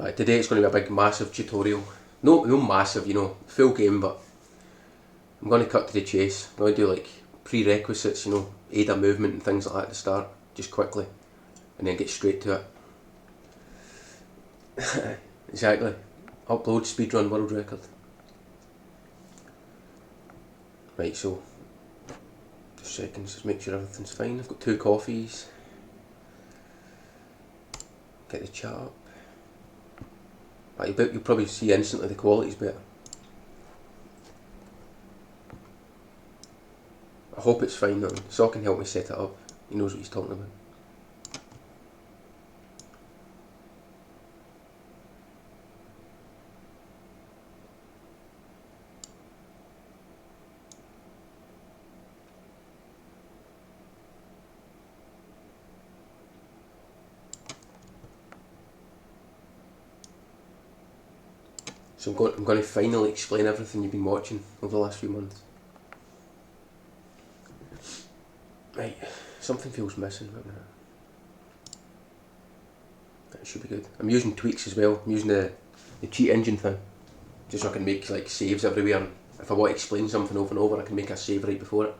But today it's going to be a big massive tutorial. No massive, you know, full game, but I'm going to cut to the chase. I'm going to do like prerequisites, you know, ADA movement and things like that at the start, just quickly, and then get straight to it. Exactly. Upload speedrun world record. Right, so just seconds, just make sure everything's fine. I've got 2 coffees. Get the chat up. But you'll probably see instantly the quality's better. I hope it's fine though. So can help me set it up. He knows what he's talking about. So I'm going to finally explain everything you've been watching over the last few months. Right, something feels missing. That should be good. I'm using tweaks as well. I'm using the cheat engine thing, just so I can make like saves everywhere. And if I want to explain something over and over, I can make a save right before it,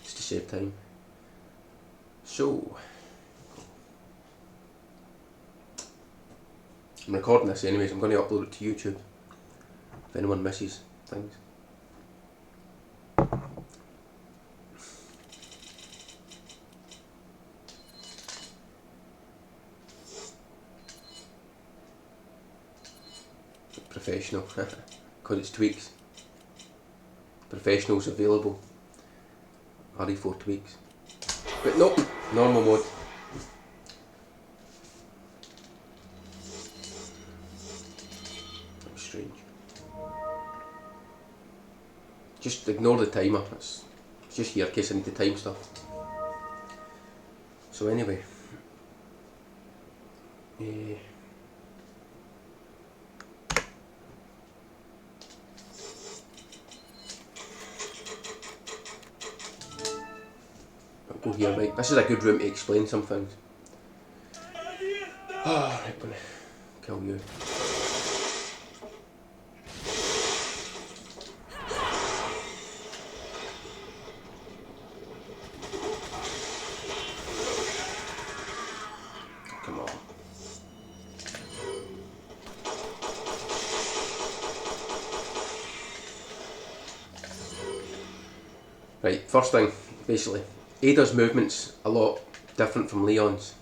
just to save time. So I'm recording this anyways. I'm going to upload it to YouTube if anyone misses things. Professional, because it's tweaks. Professional's available. RE4 tweaks. But nope, normal mode. That's strange. Just ignore the timer. It's just here in case I need to time stuff. So anyway. I'll go here, right. This is a good room to explain some things. Oh, right, I'm gonna kill you. Come on. Right, first thing, basically, Ada's movement's a lot different from Leon's.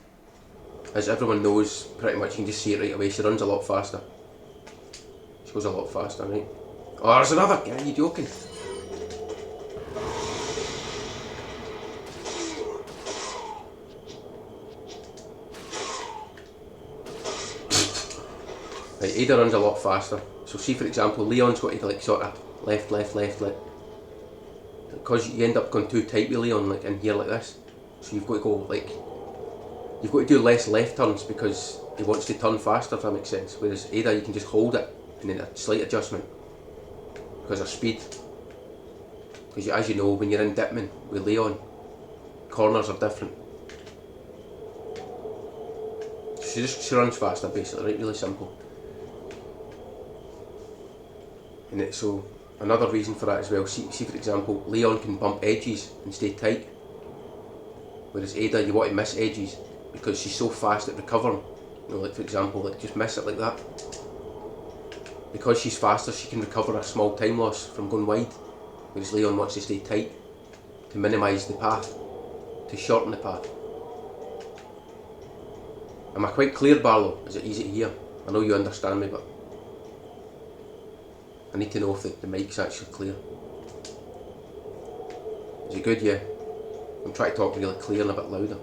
As everyone knows, pretty much, you can just see it right away, she runs a lot faster. She goes a lot faster, right? Oh, there's another guy, are you joking? Right, Ada runs a lot faster. So see for example, Leon's got to like sort of left, like, because you end up going too tight with Leon, like in here like this. So you've got to go like, you've got to do less left turns because he wants to turn faster, if that makes sense. Whereas Ada, you can just hold it and then a slight adjustment because of speed. Because as you know, when you're in Dipman with Leon, corners are different. She runs faster basically, right? Really simple. And so another reason for that as well, see for example, Leon can bump edges and stay tight. Whereas Ada, you want to miss edges because she's so fast at recovering. You know, like for example, like just miss it like that. Because she's faster, she can recover a small time loss from going wide. Whereas Leon wants to stay tight to minimise the path, to shorten the path. Am I quite clear, Barlow? Is it easy to hear? I know you understand me, but I need to know if the mic's actually clear. Is it good? Yeah. I'm trying to talk really clear and a bit louder.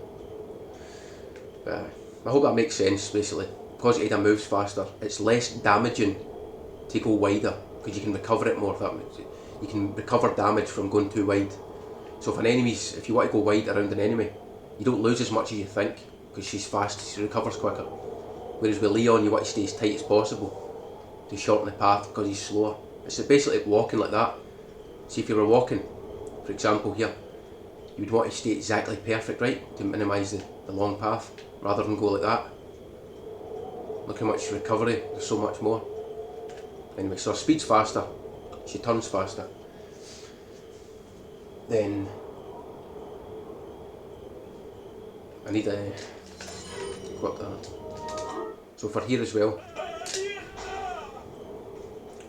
But I hope that makes sense, basically. Because Ada moves faster, it's less damaging to go wider, because you can recover it more. If that makes it. You can recover damage from going too wide. So if you want to go wide around an enemy, you don't lose as much as you think, because she's fast, she recovers quicker. Whereas with Leon, you want to stay as tight as possible to shorten the path because he's slower. It's basically walking like that. See, if you were walking, for example here, you would want to stay exactly perfect, right, to minimise the long path, rather than go like that. Look how much recovery, there's so much more. Anyway, so her speed's faster, she turns faster. Then I need to equip that. So for here as well,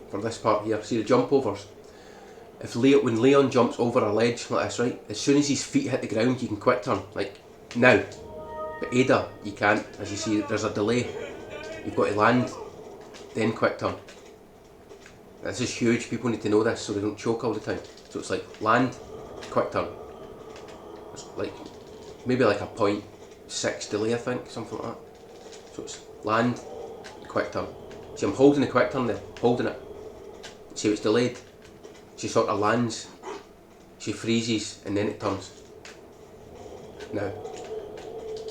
for this part here, see the jump overs? If when Leon jumps over a ledge like this, right, as soon as his feet hit the ground you can quick turn, like now. But Ada, you can't, as you see there's a delay. You've got to land, then quick turn. This is huge, people need to know this so they don't choke all the time. So it's like land, quick turn. It's like, maybe like a 0.6 delay I think, something like that. So it's land, quick turn. See I'm holding the quick turn there, holding it. See it's delayed. She sort of lands, she freezes and then it turns. Now,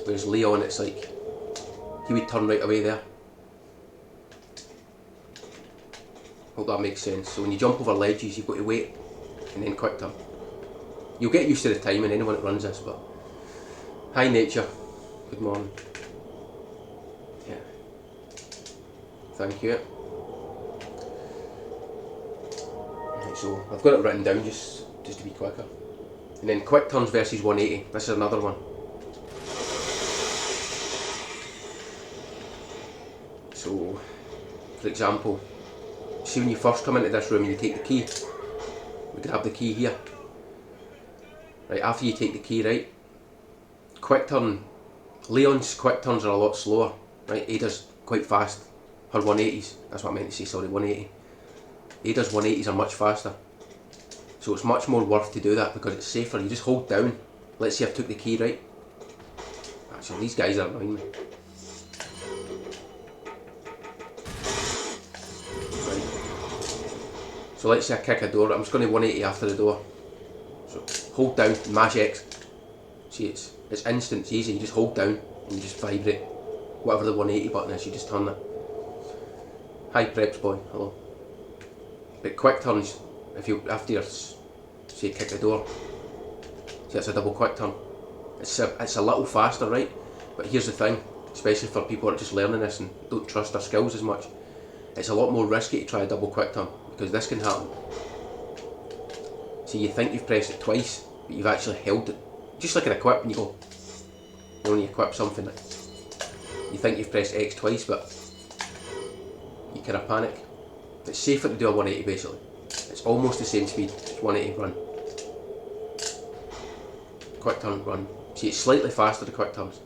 whereas Leon it's like, he would turn right away there. Hope that makes sense. So when you jump over ledges you've got to wait and then quick turn. You'll get used to the timing, anyone that runs this, but... Hi nature, good morning. Yeah. Thank you. Right, so I've got it written down just to be quicker. And then quick turns versus 180, this is another one. So, for example, see when you first come into this room and you take the key, we grab the key here. Right, after you take the key, right, quick turn, Leon's quick turns are a lot slower, right, Ada's quite fast, her 180s, that's what I meant to say, sorry, 180. Ada's 180s are much faster, so it's much more worth to do that because it's safer. You just hold down, let's say I've took the key, right, actually these guys are annoying me. So let's say I kick a door, I'm just going to 180 after the door. So hold down, mash X. See it's instant, it's easy, you just hold down and you just vibrate. Whatever the 180 button is, you just turn it. Hi Preps boy, hello. But quick turns, if you, after you say kick the door, see it's a double quick turn. It's a little faster, right? But here's the thing, especially for people that are just learning this and don't trust their skills as much. It's a lot more risky to try a double quick turn. Because this can happen. So you think you've pressed it twice, but you've actually held it. Just like an equip, and you go, when you equip something, you think you've pressed X twice, but you kind of panic. It's safer to do a 180 basically. It's almost the same speed, it's 180 run. Quick turn, run. See, it's slightly faster the quick turns.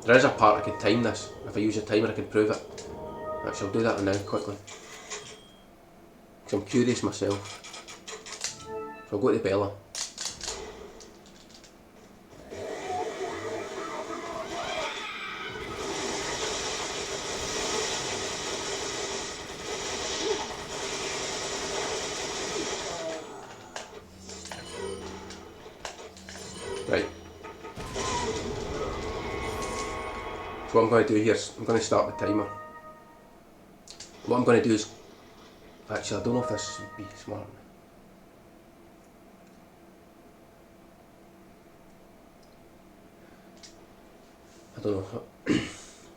There is a part I could time this. If I use a timer I can prove it. Actually, I'll do that now quickly. Because I'm curious myself. So I'll go to Bella. Right. So what I'm going to do here is I'm going to start the timer. What I'm going to do is, actually I don't know if this would be smart. I don't know.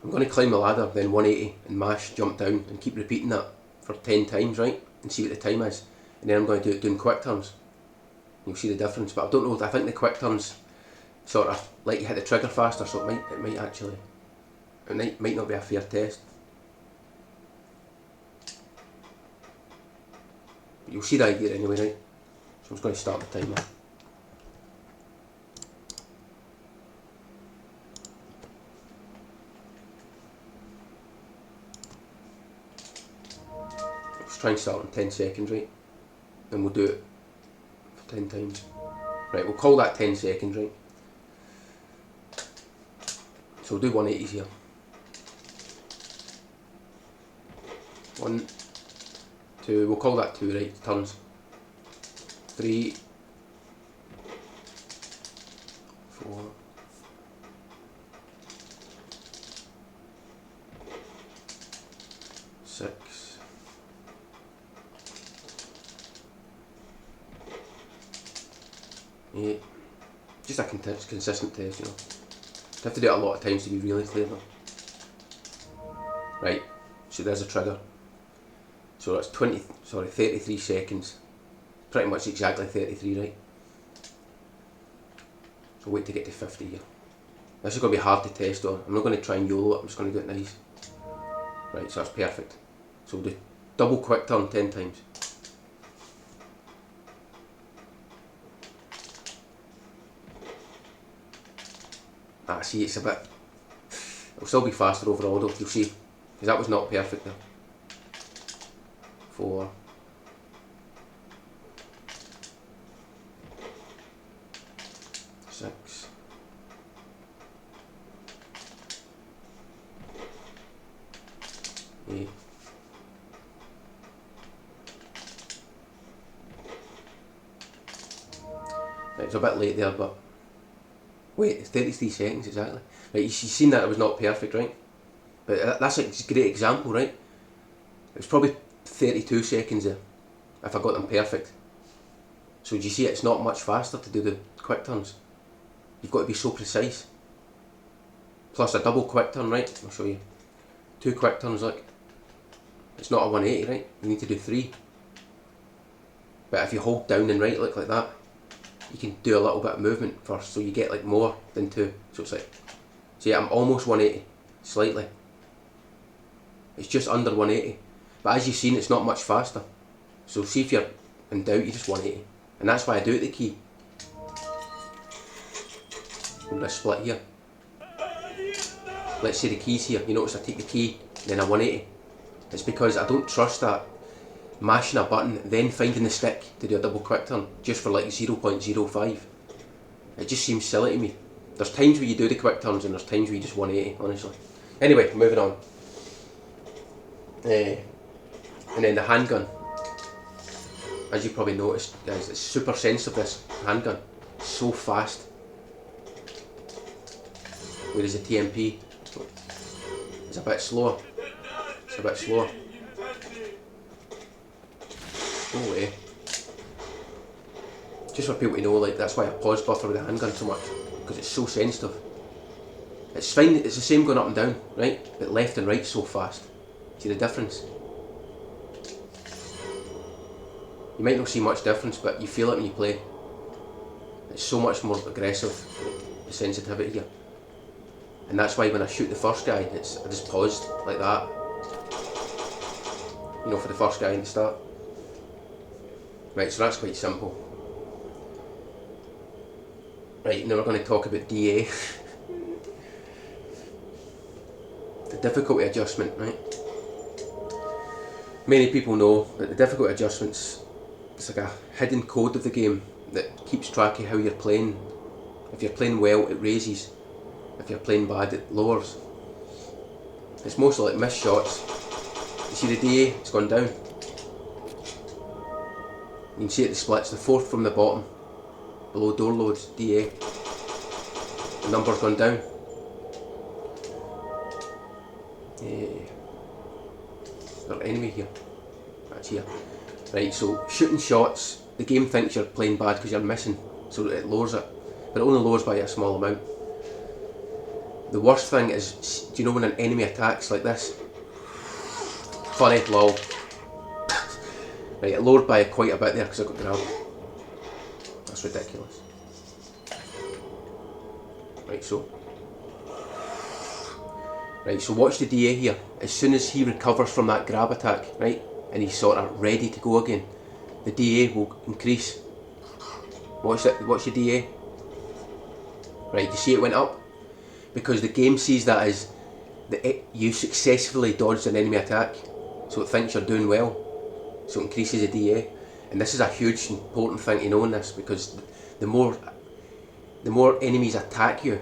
I'm going to climb the ladder, then 180 and mash, jump down and keep repeating that for 10 times, right? And see what the time is. And then I'm going to do it doing quick turns. You'll see the difference, but I don't know, I think the quick turns sort of let you hit the trigger faster, so it might actually, it might not be a fair test. But you'll see the idea anyway, right? So I'm just going to start the timer. Let's try and start in 10 seconds, right? And we'll do it for 10 times. Right, we'll call that 10 seconds, right? So we'll do 180s here. 1, 2, we'll call that 2, right? Turns. 3, 4, 6, 8. Just a consistent test, you know. You have to do it a lot of times to be really clear though. Right, so there's a trigger. So that's 33 seconds. Pretty much exactly 33, right? So wait to get to 50 here. This is going to be hard to test on. I'm not going to try and YOLO it, I'm just going to do it nice. Right, so that's perfect. So we'll do double quick turn 10 times. Ah, see, it's a bit... It'll still be faster overall though, you'll see. Because that was not perfect there. 4. 6. 8. Right, it's a bit late there, but wait, it's 33 seconds exactly. Right, you've seen that it was not perfect, right? But that's a great example, right? It was probably 32 seconds there if I got them perfect. So do you see it's not much faster to do the quick turns? You've got to be so precise. Plus a double quick turn, right? I'll show you. 2 quick turns, look. It's not a 180, right? You need to do 3. But if you hold down and right, look like that, you can do a little bit of movement first, so you get like more than 2. So it's like, see, I'm almost 180, slightly. It's just under 180. But as you've seen, it's not much faster. So see if you're in doubt, you just 180. And that's why I do it the key. And this split here. Let's say the key's here. You notice I take the key, then a 180. It's because I don't trust that mashing a button, then finding the stick to do a double quick turn, just for like 0.05. It just seems silly to me. There's times where you do the quick turns and there's times where you just 180, honestly. Anyway, moving on. And then the handgun. As you probably noticed, guys, it's super sensitive, this handgun. It's so fast. Whereas the TMP, it's a bit slower. It's a bit slower. No way. Just for people to know, like, that's why I pause buffer with the handgun so much, because it's so sensitive. It's fine, it's the same going up and down, right? But left and right so fast. See the difference? You might not see much difference, but you feel it when you play. It's so much more aggressive, the sensitivity here. And that's why when I shoot the first guy, I just paused like that. You know, for the first guy in the start. Right, so that's quite simple. Right, now we're going to talk about DA. The difficulty adjustment, right? Many people know that the difficulty adjustments, it's like a hidden code of the game that keeps track of how you're playing. If you're playing well, it raises. If you're playing bad, it lowers. It's mostly like missed shots. You see the DA, it's gone down. You can see it, the splits, the 4th from the bottom, below door loads, DA. The number's gone down. There's an enemy here. That's here. Right, so shooting shots, the game thinks you're playing bad because you're missing, so it lowers it. But it only lowers by a small amount. The worst thing is, do you know when an enemy attacks like this? Funny, lol. Right, it lowered by quite a bit there because I got grabbed. That's ridiculous. Right, so watch the DA here. As soon as he recovers from that grab attack, right, and he's sort of ready to go again, the DA will increase. Watch the DA. Right, you see it went up? Because the game sees that as you successfully dodged an enemy attack, so it thinks you're doing well, so it increases the DA. And this is a huge important thing to know in this, because the more enemies attack you,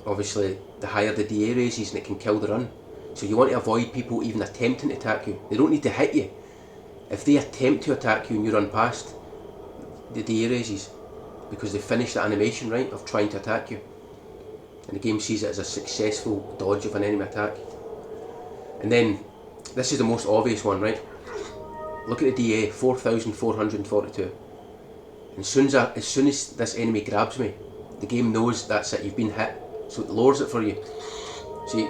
obviously the higher the DA raises and it can kill the run. So you want to avoid people even attempting to attack you. They don't need to hit you. If they attempt to attack you and you run past, the DA raises, because they finished the animation, right, of trying to attack you. And the game sees it as a successful dodge of an enemy attack. And then, this is the most obvious one, right? Look at the DA, 4,442. And as soon as this enemy grabs me, the game knows that's it, you've been hit. so it lowers it for you. See,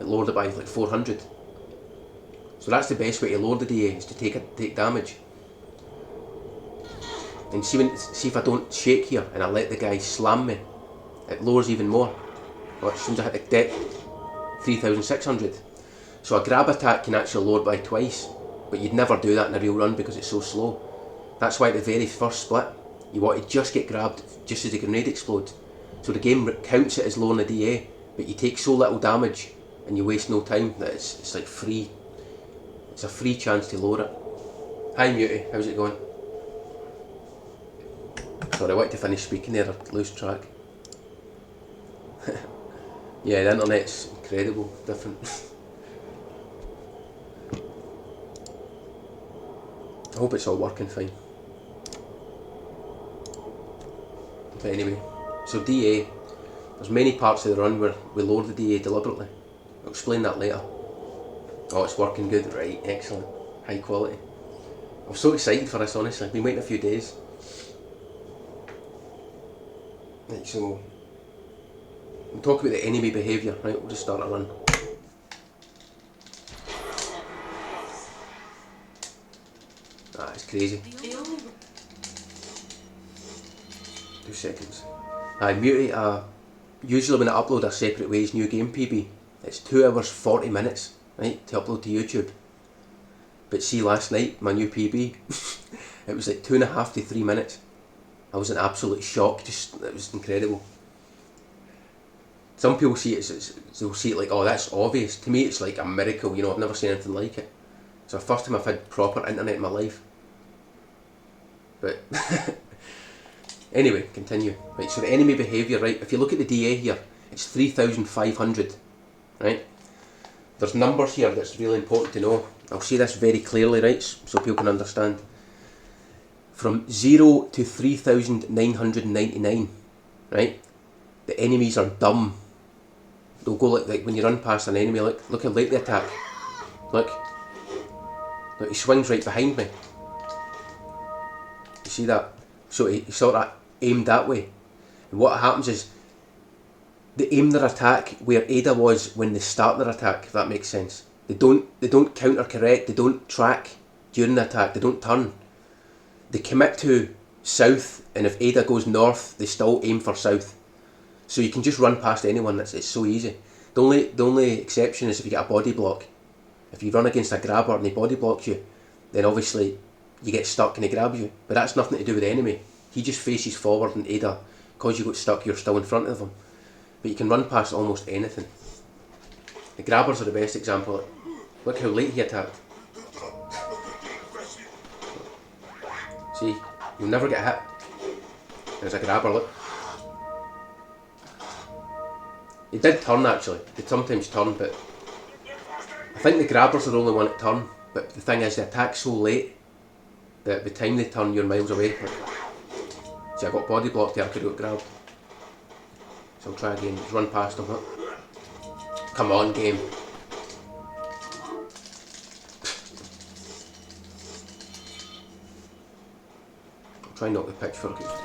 it lowered it by like 400. So that's the best way to lower the DA, is to take damage. And see if I don't shake here and I let the guy slam me, it lowers even more. Well, as soon as I hit the deck, 3,600. So a grab attack can actually lower it by twice, but you'd never do that in a real run because it's so slow. That's why at the very first split, you want to just get grabbed just as the grenade explodes. So the game counts it as lowering the DA, but you take so little damage and you waste no time that it's like free. It's a free chance to lower it. Hi Muty, how's it going? Sorry, I wanted to finish speaking there, I lose track. Yeah, the internet's incredible, different. I hope it's all working fine. But anyway, so DA, there's many parts of the run where we lower the DA deliberately. I'll explain that later. Oh, it's working good, right, excellent, high quality. I'm so excited for this, honestly, I've been waiting a few days. Right, so, we'll talk about the enemy behaviour, right, we'll just start a run. Ah, it's crazy. 2 seconds. I mute it, usually when I upload a Separate Ways new game PB, it's 2 hours 40 minutes, right, to upload to YouTube. But see, last night, my new PB, it was like 2.5 to 3 minutes. I was in absolute shock, it was incredible. Some people see it, they'll see it like, oh, that's obvious. To me, it's like a miracle, you know, I've never seen anything like it. It's the first time I've had proper internet in my life. But, anyway, continue. Right, so the enemy behaviour, right, if you look at the DA here, it's 3,500, right? There's numbers here that's really important to know. I'll say this very clearly, right, so people can understand. From 0 to 3,999, right, the enemies are dumb. They'll go like when you run past an enemy, look how late they attack. Look, he swings right behind me. You see that? So he sort of aimed that way. And what happens is, they aim their attack where Ada was when they start their attack, if that makes sense. They don't counter correct, they don't track during the attack, they don't turn. They commit to south, and if Ada goes north, they still aim for south. So you can just run past anyone, it's so easy. The only exception is if you get a body block. If you run against a grabber and he body blocks you, then obviously you get stuck and he grabs you. But that's nothing to do with the enemy. He just faces forward, and Ada, because you got stuck, you're still in front of him. But you can run past almost anything. The grabbers are the best example. Look how late he attacked. See, you'll never get hit. There's a grabber, look. He did turn actually, they sometimes turn, but I think the grabbers are the only one that turn. But the thing is, they attack so late that by the time they turn, you're miles away. See, I got body blocked there, I could have got grabbed. So I'll try again, just run past him. Look. Come on, game. I'll try and knock the pitchfork out.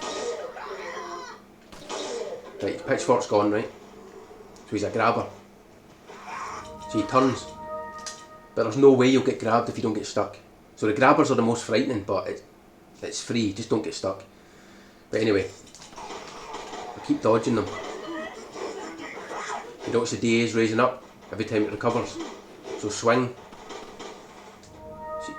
Right, the pitchfork's gone, right? So he's a grabber. So he turns. But there's no way you'll get grabbed if you don't get stuck. So the grabbers are the most frightening, but it's free, just don't get stuck. But anyway, I keep dodging them. You notice the DA is raising up every time it recovers. So swing. See,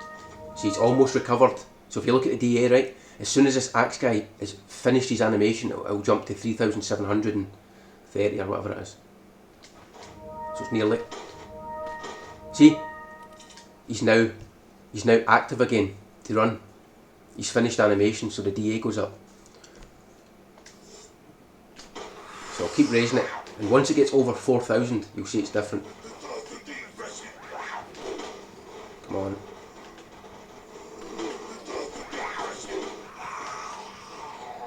he's almost recovered. So if you look at the DA, right, as soon as this axe guy has finished his animation, it'll jump to 3,730 or whatever it is. So it's nearly. See, he's now active again to run. He's finished animation, so the DA goes up. So I'll keep raising it, and once it gets over 4,000, you'll see it's different. Come on.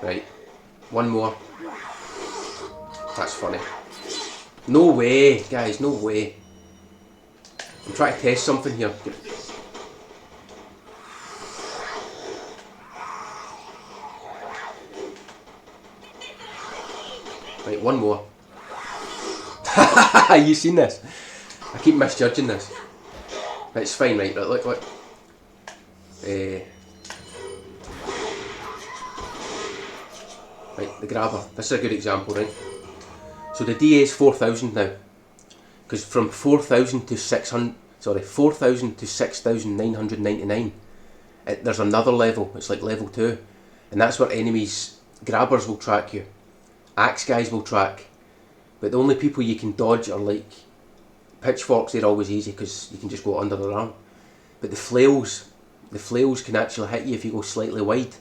Right, one more. That's funny. No way, guys, no way. I'm trying to test something here. Right, one more. You seen this? I keep misjudging this. It's fine, right? But look. Right, the grabber. This is a good example, right? So the DA is 4,000 now, because from 4,000 to 600. Sorry, 4,000 to 6,999. There's another level. It's like level 2, and that's where enemies, grabbers will track you, axe guys will track, but the only people you can dodge are like pitchforks. They're always easy because you can just go under their arm. But the flails can actually hit you if you go slightly wide,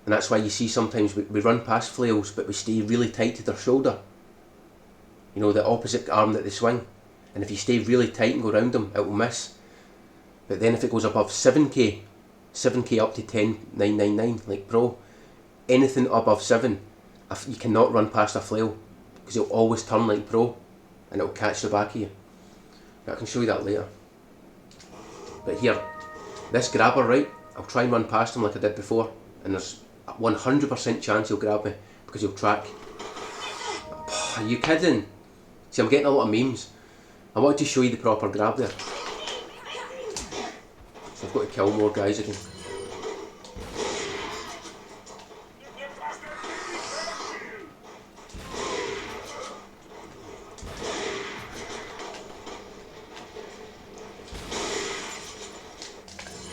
and that's why you see sometimes we run past flails, but we stay really tight to their shoulder. You know, the opposite arm that they swing, and if you stay really tight and go around them, it will miss. But then if it goes above 7k up to 10,999, like pro, anything above 7, you cannot run past a flail, because it'll always turn like pro, and it'll catch the back of you. But I can show you that later. But here, this grabber, right, I'll try and run past him like I did before, and there's a 100% chance he'll grab me, because he'll track. Are you kidding? See, I'm getting a lot of memes. I wanted to show you the proper grab there. So I've got to kill more guys again.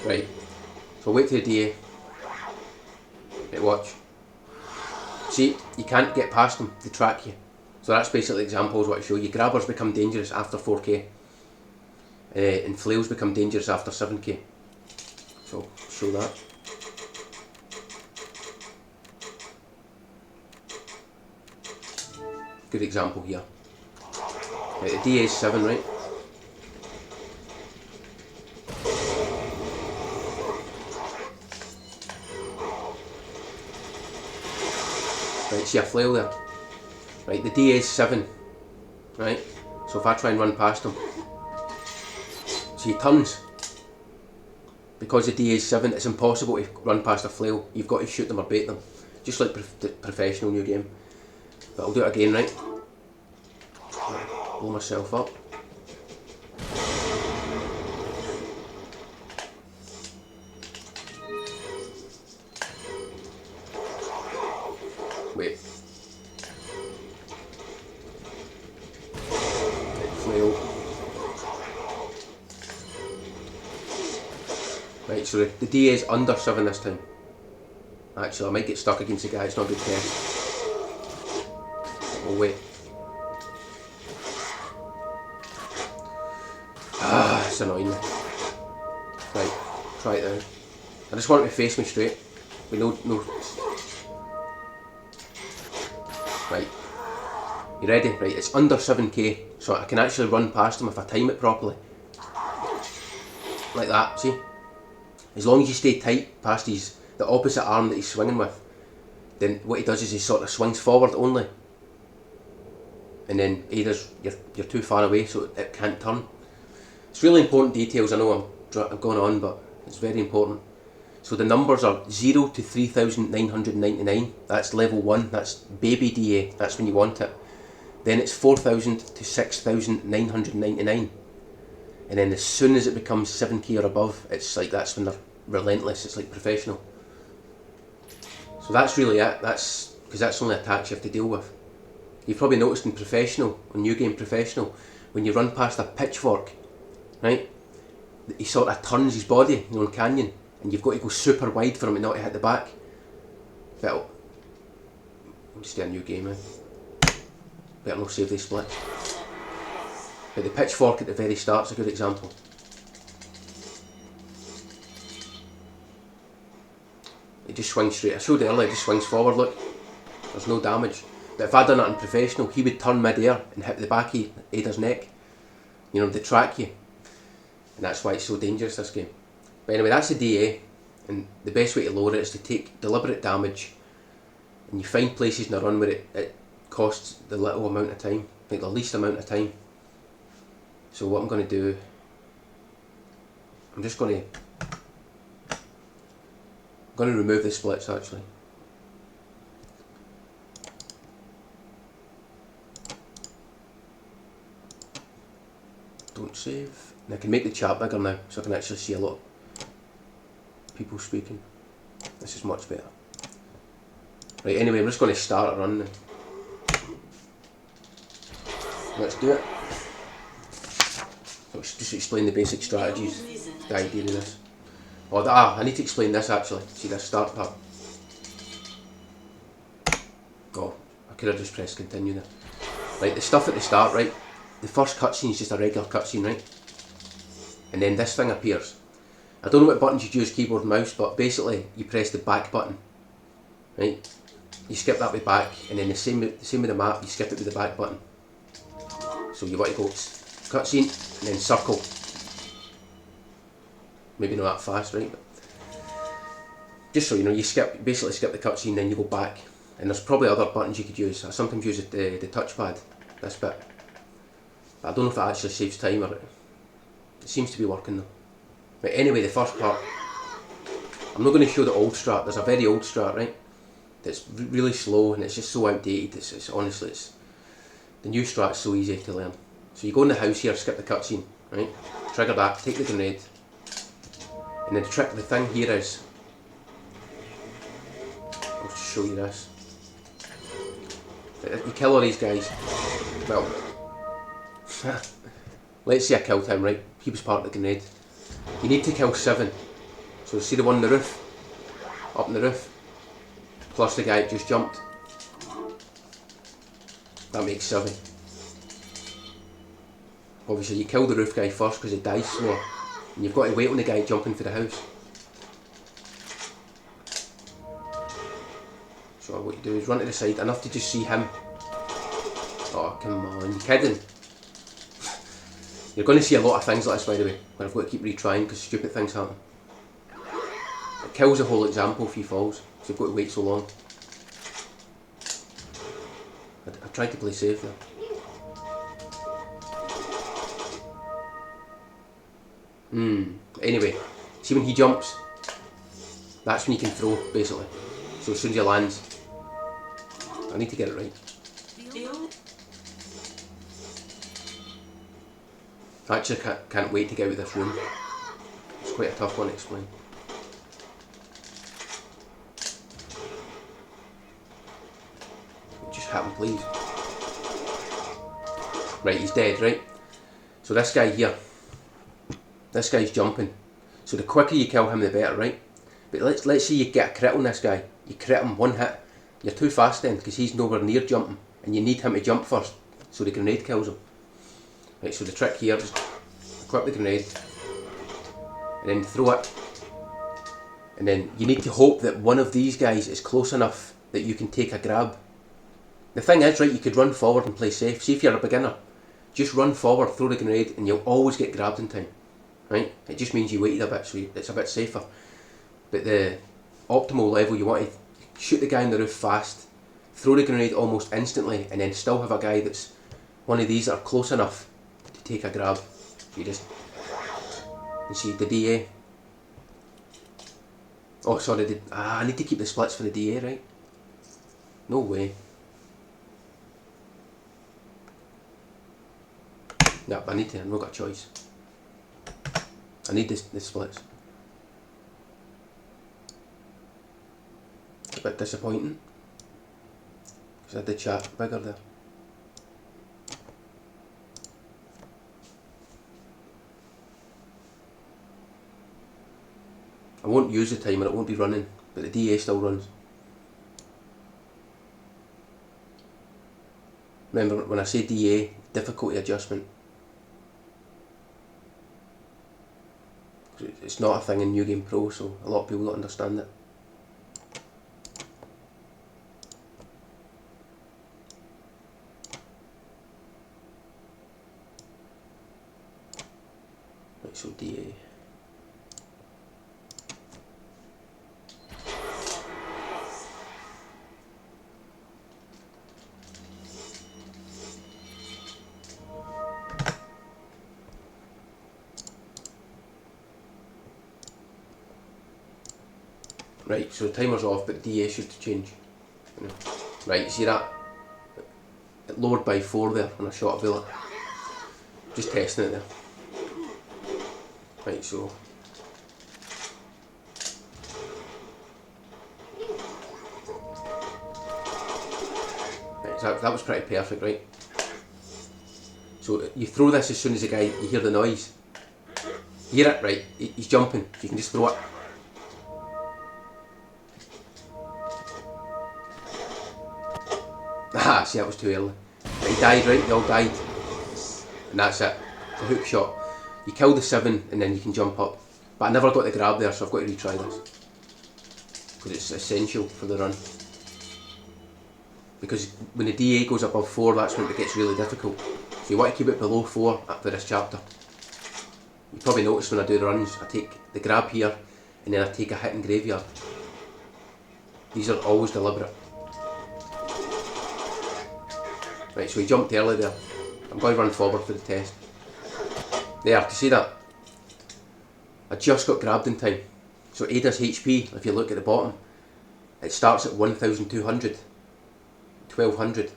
Right, so wait till the DA. Right, watch. See, you can't get past them, they track you. So that's basically examples what I show you. Grabbers become dangerous after 4k, and flails become dangerous after 7k. So show that. Good example here. Right, the DA is 7, right? Right, see a flail there. Right, the DA is 7. Right? So if I try and run past him, see he turns. Because the DA is 7, it's impossible to run past a flail. You've got to shoot them or bait them. Just like the professional new game. But I'll do it again, right? Blow myself up. Wait. Flail. Right, so the DA is under 7 this time. Actually, I might get stuck against the guy, it's not a good test. Oh wait. It's annoying me. Right, try it now. I just want him to face me straight. With no. Right. You ready? Right, it's under 7k, so I can actually run past him if I time it properly. Like that, see? As long as you stay tight past the opposite arm that he's swinging with, then what he does is he sort of swings forward only. And then either you're too far away so it can't turn. It's really important details. I know I'm going on, but it's very important. So the numbers are 0 to 3,999. That's level 1. That's baby DA. That's when you want it. Then it's 4,000 to 6,999. And then as soon as it becomes 7k or above, it's like that's when they're relentless. It's like professional. So that's really it. That's because that's only attacks you have to deal with. You've probably noticed in professional, on new game professional, when you run past a pitchfork, right? He sort of turns his body, you know, in Canyon, and you've got to go super wide for him not to hit the back. Better, I'm just doing a new game now. Better not save these splits. But the pitchfork at the very start's a good example. He just swings straight. I showed it earlier, he just swings forward, look. There's no damage. But if I'd done it in professional, he would turn mid-air and hit the back of Ada's neck. You know, they track you. And that's why it's so dangerous, this game. But anyway, that's the DA. And the best way to lower it is to take deliberate damage. And you find places in a run where it costs the little amount of time. Like the least amount of time. So what I'm going to do, I'm going to remove the splits actually. Don't save. And I can make the chat bigger now, so I can actually see a lot of people speaking. This is much better. Right, anyway, I'm just going to start a run now. Let's do it. So just explain the basic strategies, the idea of this. Oh, I need to explain this actually. See this start part. Oh, I could have just pressed continue there. Right, the stuff at the start, right? The first cutscene is just a regular cutscene, right? And then this thing appears. I don't know what buttons you use, keyboard and mouse, but basically you press the back button, right? You skip that with back, and then the same with the map, you skip it with the back button. So you want to go cutscene and then circle. Maybe not that fast, right? But just so you know, you basically skip the cutscene, then you go back. And there's probably other buttons you could use. I sometimes use the touchpad, this bit. But I don't know if it actually saves time or it seems to be working though. But anyway, the first part, I'm not going to show the old strat. There's a very old strat, right? That's really slow and it's just so outdated. It's honestly, the new strat's so easy to learn. So you go in the house here, skip the cutscene, right? Trigger that, take the grenade. And then the thing here is, I'll just show you this. You kill all these guys. Well, let's say I killed him, right? He was part of the grenade. You need to kill 7. So see the one on the roof? Up on the roof. Plus the guy that just jumped. That makes 7. Obviously you kill the roof guy first because he dies slower. And you've got to wait on the guy jumping for the house. So what you do is run to the side enough to just see him. Oh come on, you kidding? You're going to see a lot of things like this by the way, where I've got to keep retrying because stupid things happen. It kills the whole example if he falls, so you've got to wait so long. I tried to play safe there. Anyway, see when he jumps, that's when you can throw basically. So as soon as he lands, I need to get it right. I actually can't wait to get out of this room. It's quite a tough one to explain. Just happen please. Right, he's dead, right? So this guy here, this guy's jumping. So the quicker you kill him the better, right? But let's say you get a crit on this guy. You crit him one hit. You're too fast then because he's nowhere near jumping and you need him to jump first so the grenade kills him. Right, so the trick here is equip the grenade and then throw it, and then you need to hope that one of these guys is close enough that you can take a grab. The thing is, right, you could run forward and play safe. See if you're a beginner, just run forward, throw the grenade and you'll always get grabbed in time, right? It just means you waited a bit so it's a bit safer. But the optimal level, you want to shoot the guy on the roof fast, throw the grenade almost instantly, and then still have a guy that's one of these that are close enough to take a grab. You see the DA. Oh sorry, I need to keep the splits for the DA, right? No way. Yeah, but I need to, I've not got a choice. I need the splits. It's a bit disappointing because I had the chat bigger there. I won't use the timer, it won't be running, but the DA still runs. Remember when I say DA, difficulty adjustment. It's not a thing in New Game Pro, so a lot of people don't understand it. Right, so DA. Right, so the timer's off, but the DA should change. Right, you see that? It lowered by 4 there when I shot a bullet. Just testing it there. Right, so that was pretty perfect, right? So you throw this as soon as the guy, you hear the noise. You hear it, right? He's jumping, so you can just throw it. Ah, see, that was too early. But he died, right? They all died. And that's it. The hook shot. You kill the 7 and then you can jump up. But I never got the grab there, so I've got to retry this. Because it's essential for the run. Because when the DA goes above 4, that's when it gets really difficult. So you want to keep it below 4 for this chapter. You probably notice when I do the runs, I take the grab here and then I take a hit in graveyard. These are always deliberate. Right, so he jumped early there. I'm going to run forward for the test. There, you see that? I just got grabbed in time. So Ada's HP, if you look at the bottom, it starts at 1,200. 1,200.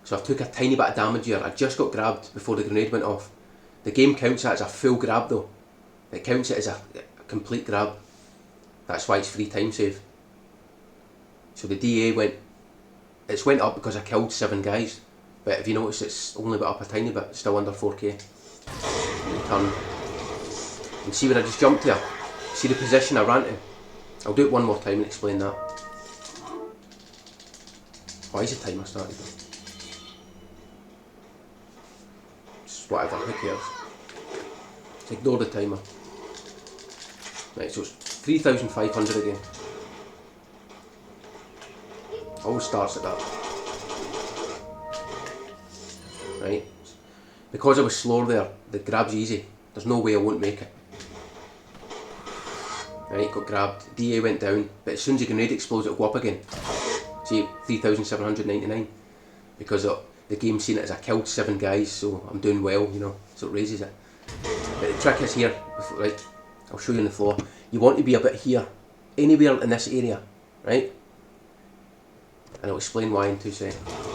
So I took a tiny bit of damage here. I just got grabbed before the grenade went off. The game counts that as a full grab though. It counts it as a complete grab. That's why it's free time save. So the DA went up because I killed 7 guys. But if you notice, it's only went up a tiny bit, it's still under 4k. Turn. And see where I just jumped there? See the position I ran to? I'll do it one more time and explain that. Why is the timer started? Just whatever, who cares? Just ignore the timer. Right, so it's 3,500 again. Always starts at that. Right, because I was slower there, the grab's easy. There's no way I won't make it. Right, got grabbed, DA went down, but as soon as the grenade explodes it'll go up again. See, 3,799. Because the game's seen it as I killed 7 guys, so I'm doing well, you know, so it raises it. But the trick is here, right, I'll show you on the floor. You want to be a bit here, anywhere in this area, right? And I'll explain why in 2 seconds.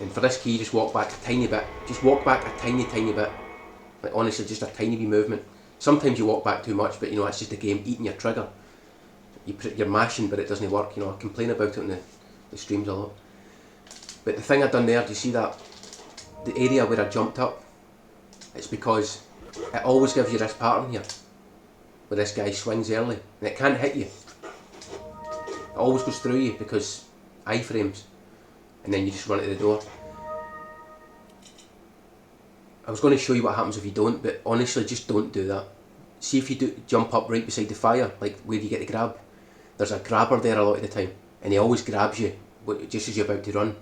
And for this key, just walk back a tiny bit. Just walk back a tiny bit. Like honestly, just a tiny wee movement. Sometimes you walk back too much, but you know, it's just the game eating your trigger. You're mashing, but it doesn't work. You know, I complain about it in the streams a lot. But the thing I've done there, do you see that? The area where I jumped up, it's because it always gives you this pattern here, where this guy swings early, and it can't hit you. It always goes through you because iframes. And then you just run to the door. I was going to show you what happens if you don't, but honestly just don't do that. See if you do jump up right beside the fire, like where you get the grab. There's a grabber there a lot of the time, and he always grabs you just as you're about to run.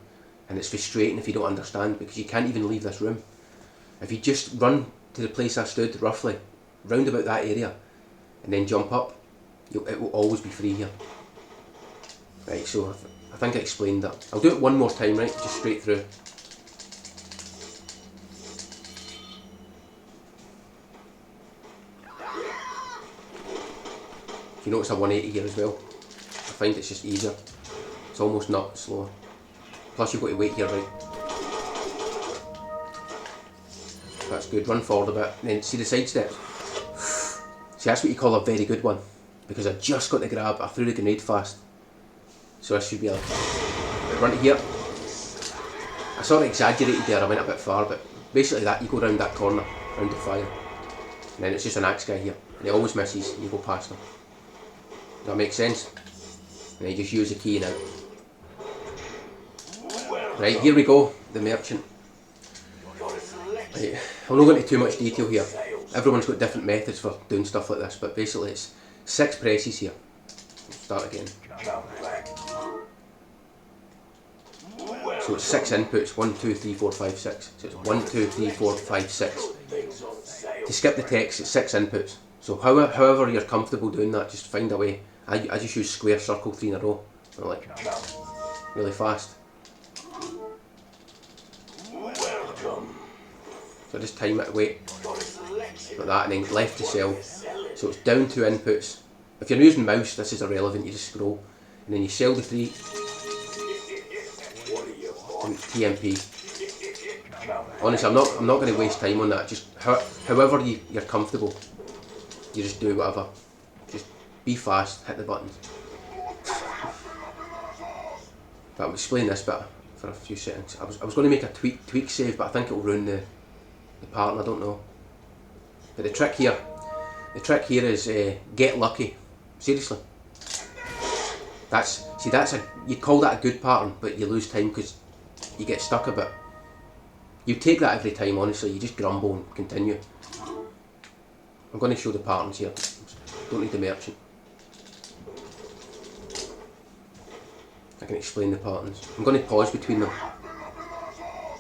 And it's frustrating if you don't understand, because you can't even leave this room. If you just run to the place I stood, roughly, round about that area, and then jump up, it will always be free here. Right, so I think I explained that. I'll do it one more time, right, just straight through. You notice a 180 here as well. I find it's just easier. It's almost not slower. Plus you've got to wait here, right. That's good, run forward a bit. And then see the side steps? See, that's what you call a very good one. Because I just got the grab, I threw the grenade fast. So this should be like, run to here. I sort of exaggerated there, I went a bit far, but basically that, you go round that corner, round the fire. And then it's just an axe guy here. And he always misses, and you go past him. Does that make sense? And then you just use the key now. Right, here we go, the merchant. Right, I'm not going into too much detail here. Everyone's got different methods for doing stuff like this, but basically it's 6 presses here. Start again. So it's 6 inputs, 1, 2, 3, 4, 5, 6. So it's 1, 2, 3, 4, 5, 6. To skip the text, it's 6 inputs. So however you're comfortable doing that, just find a way. I just use square, circle, 3 in a row. So like, really fast. So just time it, wait, like that, and then left to sell. So it's down 2 inputs. If you're using mouse, this is irrelevant, you just scroll. And then you sell the 3. And TMP. Honestly, I'm not going to waste time on that. Just however you're comfortable, you just do whatever. Just be fast, hit the buttons. But I'll explain this bit for a few seconds. I was going to make a tweak save, but I think it'll ruin the pattern. I don't know. But the trick here is get lucky. Seriously. You'd call that a good pattern, but you lose time because you get stuck a bit. You take that every time, honestly. You just grumble and continue. I'm going to show the patterns here. Don't need the merchant. I can explain the patterns. I'm going to pause between them.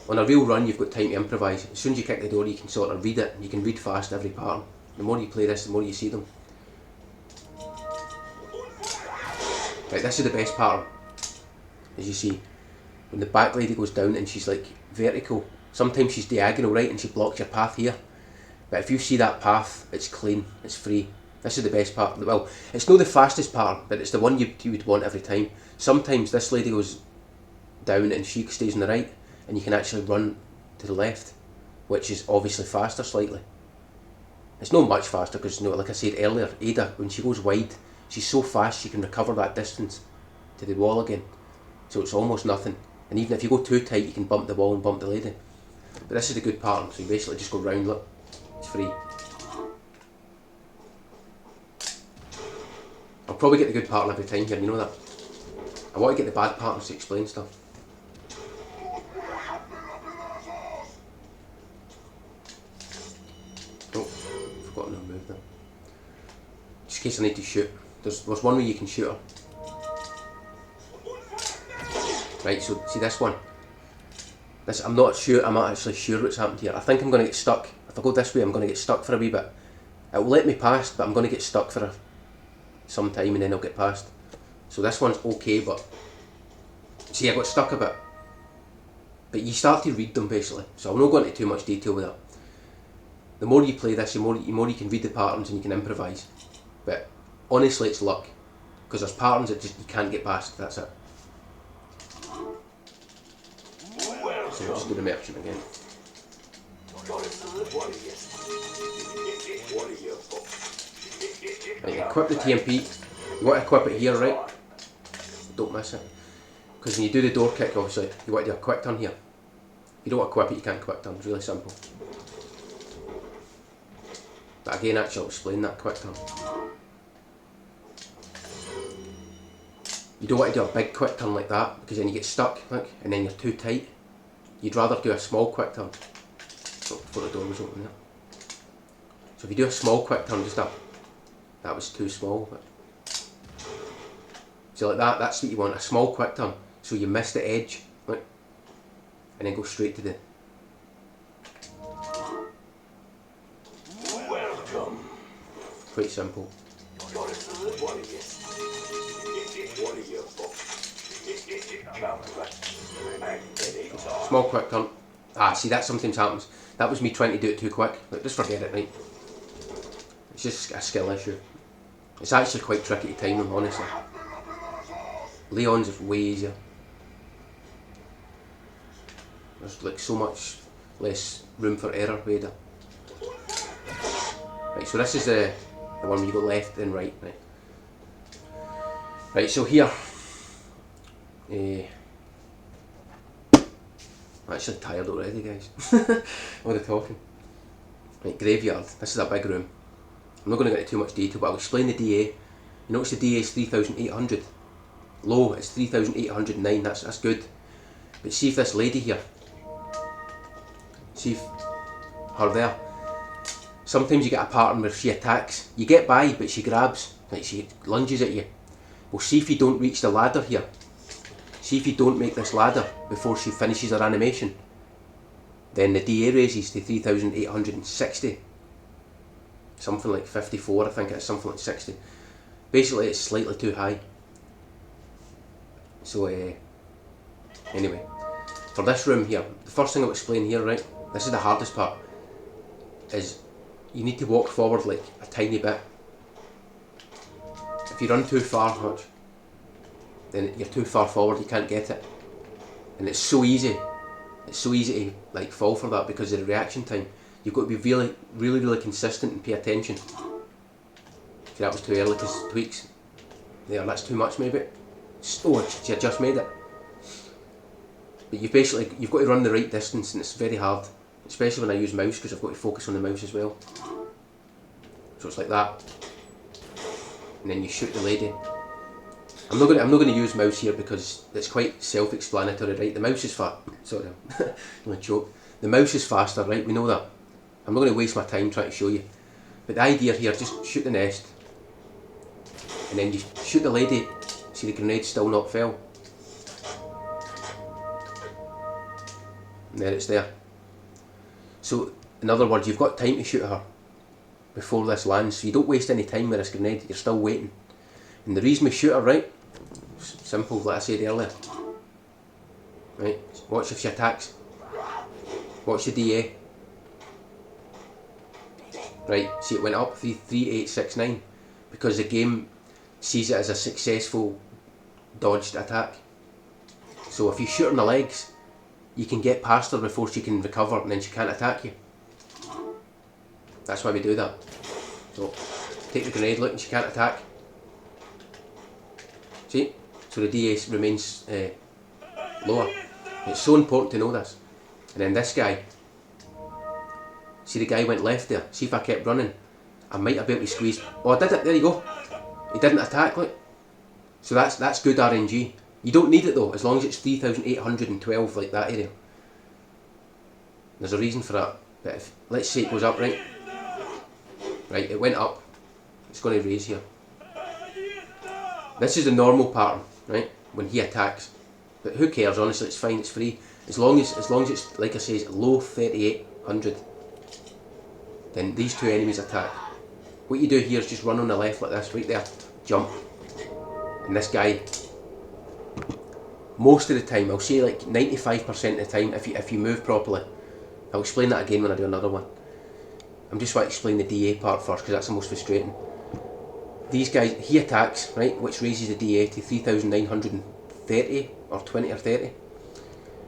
On a real run, you've got time to improvise. As soon as you kick the door, you can sort of read it. You can read fast every pattern. The more you play this, the more you see them. Right, this is the best pattern. As you see, when the back lady goes down and she's like vertical, sometimes she's diagonal, right, and she blocks your path here. But if you see that path, it's clean, it's free. This is the best pattern. Well, it's not the fastest pattern, but it's the one you would want every time. Sometimes this lady goes down and she stays on the right, and you can actually run to the left, which is obviously faster slightly. It's not much faster because, like I said earlier, Ada, when she goes wide, she's so fast she can recover that distance to the wall again. So it's almost nothing. And even if you go too tight, you can bump the wall and bump the lady. But this is a good pattern, so you basically just go round, look. It's free. I'll probably get the good pattern every time here, you know that. I want to get the bad patterns to explain stuff. Oh, forgotten to move them. Just in case I need to shoot. There's one way you can shoot her. Right, so see this one. I'm not actually sure what's happened here. I think I'm going to get stuck. If I go this way, I'm going to get stuck for a wee bit. It will let me past, but I'm going to get stuck for some time and then I'll get past. So this one's okay, but see, I got stuck a bit. But you start to read them basically. So I'm not going into too much detail with that. The more you play this, the more you can read the patterns and you can improvise. But honestly, it's luck, because there's patterns that just you can't get past. That's it. So we'll just do the merchant again. Right, equip the TMP. You want to equip it here, right? Don't miss it. Because when you do the door kick, obviously, you want to do a quick turn here. If you don't equip it, you can't quick turn. It's really simple. But again, actually, I'll explain that quick turn. You don't want to do a big quick turn like that, because then you get stuck, look, and then you're too tight. You'd rather do a small quick turn. Oh, before the door was open there. So if you do a small quick turn, just up. That was too small. But so like that, that's what you want, a small quick turn. So you miss the edge, look, and then go straight to the... Welcome. Quite simple. Small quick turn. Ah, see, that sometimes happens. That was me trying to do it too quick. Like, just forget it, right? It's just a skill issue. It's actually quite tricky to time them, honestly. Leon's is way easier. There's like so much less room for error, Vader. Right, so this is the one where you go left and right, right? Right, so here, I'm actually tired already, guys. All the talking. Right, graveyard. This is a big room. I'm not going to get into too much detail, but I'll explain the DA. You notice the DA is 3,800. Low, it's 3,809. That's good. But see if this lady here. See if her there. Sometimes you get a pattern where she attacks. You get by, but she grabs. Like she lunges at you. Well, see if you don't reach the ladder here. See if you don't make this ladder before she finishes her animation. Then the DA raises to 3,860. Something like 54, I think it's something like 60. Basically, it's slightly too high. So, anyway, for this room here, the first thing I'll explain here, right, this is the hardest part, is you need to walk forward like a tiny bit. If you run too far much, then you're too far forward, you can't get it. And it's so easy it's so easy to like fall for that because of the reaction time. You've got to be really consistent and pay attention. See, that was too early because tweaks. There, that's too much maybe. Oh, she just made it. But you've got to run the right distance, and it's very hard, especially when I use mouse because I've got to focus on the mouse as well. So it's like that, and then you shoot the lady. I'm not going to use mouse here because it's quite self-explanatory, right? The mouse is sorry, I'm going to choke. The mouse is faster, right? We know that. I'm not going to waste my time trying to show you. But the idea here, just shoot the nest, and then you shoot the lady. See, the grenade still not fell. And there it's there. So, in other words, you've got time to shoot her before this lands, so you don't waste any time with this grenade, you're still waiting. And the reason we shoot her, right, simple, like I said earlier. Right, watch if she attacks. Watch the DA. Right, see it went up 33869 because the game sees it as a successful dodged attack. So if you shoot her in the legs, you can get past her before she can recover and then she can't attack you. That's why we do that. So take the grenade, look, and she can't attack. See? So the DA remains lower. It's so important to know this. And then this guy, see the guy went left there. See if I kept running, I might have been able to squeeze. Oh, I did it, there you go. He didn't attack, look. So that's good RNG. You don't need it though, as long as it's 3,812 like that area. There's a reason for that. But if, let's say it goes up, right? Right, it went up. It's going to raise here. This is the normal pattern, right? When he attacks. But who cares, honestly, it's fine, it's free. As long as it's, like I say, it's low 3,800. Then these two enemies attack. What you do here is just run on the left like this, right there. Jump. And this guy, most of the time, I'll say like 95% of the time, if you move properly. I'll explain that again when I do another one. I'm just want to explain the DA part first because that's the most frustrating. These guys, he attacks, right, which raises the DA to 3,930 or 20 or 30.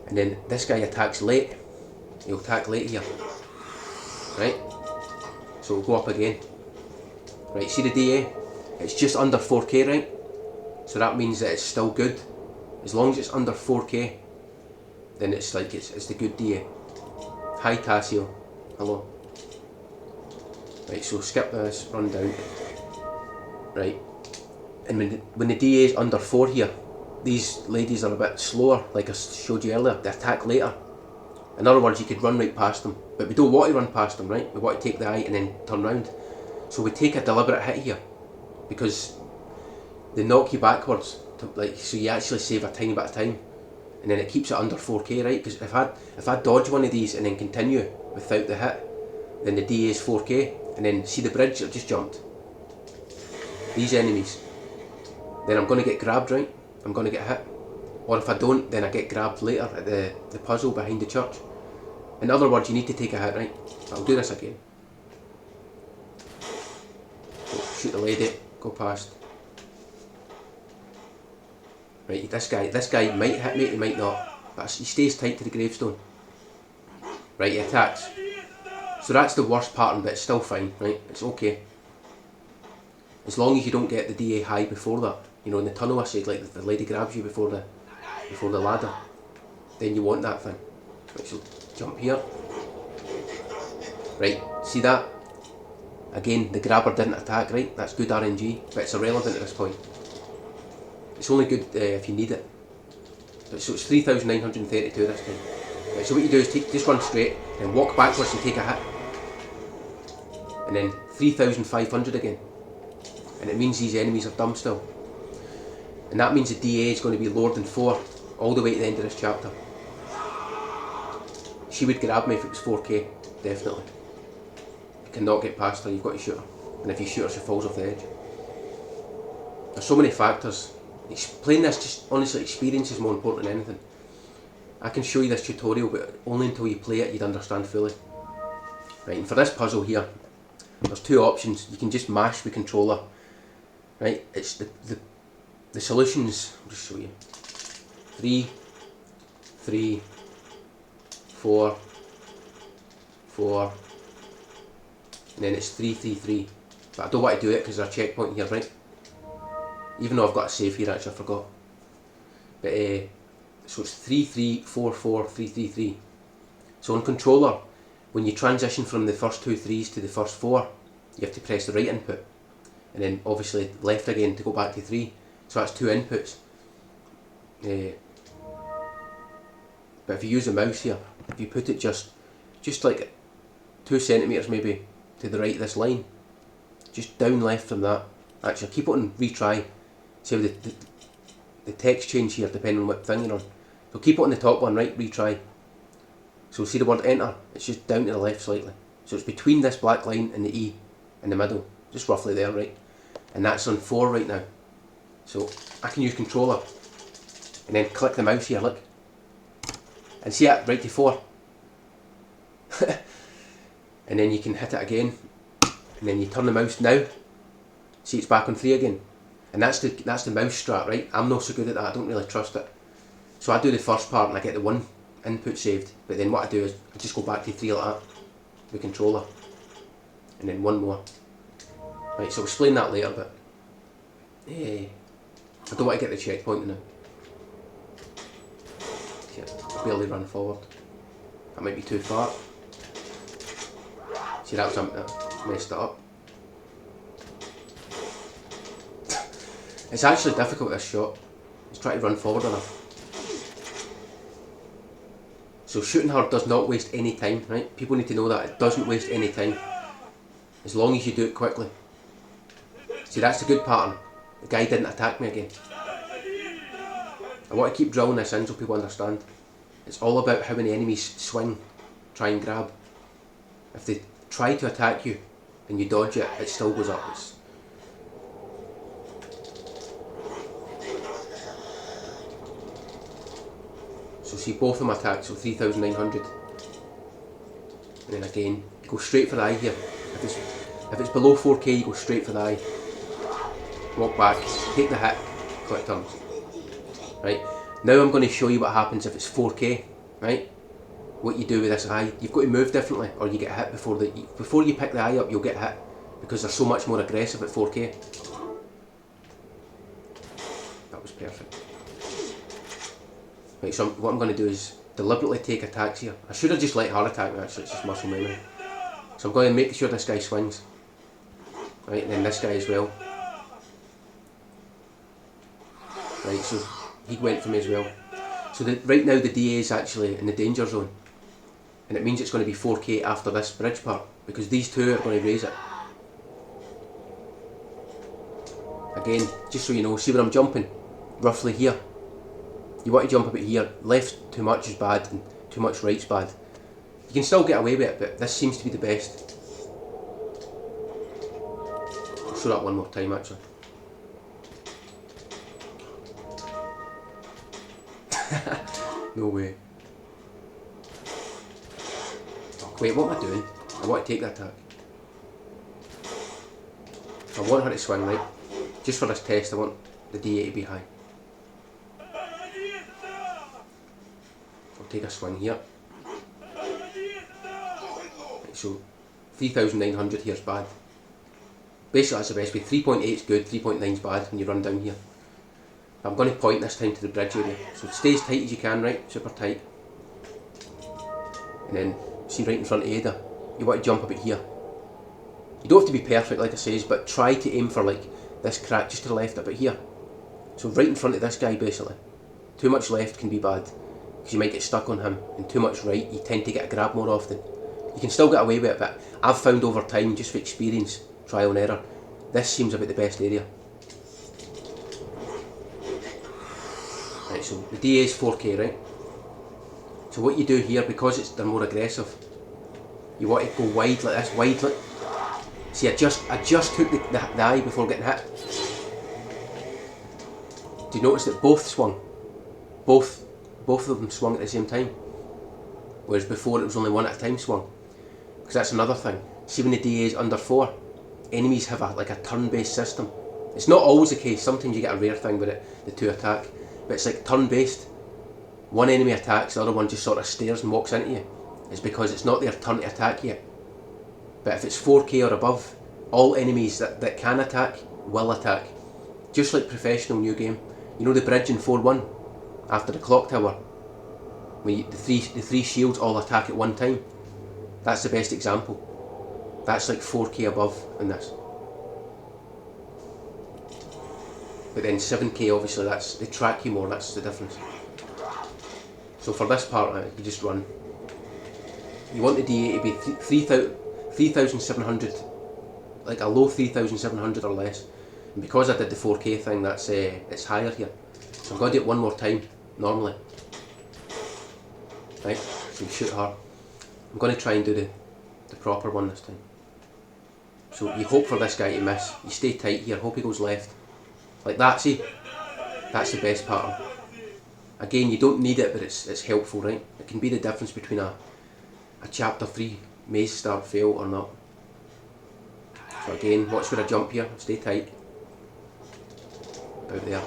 And then this guy attacks late. He'll attack late here. Right? So it'll go up again. Right, see the DA? It's just under 4k, right? So that means that it's still good. As long as it's under 4k, then it's like it's the good DA. Hi Tassio. Hello. Right, so skip this, run down. Right. And when the DA is under 4 here, these ladies are a bit slower, like I showed you earlier. They attack later. In other words, you could run right past them. But we don't want to run past them, right? We want to take the eye and then turn round. So we take a deliberate hit here. Because they knock you backwards. So you actually save a tiny bit of time. And then it keeps it under 4k, right? Because if I dodge one of these and then continue without the hit, then the DA is 4k. And then see the bridge that just jumped? These enemies. Then I'm going to get grabbed, right? I'm going to get hit. Or if I don't, then I get grabbed later at the puzzle behind the church. In other words, you need to take a hit, right? I'll do this again. Shoot the lady, go past. Right, this guy might hit me, he might not. But he stays tight to the gravestone. Right, he attacks. So that's the worst pattern, but it's still fine, right? It's okay. As long as you don't get the DA high before that. You know, in the tunnel I said, like the lady grabs you before the ladder. Then you want that thing. Right, so jump here. Right, see that? Again, the grabber didn't attack, right? That's good RNG, but it's irrelevant at this point. It's only good if you need it. So it's 3,932 this time. Right, so what you do is just run straight, then walk backwards and take a hit. And then 3,500 again. And it means these enemies are dumb still. And that means the DA is going to be lower than 4 all the way to the end of this chapter. She would grab me if it was 4k, definitely. You cannot get past her, you've got to shoot her. And if you shoot her, she falls off the edge. There's so many factors. Playing this, just honestly, experience is more important than anything. I can show you this tutorial, but only until you play it you'd understand fully. Right, and for this puzzle here, there's two options. You can just mash the controller. Right, it's the solutions, I'll just show you. 3, 3, 4, 4, and then it's 3, 3, 3. But I don't want to do it because there's a checkpoint here, right? Even though I've got a save here, actually, I forgot. But so it's 3, 3, 4, 4, 3, 3, 3. So on controller, when you transition from the first 2 threes to the first 4, you have to press the right input, and then obviously left again to go back to 3. So that's 2 inputs. But if you use the mouse here, if you put it just like 2 centimeters maybe to the right of this line, just down left from that. Actually, keep it on retry. See how the text change here depending on what thing you're on. So keep it on the top one, right? Retry. So see the word enter? It's just down to the left slightly. So it's between this black line and the E in the middle, just roughly there, right? And that's on 4 right now. So I can use controller and then click the mouse here, look. And see that, right to 4. And then you can hit it again. And then you turn the mouse now. See, it's back on 3 again. And that's the mouse strat, right? I'm not so good at that, I don't really trust it. So I do the first part and I get the 1 input saved. But then what I do is I just go back to 3 like that. The controller. And then 1 more. Right, so I'll explain that later, but I don't want to get the checkpoint now. See, I barely run forward. That might be too far. See, that messed it up. It's actually difficult, this shot. Just try to run forward enough. So shooting her does not waste any time, right? People need to know that. It doesn't waste any time. As long as you do it quickly. See, that's the good pattern. The guy didn't attack me again. I want to keep drilling this in so people understand. It's all about how many enemies swing, try and grab. If they try to attack you and you dodge it, it still goes up. So see, both of them attack, so 3,900. And then again, go straight for the eye here. If it's below 4K, you go straight for the eye. Walk back, take the hit, click turns. Right, now I'm going to show you what happens if it's 4K, right? What you do with this eye. You've got to move differently or you get hit before you pick the eye up, you'll get hit. Because they're so much more aggressive at 4K. That was perfect. Right, so what I'm going to do is deliberately take attacks here. I should have just let her attack me actually, it's just muscle memory. So I'm going to make sure this guy swings. Right, and then this guy as well. Right, so he went for me as well. So right now the DA is actually in the danger zone. And it means it's going to be 4K after this bridge part. Because these two are going to raise it. Again, just so you know, see where I'm jumping? Roughly here. You want to jump a bit here. Left too much is bad and too much right's bad. You can still get away with it, but this seems to be the best. I'll show that one more time actually. No way. Oh, wait, what am I doing? I want to take that attack. I want her to swing right. Just for this test, I want the DA to be high. I'll take a swing here. Right, so 3,900 here is bad. Basically that's the best way. 3.8 is good, 3.9 is bad when you run down here. I'm going to point this time to the bridge area. So stay as tight as you can, right? Super tight. And then, see right in front of Ada, you want to jump a bit here. You don't have to be perfect like I says, but try to aim for like this crack just to the left a bit here. So right in front of this guy basically. Too much left can be bad, because you might get stuck on him, and too much right, you tend to get a grab more often. You can still get away with it, but I've found over time, just for experience, trial and error, this seems about the best area. Right, so the DA is 4K, right? So what you do here, because they're more aggressive, you want to go wide like this, wide like. See, I just took the eye before getting hit. Do you notice that both swung? Both of them swung at the same time. Whereas before it was only one at a time swung. Because that's another thing. See, when the DA is under 4, enemies have like a turn-based system. It's not always the case. Sometimes you get a rare thing with it, the 2 attack. But it's like turn-based. one enemy attacks, the other one just sort of stares and walks into you, it's because it's not their turn to attack yet. But if it's 4K or above, all enemies that can attack will attack. Just like professional new game. You know the bridge in 4-1 after the clock tower, where the three shields all attack at one time. That's the best example. That's like 4K above in this. But then 7K, obviously, they track you more. That's the difference. So for this part, you just run. You want the DA to be 3,700, like a low 3,700 or less. And because I did the 4K thing, it's higher here. So I'm going to do it one more time, normally. Right, so you shoot her. I'm going to try and do the proper one this time. So you hope for this guy to miss. You stay tight here, hope he goes left. Like that, see? That's the best pattern. Again, you don't need it, but it's helpful, right? It can be the difference between a chapter 3 maze start fail or not. So again, watch where I jump here, stay tight. About there.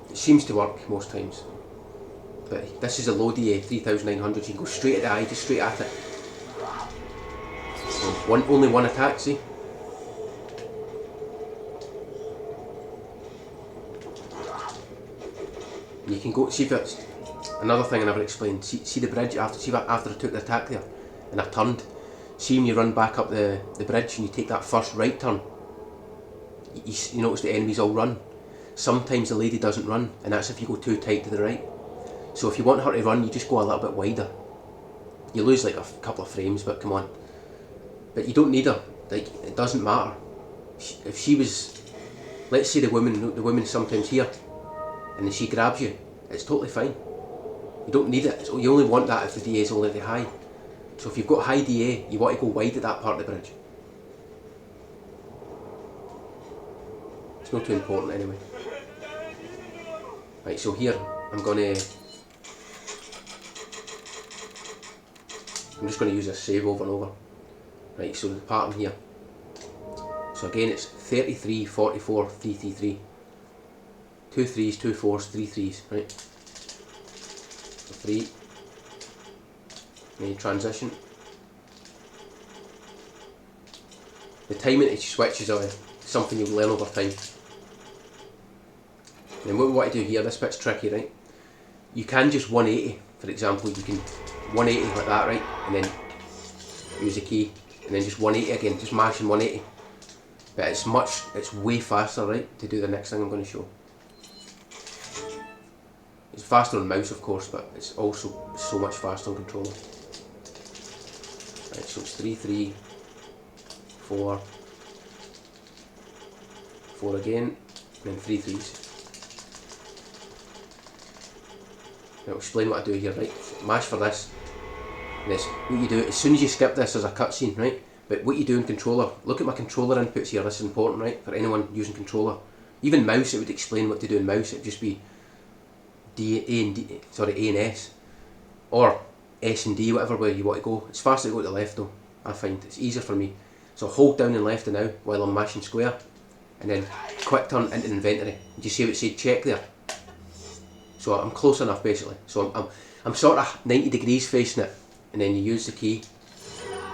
It seems to work most times. But this is a low DA, 3,900, you can go straight at the eye, just straight at it. So only one attack, see? And you can go, see if it's, another thing I never explained, see the bridge, after I took the attack there, and I turned, see when you run back up the bridge and you take that first right turn, you notice the enemies all run. Sometimes the lady doesn't run, and that's if you go too tight to the right. So if you want her to run, you just go a little bit wider. You lose like a couple of frames, but come on. But you don't need her, like, it doesn't matter. If she was, let's say the woman sometimes here, and then she grabs you, it's totally fine. You don't need it, you only want that if the DA is already high. So if you've got high DA, you want to go wide at that part of the bridge. It's not too important anyway. Right, so here, I'm just going to use this save over and over. Right, so the pattern here. So again, it's 33, 44, 3, 3, 3. 2 3s, 2 4s, 3 3s, right? So 3. Then you transition. The timing it switches on something you'll learn over time. Then what we want to do here, this bit's tricky, right? You can just 180, for example, you can 180 like that, right? And then use the key, and then just 180 again, just mashing 180. But it's way faster, right, to do the next thing I'm going to show. It's faster on mouse, of course, but it's also so much faster on controller. Right, so it's 3 3, 4, 4 again, and then 3 3s. Now I'll explain what I do here, right? Mash for this. And this, what you do, as soon as you skip this, there's a cutscene, right? But what you do in controller, look at my controller inputs here, this is important, right? For anyone using controller. Even mouse, it would explain what to do in mouse, it'd just be A and S. Or S and D, whatever way you want to go. It's faster to go to the left though, I find. It's easier for me. So hold down and left and now while I'm mashing square. And then quick turn into the inventory. Did you see what it said check there? So I'm close enough basically. So I'm sort of 90 degrees facing it, and then you use the key,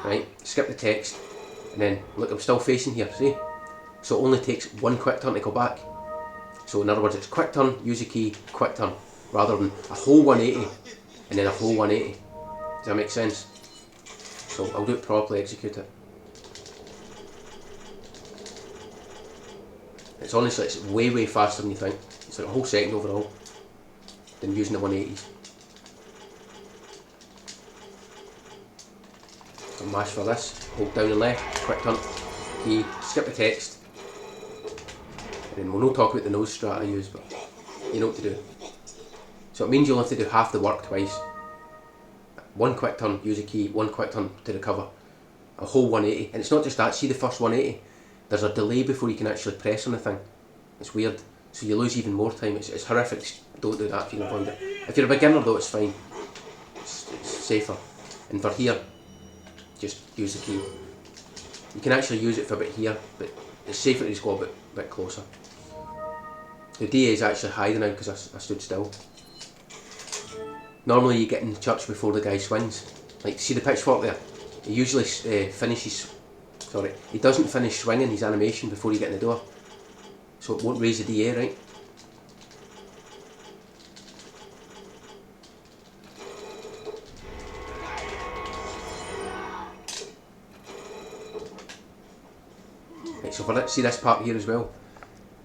right? Skip the text, and then look, I'm still facing here, see? So it only takes one quick turn to go back. So in other words, it's quick turn, use the key, quick turn, rather than a whole 180 and then a whole 180. Does that make sense? So I'll do it properly, execute it. It's honestly, it's way faster than you think. It's like a whole second overall than using the 180s. So mash for this, hold down and left, quick turn, key, skip the text. And then we'll not talk about the nose strat I use, but you know what to do. So it means you'll have to do half the work twice. One quick turn, use a key, one quick turn to recover. A whole 180, and it's not just that, see the first 180? There's a delay before you can actually press on the thing. It's weird, so you lose even more time. It's horrific, don't do that if you can avoid it. If you're a beginner though, it's fine. It's safer. And for here, just use the key. You can actually use it for a bit here, but it's safer to just go a bit closer. The DA is actually higher now because I stood still. Normally you get in the church before the guy swings. Like, see the pitchfork there? He usually finishes, sorry, he doesn't finish swinging his animation before you get in the door. So it won't raise the DA, right? Right, so for see this part here as well,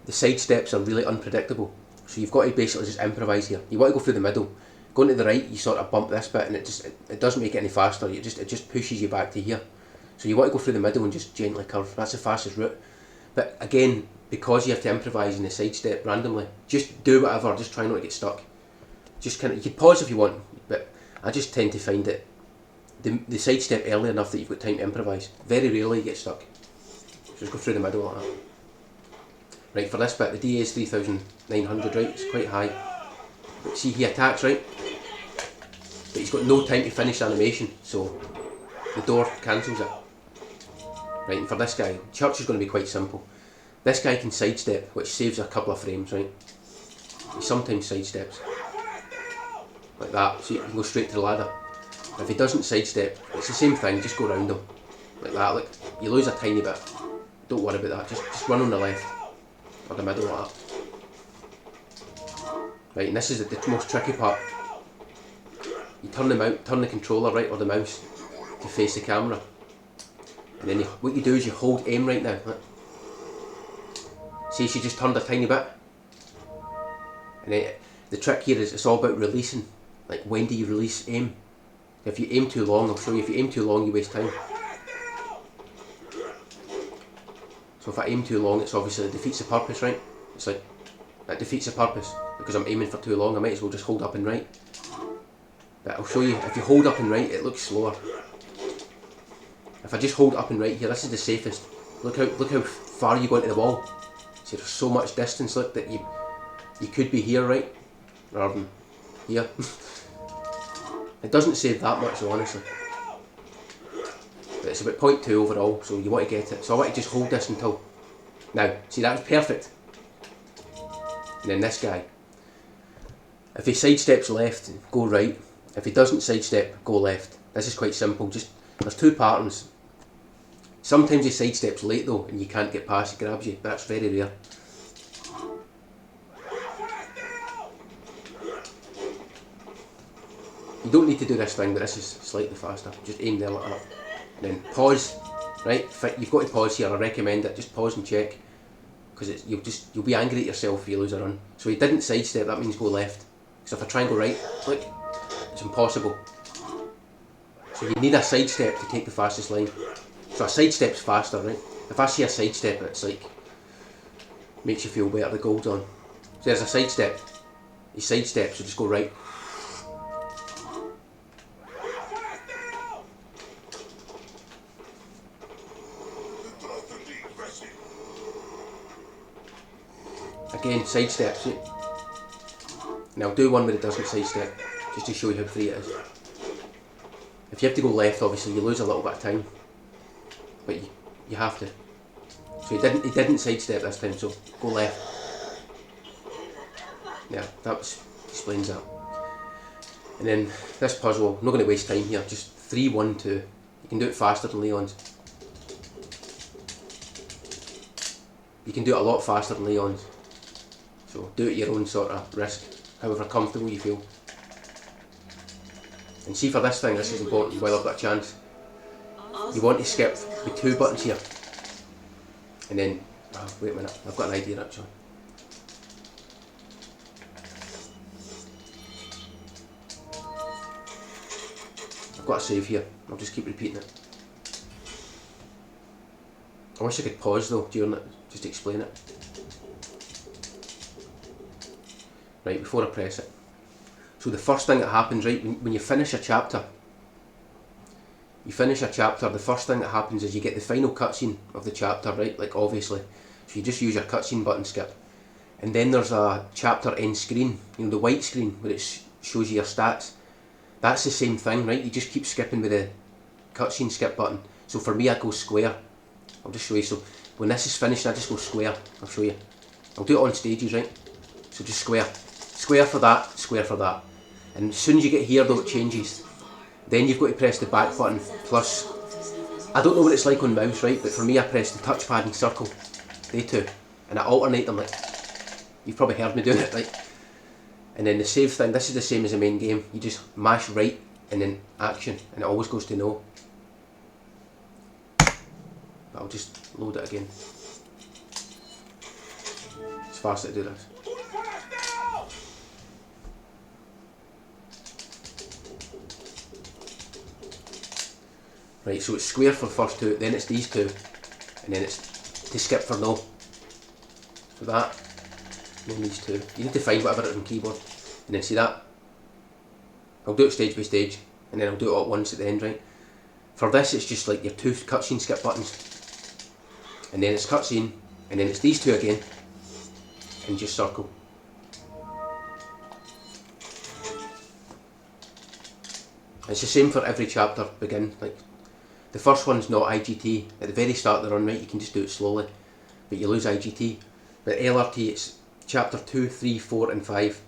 the side steps are really unpredictable. So you've got to basically just improvise here. You want to go through the middle. Going to the right, you sort of bump this bit and it doesn't make it any faster, it just pushes you back to here. So you want to go through the middle and just gently curve, that's the fastest route. But again, because you have to improvise in the side step randomly, just do whatever, just try not to get stuck. Just kind of, you can pause if you want, but I just tend to find that the side step early enough that you've got time to improvise. Very rarely you get stuck. So just go through the middle like that. Right, for this bit, the DA is 3,900, right, it's quite high. But see, he attacks, right? But he's got no time to finish animation, so the door cancels it. Right, and for this guy, church is going to be quite simple. This guy can sidestep, which saves a couple of frames, right? He sometimes sidesteps. Like that, so you can go straight to the ladder. If he doesn't sidestep, it's the same thing, just go around him. Like that, like, you lose a tiny bit. Don't worry about that, just run on the left. Or the middle like that. Right, and this is the most tricky part. You turn the controller, right, or the mouse to face the camera. And then what you do is you hold aim right now. Look. See, she just turned a tiny bit. And then the trick here is it's all about releasing. Like, when do you release aim? If you aim too long, I'll show you, if you aim too long, you waste time. So if I aim too long, it's obviously, it defeats the purpose, right? It's like, that defeats the purpose. Because I'm aiming for too long, I might as well just hold up and right. But I'll show you, if you hold up and right, it looks slower. If I just hold up and right here, this is the safest. Look how far you go into the wall. See, there's so much distance, look, that you could be here, right? Rather than here. It doesn't save that much though, honestly. But it's about 0.2 overall, so you want to get it. So I want to just hold this until... Now, see, that was perfect. And then this guy. If he sidesteps left, go right. If he doesn't sidestep, go left. This is quite simple. Just, there's two patterns. Sometimes he sidesteps late though, and you can't get past, he grabs you, but that's very rare. You don't need to do this thing, but this is slightly faster. Just aim there like that. And then pause, right? You've got to pause here, I recommend it. Just pause and check. Because you'll be angry at yourself if you lose a run. So he didn't sidestep, that means go left. Because if I try and go right, look, it's impossible. So you need a sidestep to take the fastest line. So a sidestep's faster, right? If I see a sidestep, it's like, makes you feel better, the gold's on. So there's a sidestep. He sidesteps, so just go right. Again, sidestep, see? Now I'll do one where it doesn't sidestep, just to show you how free it is. If you have to go left, obviously you lose a little bit of time, but you have to. So he didn't sidestep this time, so go left. Yeah, that explains that. And then this puzzle, I'm not going to waste time here, just 3, 1, 2. You can do it faster than Leon's. You can do it a lot faster than Leon's. So do it at your own sort of risk, however comfortable you feel. And see, for this thing, this is important while I've got a chance. You want to skip with 2 buttons here. And then, oh, wait a minute, I've got an idea actually. I've got a save here, I'll just keep repeating it. I wish I could pause though during it, just to explain it. Right, before I press it. So the first thing that happens, right, when you finish a chapter, the first thing that happens is you get the final cutscene of the chapter, right, like obviously. So you just use your cutscene button, skip. And then there's a chapter end screen, you know, the white screen where it shows you your stats. That's the same thing, right, you just keep skipping with the cutscene skip button. So for me, I go square. I'll just show you. So when this is finished, I just go square. I'll show you. I'll do it on stages, right. So just square. Square for that, square for that. And as soon as you get here though it changes. Then you've got to press the back button plus, I don't know what it's like on mouse, right, but for me I press the touchpad and circle, they two, and I alternate them, like, you've probably heard me doing it, right? And then the save thing, this is the same as the main game, you just mash right and then action, and it always goes to no. But I'll just load it again. It's fast to do this. Right, so it's square for the first two, then it's these two, and then it's to skip for no. So that, and then these two. You need to find whatever it is on keyboard. And then see that? I'll do it stage by stage, and then I'll do it all at once at the end, right? For this it's just like your two cutscene skip buttons. And then it's cutscene, and then it's these two again, and just circle. It's the same for every chapter, begin, like, the first one's not IGT. At the very start of the run, right, you can just do it slowly, but you lose IGT. But LRT, it's chapter 2, 3, 4 and 5.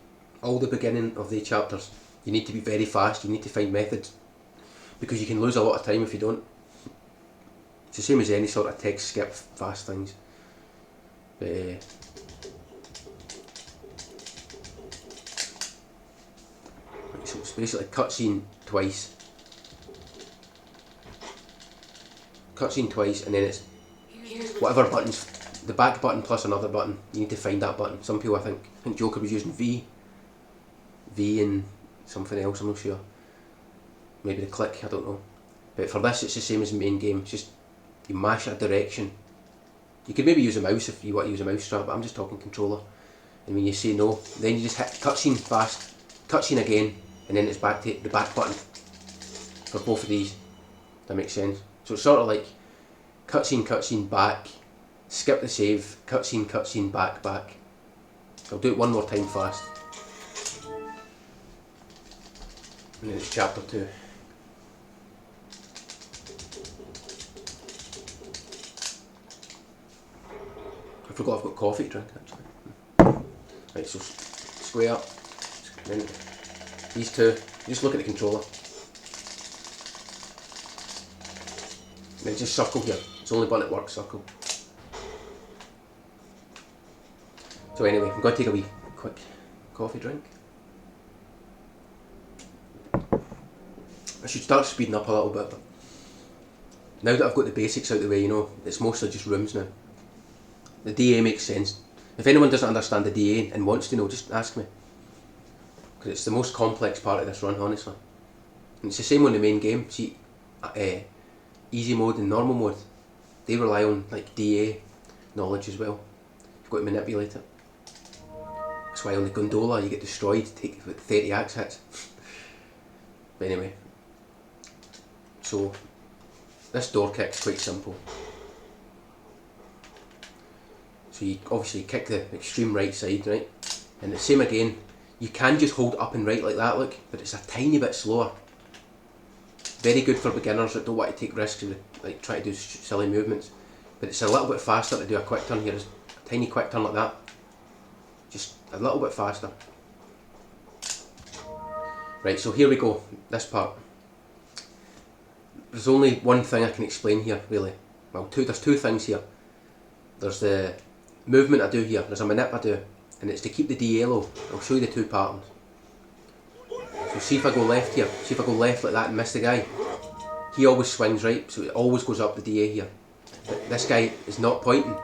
All the beginning of the chapters, you need to be very fast, you need to find methods, because you can lose a lot of time if you don't. It's the same as any sort of text skip fast things. But, so it's basically cutscene twice. Cutscene twice, and then it's whatever buttons, the back button plus another button. You need to find that button. Some people, I think Joker was using V and something else, I'm not sure. Maybe the click, I don't know. But for this it's the same as the main game, it's just you mash a direction. You could maybe use a mouse if you want to use a mouse strap, but I'm just talking controller. And when you say no, then you just hit cutscene fast, cutscene again, and then it's back to the back button for both of these. That makes sense. So it's sort of like cutscene, cutscene, back, skip the save, cutscene, cutscene, back, back. I'll do it one more time fast. And then it's chapter 2. I forgot I've got coffee to drink actually. Right, so square, then these two, just look at the controller. And then just circle here, it's the only button that works, circle. So anyway, I'm going to take a wee quick coffee drink. I should start speeding up a little bit, but now that I've got the basics out of the way, you know, it's mostly just rooms now. The DA makes sense. If anyone doesn't understand the DA and wants to know, just ask me. Because it's the most complex part of this run, honestly. And it's the same on the main game. See, easy mode and normal mode, they rely on like DA knowledge as well. You've got to manipulate it. That's why on the gondola you get destroyed, take about 30 axe hits. But anyway, so this door kick's quite simple. So you obviously kick the extreme right side, right? And the same again, you can just hold up and right like that, look, but it's a tiny bit slower. Very good for beginners that don't want to take risks and like try to do silly movements. But it's a little bit faster to do a quick turn here, a tiny quick turn like that. Just a little bit faster. Right, so here we go, this part. There's only one thing I can explain here, really. Well, there's two things here. There's the movement I do here, there's a manip I do, and it's to keep the DA low. I'll show you the two patterns. So see if I go left here, see if I go left like that and miss the guy. He always swings right, so it always goes up the DA here. But this guy is not pointing.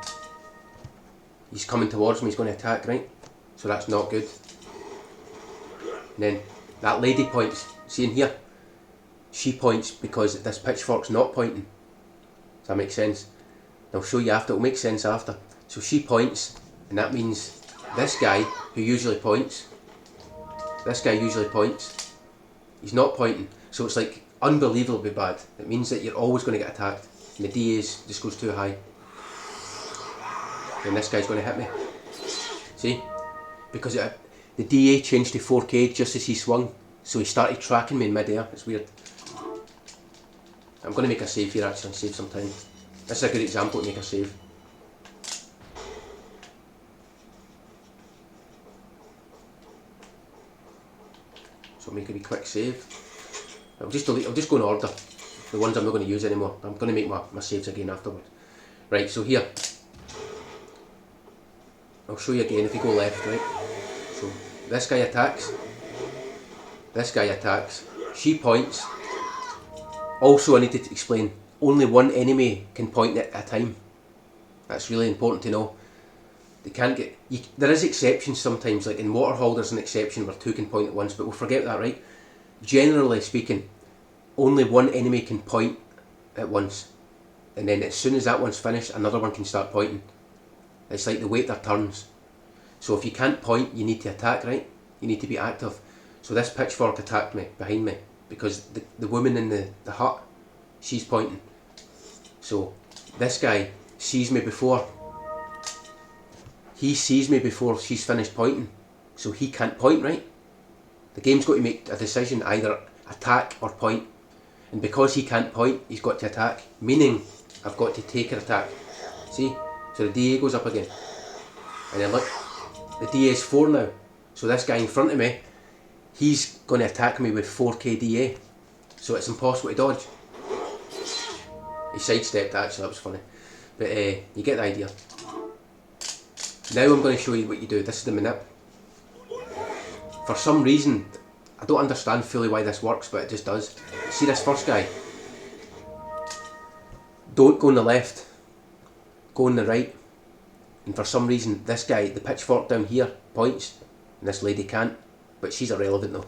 He's coming towards me, he's going to attack, right? So that's not good. And then that lady points, see in here? She points because this pitchfork's not pointing. Does that make sense? I'll show you after, it'll make sense after. So she points, and that means this guy who usually points, he's not pointing. So it's like unbelievably bad. It means that you're always going to get attacked. And the DA's just goes too high. And this guy's going to hit me. See? Because the DA changed to 4K just as he swung. So he started tracking me in mid-air. It's weird. I'm going to make a save here actually, save some time. This is a good example to make a save. So I'll make a wee quick save. I'll just go in order. The ones I'm not going to use anymore. I'm going to make my saves again afterwards. Right, so here. I'll show you again if you go left, right? So this guy attacks. This guy attacks. She points. Also, I need to explain, only one enemy can point at a time. That's really important to know. They can't get... there is exceptions sometimes, like in Waterhall there's an exception where two can point at once, but we'll forget that, right? Generally speaking, only one enemy can point at once. And then as soon as that one's finished, another one can start pointing. It's like they wait their turns. So if you can't point, you need to attack, right? You need to be active. So this pitchfork attacked me, behind me, because the woman in the hut, she's pointing. So this guy sees me before. He sees me before she's finished pointing. So he can't point, right? The game's got to make a decision, either attack or point. And because he can't point, he's got to attack. Meaning, I've got to take her attack. See? So the DA goes up again. And then look, the DA is 4 now. So this guy in front of me, he's going to attack me with 4k DA. So it's impossible to dodge. He sidestepped, actually, that was funny. But you get the idea. Now I'm going to show you what you do. This is the manip. For some reason, I don't understand fully why this works, but it just does. See this first guy? Don't go on the left. Go on the right. And for some reason, this guy, the pitchfork down here, points. And this lady can't. But she's irrelevant though.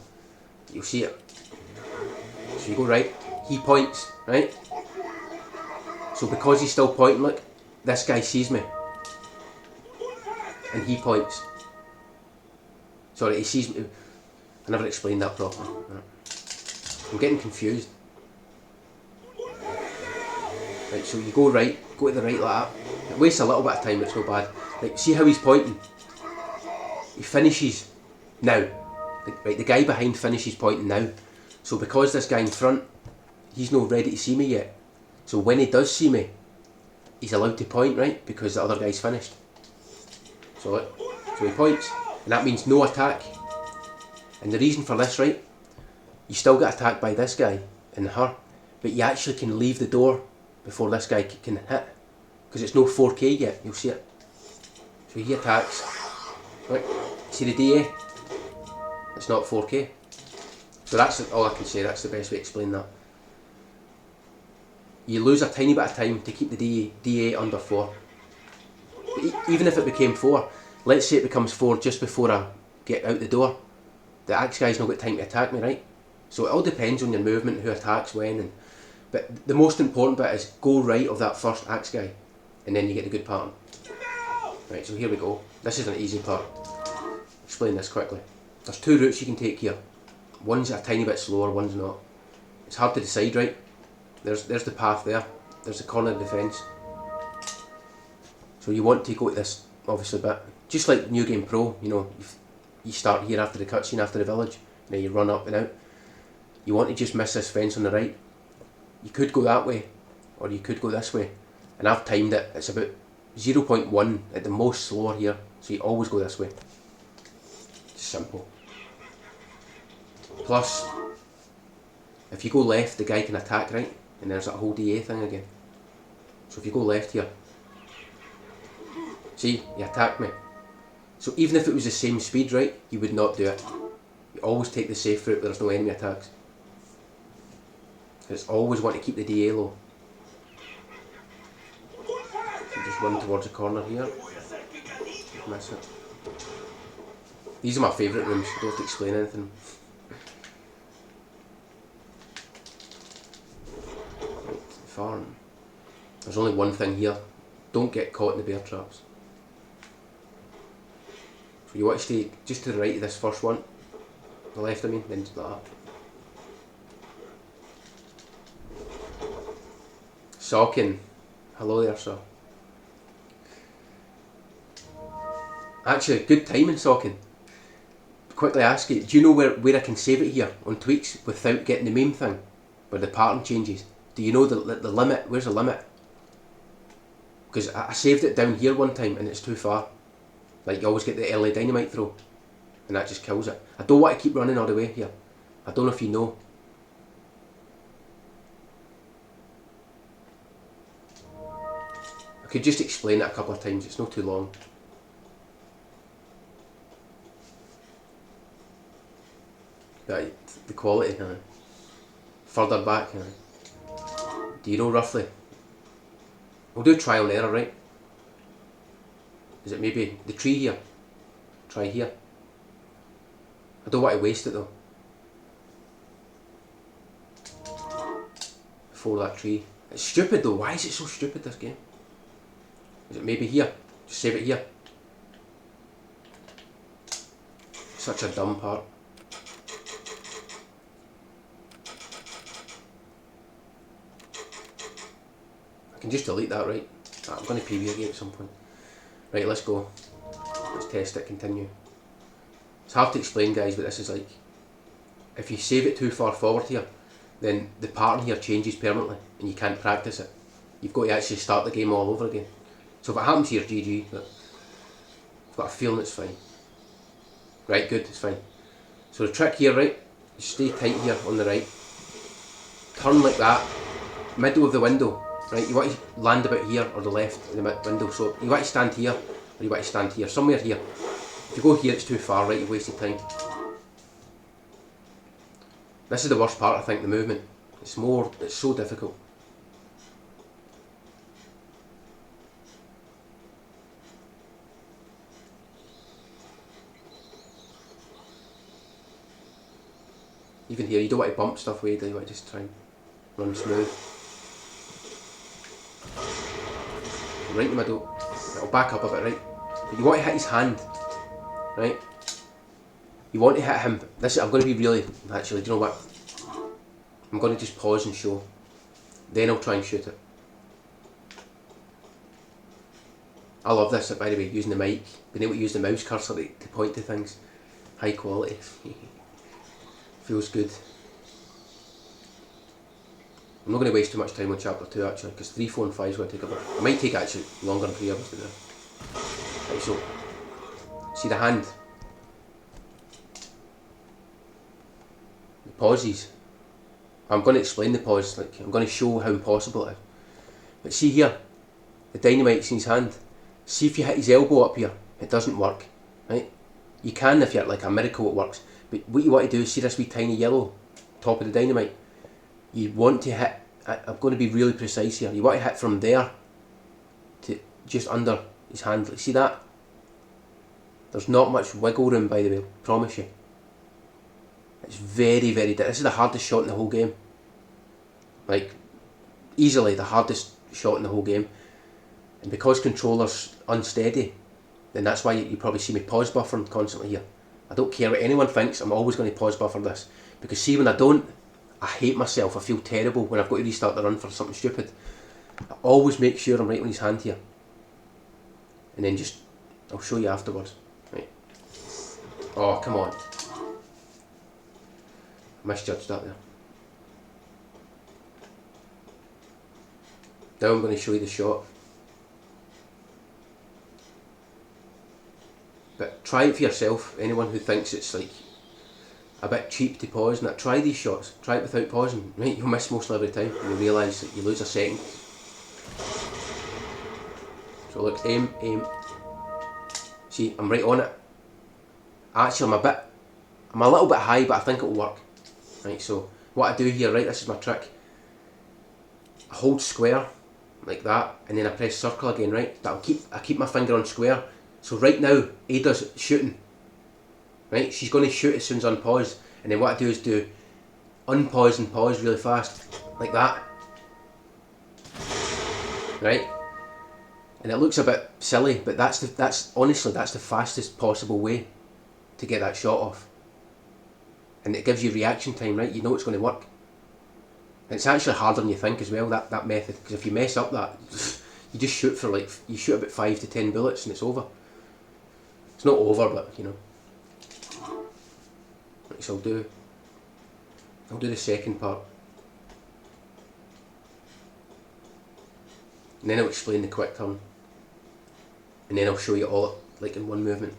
You'll see it. So you go right. He points, right? So because he's still pointing, look, this guy sees me. And he points. Sorry, he sees me. I never explained that properly. I'm getting confused. Right, so you go right, go to the right like that. It wastes a little bit of time, but it's not bad. Like, see how he's pointing? He finishes now. Right, the guy behind finishes pointing now. So because this guy in front, he's not ready to see me yet. So when he does see me, he's allowed to point, right? Because the other guy's finished. So look, so he points, and that means no attack. And the reason for this, right? You still get attacked by this guy and her, but you actually can leave the door before this guy can hit, because it's no 4k yet. You'll see it. So he attacks. Right? See the DA? It's not 4k. So that's all I can say. That's the best way to explain that. You lose a tiny bit of time to keep the DA under 4. Even if it became 4, let's say it becomes 4 just before I get out the door, the axe guy's not got time to attack me, right? So it all depends on your movement, who attacks when, but the most important bit is go right of that first axe guy, and then you get the good pattern. Right, so here we go. This is an easy part. Explain this quickly. There's 2 routes you can take here. One's a tiny bit slower, one's not. It's hard to decide, right? There's the path there. There's the corner of the fence. So you want to go to this, obviously, bit. Just like New Game Pro, you know, you start here after the cutscene, after the village, and then you run up and out. You want to just miss this fence on the right. You could go that way, or you could go this way. And I've timed it, it's about 0.1 at the most slower here, so you always go this way. It's simple. Plus, if you go left, the guy can attack, right? And there's that whole DA thing again. So if you go left here, see, he attacked me. So even if it was the same speed, right, you would not do it. You always take the safe route where there's no enemy attacks. It's always want to keep the DA low. So just run towards the corner here. Miss it. These are my favourite rooms, I don't have to explain anything. Right, farm. There's only one thing here. Don't get caught in the bear traps. So you want to stay just to the right of this first one. The left, I mean, then to that. Sockin. Hello there, sir. Actually, good timing, Sockin. Quickly ask you, do you know where I can save it here on tweaks without getting the main thing? Where the pattern changes? Do you know the limit? Where's the limit? Because I saved it down here one time and it's too far. Like, you always get the early dynamite throw, and that just kills it. I don't want to keep running all the way here. I don't know if you know. I could just explain it a couple of times, it's not too long. Right, the quality, further back, do you know roughly? We'll do trial and error, right? Is it maybe the tree here? Try here. I don't want to waste it though. Before that tree. It's stupid though, why is it so stupid, this game? Is it maybe here? Just save it here. Such a dumb part. I can just delete that, right? I'm going to preview again at some point. Right, let's go. Let's test it, continue. It's hard to explain, guys, but this is like, if you save it too far forward here, then the pattern here changes permanently and you can't practice it. You've got to actually start the game all over again. So if it happens here, GG, but I've got a feeling it's fine. Right, good, it's fine. So the trick here, right, you stay tight here on the right. Turn like that, middle of the window, right, you want to land about here or the left in the window. So you want to stand here or you want to stand here, somewhere here. If you go here, it's too far, right, you've wasted time. This is the worst part, I think, the movement. It's so difficult. Even here, you don't want to bump stuff away, do you? Want to just try and run smooth. Right in the middle. It'll back up a bit, right? But you want to hit his hand, right? You want to hit him. I'm going to be really, actually, do you know what? I'm going to just pause and show. Then I'll try and shoot it. I love this, by the way, using the mic. Being able to use the mouse cursor to point to things. High quality. Feels good. I'm not going to waste too much time on chapter 2 actually, because 3, 4 and 5 is going to take a bit. It might take actually longer than 3 hours to do. Right, so, see the hand? The pauses. I'm going to explain the pause, like I'm going to show how impossible it is. But see here, the dynamite's in his hand. See if you hit his elbow up here, it doesn't work, right? You can if you're like a miracle it works. But what you want to do is see this wee tiny yellow top of the dynamite. You want to hit, I'm going to be really precise here, you want to hit from there to just under his hand. Like, see that? There's not much wiggle room, by the way, I promise you. It's very, very, this is the hardest shot in the whole game. Like, easily the hardest shot in the whole game. And because controller's unsteady, then that's why you probably see me pause buffering constantly here. I don't care what anyone thinks, I'm always going to pause buffer this. Because see, when I don't, I hate myself, I feel terrible when I've got to restart the run for something stupid. I always make sure I'm right on his hand here. And then just, I'll show you afterwards. Right. Oh, come on. I misjudged that there. Now I'm going to show you the shot. But try it for yourself, anyone who thinks it's like a bit cheap to pause and that, try these shots, try it without pausing, right, you'll miss most every time and you'll realise that you lose a second. So look, aim, see, I'm right on it. Actually I'm a little bit high, but I think it'll work. Right, so what I do here, right, this is my trick. I hold square, like that, and then I press circle again, right, I keep my finger on square. So right now, Ada's shooting, right? She's going to shoot as soon as I unpause. And then what I do is do unpause and pause really fast, like that. Right? And it looks a bit silly, but honestly, that's the fastest possible way to get that shot off. And it gives you reaction time, right? You know it's going to work. And it's actually harder than you think as well, that method. Because if you mess up that, you just shoot for like, you shoot about 5 to 10 bullets and it's over. It's not over, but you know. Right, so I'll do the second part. And then I'll explain the quick turn. And then I'll show you all like in one movement.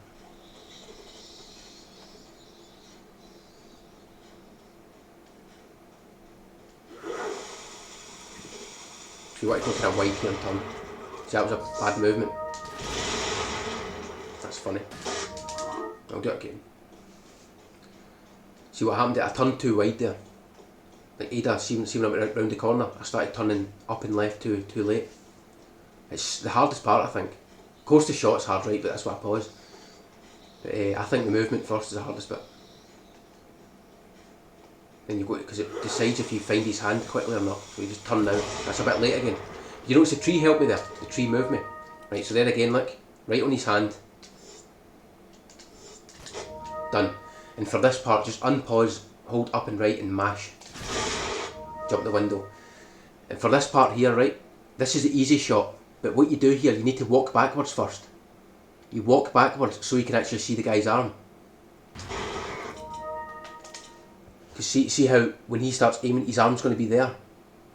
So you want to go kind of wide here and turn. See, that was a bad movement. That's funny. I'll do it again. See what happened there? I turned too wide there. Like Ada, see when I went round the corner, I started turning up and left too late. It's the hardest part, I think. Of course the shot's hard, right, but that's why I paused. But I think the movement first is the hardest bit. Then you go, because it decides if you find his hand quickly or not. So you just turn now. That's a bit late again. You notice the tree helped me there. The tree moved me. Right, so there again, look. Right on his hand. Done. And for this part, just unpause, hold up and right and mash. Jump the window. And for this part here, right, this is the easy shot. But what you do here, you need to walk backwards first. You walk backwards so you can actually see the guy's arm. Because see how when he starts aiming, his arm's going to be there,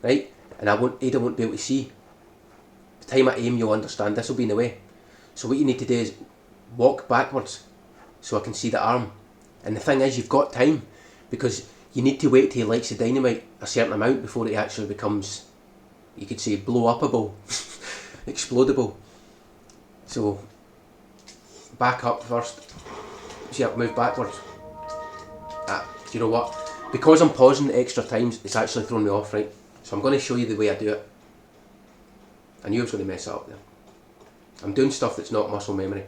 right? And Ada won't be able to see. The time I aim, you'll understand this will be in the way. So what you need to do is walk backwards so I can see the arm. And the thing is, you've got time because you need to wait till he lights the dynamite a certain amount before it actually becomes, you could say, blow-upable, explodable. So back up first. See, I've moved backwards. Do you know what? Because I'm pausing extra times, it's actually thrown me off, right? So I'm going to show you the way I do it. I knew I was going to mess it up there. I'm doing stuff that's not muscle memory.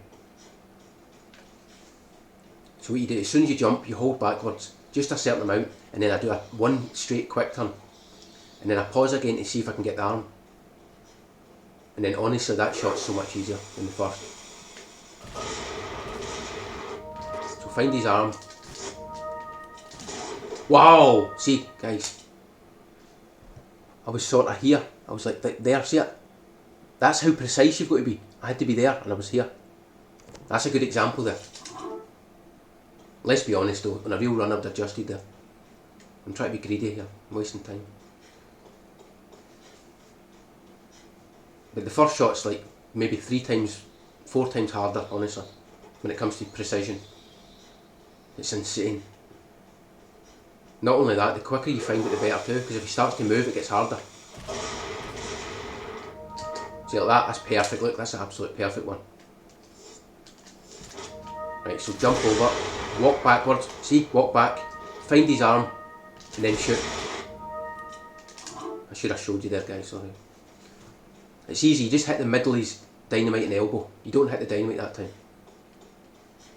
So what you do, as soon as you jump, you hold backwards, just a certain amount, and then I do one straight quick turn. And then I pause again to see if I can get the arm. And then honestly, that shot's so much easier than the first. So find his arm. Wow! See, guys. I was sort of here. I was like there, see it? That's how precise you've got to be. I had to be there and I was here. That's a good example there. Let's be honest though, on a real run I'd adjusted there. I'm trying to be greedy here, I'm wasting time. But the first shot's like maybe 4 times harder, honestly, when it comes to precision. It's insane. Not only that, the quicker you find it, the better too, because if he starts to move, it gets harder. See like that? That's perfect. Look, that's an absolute perfect one. Right, so jump over, walk backwards, see, walk back, find his arm, and then shoot. I should have showed you there, guys, sorry. It's easy, you just hit the middle of his dynamite and elbow. You don't hit the dynamite that time.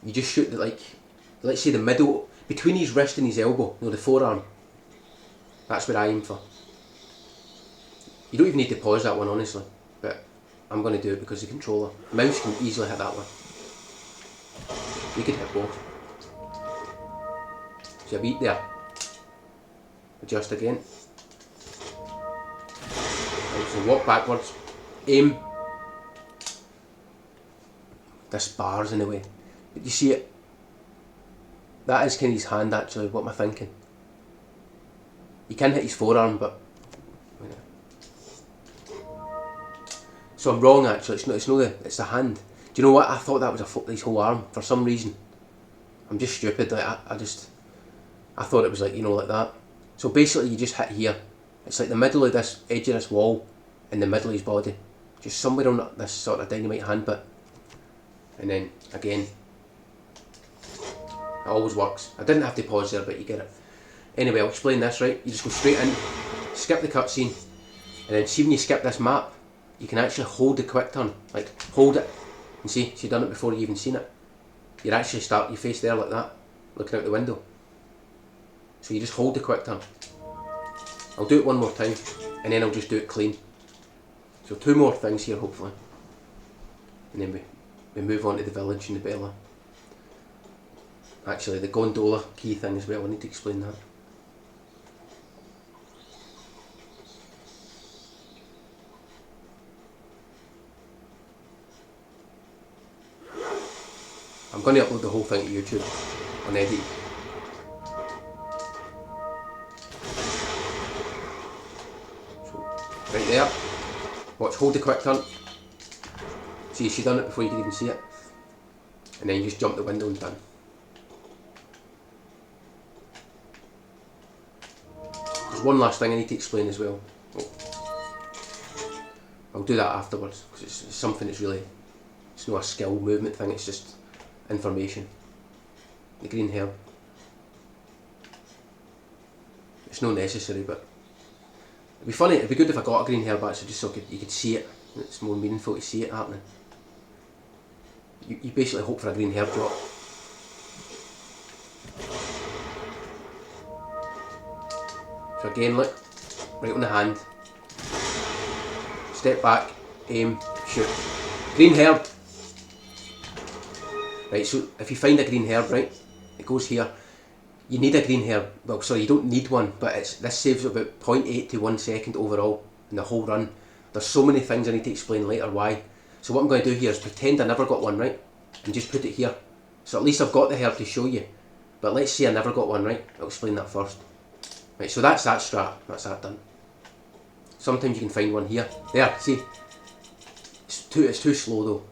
You just shoot the, like, let's say the middle, between his wrist and his elbow, you know, the forearm. That's where I aim for. You don't even need to pause that one, honestly, but I'm going to do it because the controller. Mouse can easily hit that one. You could hit both. See a beat there. Adjust again. Right, so walk backwards. Aim. This bar's in the way. But you see it? That is kind of his hand actually, what am I thinking? You can hit his forearm, but... So I'm wrong actually, it's the hand. Do you know what? I thought that was his whole arm for some reason. I'm just stupid. Like I thought it was like, you know, like that. So basically, you just hit here. It's like the middle of this edge of this wall, and the middle of his body, just somewhere on this sort of dynamite hand bit. And then again, it always works. I didn't have to pause there, but you get it. Anyway, I'll explain this. Right, you just go straight in, skip the cutscene, and then see when you skip this map, you can actually hold the quick turn, like hold it. And see, you've done it before you even seen it. You'd actually start your face there like that, looking out the window. So you just hold the quick turn. I'll do it one more time, and then I'll just do it clean. So 2 more things here, hopefully. And then we move on to the village and the Bella. Actually, the gondola key thing as well, I need to explain that. I'm going to upload the whole thing to YouTube on edit. So, right there. Watch, hold the quick turn. See, she done it before you could even see it. And then you just jump the window and done. There's one last thing I need to explain as well. Oh. I'll do that afterwards, because it's something that's really, it's not a skill movement thing, it's just information. The green herb. It's not necessary, but it'd be funny, it'd be good if I got a green herb actually, just so you could see it. It's more meaningful to see it happening. You basically hope for a green herb drop. So again, look, right on the hand. Step back, aim, shoot. Green herb. Right, so if you find a green herb, right, it goes here. You need a green herb. Well, sorry, you don't need one, but this saves about 0.8 to 1 second overall in the whole run. There's so many things I need to explain later why. So what I'm going to do here is pretend I never got one, right, and just put it here. So at least I've got the herb to show you. But let's say I never got one, right? I'll explain that first. Right, so that's that strat. That's that done. Sometimes you can find one here. There, see? It's too slow though.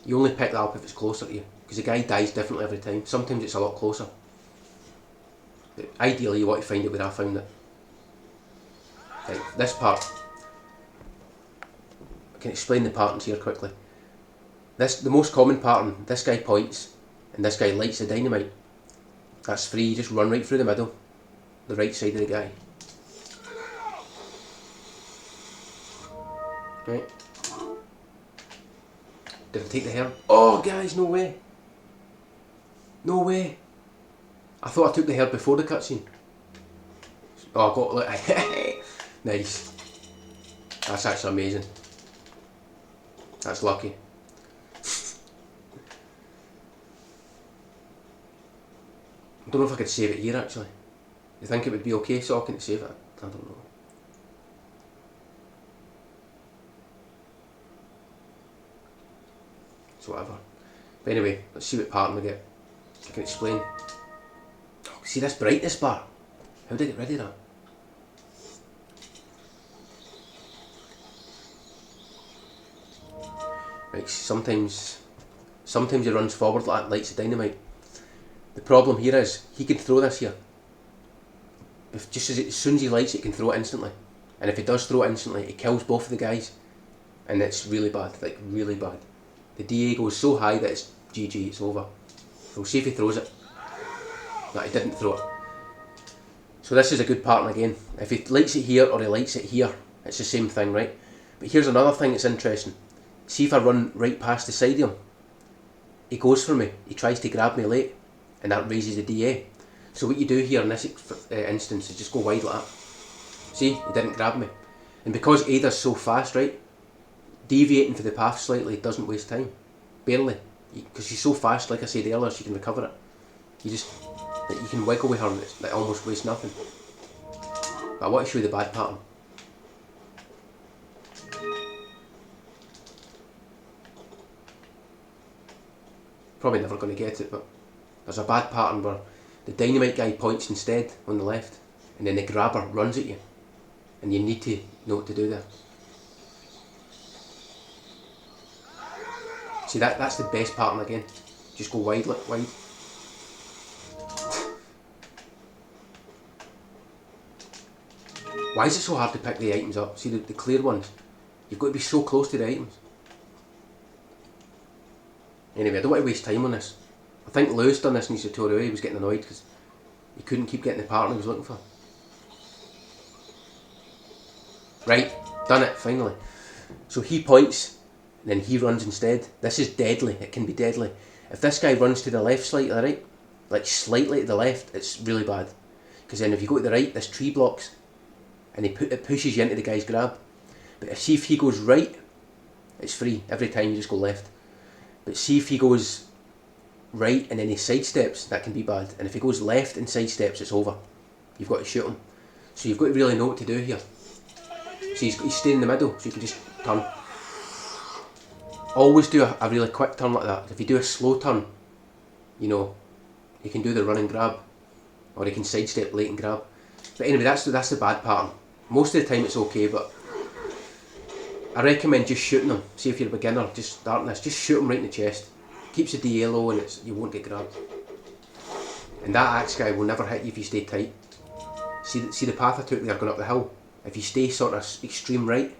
You only pick that up if it's closer to you, because the guy dies differently every time. Sometimes it's a lot closer. But ideally you want to find it where I found it. Right, this part. I can explain the patterns here quickly. The most common pattern, this guy points and this guy lights the dynamite. That's free, you just run right through the middle, the right side of the guy. Right. Did I take the herb? Oh guys, no way. No way. I thought I took the herb before the cutscene. Oh, I got it. Nice. That's actually amazing. That's lucky. I don't know if I could save it here actually. You think it would be okay so I can save it? I don't know. So whatever. But anyway, let's see what pattern we get. I can explain. Oh, see this brightness bar? How did I get rid of that? Right, sometimes he runs forward like that, lights the dynamite. The problem here is, he can throw this here. Just as soon as he lights it, he can throw it instantly. And if he does throw it instantly, it kills both of the guys. And it's really bad, like really bad. The DA goes so high that it's GG, it's over. We'll see if he throws it. No, he didn't throw it. So this is a good pattern again. If he lights it here or he lights it here, it's the same thing, right? But here's another thing that's interesting. See if I run right past the side of him. He goes for me, he tries to grab me late, and that raises the DA. So what you do here in this instance is just go wide like that. See, he didn't grab me. And because Ada's so fast, right, deviating for the path slightly doesn't waste time. Barely. Because she's so fast, like I said earlier, she can recover it. You can wiggle with her and it almost wastes nothing. But I want to show you the bad pattern. Probably never going to get it, but there's a bad pattern where the dynamite guy points instead on the left, and then the grabber runs at you, and you need to know what to do there. See, that's the best pattern again. Just go wide, look, wide. Why is it so hard to pick the items up? See, the clear ones, you've got to be so close to the items. Anyway, I don't want to waste time on this. I think Lewis done this in his tutorial. He was getting annoyed because he couldn't keep getting the pattern he was looking for. Right, done it, finally. So he points, and then he runs instead. This is deadly, it can be deadly. If this guy runs to the left slightly, right, like slightly to the left, it's really bad. Because then if you go to the right, this tree blocks, and it pushes you into the guy's grab. But see if he goes right, it's free. Every time you just go left. But see if he goes right and then he sidesteps, that can be bad. And if he goes left and sidesteps, it's over. You've got to shoot him. So you've got to really know what to do here. So he's staying in the middle, so you can just turn. Always do a really quick turn like that. If you do a slow turn, you know, you can do the run and grab, or you can sidestep late and grab. But anyway, that's the bad pattern. Most of the time it's okay, but I recommend just shooting them. See if you're a beginner, just starting this, just shoot them right in the chest. Keeps the DA low and you won't get grabbed. And that axe guy will never hit you if you stay tight. See the path I took there going up the hill? If you stay sort of extreme right,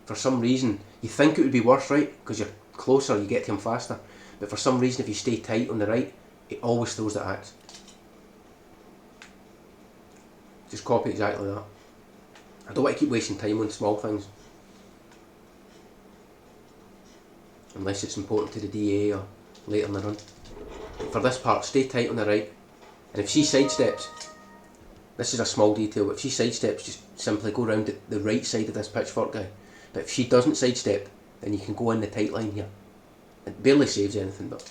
for some reason, you think it would be worse, right? Because you're closer, you get to him faster. But for some reason, if you stay tight on the right, it always throws the axe. Just copy exactly that. I don't want to keep wasting time on small things. Unless it's important to the DA or later in the run. For this part, stay tight on the right. And if she sidesteps, this is a small detail, but if she sidesteps, just simply go round the right side of this pitchfork guy. But if she doesn't sidestep, then you can go in the tight line here. It barely saves anything, but...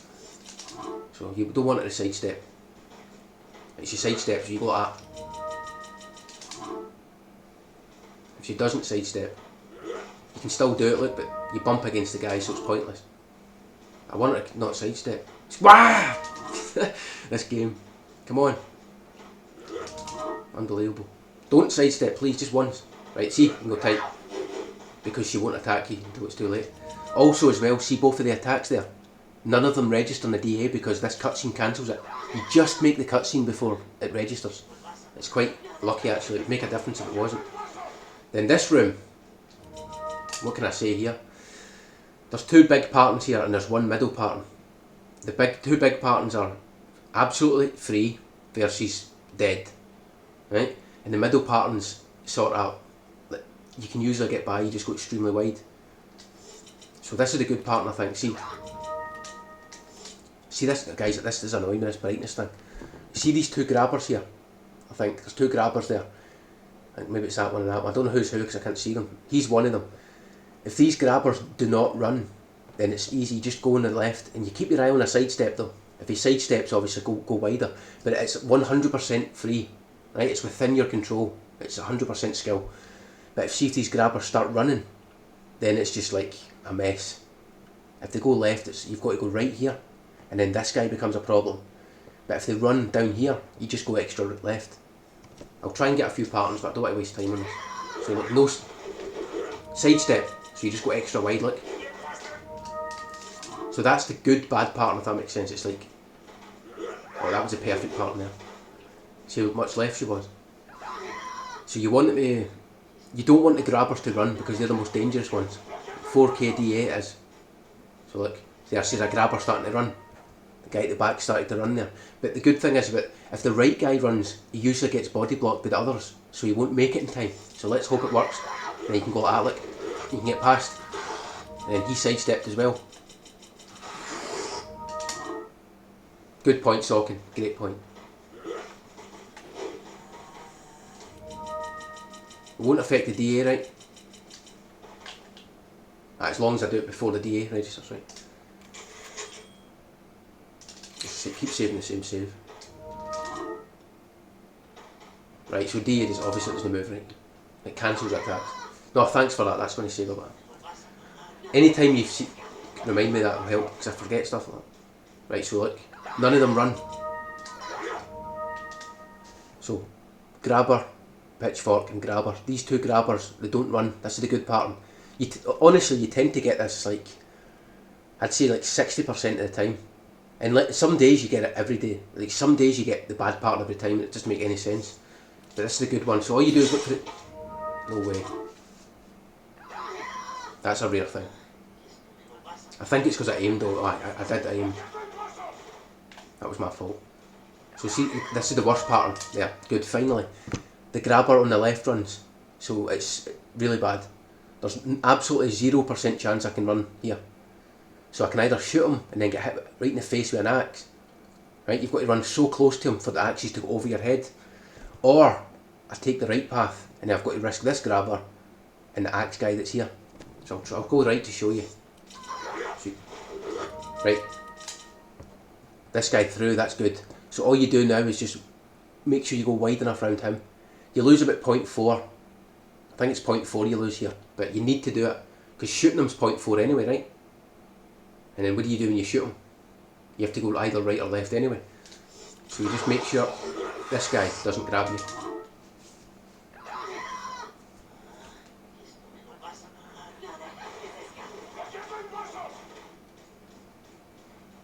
So you don't want her to sidestep. If she sidesteps, you go like that. If she doesn't sidestep, you can still do it, look, but you bump against the guy, so it's pointless. I want her to not sidestep. Wah! This game. Come on. Unbelievable. Don't sidestep, please, just once. Right, see, you can go tight. Because she won't attack you until it's too late. Also as well, see both of the attacks there. None of them register on the DA because this cutscene cancels it. You just make the cutscene before it registers. It's quite lucky actually, it would make a difference if it wasn't. Then this room, what can I say here? There's two big patterns here and there's one middle pattern. The two big patterns are absolutely free versus dead, right? And the middle patterns sort of, you can usually get by, you just go extremely wide. So this is a good pattern I think, see this, guys, this is annoying me, this brightness thing. See these two grabbers here? I think there's two grabbers there. I think maybe it's that one and that one. I don't know who's who because I can't see them. He's one of them. If these grabbers do not run, then it's easy, just go on the left and you keep your eye on a sidestep though. If he sidesteps, obviously go wider, but it's 100% free, right? It's within your control, it's 100% skill. But if these grabbers start running, then it's just like a mess. If they go left, you've got to go right here, and then this guy becomes a problem. But if they run down here, you just go extra left. I'll try and get a few patterns, but I don't want to waste time on this. So look, no sidestep, so you just go extra wide, look. So that's the good bad pattern, if that makes sense. It's like, oh, that was a perfect pattern there. See how much left she was. So you want them to, you don't want the grabbers to run because they're the most dangerous ones. 4k DA it is. So look, there's a grabber starting to run. The guy at the back started to run there. But the good thing is, if the right guy runs, he usually gets body blocked by the others, so he won't make it in time. So let's hope it works. And you can go like that, look. You can get past. And then he sidestepped as well. Good point, Sawkin. Great point. It won't affect the DA, right? As long as I do it before the DA registers, right? Just keep saving the same save. Right, so DA is obviously doesn't move, right? It cancels attacks. No, thanks for that, that's going to save a bit. Anytime you see, remind me, that will help, because I forget stuff like that. Right, so look, none of them run. So, grabber, pitchfork and grabber. These two grabbers, they don't run. This is the good pattern. Honestly, you tend to get this like, I'd say like 60% of the time. And like some days you get it every day. Like some days you get the bad pattern every time. It doesn't make any sense. But this is the good one. So all you do is look for it. No way. That's a rare thing. I think it's because I aimed though. I did aim. That was my fault. So see, this is the worst pattern. There, good, finally. The grabber on the left runs. So it's really bad. There's absolutely 0% chance I can run here. So I can either shoot him and then get hit right in the face with an axe. Right, you've got to run so close to him for the axes to go over your head. Or I take the right path and then I've got to risk this grabber and the axe guy that's here. So I'll go right to show you. Right. This guy through, that's good. So all you do now is just make sure you go wide enough around him. You lose about 0.4. I think it's 0.4 you lose here. But you need to do it. Because shooting them's 0.4 anyway, right? And then what do you do when you shoot him? You have to go either right or left anyway. So you just make sure this guy doesn't grab you.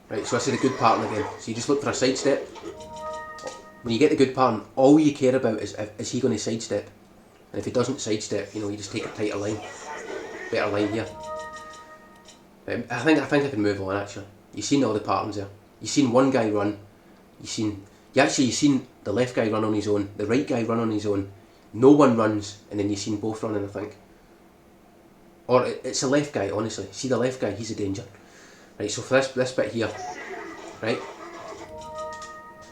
Right, so I said a good pattern again. So you just look for a sidestep. When you get the good pattern, all you care about is he going to sidestep. And if he doesn't sidestep, you know, you just take a tighter line. better line here. I think I can move on actually. You've seen all the patterns there. You've seen one guy run. You've seen the left guy run on his own, the right guy run on his own. No one runs, and then you've seen both running, I think. Or it's the left guy, honestly. See the left guy, he's a danger. Right, so for this bit here, right,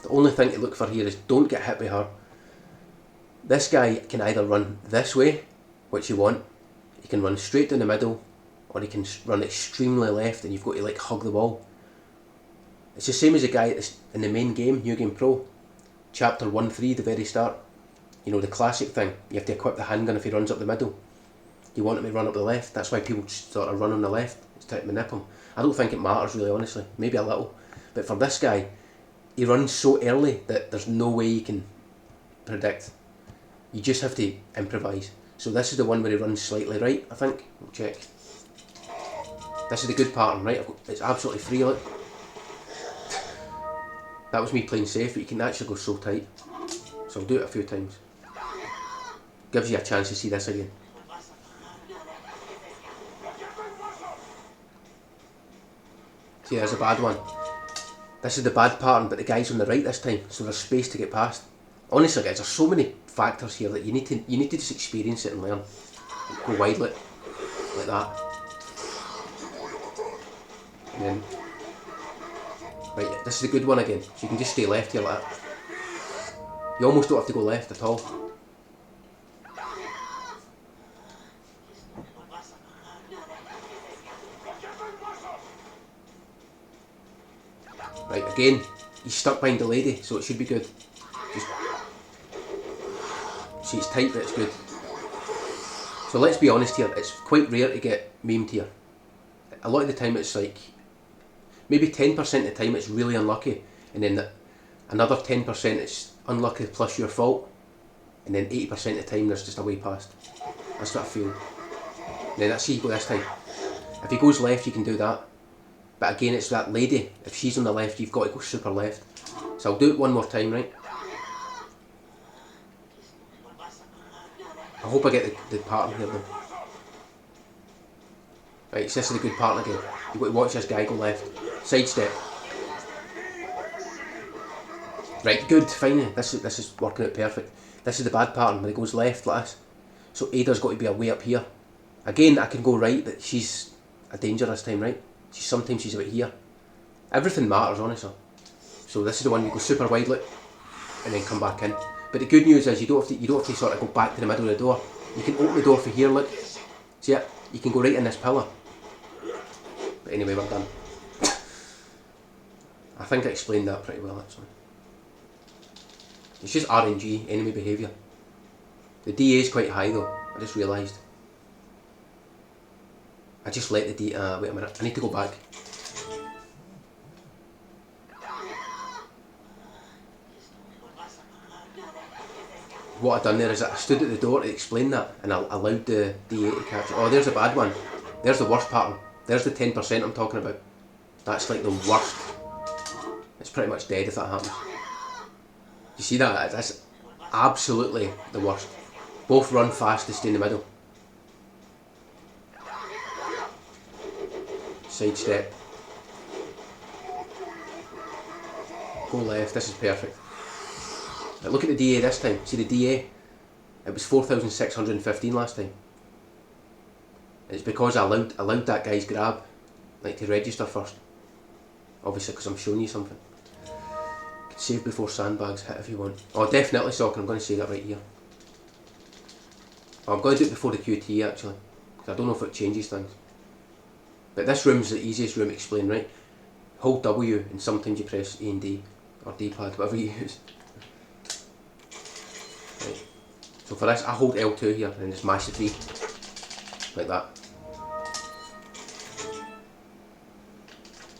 the only thing to look for here is don't get hit by her. This guy can either run this way, which you want, he can run straight down the middle, or he can run extremely left and you've got to like hug the wall. It's the same as a guy in the main game, New Game Pro, chapter 1-3, the very start. You know, the classic thing, you have to equip the handgun if he runs up the middle. You want him to run up the left, that's why people sort of run on the left, it's to manip him. I don't think it matters really, honestly, maybe a little. But for this guy, he runs so early that there's no way you can predict. You just have to improvise. So this is the one where he runs slightly right, I think. We'll check. This is the good pattern, right? It's absolutely free, look. That was me playing safe, but you can actually go so tight. So I'll do it a few times. Gives you a chance to see this again. See, there's a bad one. This is the bad pattern, but the guy's on the right this time, so there's space to get past. Honestly guys, there's so many factors here that you need to just experience it and learn. Go wide like that. And then, right, this is the good one again, so you can just stay left here like that. You almost don't have to go left at all. Right, again, he's stuck behind the lady, so it should be good. Just, see, it's tight, but it's good. So let's be honest here, it's quite rare to get memed here. A lot of the time it's like, maybe 10% of the time it's really unlucky, and then another 10% it's unlucky plus your fault, and then 80% of the time there's just a way past. That's what I feel. And then let's see you go this time. If he goes left you can do that. But again, it's that lady. If she's on the left, you've got to go super left. So I'll do it one more time, right? I hope I get the pattern here though. Right, so this is a good pattern again. You've got to watch this guy go left. Sidestep. Right, good, finally. This is working out perfect. This is the bad pattern, when he goes left like this. So Ada's got to be a way up here. Again, I can go right, but she's a danger this time, right? Sometimes she's about here. Everything matters, honestly. So this is the one you go super wide, look, and then come back in. But the good news is you don't have to sort of go back to the middle of the door. You can open the door from here, look. See it? You can go right in this pillar. But anyway, we're done. I think I explained that pretty well, actually. It's just RNG, enemy behaviour. The DA is quite high though, I just realised. I just let the D, wait a minute, I need to go back. What I've done there is I stood at the door to explain that, and I allowed the DA to catch it. Oh, there's a bad one. There's the worst pattern. There's the 10% I'm talking about. That's like the worst. It's pretty much dead if that happens. You see that? That's absolutely the worst. Both run fast to stay in the middle. Sidestep. Go left, this is perfect. But look at the DA this time. See the DA? It was 4,615 last time. And it's because I allowed that guy's grab, like, to register first. Obviously because I'm showing you something. You can save before sandbags hit if you want. Oh, definitely, Sock, I'm going to say that right here. Oh, I'm going to do it before the QT actually, because I don't know if it changes things. But this room's the easiest room to explain, right? Hold W and sometimes you press A and D, or D-pad, whatever you use. Right. So for this, I hold L2 here and just mash the 3. Like that.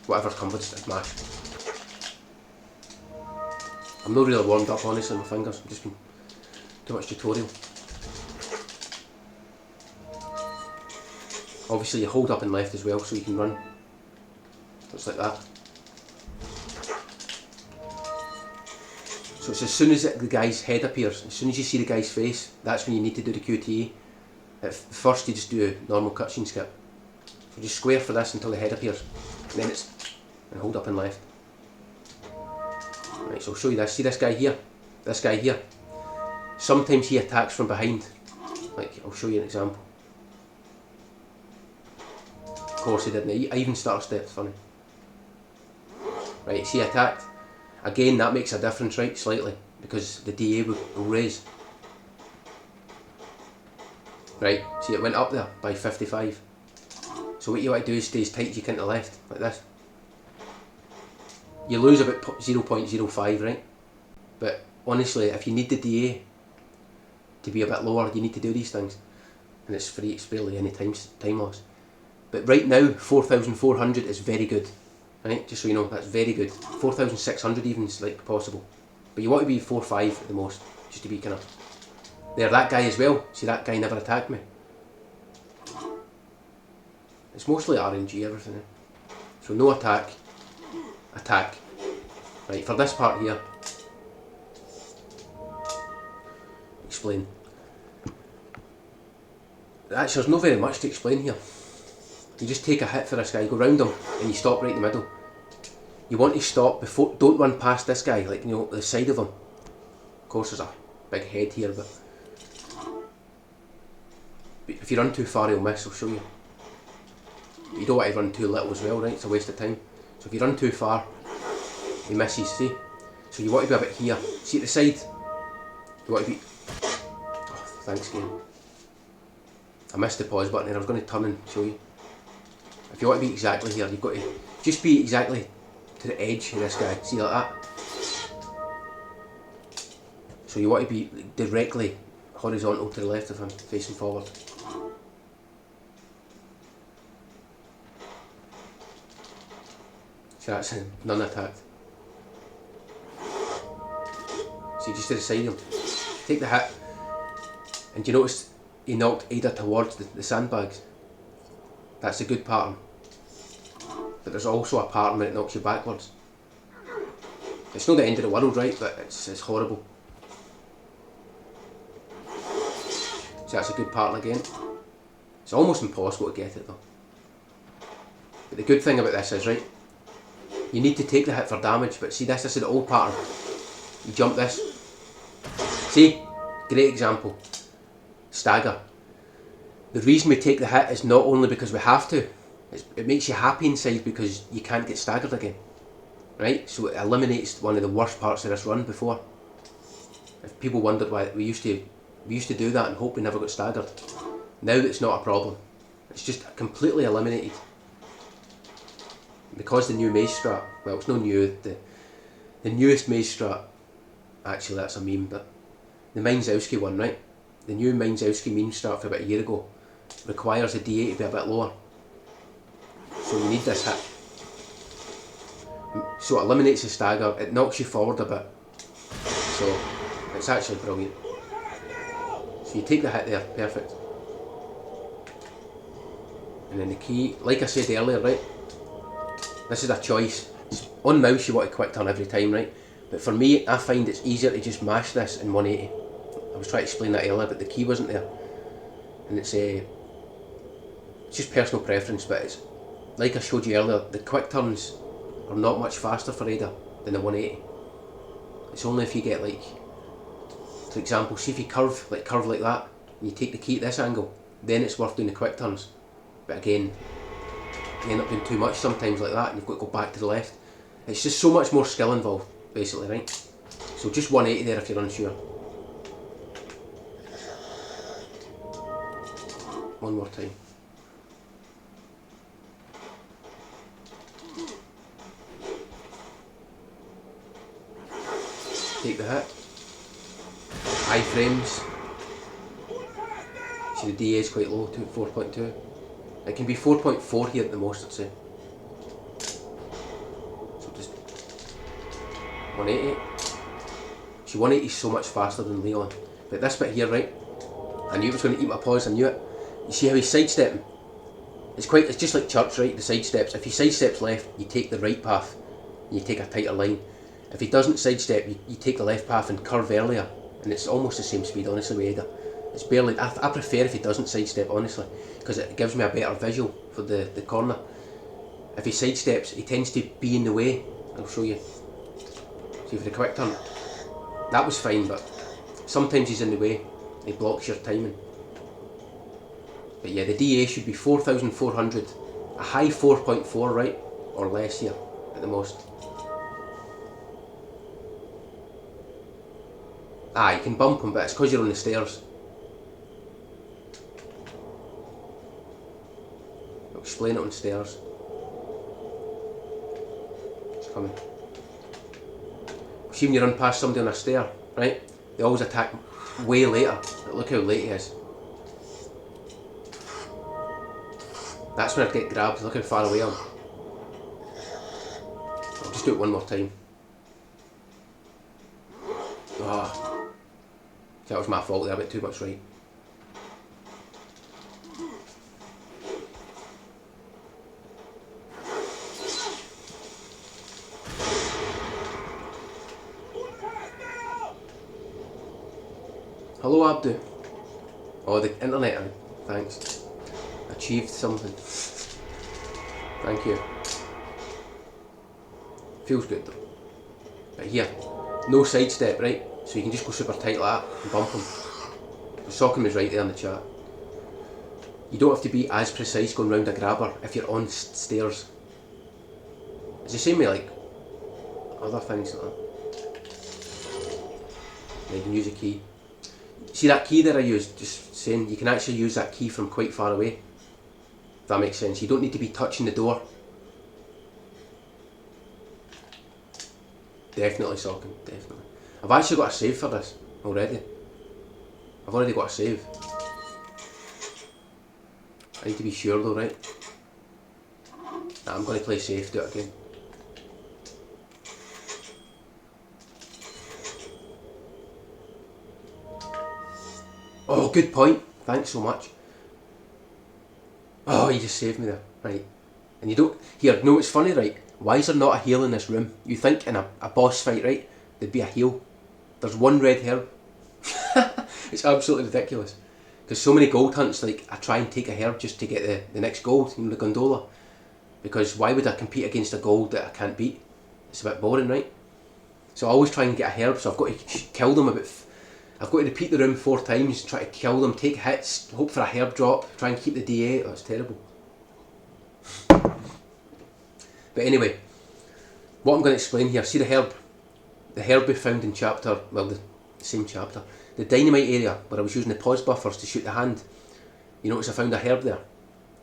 Whatever's come, just mash. I'm not really warmed up, honestly, my fingers. I've just been too much tutorial. Obviously you hold up and left as well so you can run. Just like that. So it's as soon as the guy's head appears, as soon as you see the guy's face, that's when you need to do the QTE. At first you just do a normal cutscene skip. So just square for this until the head appears. And then it's, and hold up and left. Right, so I'll show you this. See this guy here? This guy here? Sometimes he attacks from behind. Like, I'll show you an example. Of course he didn't. I even starter steps, funny. Right, see he attacked. Again, that makes a difference, right, slightly. Because the DA will raise. Right, see it went up there by 55. So what you want to do is stay as tight as you can to the left, like this. You lose about 0.05, right? But honestly, if you need the DA to be a bit lower, you need to do these things. And it's free, it's barely any time loss. But right now, 4,400 is very good. Right, just so you know, that's very good. 4,600 even is like possible. But you want to be 4.5 at the most, just to be kind of... There, that guy as well. See, that guy never attacked me. It's mostly RNG, everything. Eh? So no attack. Attack. Right, for this part here. Explain. Actually, there's not very much to explain here. You just take a hit for this guy, go round him, and you stop right in the middle. You want to stop before, don't run past this guy, like, you know, the side of him. Of course there's a big head here, but if you run too far he'll miss, I'll show you. But you don't want to run too little as well, right, it's a waste of time. So if you run too far, he misses, see? So you want to be a bit here. See at the side? You want to be... Oh, thanks game. I missed the pause button and I was going to turn and show you. If you want to be exactly here, you've got to just be exactly to the edge of this guy. See, like that? So you want to be directly horizontal to the left of him, facing forward. So that's none attacked. See, just to the side of him. Take the hit, and you notice he knocked Ada towards the sandbags. That's a good pattern. But there's also a pattern where it knocks you backwards. It's not the end of the world, right? But it's horrible. So that's a good pattern again. It's almost impossible to get it though. But the good thing about this is, right, you need to take the hit for damage, but see this is the old pattern. You jump this. See? Great example. Stagger. The reason we take the hit is not only because we have to, it makes you happy inside because you can't get staggered again. Right? So it eliminates one of the worst parts of this run before. If people wondered why we used to do that and hope we never got staggered. Now it's not a problem. It's just completely eliminated. Because the new maze strat, well it's not new, the newest maze strat, actually that's a meme, but the Mindzowski one, right? The new Mindzowski meme strat for about a year ago requires the DA to be a bit lower. So you need this hit. So it eliminates the stagger, it knocks you forward a bit. So it's actually brilliant. So you take the hit there, perfect. And then the key, like I said earlier, right? This is a choice. On mouse you want to quick turn every time, right? But for me, I find it's easier to just mash this in 180. I was trying to explain that earlier, but the key wasn't there. And it's just personal preference, but it's like I showed you earlier, the quick turns are not much faster for Ada than the 180. It's only if you get, like, for example, see if you curve like that, and you take the key at this angle, then it's worth doing the quick turns. But again, you end up doing too much sometimes like that, and you've got to go back to the left. It's just so much more skill involved, basically, right? So just 180 there if you're unsure. One more time. Take the hit. Iframes. See the DA is quite low, 4.2. It can be 4.4 here at the most, I'd say. So just 180. See, 180 is so much faster than Leon. But this bit here, right? I knew it was going to eat my pause, I knew it. You see how he's sidestepping? It's just like church, right? The sidesteps. If he sidesteps left, you take the right path. And you take a tighter line. If he doesn't sidestep, you take the left path and curve earlier. And it's almost the same speed, honestly, with Ada. It's barely, I prefer if he doesn't sidestep, honestly, because it gives me a better visual for the corner. If he sidesteps, he tends to be in the way. I'll show you. See, for the quick turn, that was fine, but sometimes he's in the way. He blocks your timing. But yeah, the DA should be 4,400, a high 4.4, right, or less here at the most. Ah, you can bump him, but it's because you're on the stairs. I'll explain it on stairs. It's coming. See when you run past somebody on a stair, right? They always attack way later. Look how late he is. That's when I'd get grabbed. Look how far away I am. I'll just do it one more time. Ah. That was my fault there, I went too much right. Hello Abdu. Oh, the internet, thanks. Achieved something. Thank you. Feels good though. But here, no sidestep, right? So you can just go super tight like that and bump him. Sockham is right there in the chat. You don't have to be as precise going round a grabber if you're on stairs. It's the same way like other things like that. And you can use a key. See that key there I used? Just saying, you can actually use that key from quite far away. If that makes sense. You don't need to be touching the door. Definitely Sockham, definitely. I've actually got a save for this already. I've already got a save. I need to be sure though, right? Nah, I'm going to play safe, do it again. Oh, good point. Thanks so much. Oh, you just saved me there. Right. And you don't... Here, no, it's funny, right? Why is there not a heal in this room? You think in a boss fight, right? There'd be a heal. There's one red herb. It's absolutely ridiculous. Because so many gold hunts, like, I try and take a herb just to get the next gold, you know, the gondola. Because why would I compete against a gold that I can't beat? It's a bit boring, right? So I always try and get a herb, so I've got to kill them I've got to repeat the room 4 times, try to kill them, take hits, hope for a herb drop, try and keep the DA. Oh, it's terrible. But anyway, what I'm going to explain here, see the herb we found in chapter, well, the same chapter, the dynamite area where I was using the pause buffers to shoot the hand. You notice I found a herb there.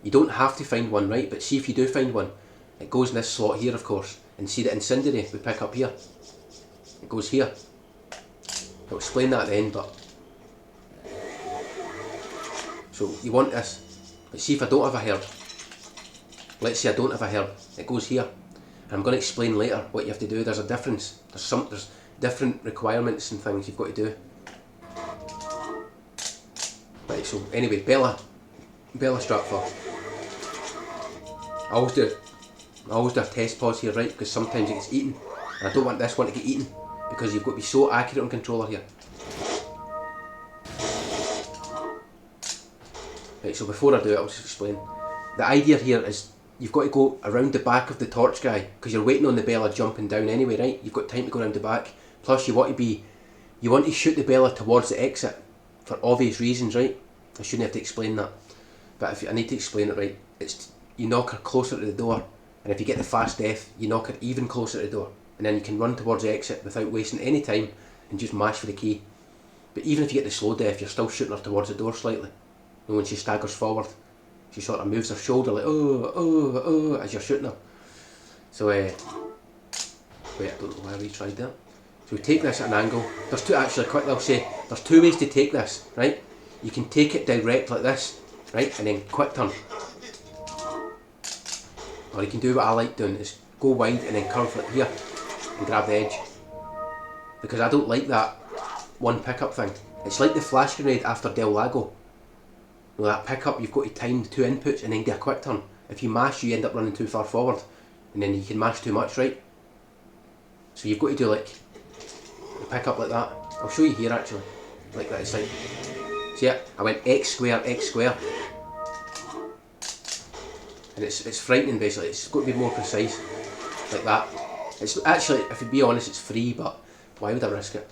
You don't have to find one, right? But see if you do find one, it goes in this slot here, of course. And see the incendiary we pick up here, it goes here. I'll explain that at the end, but so you want this, but see if I don't have a herb. Let's say I don't have a herb, it goes here. And I'm going to explain later what you have to do. There's a difference. There's different requirements and things you've got to do. Right, so anyway, Bella Stratfor. I always do a test pause here, right? Because sometimes it gets eaten. And I don't want this one to get eaten. Because you've got to be so accurate on controller here. Right, so before I do it, I'll just explain. The idea here is you've got to go around the back of the torch guy because you're waiting on the Bella jumping down anyway, right? You've got time to go around the back. Plus you want to shoot the Bella towards the exit for obvious reasons, right? I shouldn't have to explain that, but I need to explain it right. It's you knock her closer to the door, and if you get the fast death, you knock her even closer to the door. And then you can run towards the exit without wasting any time and just mash for the key. But even if you get the slow death, you're still shooting her towards the door slightly. And when she staggers forward, she sort of moves her shoulder like, oh, as you're shooting her. So, wait, I don't know why we tried that. So we take this at an angle. There's two, actually, quickly I'll say, there's 2 ways to take this, right? You can take it direct like this, right? And then quick turn. Or you can do what I like doing, is go wide and then curve like here. And grab the edge, because I don't like that one pickup thing. It's like the flash grenade after Del Lago. You know, that pickup, you've got to time the 2 inputs and then do a quick turn. If you mash, you end up running too far forward, and then you can mash too much, right? So you've got to do like the pickup like that. I'll show you here actually, like that. It's like, See it? I went X square, and it's frightening basically. It's got to be more precise, like that. It's actually, if you be honest, it's free, but why would I risk it?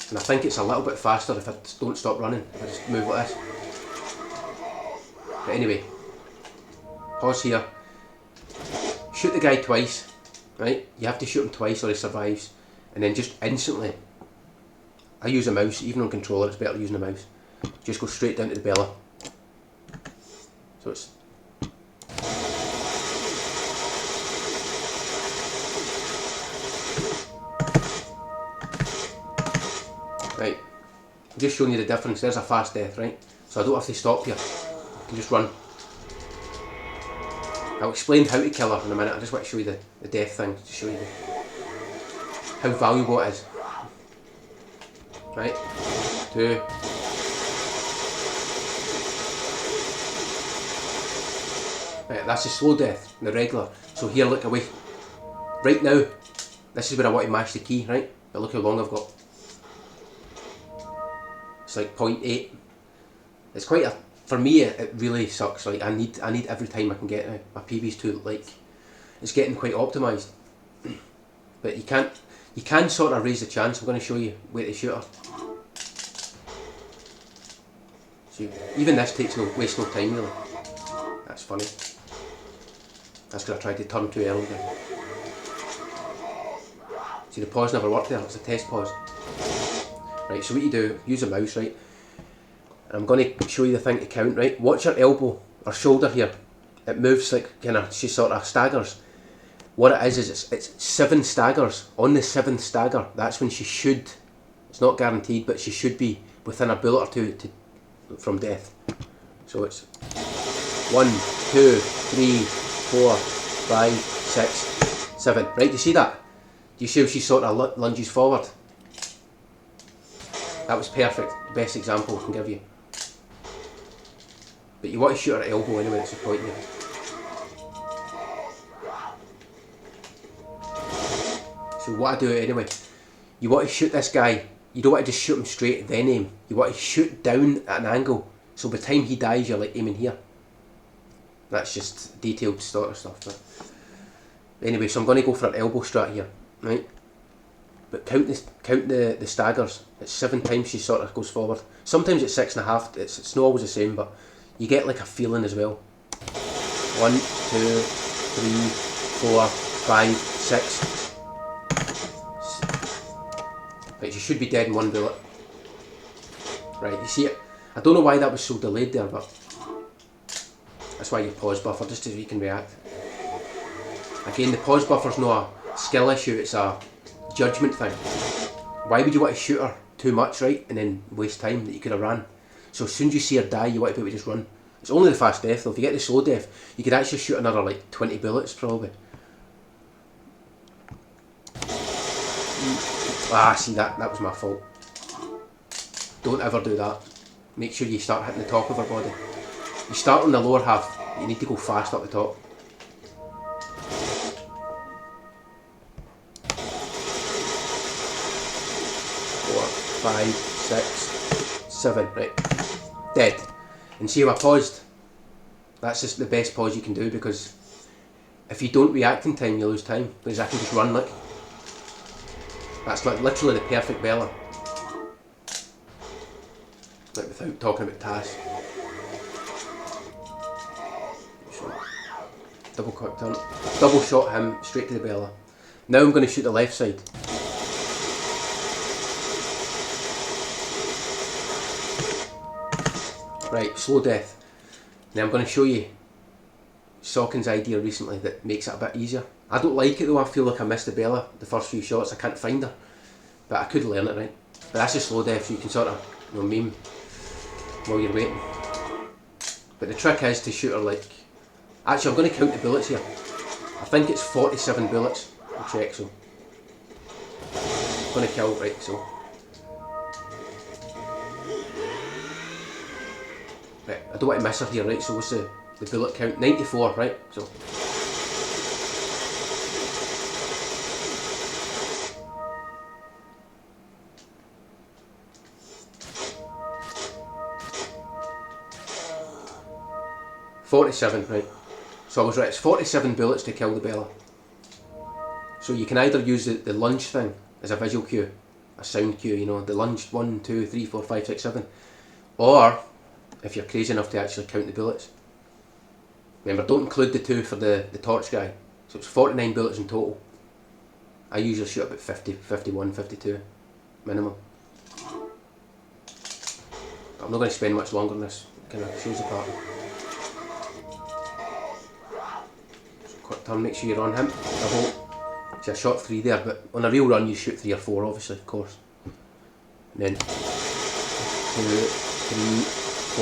And I think it's a little bit faster if I don't stop running, if I just move like this. But anyway, pause here. Shoot the guy twice, right? You have to shoot him twice or he survives. And then just instantly, I use a mouse, even on controller it's better using a mouse. Just go straight down to the belly. So it's... Right, I'm just showing you the difference. There's a fast death, right? So I don't have to stop here, I can just run. I'll explain how to kill her in a minute. I just want to show you the death thing, to show you how valuable it is. Right, 2. Right, that's a slow death, the regular. So here, look away. Right now, this is where I want to mash the key, right? But look how long I've got. It's like 0.8. It's quite a... For me, it really sucks. Like I need every time I can get now. My PB's too, like, it's getting quite optimised. But you can sort of raise the chance. I'm going to show you where to shoot her. So even this wastes no time really. That's funny. That's because I tried to turn too early there. See, the pause never worked there. It's a test pause. Right. So what you do? Use a mouse, right? I'm going to show you the thing to count, right? Watch her elbow or shoulder here. It moves like kind of, she sort of staggers. What it is it's 7 staggers. On the 7th stagger, that's when she should, it's not guaranteed, but she should be within a bullet or 2 from death. So it's 1, 2, 3, 4, 5, 6, 7. Right, do you see that? Do you see how she sort of lunges forward? That was perfect. The best example I can give you. But you want to shoot her at elbow anyway, that's the point here. So what I do anyway, you want to shoot this guy, you don't want to just shoot him straight then aim. You want to shoot down at an angle, so by the time he dies you're like aiming here. That's just detailed sort of stuff. But anyway, so I'm going to go for an elbow strat here, right? But count the staggers. It's 7 times she sort of goes forward. Sometimes it's 6.5. It's not always the same, but you get like a feeling as well. 1, 2, 3, 4, 5, 6. Right, she should be dead in 1 bullet. Right, you see it? I don't know why that was so delayed there, but that's why you pause buffer, just so you can react. Again, the pause buffer's not a skill issue, it's a judgment thing. Why would you want to shoot her too much, right, and then waste time that you could have ran? So as soon as you see her die, you want to be able to just run. It's only the fast death though. If you get the slow death, you could actually shoot another like 20 bullets probably. Ah, see, that was my fault. Don't ever do that. Make sure you start hitting the top of her body. You start on the lower half, you need to go fast up the top. Four, 5, 6, 7, right. Dead. And see how I paused? That's just the best pause you can do, because if you don't react in time, you lose time. Because I can just run like. That's like literally the perfect Bella. Like without talking about tasks. Double quick turn. Double shot him straight to the Bella. Now I'm going to shoot the left side. Right, slow death. Now I'm going to show you Saucon's idea recently that makes it a bit easier. I don't like it though, I feel like I missed the Bella the first few shots, I can't find her. But I could learn it, right? But that's a slow death, so you can sort of, you know, meme while you're waiting. But the trick is to shoot her like... Actually, I'm going to count the bullets here. I think it's 47 bullets. I'll check, so... I'm going to kill, right, so... Right, I don't want to miss her here, right, so what's the bullet count? 94, right, so... 47, right. So I was right, it's 47 bullets to kill the Bella. So you can either use the lunge thing as a visual cue, a sound cue, you know, the lunge 1, 2, 3, 4, 5, 6, 7. Or, if you're crazy enough to actually count the bullets. Remember, don't include the 2 for the torch guy. So it's 49 bullets in total. I usually shoot about 50, 51, 52 minimum. I'm not going to spend much longer on this. Kind of shows the pattern. So quick turn, make sure you're on him. See, I shot 3 there, but on a real run you shoot 3 or 4, obviously, of course. And then 2, 3,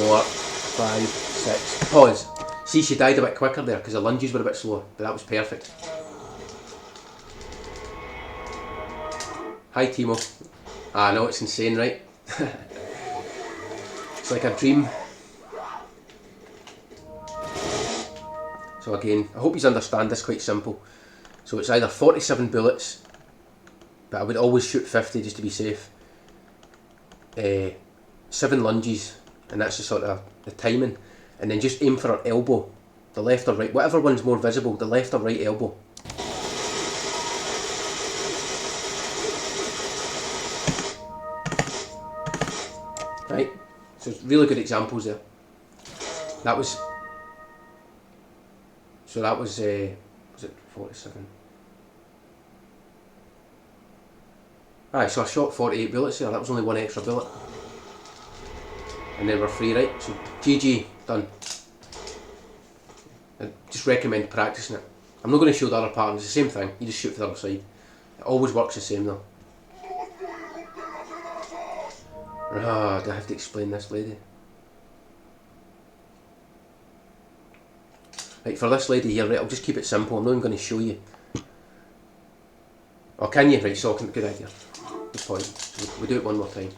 4, 5, 6. Pause. See, she died a bit quicker there because the lunges were a bit slower, but that was perfect. Hi Timo. I know, it's insane, right? It's like a dream. So again, I hope you understand this, quite simple. So it's either 47 bullets, but I would always shoot 50 just to be safe. 7 lunges, and that's the sort of the timing. And then just aim for her elbow, the left or right, whatever one's more visible, the left or right elbow. Right, so really good examples there. That was, so that was it 47? Right, so I shot 48 bullets there, that was only 1 extra bullet. And then we're free, right? So GG, done. I just recommend practicing it. I'm not going to show the other patterns, it's the same thing, you just shoot for the other side. It always works the same though. Ah, do I have to explain this lady? Right, for this lady here, right, I'll just keep it simple, I'm not even going to show you. Oh, can you? Right, so good idea. Good point. We'll do it one more time.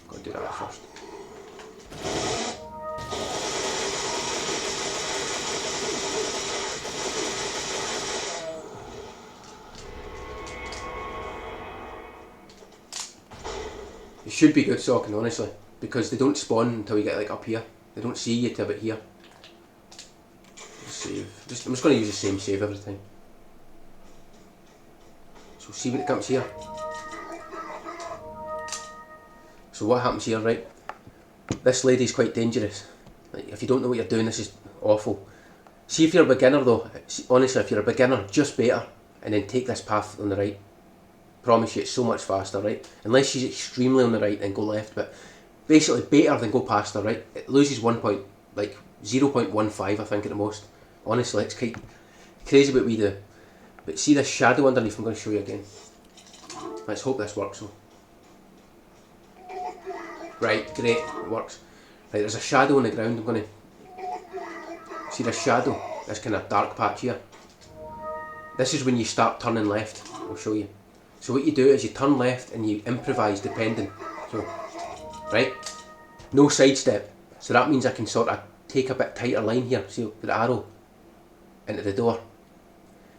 Gotta do that first. You should be good socking, honestly, because they don't spawn until you get like up here. They don't see you till about here. Just save. I'm just going to use the same save every time. So see when it comes here. So what happens here, right? This lady's quite dangerous. Like, if you don't know what you're doing, this is awful. See if you're a beginner though, honestly, if you're a beginner, just bait her and then take this path on the right. Promise you it's so much faster, right? Unless she's extremely on the right, then go left, but basically bait her, then go past her, right? It loses 0.15 I think at the most. Honestly, it's quite crazy what we do. But see this shadow underneath, I'm going to show you again. Let's hope this works though. Right, great, it works. Right, there's a shadow on the ground, I'm going to... See this shadow? This kind of dark patch here? This is when you start turning left, I'll show you. So what you do is you turn left and you improvise depending. So, right? No sidestep. So that means I can sort of take a bit tighter line here, see with the arrow, into the door.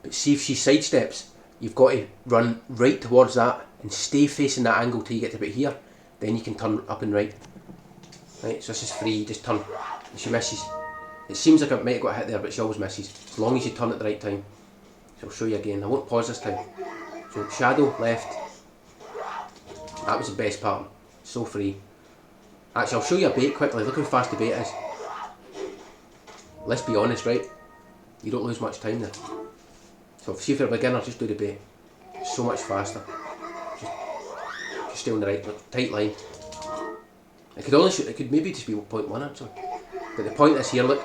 But see if she sidesteps, you've got to run right towards that and stay facing that angle till you get to about here. Then you can turn up and right. Right, so this is free, you just turn. And she misses. It seems like I might have got a hit there, but she always misses. As long as you turn at the right time. So I'll show you again. I won't pause this time. So shadow, left. That was the best pattern. So free. Actually, I'll show you a bait quickly. Look how fast the bait is. Let's be honest, right? You don't lose much time there. So see if you're a beginner, just do the bait. It's so much faster. Just stay on the right, look, tight line. It could only shoot, it could maybe just be 0.1 actually. But the point is here, look.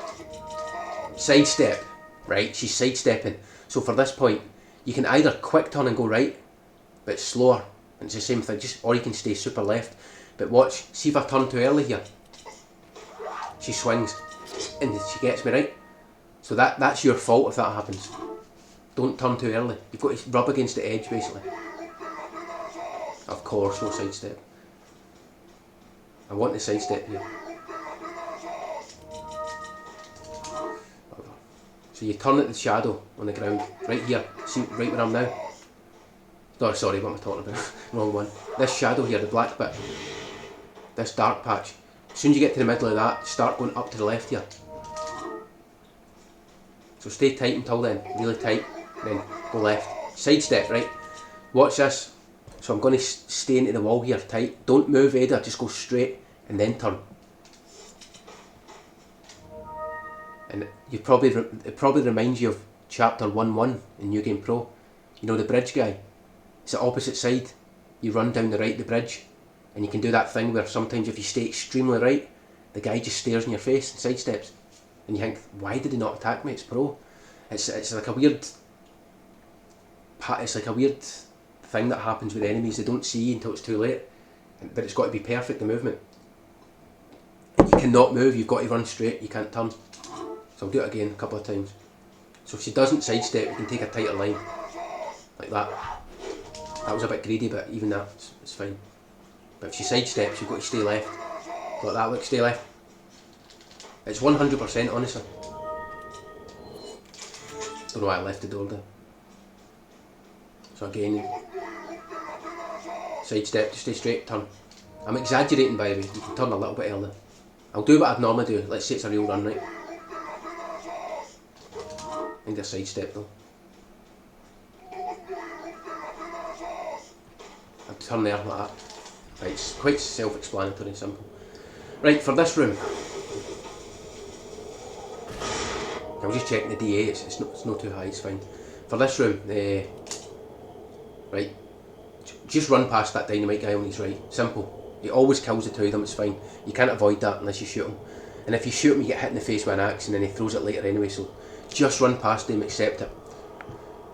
Sidestep. Right, she's sidestepping. So for this point, you can either quick turn and go right, but slower, and it's the same thing, or you can stay super left. But watch, see if I turn too early here. She swings, and she gets me right. So that's your fault if that happens. Don't turn too early. You've got to rub against the edge basically. Of course, no sidestep. I want the sidestep here. So you turn at the shadow on the ground, right here, see right where I'm now. Oh, sorry, what am I talking about? Wrong one. This shadow here, the black bit, this dark patch. As soon as you get to the middle of that, start going up to the left here. So stay tight until then, really tight, then go left. Side step, right? Watch this. So I'm going to stay into the wall here, tight. Don't move either, just go straight and then turn. And it probably reminds you of chapter 1.1 in New Game Pro. You know the bridge guy? It's the opposite side. You run down the right of the bridge, and you can do that thing where sometimes if you stay extremely right, the guy just stares in your face and sidesteps. And you think, why did he not attack me? It's pro. It's like a weird thing that happens with enemies. They don't see you until it's too late. But it's got to be perfect, the movement. You cannot move, you've got to run straight, you can't turn. So I'll do it again a couple of times. So if she doesn't sidestep, you can take a tighter line. Like that. That was a bit greedy, but even that, it's fine. But if she sidesteps, you've got to stay left. Like that, look, stay left. It's 100%, honestly. Don't know why I left the door there. So again, sidestep to stay straight, turn. I'm exaggerating, by the way, you can turn a little bit earlier. I'll do what I'd normally do, let's say it's a real run, right? I think they're sidestep though. I'll turn there like that. Right, it's quite self-explanatory and simple. Right, for this room, I was just checking the DA, it's not too high, it's fine. For this room, right, just run past that dynamite guy on his right, simple. He always kills the two of them, it's fine. You can't avoid that unless you shoot him. And if you shoot him, you get hit in the face with an axe and then he throws it later anyway, so just run past him, accept it.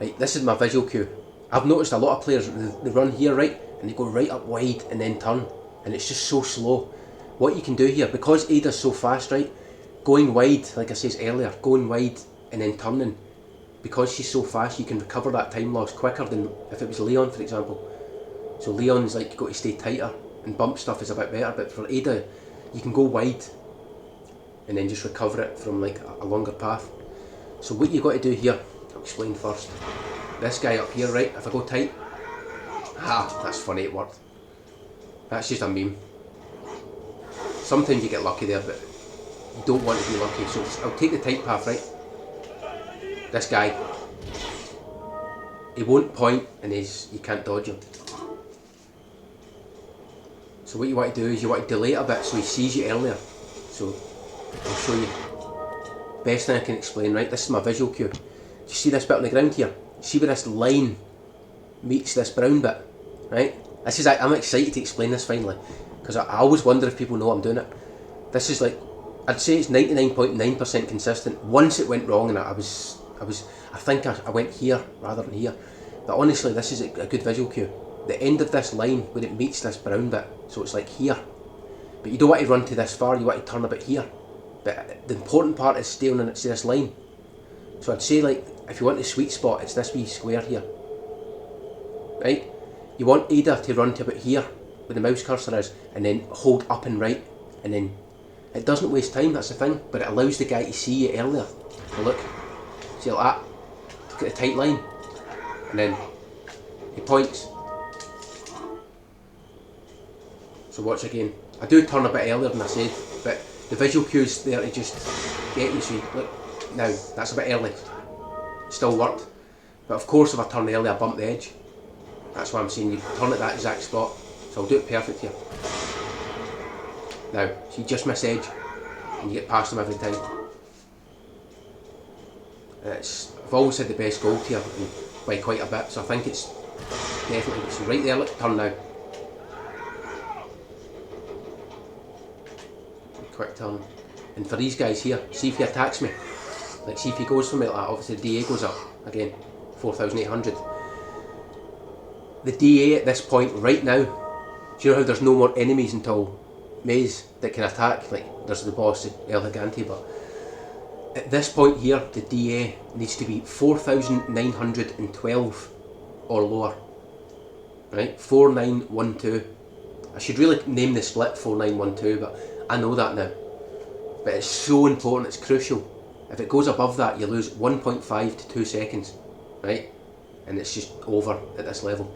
Right, this is my visual cue. I've noticed a lot of players, they run here, right, and they go right up wide and then turn, and it's just so slow. What you can do here, because Ada's so fast, right, going wide, like I said earlier, going wide and then turning, because she's so fast, you can recover that time loss quicker than if it was Leon, for example. So Leon's like, you've got to stay tighter, and bump stuff is a bit better, but for Ada, you can go wide and then just recover it from like a longer path. So what you've got to do here, I'll explain first. This guy up here, right, if I go tight, that's funny, it worked. That's just a meme. Sometimes you get lucky there, but you don't want to be lucky, so I'll take the tight path, right? This guy, he won't point and you can't dodge him. So what you want to do is you want to delay it a bit so he sees you earlier. So I'll show you. Best thing I can explain, right? This is my visual cue. Do you see this bit on the ground here? See where this line meets this brown bit, right? I'm excited to explain this finally, because I always wonder if people know I'm doing it. This is like, I'd say it's 99.9% consistent. Once it went wrong and I think I went here rather than here. But honestly, this is a good visual cue. The end of this line where it meets this brown bit, so it's like here. But you don't want to run to this far, you want to turn a bit here. But the important part is staying on this line. So I'd say, like, if you want the sweet spot, it's this wee square here. Right? You want Ada to run to about here, where the mouse cursor is, and then hold up and right, and then it doesn't waste time, that's the thing, but it allows the guy to see you earlier. So look, see like that, look at the tight line, and then he points. So watch again. I do turn a bit earlier than I said, but the visual cue's there to just get you, so look, now, that's a bit early. Still worked. But of course if I turn early I bump the edge. That's why I'm saying you turn at that exact spot. So I'll do it perfect here. Now, so you just miss edge and you get past them every time. I've always had the best gold here by quite a bit, so I think it's definitely, so right there, look, turn now. Quick turn. And for these guys here, see if he attacks me. Like, see if he goes for me like that, obviously the DA goes up, again, 4,800. The DA at this point, right now, do you know how there's no more enemies until Maze that can attack? Like, there's the boss, El Gigante, but at this point here, the DA needs to be 4,912 or lower. Right, 4912. I should really name the split 4912, but I know that now. But it's so important, it's crucial. If it goes above that, you lose 1.5 to 2 seconds, right? And it's just over at this level.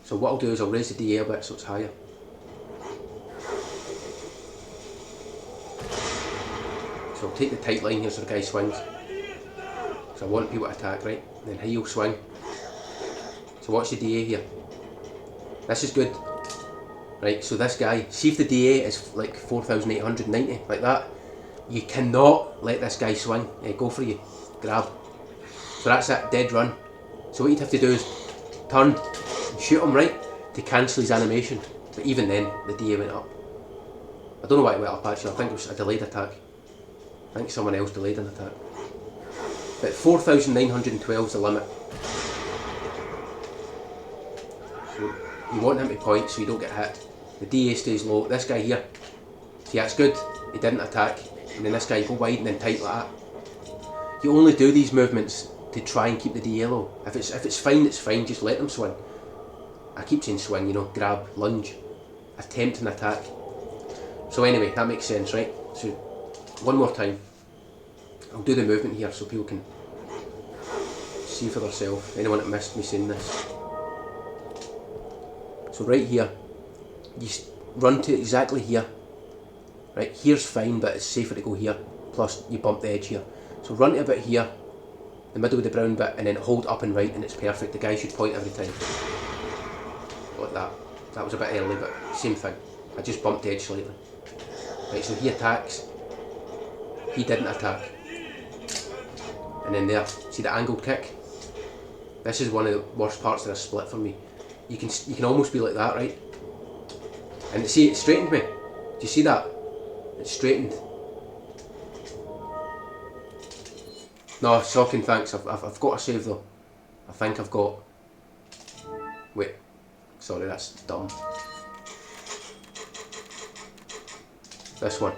So what I'll do is I'll raise the DA a bit so it's higher. So I'll take the tight line here so the guy swings. So I want people to attack, right? And then he'll swing. So watch the DA here. This is good. Right, so this guy, see if the DA is like 4,890, like that. You cannot let this guy swing. Go for you. Grab. So that's it, dead run. So what you'd have to do is turn and shoot him, right, to cancel his animation. But even then, the DA went up. I don't know why it went up actually, I think it was a delayed attack. I think someone else delayed an attack. But 4,912 is the limit. So you want him to point so you don't get hit. The DA stays low. This guy here, see that's good, he didn't attack. And then this guy, go wide and then tight like that. You only do these movements to try and keep the DA low. If it's fine, it's fine, just let them swing. I keep saying swing, you know, grab, lunge, attempt an attack. So anyway, that makes sense, right? So one more time. I'll do the movement here so people can see for themselves. Anyone that missed me saying this. So right here, you run to exactly here. Right, here's fine, but it's safer to go here. Plus, you bump the edge here. So run to about here, the middle of the brown bit, and then hold up and right, and it's perfect. The guy should point every time. Like that. That was a bit early, but same thing. I just bumped the edge slightly. Right, so he attacks. He didn't attack. And then there, see the angled kick? This is one of the worst parts of this split for me. You can almost be like that, right? And see, it straightened me. Do you see that? It's straightened. No, shocking, thanks. I've got a save though. I think I've got... Wait. Sorry, that's dumb. This one.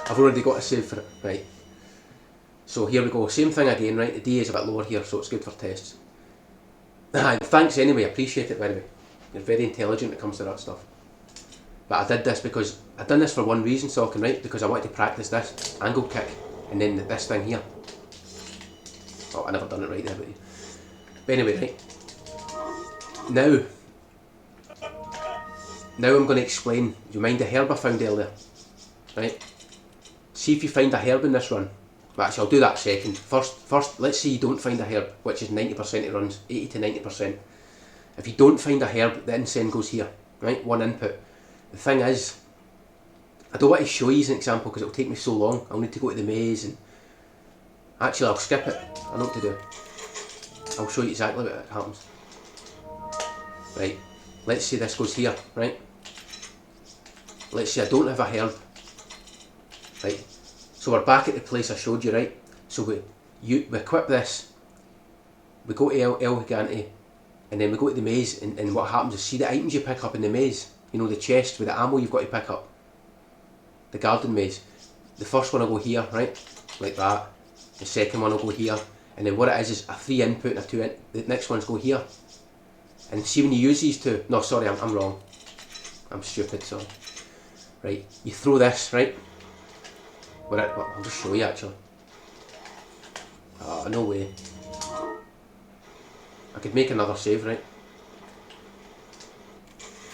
I've already got a save for it. Right. So here we go. Same thing again, right? The DA is a bit lower here, so it's good for tests. Thanks anyway, I appreciate it by the way. You're very intelligent when it comes to that stuff. But I did this because, I've done this for one reason, Sockin, right? Because I wanted to practice this angle kick and then this thing here. Oh, I never done it right there, but anyway, right? Now I'm going to explain. Do you mind the herb I found earlier? Right? See if you find a herb in this run. But actually, I'll do that second. First, let's say you don't find a herb, which is 90% of runs, 80 to 90%. If you don't find a herb, the incend goes here, right? One input. The thing is, I don't want to show you as an example because it'll take me so long. I'll need to go to the maze and... Actually, I'll skip it. I know what to do. I'll show you exactly what happens. Right, let's say this goes here, right? Let's say I don't have a herb. Right, so we're back at the place I showed you, right? So we equip this, we go to El Gigante, and then we go to the maze, and what happens is, see the items you pick up in the maze, you know, the chest with the ammo you've got to pick up, the garden maze. The first one will go here, right, like that. The second one will go here, and then what it is a 3 input and a 2 input. The next ones go here. And see when you use these two, no sorry, I'm wrong. I'm stupid, sorry. Right, you throw this, right? Well, I'll just show you actually. No way. I could make another save, right?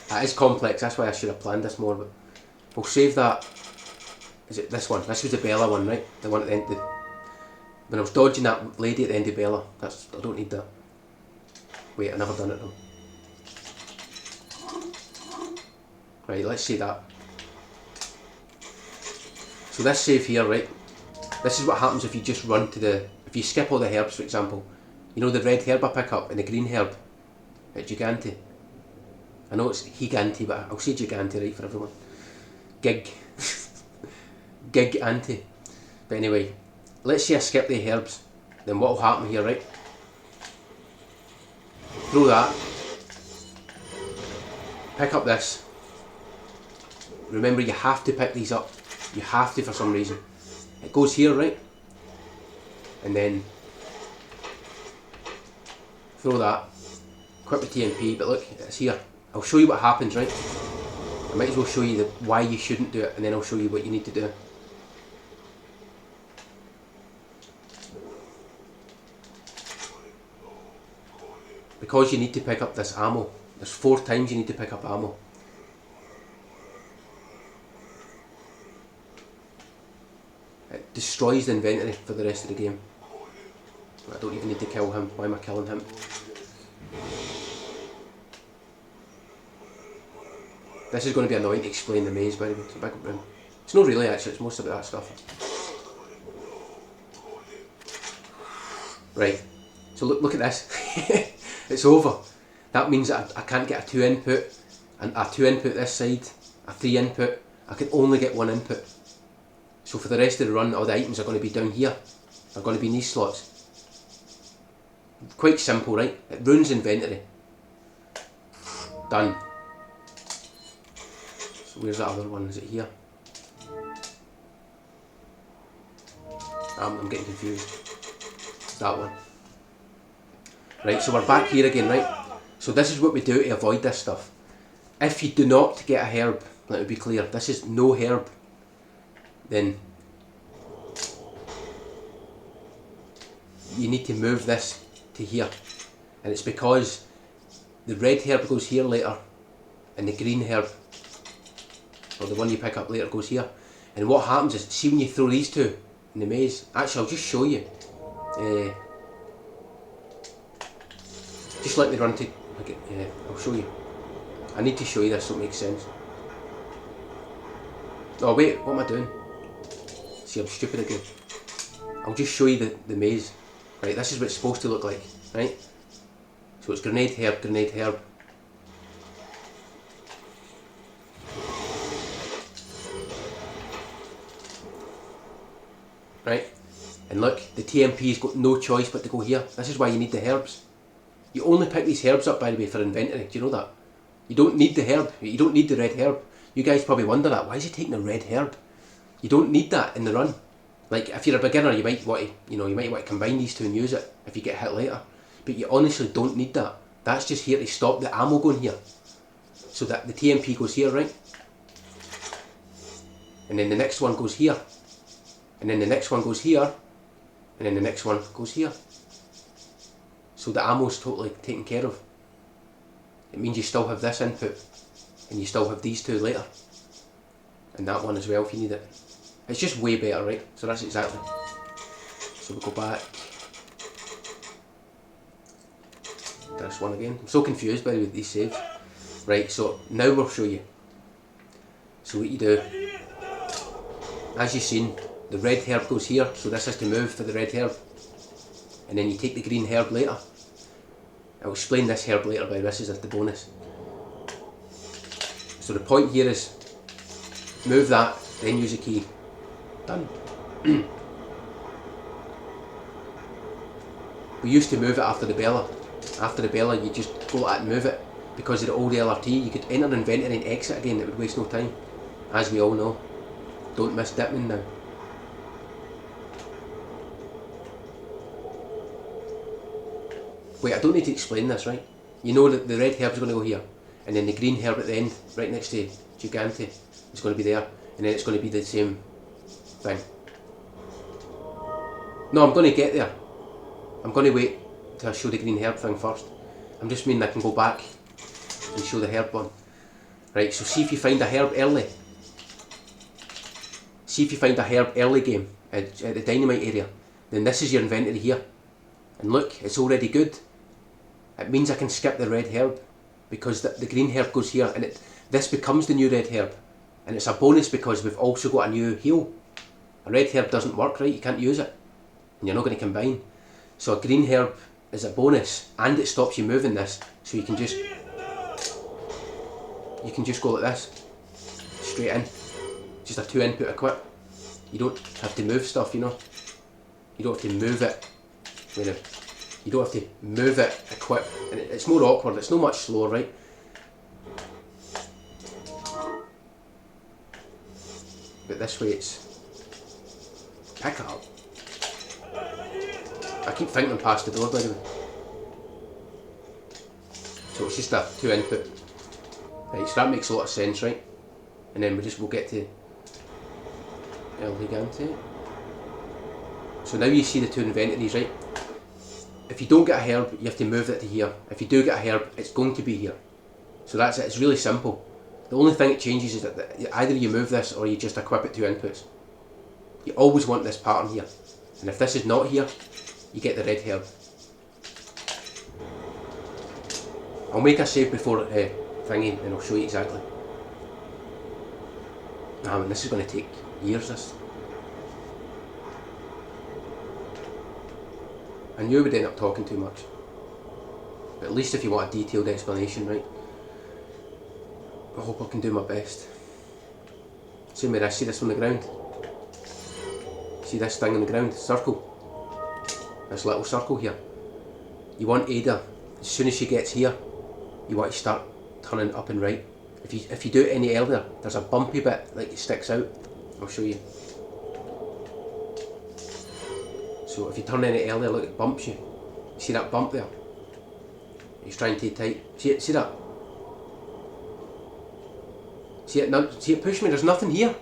That is complex, that's why I should have planned this more, but we'll save that. Is it this one? This was the Bella one, right? The one at the end. When I was dodging that lady at the end of Bella, I don't need that. Wait, I've never done it though. Right, let's see that. So this save here, right? This is what happens if you just run to the... If you skip all the herbs, for example. You know the red herb I pick up and the green herb at Gigante? I know it's Gigante, but I'll say Gigante, right, for everyone. Gigante. But anyway, let's say I skip the herbs. Then what will happen here, right? Throw that. Pick up this. Remember, you have to pick these up. You have to for some reason. It goes here, right? And then throw that. Equip the TMP, but look, it's here. I'll show you what happens, right? I might as well show you why you shouldn't do it, and then I'll show you what you need to do. because you need to pick up this ammo. There's 4 times you need to pick up ammo. It destroys the inventory for the rest of the game. I don't even need to kill him. Why am I killing him? This is going to be annoying to explain the maze, by the way. It's a big room. It's not really actually, it's most of that stuff. Right, so look at this. It's over. That means that I can't get a 2 input, and a 2 input this side, a 3 input. I can only get 1 input. So for the rest of the run, all the items are going to be down here. They're going to be in these slots. Quite simple, right? It ruins inventory. Done. So where's that other one? Is it here? I'm getting confused. It's that one. Right, so we're back here again, right? So this is what we do to avoid this stuff. If you do not get a herb, let me be clear, this is no herb, then you need to move this to here. And it's because the red herb goes here later, and the green herb, or the one you pick up later, goes here. And what happens is, see when you throw these two in the maze, actually I'll just show you. Just let me run to, yeah, I'll show you. I need to show you this so it makes sense. Oh wait, what am I doing? See, I'm stupid again. I'll just show you the maze. Right, this is what it's supposed to look like, right? So it's grenade herb, grenade herb. Right, and look, the TMP's got no choice but to go here. This is why you need the herbs. You only pick these herbs up, by the way, for inventory. Do you know that? You don't need the herb. You don't need the red herb. You guys probably wonder that. Why is he taking a red herb? You don't need that in the run. Like, if you're a beginner, you might want to, you might want to combine these two and use it if you get hit later. But you honestly don't need that. That's just here to stop the ammo going here. So that the TMP goes here, right? And then the next one goes here. And then the next one goes here. And then the next one goes here. So the ammo's totally taken care of. It means you still have this input. And you still have these two later. And that one as well if you need it. It's just way better, right? So that's exactly. So we go back. This one again. I'm so confused by the way with these saves. Right, so now we'll show you. So what you do, as you've seen, the red herb goes here, so this has to move for the red herb. And then you take the green herb later. I'll explain this herb later, but this is the bonus. So the point here is, move that, then use a key. Done. We used to move it after the Bella. After the Bella, you just go at it and move it. Because of the old LRT, you could enter inventory and exit again, it would waste no time. As we all know. Don't miss Dipman now. Wait, I don't need to explain this, right? You know that the red herb's going to go here, and then the green herb at the end, right next to Gigante, is going to be there, and then it's going to be the same thing. No, I'm going to get there. I'm going to wait till I show the green herb thing first. I'm just meaning I can go back and show the herb one. Right, so see if you find a herb early. See if you find a herb early game at the dynamite area. Then this is your inventory here. And look, it's already good. It means I can skip the red herb because the green herb goes here, and this becomes the new red herb. And it's a bonus because we've also got a new heal. A red herb doesn't work, right? You can't use it. And you're not going to combine. So a green herb is a bonus, and it stops you moving this. So you can just go like this. Straight in. Just a 2 input equip. You don't have to move stuff, you know. You don't have to move it. You don't have to move it, equip, and it's more awkward. It's not much slower, right? But this way it's pick it up. I keep thinking past the door, by the way. So it's just a 2 input. Right, so that makes a lot of sense, right? And then we'll get to El Gigante. So now you see the two inventories, right? if you don't get a herb, you have to move it to here. If you do get a herb, it's going to be here. So that's it. It's really simple. The only thing it changes is that either you move this or you just equip it to inputs. You always want this pattern here. And if this is not here, you get the red herb. I'll make a save before thingy and I'll show you exactly. Man, this is going to take years, this. I knew I would end up talking too much. But at least if you want a detailed explanation, right? I hope I can do my best. Same with this, see this on the ground? See this thing on the ground? Circle. This little circle here. You want Ada, as soon as she gets here, you want to start turning up and right. If you do it any earlier, there's a bumpy bit like it sticks out. I'll show you. So if you turn any earlier, look, it bumps you. See that bump there? He's trying to tight. See it? See that? See it? Now, see it push me? There's nothing here.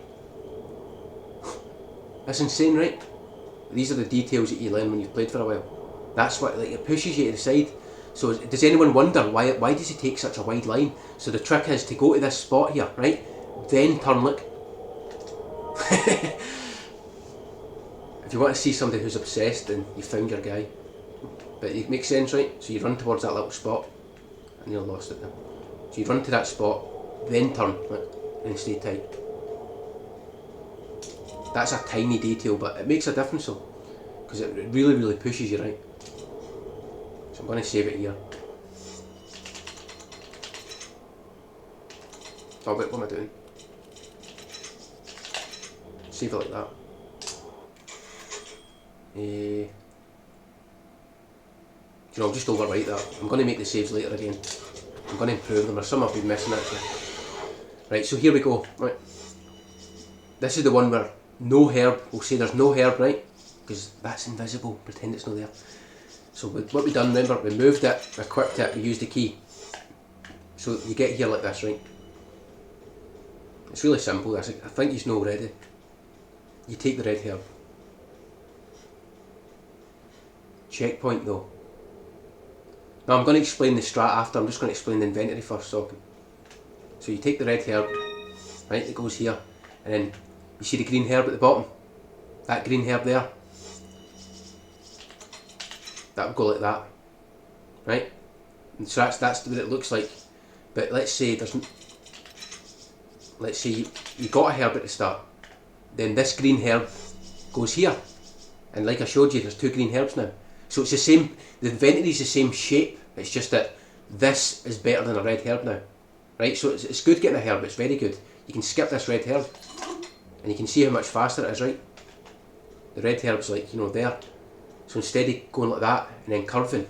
That's insane, right? These are the details that you learn when you've played for a while. That's what, like, it pushes you to the side. So does anyone wonder why does he take such a wide line? So the trick is to go to this spot here, right? Then turn, look. If you want to see somebody who's obsessed, then you found your guy. But it makes sense, right? So you run towards that little spot. I nearly lost it there. So you run to that spot, then turn, look, and stay tight. That's a tiny detail, but it makes a difference though. Because it really, really pushes you, right? So I'm going to save it here. Oh wait, what am I doing? Save it like that. You know, I'll just overwrite that. I'm going to make the saves later again. I'm going to improve them. There's some I've been missing actually. Right, so here we go. Right. This is the one where no herb, we'll say there's no herb, right? Because that's invisible, pretend it's not there. So what we done, remember, we moved it, equipped it, we used the key. So you get here like this, right? It's really simple, I think you know already. You take the red herb. Checkpoint though. Now I'm going to explain the strat after, I'm just going to explain the inventory first. So you take the red herb, right, it goes here, and then you see the green herb at the bottom? That green herb there, that would go like that, right? And so that's what it looks like. But let's say you got a herb at the start, then this green herb goes here, and like I showed you, there's two green herbs now. So it's the same, the inventory is the same shape, it's just that this is better than a red herb now, right? So it's good getting a herb, it's very good. You can skip this red herb, and you can see how much faster it is, right? The red herb's like, you know, there. So instead of going like that and then curving,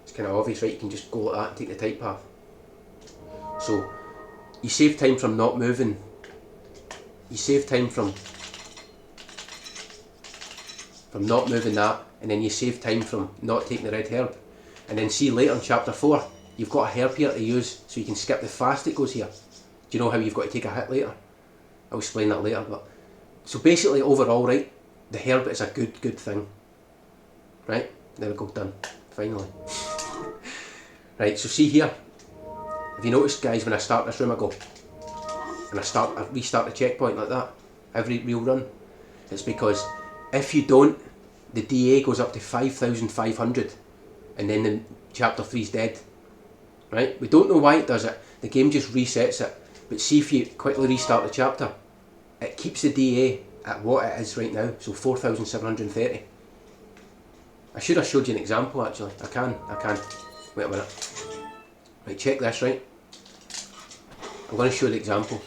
it's kind of obvious, right? You can just go like that and take the tight path. So you save time from not moving. You save time from not moving that, and then you save time from not taking the red herb. And then see later in chapter 4, you've got a herb here to use, so you can skip the fast it goes here. Do you know how you've got to take a hit later? I'll explain that later. But so basically overall, right, the herb is a good thing. Right, there we go, done, finally. Right, so see here, have you noticed guys, when I start this room I go, and I restart the checkpoint like that, every real run? It's because if you don't, the DA goes up to 5,500 and then the chapter 3 is dead. Right, we don't know why it does it, the game just resets it, but see if you quickly restart the chapter, it keeps the DA at what it is right now, so 4,730. I should have showed you an example actually. I can. Wait a minute. Right, check this, right? I'm going to show the example.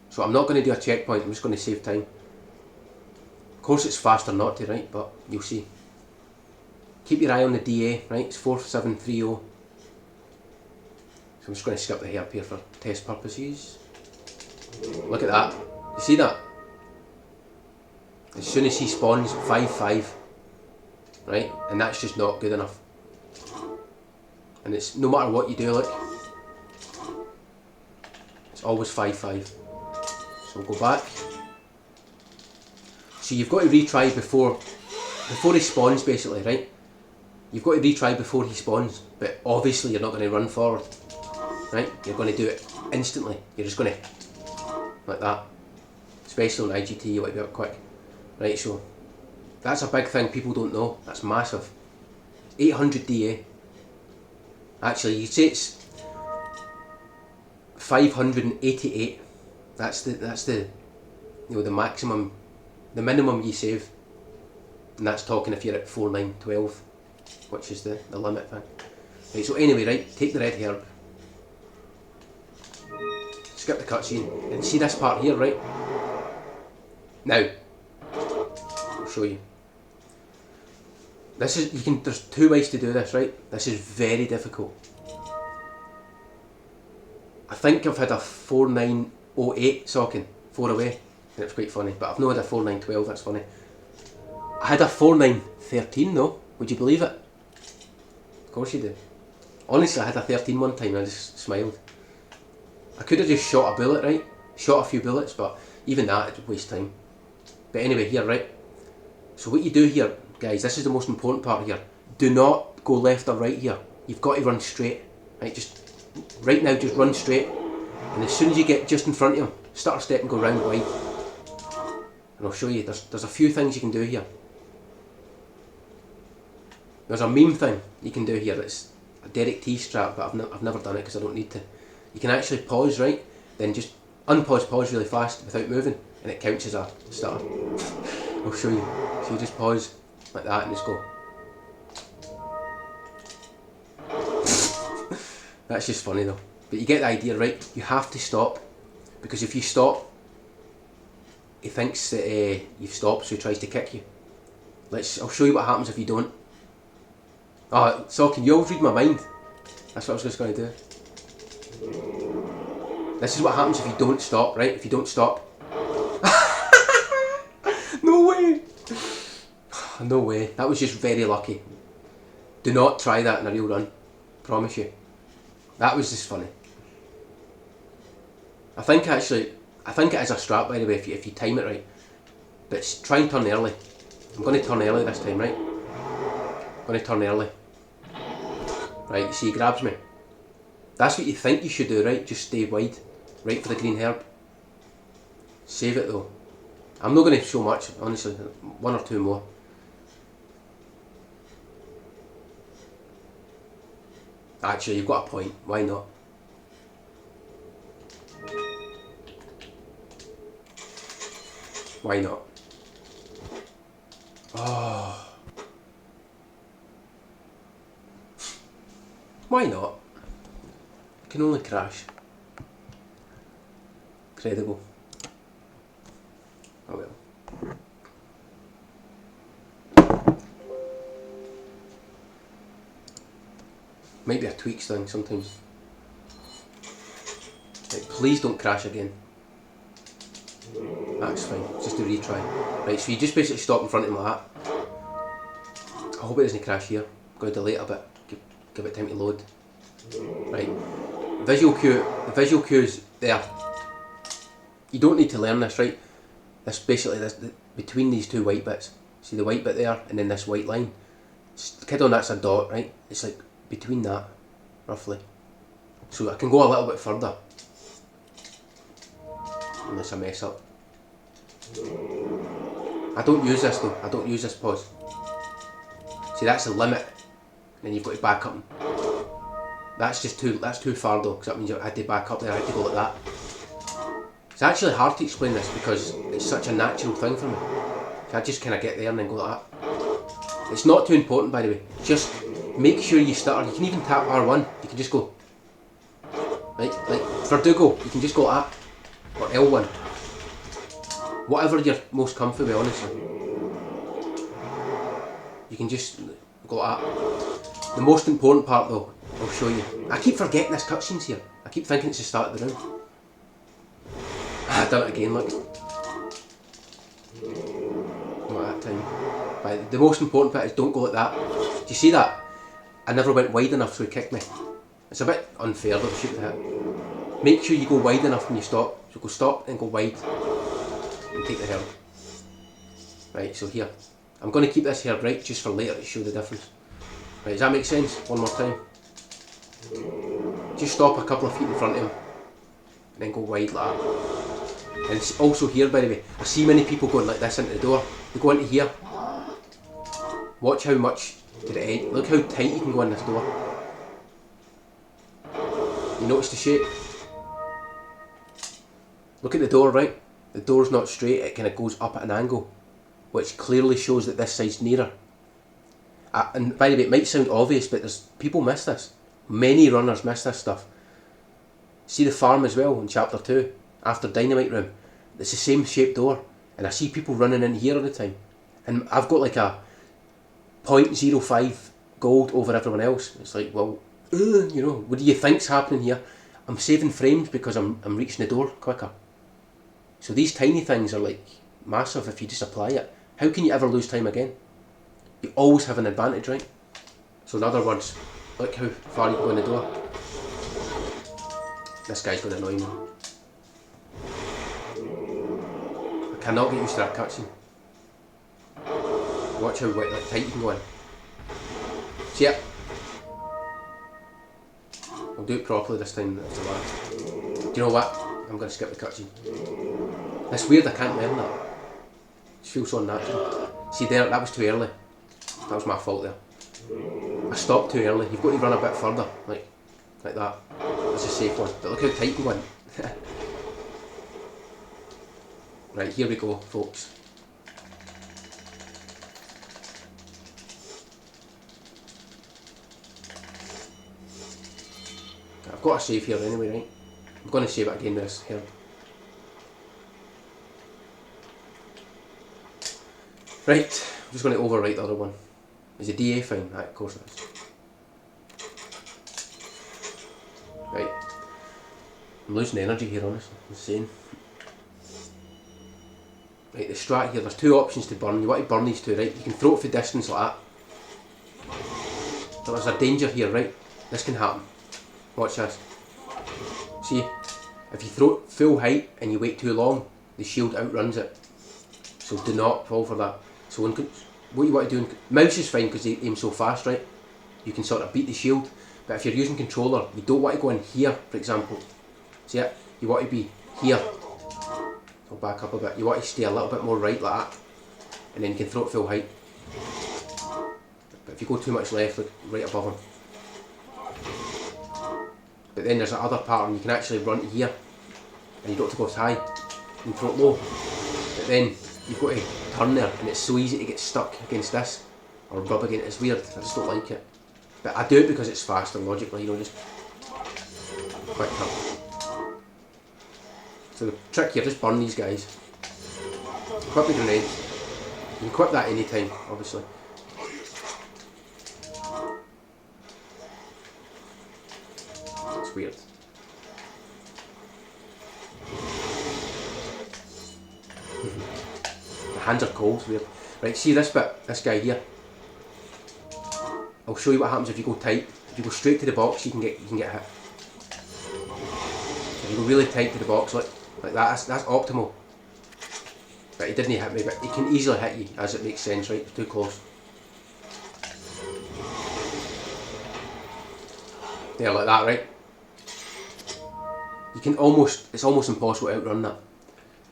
So I'm not going to do a checkpoint, I'm just going to save time. Of course it's faster not to, right? But you'll see. Keep your eye on the DA, right? It's 4730. So I'm just going to skip the herb here for test purposes. Look at that. You see that? As soon as he spawns, 5-5. Right? And that's just not good enough. And it's no matter what you do, look. It's always 5-5. So we'll go back. So you've got to retry before before he spawns basically, right? You've got to retry before he spawns, but obviously you're not going to run forward, right? You're going to do it instantly. You're just going to, like that. Especially on IGT, you want to be up quick. Right, so that's a big thing people don't know. That's massive. 800 DA. Actually, you say it's 588. That's the you know, the maximum, the minimum you save, and that's talking if you're at 4912, which is the limit thing. Right, so anyway, right, take the red herb, skip the cutscene, and see this part here, right? Now, I'll show you. This is, there's two ways to do this, right? This is very difficult. I think I've had a 4908 socking, 4 away, and it's quite funny, but I've not had a 4912, that's funny. I had a 4913 though, would you believe it? Of course you do. Honestly, I had a 13 one time and I just smiled. I could have just shot a bullet, right? Shot a few bullets, but even that, it would waste time. But anyway, here, right? So what you do here, guys, this is the most important part here. Do not go left or right here. You've got to run straight. Right, just right now, just run straight. And as soon as you get just in front of him, start a step and go round wide. And I'll show you, there's a few things you can do here. There's a meme thing you can do here. It's a Derek T strap, but I've never done it because I don't need to. You can actually pause, right? Then just unpause, pause really fast without moving, and it counts as a start. I'll show you. So you just pause like that and just go. That's just funny though. But you get the idea, right? You have to stop, because if you stop, he thinks that you've stopped, so he tries to kick you. I'll show you what happens if you don't. Oh, so can you always read my mind? That's what I was just going to do. This is what happens if you don't stop, right? If you don't stop. No way! No way. That was just very lucky. Do not try that in a real run. Promise you. That was just funny. I think it is a strap, by the way, if you time it right. But try and turn early. I'm going to turn early this time, right? I'm going to turn early. Right, you see he grabs me. That's what you think you should do, right? Just stay wide. Right for the green herb. Save it though. I'm not going to show much, honestly. 1 or 2 more. Actually, you've got a point. Why not? Why not? Oh. Why not? I can only crash. Credible. Oh well. Might be a tweaks thing sometimes. Right, please don't crash again. That's fine, just a retry. Right, so you just basically stop in front of him like that. I hope it doesn't crash here. I'm going to delay it a bit, give it time to load. Right, visual cue, the visual cue's there. You don't need to learn this, right? This basically, between these two white bits. See the white bit there, and then this white line. Kid on that's a dot, right? It's like between that, roughly. So I can go a little bit further. Unless I mess up. I don't use this though, I don't use this pause. See, that's the limit. Then you've got to back up. That's too far though, because that means I had to back up there, I had to go like that. It's actually hard to explain this because it's such a natural thing for me. So I just kind of get there and then go like that. It's not too important, by the way. Just make sure you stutter. You can even tap R1. You can just go. Like Verdugo, you can just go like that. Or L1. Whatever you're most comfy with, honestly. You can just go like that. The most important part though, I'll show you. I keep forgetting this cutscene's here. I keep thinking it's the start of the round. I done it again, look. Not that time. But the most important bit is don't go like that. Do you see that? I never went wide enough so he kicked me. It's a bit unfair though to shoot the hit. Make sure you go wide enough when you stop. So go stop and go wide. And take the herb. Right, so here. I'm going to keep this here right just for later to show the difference. Right, does that make sense? One more time. Just stop a couple of feet in front of him and then go wide like that. And it's also here, by the way, I see many people going like this into the door. They go into here. Watch how much to the edge. Look how tight you can go in this door. You notice the shape? Look at the door, right? The door's not straight, it kind of goes up at an angle, which clearly shows that this side's nearer. And by the way, it might sound obvious, but people miss this. Many runners miss this stuff. See the farm as well in chapter 2, after Dynamite Room. It's the same shaped door, and I see people running in here all the time. And I've got like a 0.05 gold over everyone else. It's like, well, you know, what do you think's happening here? I'm saving frames because I'm reaching the door quicker. So these tiny things are like massive if you just apply it. How can you ever lose time again? You always have an advantage, right? So in other words, look how far you can go in the door. This guy's going to annoy me. I cannot get used to that cutscene. Watch how tight you can go in. See it? I'll do it properly this time. That's the last. Do you know what? I'm going to skip the cutscene. It's weird I can't learn that. It feels so unnatural. See there, that was too early. That was my fault there. I stopped too early. You've got to run a bit further, like that. That's a safe one. But look how tight you go in. Right, here we go, folks. I've got a save here anyway, right? I'm going to save it again with this here. Right, I'm just going to overwrite the other one. Is the DA fine? Right, of course it is. Right. I'm losing energy here, honestly. Insane. Right, the strat here, there's two options to burn. You want to burn these two, right? You can throw it for distance like that. But there's a danger here, right? This can happen. Watch this. See, if you throw it full height and you wait too long, the shield outruns it. So do not fall for that. So what you want to do, mouse is fine because they aim so fast, right? You can sort of beat the shield. But if you're using controller, you don't want to go in here, for example. See it? You want to be here. I'll back up a bit. You want to stay a little bit more right like that. And then you can throw it full height. But if you go too much left, look right above him. But then there's that other pattern, you can actually run to here. And you don't have to go as high. You can throw it low. But then you've got to turn there, and it's so easy to get stuck against this. Or rub against it. It's weird, I just don't like it. But I do it because it's faster logically, you know, just quick turn. So the trick here, just burn these guys. Equip the grenade. You can equip that anytime, obviously. It's weird. My hands are cold, it's weird. Right, see this bit, this guy here. I'll show you what happens if you go tight. If you go straight to the box, you can get hit. If you go really tight to the box, like that, that's optimal. But he didn't hit me, but he can easily hit you, as it makes sense, right? Too close. There, like that, right? You can it's almost impossible to outrun that.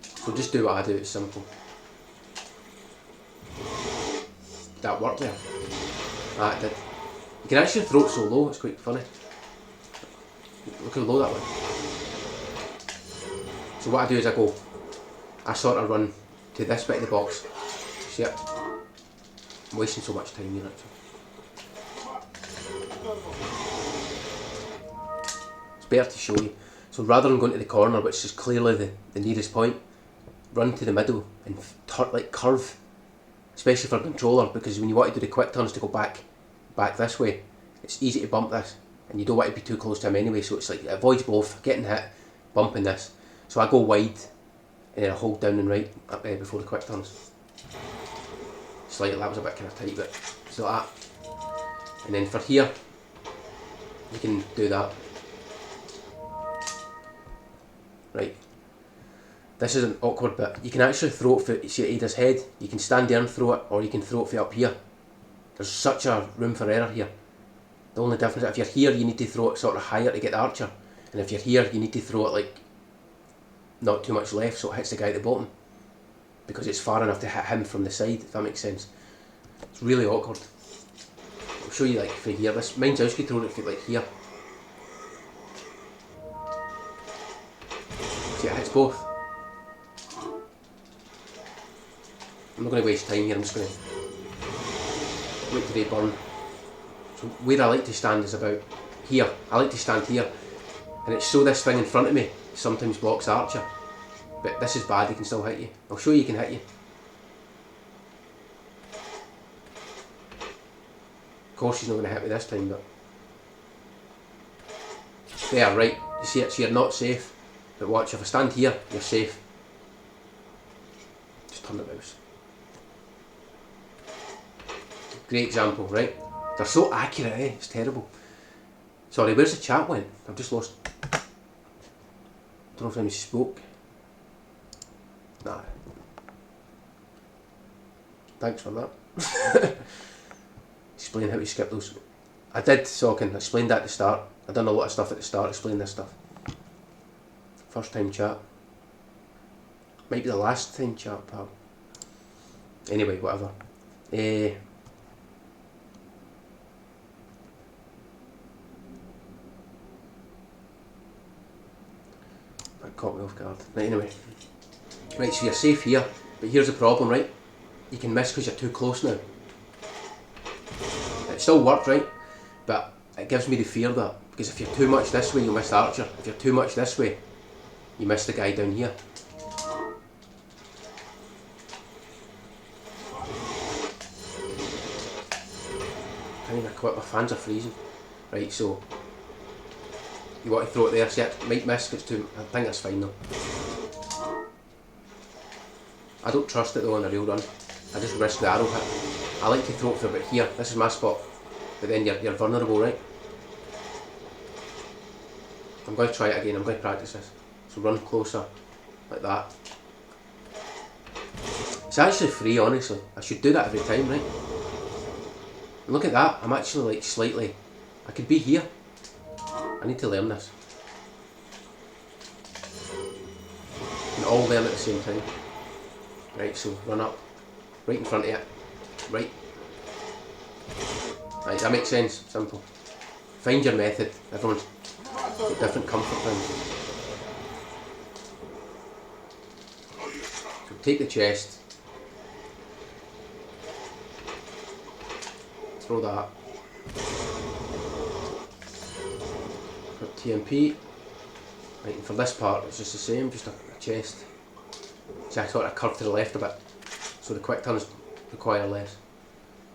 So just do what I do, it's simple. That worked there. Ah, it did. You can actually throw it so low, it's quite funny. Look how low that went. So what I do is I sort of run to this bit of the box. See it? I'm wasting so much time here actually. It's better to show you. So rather than going to the corner, which is clearly the nearest point, run to the middle and curve. Especially for a controller, because when you want to do the quick turns to go back this way, it's easy to bump this, and you don't want to be too close to him anyway, so it's like it avoids both getting hit, bumping this. So I go wide, and then I hold down and right up there before the quick turns. Slightly, that was a bit kind of tight, but so like that. And then for here, you can do that. Right. This is an awkward bit. You can actually throw it for, see Ada's head, you can stand there and throw it, or you can throw it for up here. There's such a room for error here. The only difference, if you're here, you need to throw it sort of higher to get the archer, and if you're here, you need to throw it like not too much left so it hits the guy at the bottom, because it's far enough to hit him from the side, if that makes sense. It's really awkward. I'll show you like from here. This mine's house could throw it for like here. See, it hits both. I'm not going to waste time here, I'm just going to wait till they burn. So where I like to stand is about here. I like to stand here, and it's so this thing in front of me sometimes blocks the archer, but this is bad, he can still hit you. I'll show you he can hit you. Of course he's not going to hit me this time, but there, right, you see it, so you're not safe, but watch, if I stand here, you're safe. Just turn the mouse. Great example, right? They're so accurate, eh? It's terrible. Sorry, where's the chat went? I've just lost. Don't know if anybody spoke. Nah. Thanks for that. Explain how to skip those. I did, Sockin. I explained that at the start. I done a lot of stuff at the start, explain this stuff. First time chat. Might be the last time chat, pal. Anyway, whatever. That caught me off guard. Right, anyway. Right, so you're safe here, but here's the problem, right? You can miss because you're too close now. It still worked, right? But it gives me the fear that, because if you're too much this way, you'll miss the archer. If you're too much this way, you miss the guy down here. I can't even quit, my fans are freezing. Right, so you want to throw it there, see it might miss because too, I think that's fine though. I don't trust it though on a real run. I just risk the arrow hit. I like to throw it for about here, this is my spot. But then you're vulnerable, right? I'm going to try it again, I'm going to practice this. So run closer, like that. It's actually free, honestly. I should do that every time, right? And look at that, I'm actually like slightly, I could be here. I need to learn this. We can all learn at the same time. Right, so run up, right in front of it, right. Right, that makes sense, simple. Find your method, everyone's got different comfort things. So take the chest, throw that, put TMP, right, and for this part it's just the same, just a chest. See, I sort of curve to the left a bit, so the quick turns require less.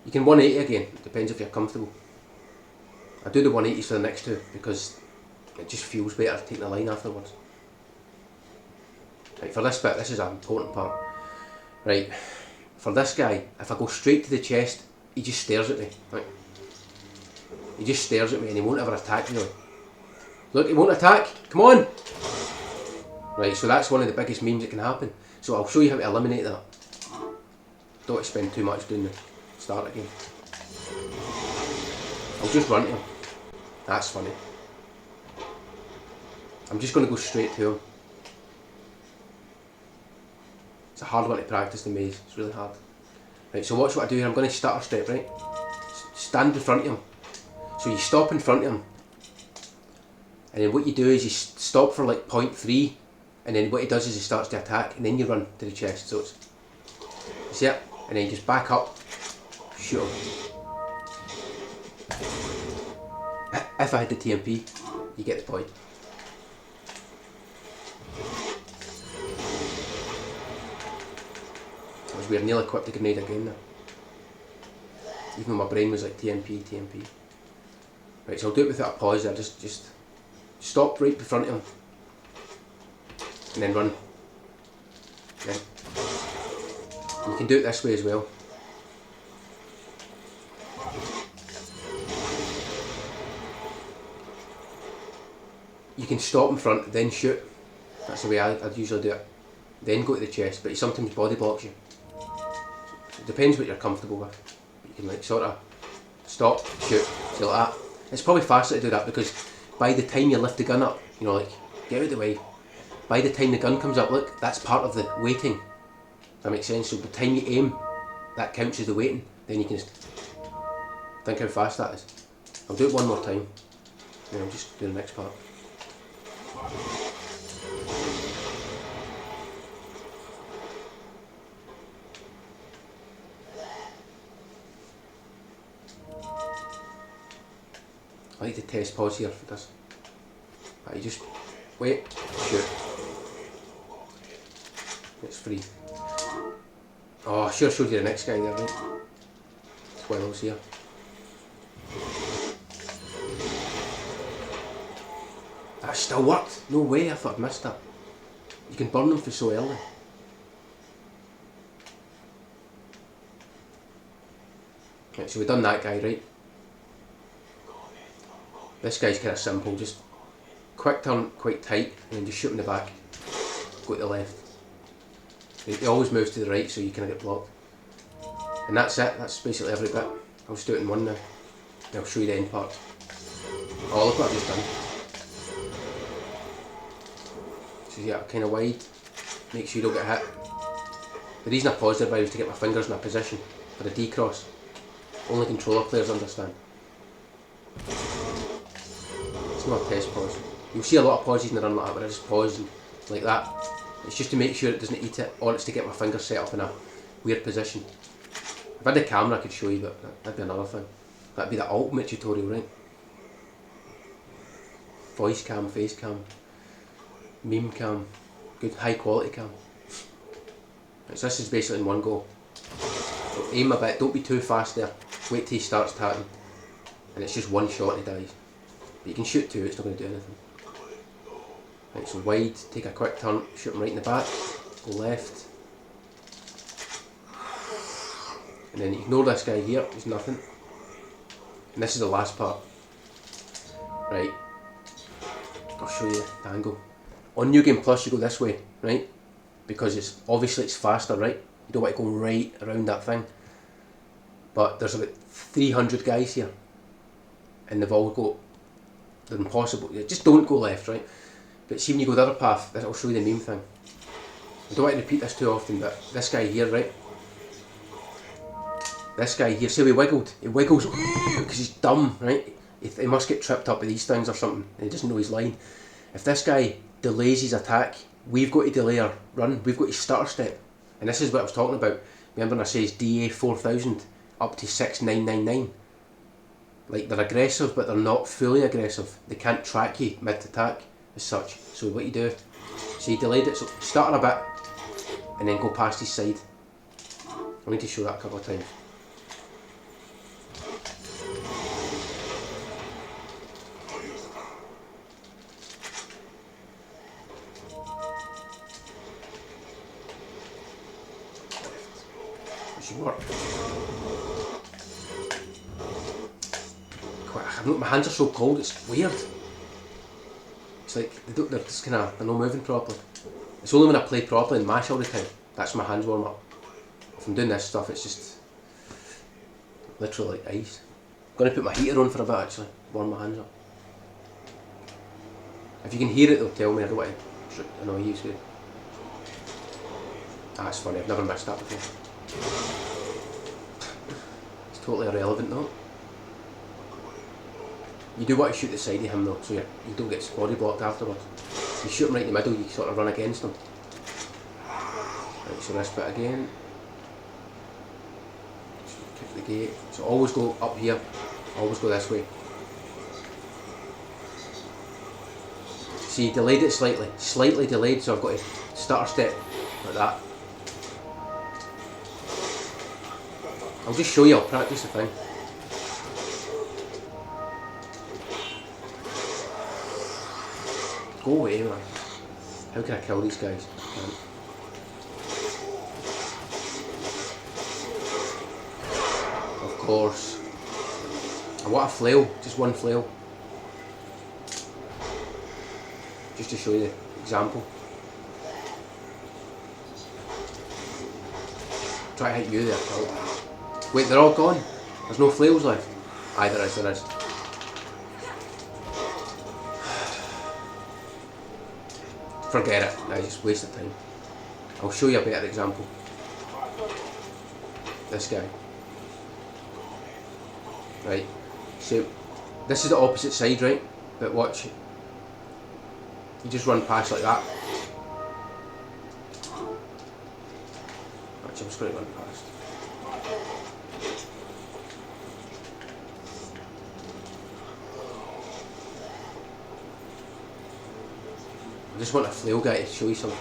You can 180 again, it depends if you're comfortable. I do the 180s for the next two because it just feels better taking a line afterwards. Right, for this bit, this is an important part. Right, for this guy, if I go straight to the chest, he just stares at me. Right. He just stares at me and he won't ever attack really. Look, he won't attack, come on! Right, so that's one of the biggest memes that can happen. So I'll show you how to eliminate that. Don't spend too much doing the start again. I'll just run to him. That's funny. I'm just going to go straight to him. It's a hard one to practice, the maze. It's really hard. Right, so watch what I do here. I'm going to stutter step, right? Stand in front of him. So you stop in front of him. And then what you do is you stop for like 0.3. And then what he does is he starts to attack, and then you run to the chest. So it's, you see it? And then you just back up, shoot him. If I had the TMP, you get the point. That was weird, nearly equipped the grenade again now. Even my brain was like TMP, TMP. Right, so I'll do it without a pause there, just stop right in front of him. And then run. Okay. You can do it this way as well. You can stop in front, then shoot. That's the way I'd usually do it. then go to the chest, but he sometimes body blocks you. So it depends what you're comfortable with. You can like sort of stop, shoot, see like that. It's probably faster to do that because by the time you lift the gun up, you know, like, get out of the way. By the time the gun comes up, look, that's part of the waiting. Does that make sense? So by the time you aim, that counts as the waiting. Then you can just think how fast that is. I'll do it one more time. Then I'll just do the next part. I like to test pause here for this. You just wait, shoot. It's free. Oh, I should have showed you the next guy there, right? Twirls here. That still worked. No way, I thought I'd missed that. You can burn them for so early. Right, so we've done that guy, right? This guy's kind of simple, just quick turn, quite tight, and then just shoot in the back. Go to the left. He always moves to the right so you kind of get blocked. And that's it, that's basically every bit. I'll just do it in one now. And I'll show you the end part. Oh, look what I've just done. So yeah, kind of wide, make sure you don't get hit. The reason I paused there by was to get my fingers in a position for a D-cross. Only controller players understand. It's not a test pause. You'll see a lot of pauses in the run like that where I just pause and like that. It's just to make sure it doesn't eat it, or it's to get my fingers set up in a weird position. If I had the camera I could show you, but that'd be another thing. That'd be the ultimate tutorial, right? Voice cam, face cam, meme cam, good high quality cam. Right, so this is basically in one go. So aim a bit, don't be too fast there. Wait till he starts tatting. And it's just one shot and he dies. But you can shoot two, it's not going to do anything. Right, so wide, take a quick turn, shoot him right in the back, go left. And then ignore this guy here, there's nothing. And this is the last part. Right, I'll show you the angle. On New Game Plus you go this way, right? Because it's obviously it's faster, right? You don't want to go right around that thing. But there's about 300 guys here. And they've all got, they're impossible. Just don't go left, right? But see when you go the other path, I'll show you the meme thing. I don't want to repeat this too often, but this guy here, right? This guy here, see how he wiggled? He wiggles because he's dumb, right? He must get tripped up with these things or something, and he doesn't know his line. If this guy delays his attack, we've got to delay our run, we've got to stutter step. And this is what I was talking about. Remember when I says DA 4000 up to 6999? Like they're aggressive, but they're not fully aggressive. They can't track you mid-attack as such. So what you do, so you delayed it, so stutter a bit, and then go past his side. I need to show that a couple of times. It should work. My hands are so cold, it's weird. It's like they're just kind of, they're not moving properly. It's only when I play properly and mash all the time, that's when my hands warm up. If I'm doing this stuff, it's just literally like ice. I'm going to put my heater on for a bit actually, warm my hands up. If you can hear it though, tell me, I don't want to annoy you. So. That's funny, I've never missed that before. It's totally irrelevant though. You do want to shoot the side of him though, so you don't get body blocked afterwards. You shoot him right in the middle, you sort of run against him. Right, so this bit again. So kick the gate. So always go up here, always go this way. See, delayed it slightly delayed, so I've got to stutter step like that. I'll just show you, I'll practice the thing. Go away, man. How can I kill these guys? I can't. Of course. I want a flail, just one flail. Just to show you the example. Try to hit you there, pal. Wait, they're all gone? There's no flails left? Aye, there is, there is. Forget it, I just wasted time. I'll show you a better example. This guy. Right, so this is the opposite side, right? But watch. You just run past like that. Actually, I'm just going to run past. I just want a flail guy to show you something.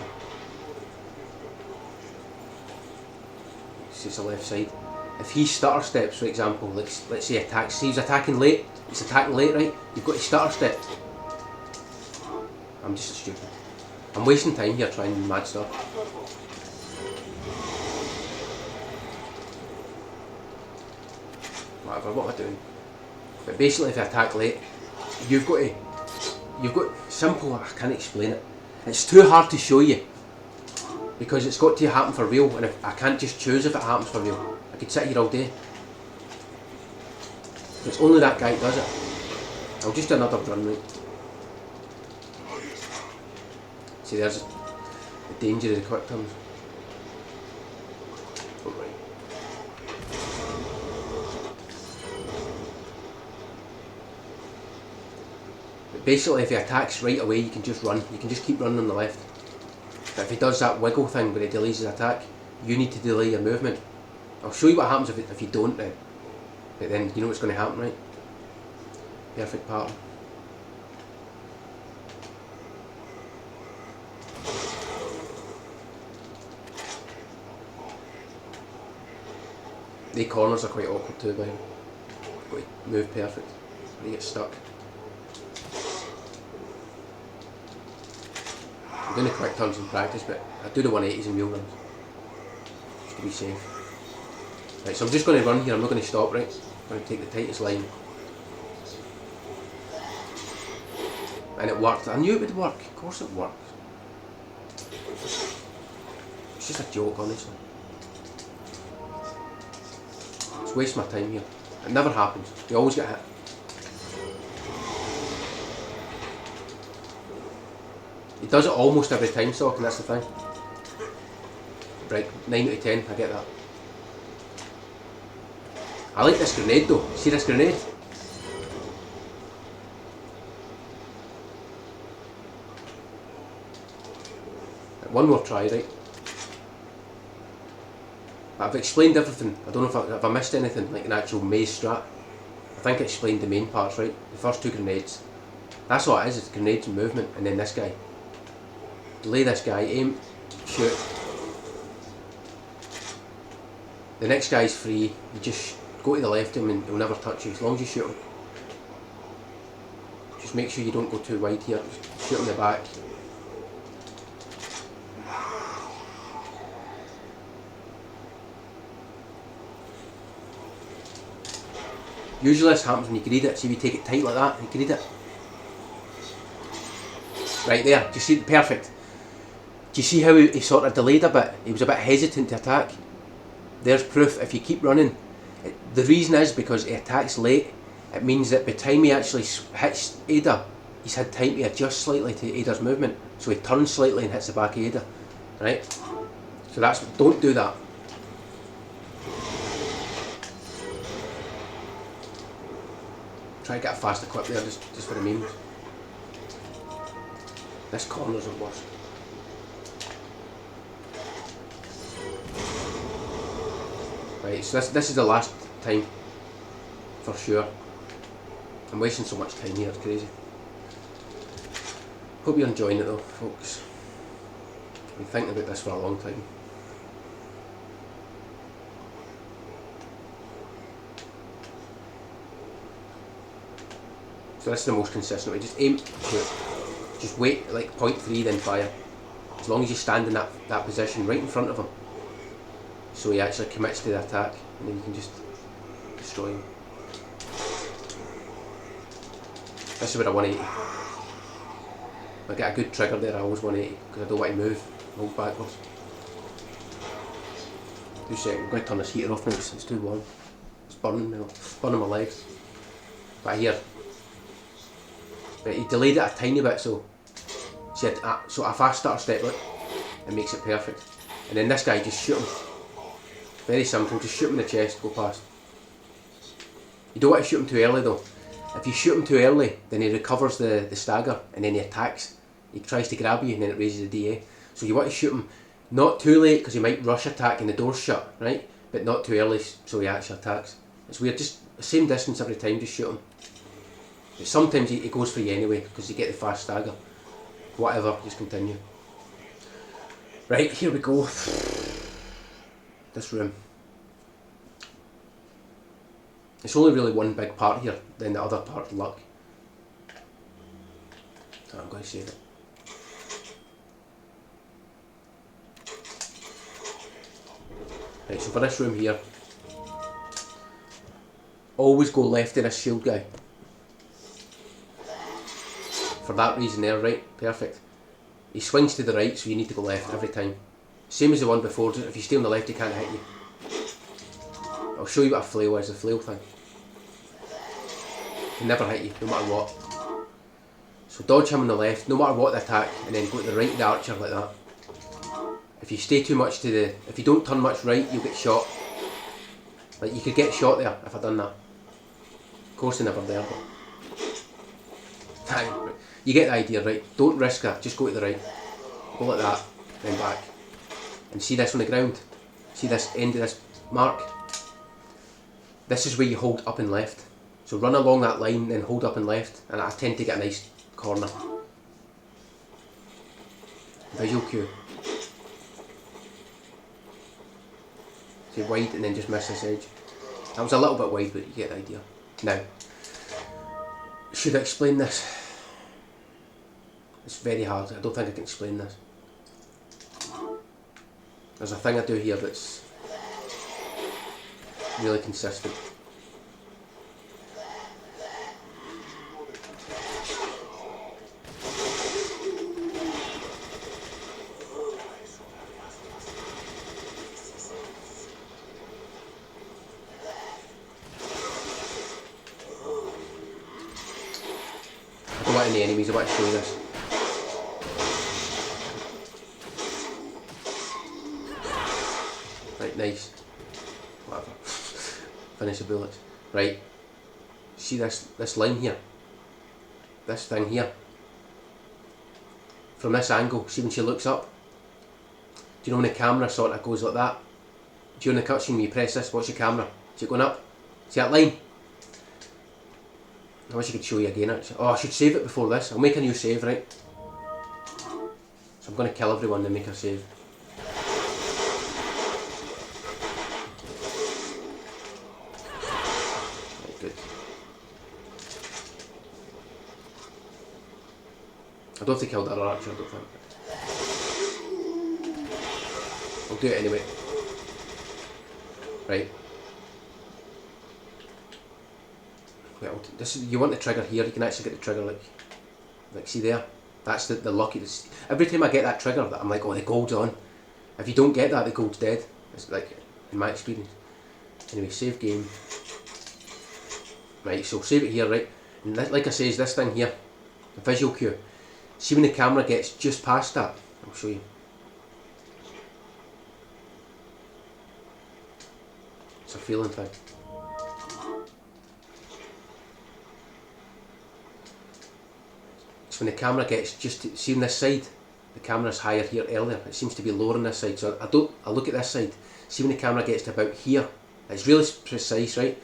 It's the left side. If he stutter steps, for example, let's say attacks, see he's attacking late, right? You've got to stutter step. I'm just stupid. I'm wasting time here trying mad stuff. Whatever, what am I doing? But basically if I attack late, you've got simple, I can't explain it. It's too hard to show you. Because it's got to happen for real, and if I can't just choose if it happens for real. I could sit here all day. It's only that guy that does it. I'll just do another run, right? See, there's the danger of the quick turns. Alright. But basically, if he attacks right away, you can just run. You can just keep running on the left. But if he does that wiggle thing where he delays his attack, you need to delay your movement. I'll show you what happens if you don't then. But then you know what's going to happen, right? Perfect pattern. The corners are quite awkward too, by the way. Got to move perfect. They get stuck. I'm doing the quick turns in practice, but I do the 180s in wheel runs. Just to be safe. Right, so I'm just going to run here, I'm not going to stop, right? I'm going to take the tightest line. And it worked. I knew it would work. Of course it worked. It's just a joke, honestly. Just waste my time here. It never happens. You always get hit. He does it almost every time, Sock, and that's the thing. Right, 9 out of 10, I get that. I like this grenade though. See this grenade? One more try, right? I've explained everything. I don't know if I missed anything, like an actual maze strat. I think I explained the main parts, right? The first two grenades. That's what it is, it's grenades and movement, and then this guy. Delay this guy, aim, shoot. The next guy's free, you just go to the left of him and he'll never touch you, as long as you shoot him. Just make sure you don't go too wide here, just shoot him in the back. Usually this happens when you greed it, see if you take it tight like that, you greed it. Right there, do you see it? Perfect. Do you see how he sort of delayed a bit? He was a bit hesitant to attack. There's proof, if you keep running. The reason is because he attacks late. It means that by the time he actually hits Ada, he's had time to adjust slightly to Ada's movement. So he turns slightly and hits the back of Ada. Right? So that's, don't do that. Try to get a faster clip there, just for the memes. This corner's the worst. Right, so this is the last time, for sure. I'm wasting so much time here, it's crazy. Hope you're enjoying it though, folks. I've been thinking about this for a long time. So this is the most consistent way, just aim, shoot. Just wait, like 0.3 then fire. As long as you stand in that position right in front of him. So he actually commits to the attack, and then you can just destroy him. This is where I 180. If I get a good trigger there, I always 180, because I don't want to move backwards. 2 seconds, I'm going to turn this heater off now, it's too warm. It's burning me, burning my legs. But here, but he delayed it a tiny bit, so see, so a fast start step, look, it makes it perfect. And then this guy, just shoot him. Very simple, just shoot him in the chest, go past. You don't want to shoot him too early though. If you shoot him too early, then he recovers the stagger and then he attacks. He tries to grab you and then it raises the DA. So you want to shoot him not too late because he might rush attack and the door's shut, right? But not too early so he actually attacks. It's weird, just the same distance every time, just shoot him. But sometimes he goes for you anyway because you get the fast stagger. Whatever, just continue. Right, here we go. This room. It's only really one big part here, then the other part, luck. So I'm going to save it. Right, so for this room here, always go left of this shield guy. For that reason there, right, perfect. He swings to the right, so you need to go left every time. Same as the one before, if you stay on the left he can't hit you. I'll show you what a flail is, the flail thing. Can never hit you, no matter what. So dodge him on the left, no matter what the attack, and then go to the right of the archer like that. If you stay too much to the, if you don't turn much right, you'll get shot. Like you could get shot there if I done that. Of course they're never there, but you get the idea, right? Don't risk that, just go to the right. Go like that, then back. And see this on the ground? See this end of this mark? This is where you hold up and left. So run along that line, then hold up and left, and I tend to get a nice corner. Visual cue. See, wide and then just miss this edge. That was a little bit wide, but you get the idea. Now, should I explain this? It's very hard, I don't think I can explain this. There's a thing I do here that's really consistent. I don't want any enemies, I want to show you this. Right, nice. Whatever. Finish the bullets. Right. See this line here? This thing here? From this angle, see when she looks up? Do you know when the camera sort of goes like that? Do you know in the cutscene when you press this, watch your camera? Is it going up? See that line? I wish I could show you again actually. Oh, I should save it before this. I'll make a new save, right? So I'm going to kill everyone and make a save. Right, good. I don't have to kill that other archer, I don't think. I'll do it anyway. Right. Well, this is, you want the trigger here, you can actually get the trigger like see there? That's the lucky, every time I get that trigger, I'm like, oh, the gold's on. If you don't get that, the gold's dead. It's like, in my experience. Anyway, save game. Right, so save it here, right? And like I say, is this thing here, the visual cue. See when the camera gets just past that? I'll show you. It's a feeling thing. So when the camera gets just, see on this side, the camera's higher here earlier, it seems to be lower on this side, so I look at this side, see when the camera gets to about here, it's really precise, right?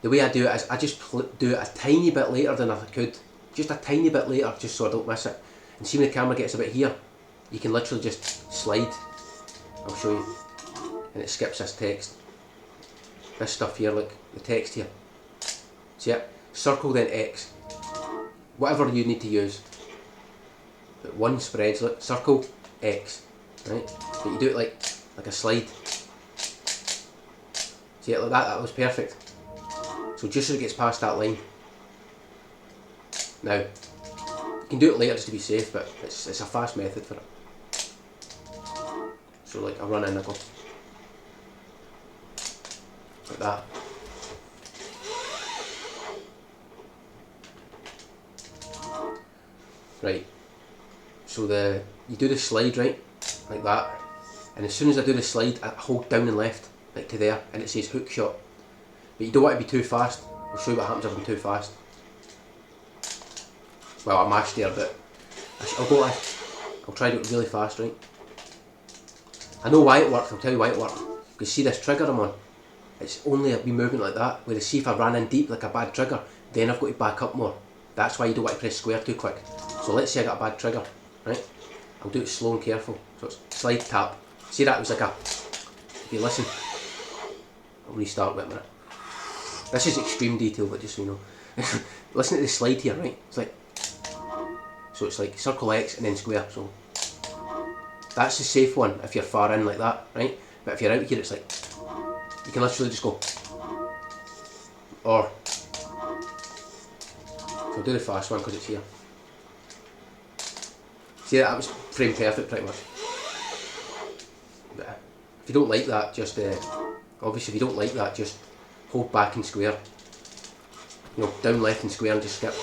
The way I do it is, I just do it a tiny bit later than I could, just a tiny bit later, just so I don't miss it. And see when the camera gets about here, you can literally just slide, I'll show you, and it skips this text. This stuff here, look, the text here, see it? Circle then X, whatever you need to use. But one spreads, look, circle, X, right? But you do it like a slide. See it like that, that was perfect. So just so it gets past that line. Now, you can do it later just to be safe, but it's a fast method for it. So like, I run in, I go. like that. Right, so you do the slide, right, like that, and as soon as I do the slide, I hold down and left, like to there, and it says hook shot. But you don't want to be too fast. I'll show you what happens if I'm too fast. Well, I mashed there, but I'll try to do it really fast, right? I know why it works, I'll tell you why it works. Because see this trigger I'm on? It's only a wee movement like that, whereas see if I ran in deep like a bad trigger, then I've got to back up more. That's why you don't want to press square too quick. So let's say I got a bad trigger, right? I'll do it slow and careful. So it's slide, tap. See that was like a, if you listen, I'll restart with a minute. This is extreme detail, but just so you know. Listen to the slide here, right? It's like, so it's like circle X and then square, so. That's the safe one if you're far in like that, right? But if you're out here, it's like, you can literally just go, or, so I'll do the fast one because it's here. See, that was frame perfect pretty much. But if you don't like that, just, obviously if you don't like that, just hold back and square. You know, down, left and square and just skip.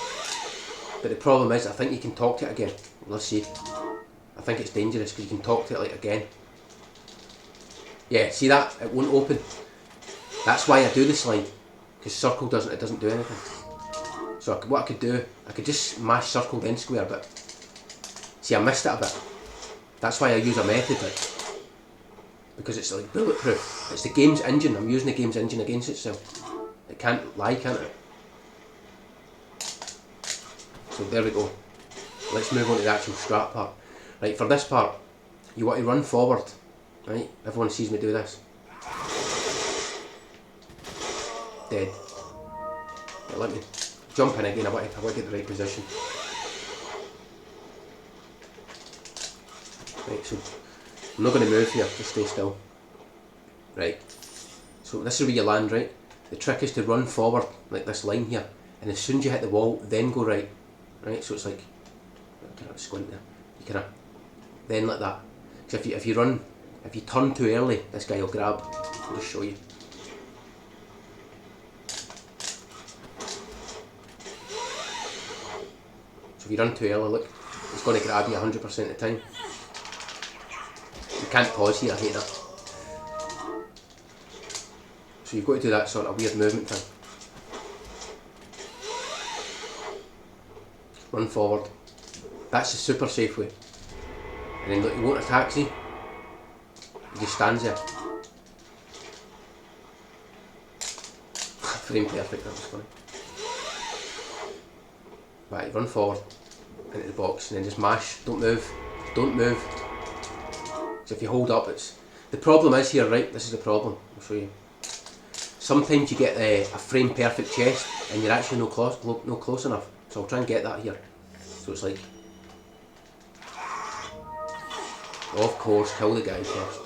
But the problem is, I think you can talk to it again. Let's see. I think it's dangerous because you can talk to it like again. Yeah, see that? It won't open. That's why I do the slide. Because circle doesn't do anything. So what I could do, I could just mash circle then square, but see, I missed it a bit. That's why I use a method, like, because it's like bulletproof. It's the game's engine. I'm using the game's engine against itself. It can't lie, can't it? So there we go. Let's move on to the actual strat part. Right, for this part, you want to run forward. Right, everyone sees me do this. Dead. Right, let me jump in again. I want to get the right position. Right, so I'm not going to move here. Just stay still. Right. So this is where you land, right? The trick is to run forward like this line here, and as soon as you hit the wall, then go right. Right, so it's like, kind of squint there. You kind of, then like that. Because if you turn too early, this guy will grab. I'll just show you. So if you run too early, look, it's going to grab you 100% of the time. You can't pause here, I hate that. So you've got to do that sort of weird movement thing. Run forward. That's the super safe way. And then look, you won't attack, see? He just stands there. Frame perfect, that was funny. Right, run forward into the box and then just mash. Don't move. Don't move. So if you hold up, it's... The problem is here, right? This is the problem. I'll show you. Sometimes you get a frame perfect chest and you're actually no close enough. So I'll try and get that here. So it's like... Of course, kill the guy first.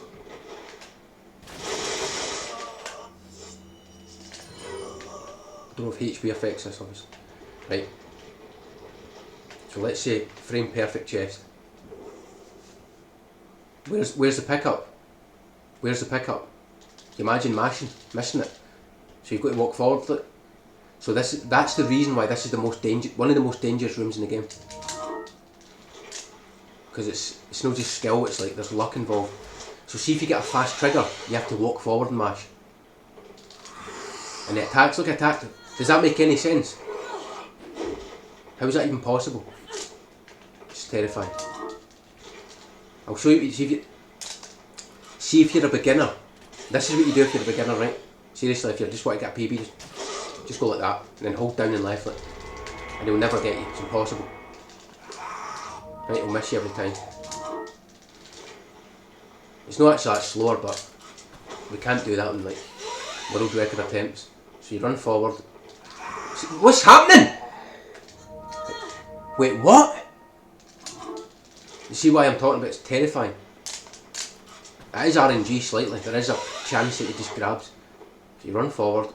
I don't know if HP affects this, obviously. Right. So let's say frame perfect chest. Where's the pickup? Where's the pickup? You imagine missing it. So you've got to walk forward, look. So that's the reason why this is one of the most dangerous rooms in the game. Because it's not just skill, it's like there's luck involved. So see if you get a fast trigger, you have to walk forward and mash. And the attacks, look at attack. Does that make any sense? How is that even possible? It's terrifying. I'll show you, see if you're a beginner. This is what you do if you're a beginner, right? Seriously, if you just want to get a PB, just go like that, and then hold down and left it. And he'll never get you, it's impossible. Right, he'll miss you every time. It's not actually that slower, but we can't do that in like world record attempts. So you run forward. What's happening? Wait, what? You see why I'm talking about? It's terrifying. It is RNG slightly. There is a chance that he just grabs. So you run forward,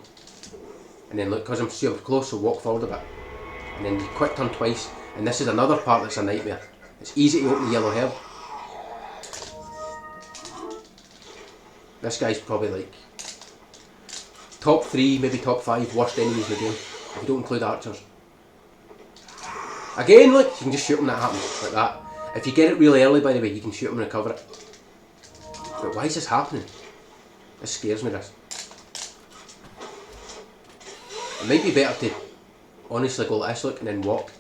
and then look, because I'm super close, so walk forward a bit, and then you quick turn twice. And this is another part that's a nightmare. It's easy to open the yellow herb. This guy's probably like top 3, maybe top 5 worst enemies in the game, if you don't include archers. Again, look, you can just shoot them, that happens, like that. If you get it really early, by the way, you can shoot them and recover it. But why is this happening? This scares me, this. It might be better to honestly go like this, look, and then walk.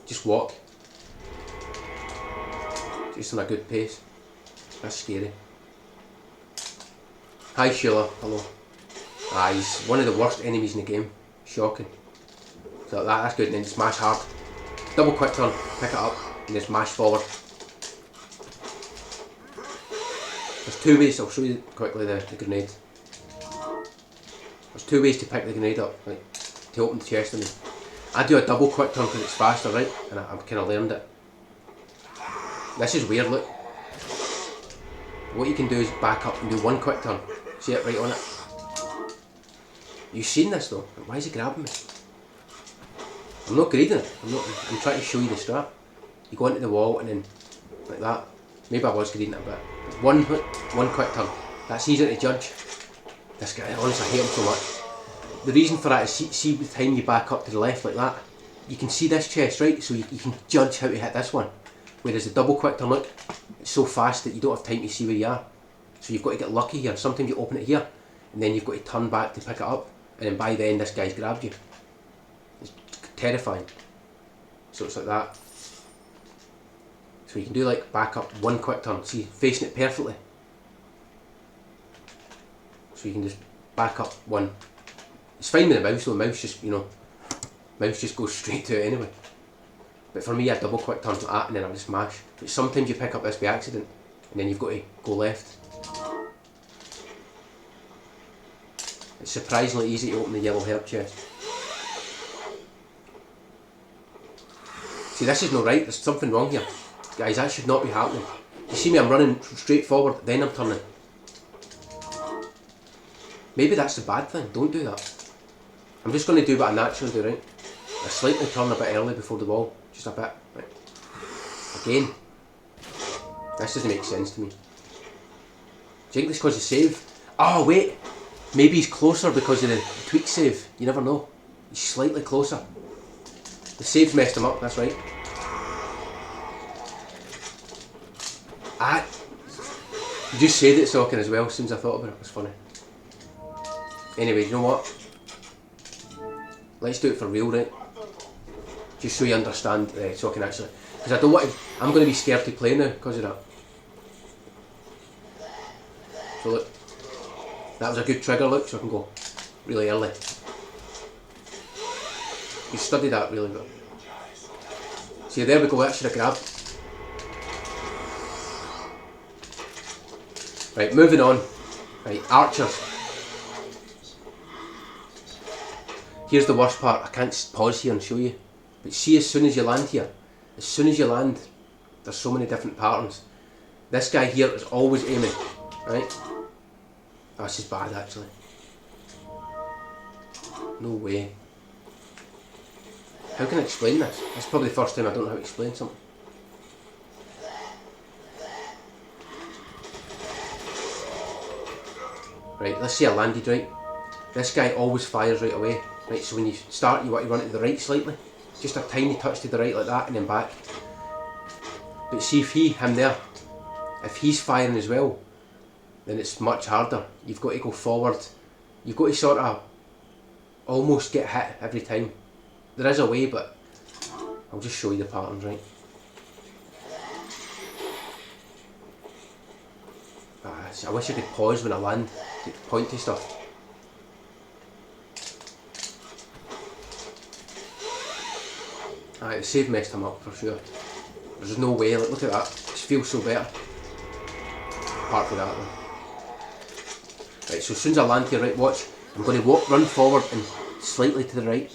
Just walk. Just on a good pace. That's scary. Hi Sheila, hello. Ah, he's one of the worst enemies in the game. Shocking. So that's good, and then just mash hard. Double quick turn, pick it up, and just mash forward. There's 2 ways, I'll show you quickly the grenade. There's 2 ways to pick the grenade up, like, to open the chest in me. I do a double quick turn because it's faster, right? And I've kind of learned it. This is weird, look. What you can do is back up and do 1 quick turn. See it right on it? You've seen this though. Why is he grabbing me? I'm not greeding it. I'm trying to show you the strat. You go into the wall and then like that. Maybe I was greeding it a bit. 1 quick turn. That's easier to judge. This guy, honestly, I hate him so much. The reason for that is see the time you back up to the left like that, you can see this chest, right? So you can judge how to hit this one. Whereas the double quick turn, look, it's so fast that you don't have time to see where you are. So you've got to get lucky here. Sometimes you open it here, and then you've got to turn back to pick it up, and then by then this guy's grabbed you. It's terrifying. So it's like that. So you can do like back up 1 quick turn. See, facing it perfectly. So you can just back up 1. It's fine with the mouse though, the mouse just, mouse just goes straight to it anyway. But for me, I double quick turn like that and then I just mash. But sometimes you pick up this by accident and then you've got to go left. It's surprisingly easy to open the yellow herb chest. See, this is not right, there's something wrong here. Guys, that should not be happening. You see me, I'm running straight forward, then I'm turning. Maybe that's the bad thing, don't do that. I'm just going to do what I naturally do, right? I slightly turn a bit early before the wall, just a bit, right? Again. This doesn't make sense to me. Do you think this because of save? Oh wait, maybe he's closer because of the tweak save, you never know. He's slightly closer. The save's messed him up, that's right. You just said it, Sockin, as well, as soon as I thought about it. It was funny. Anyway, you know what? Let's do it for real, right? Just so you understand, Sockin, actually. Because I don't want to, I'm going to be scared to play now because of that. So look, that was a good trigger, look, so I can go really early. You studied that really well. See, there we go, that should have grabbed. Right, moving on. Right, archers. Here's the worst part, I can't pause here and show you. But see, as soon as you land here, there's so many different patterns. This guy here is always aiming, right? Oh, this is bad actually. No way. How can I explain this? This is probably the first time I don't know how to explain something. Right, let's say I landed right. This guy always fires right away. Right, so when you start, you want to run to the right slightly. Just a tiny touch to the right like that and then back. But see if if he's firing as well, then it's much harder. You've got to go forward. You've got to sort of almost get hit every time. There is a way, but I'll just show you the patterns, right? I wish I could pause when I land, to point to stuff. The save messed him up for sure. There's no way, look at that, it feels so better. Apart from that one. Right, so as soon as I land here, right, watch, I'm going to run forward and slightly to the right.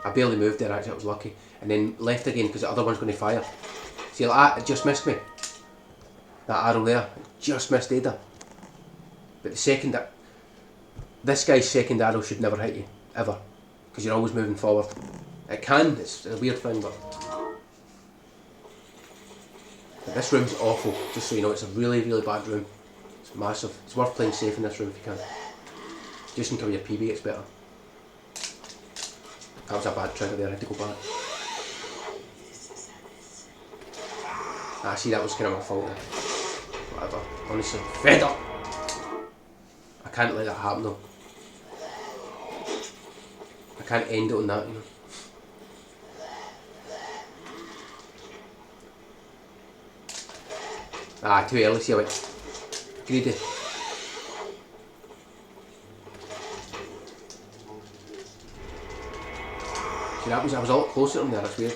I barely moved there actually, I was lucky. And then left again because the other one's going to fire. See like that, it just missed me. That arrow there, it just missed Ada. But this guy's second arrow should never hit you, ever. Because you're always moving forward. It can, it's a weird thing, but this room's awful, just so you know, it's a really, really bad room. It's massive. It's worth playing safe in this room if you can. just until your PB gets better. That was a bad trigger there, I had to go back. Ah, see, that was kind of my fault there. Whatever, honestly, fed up! I can't let that happen though. I can't end it on that, you know. Ah, too early, see I went greedy. See, I was a lot closer to him there, that's weird.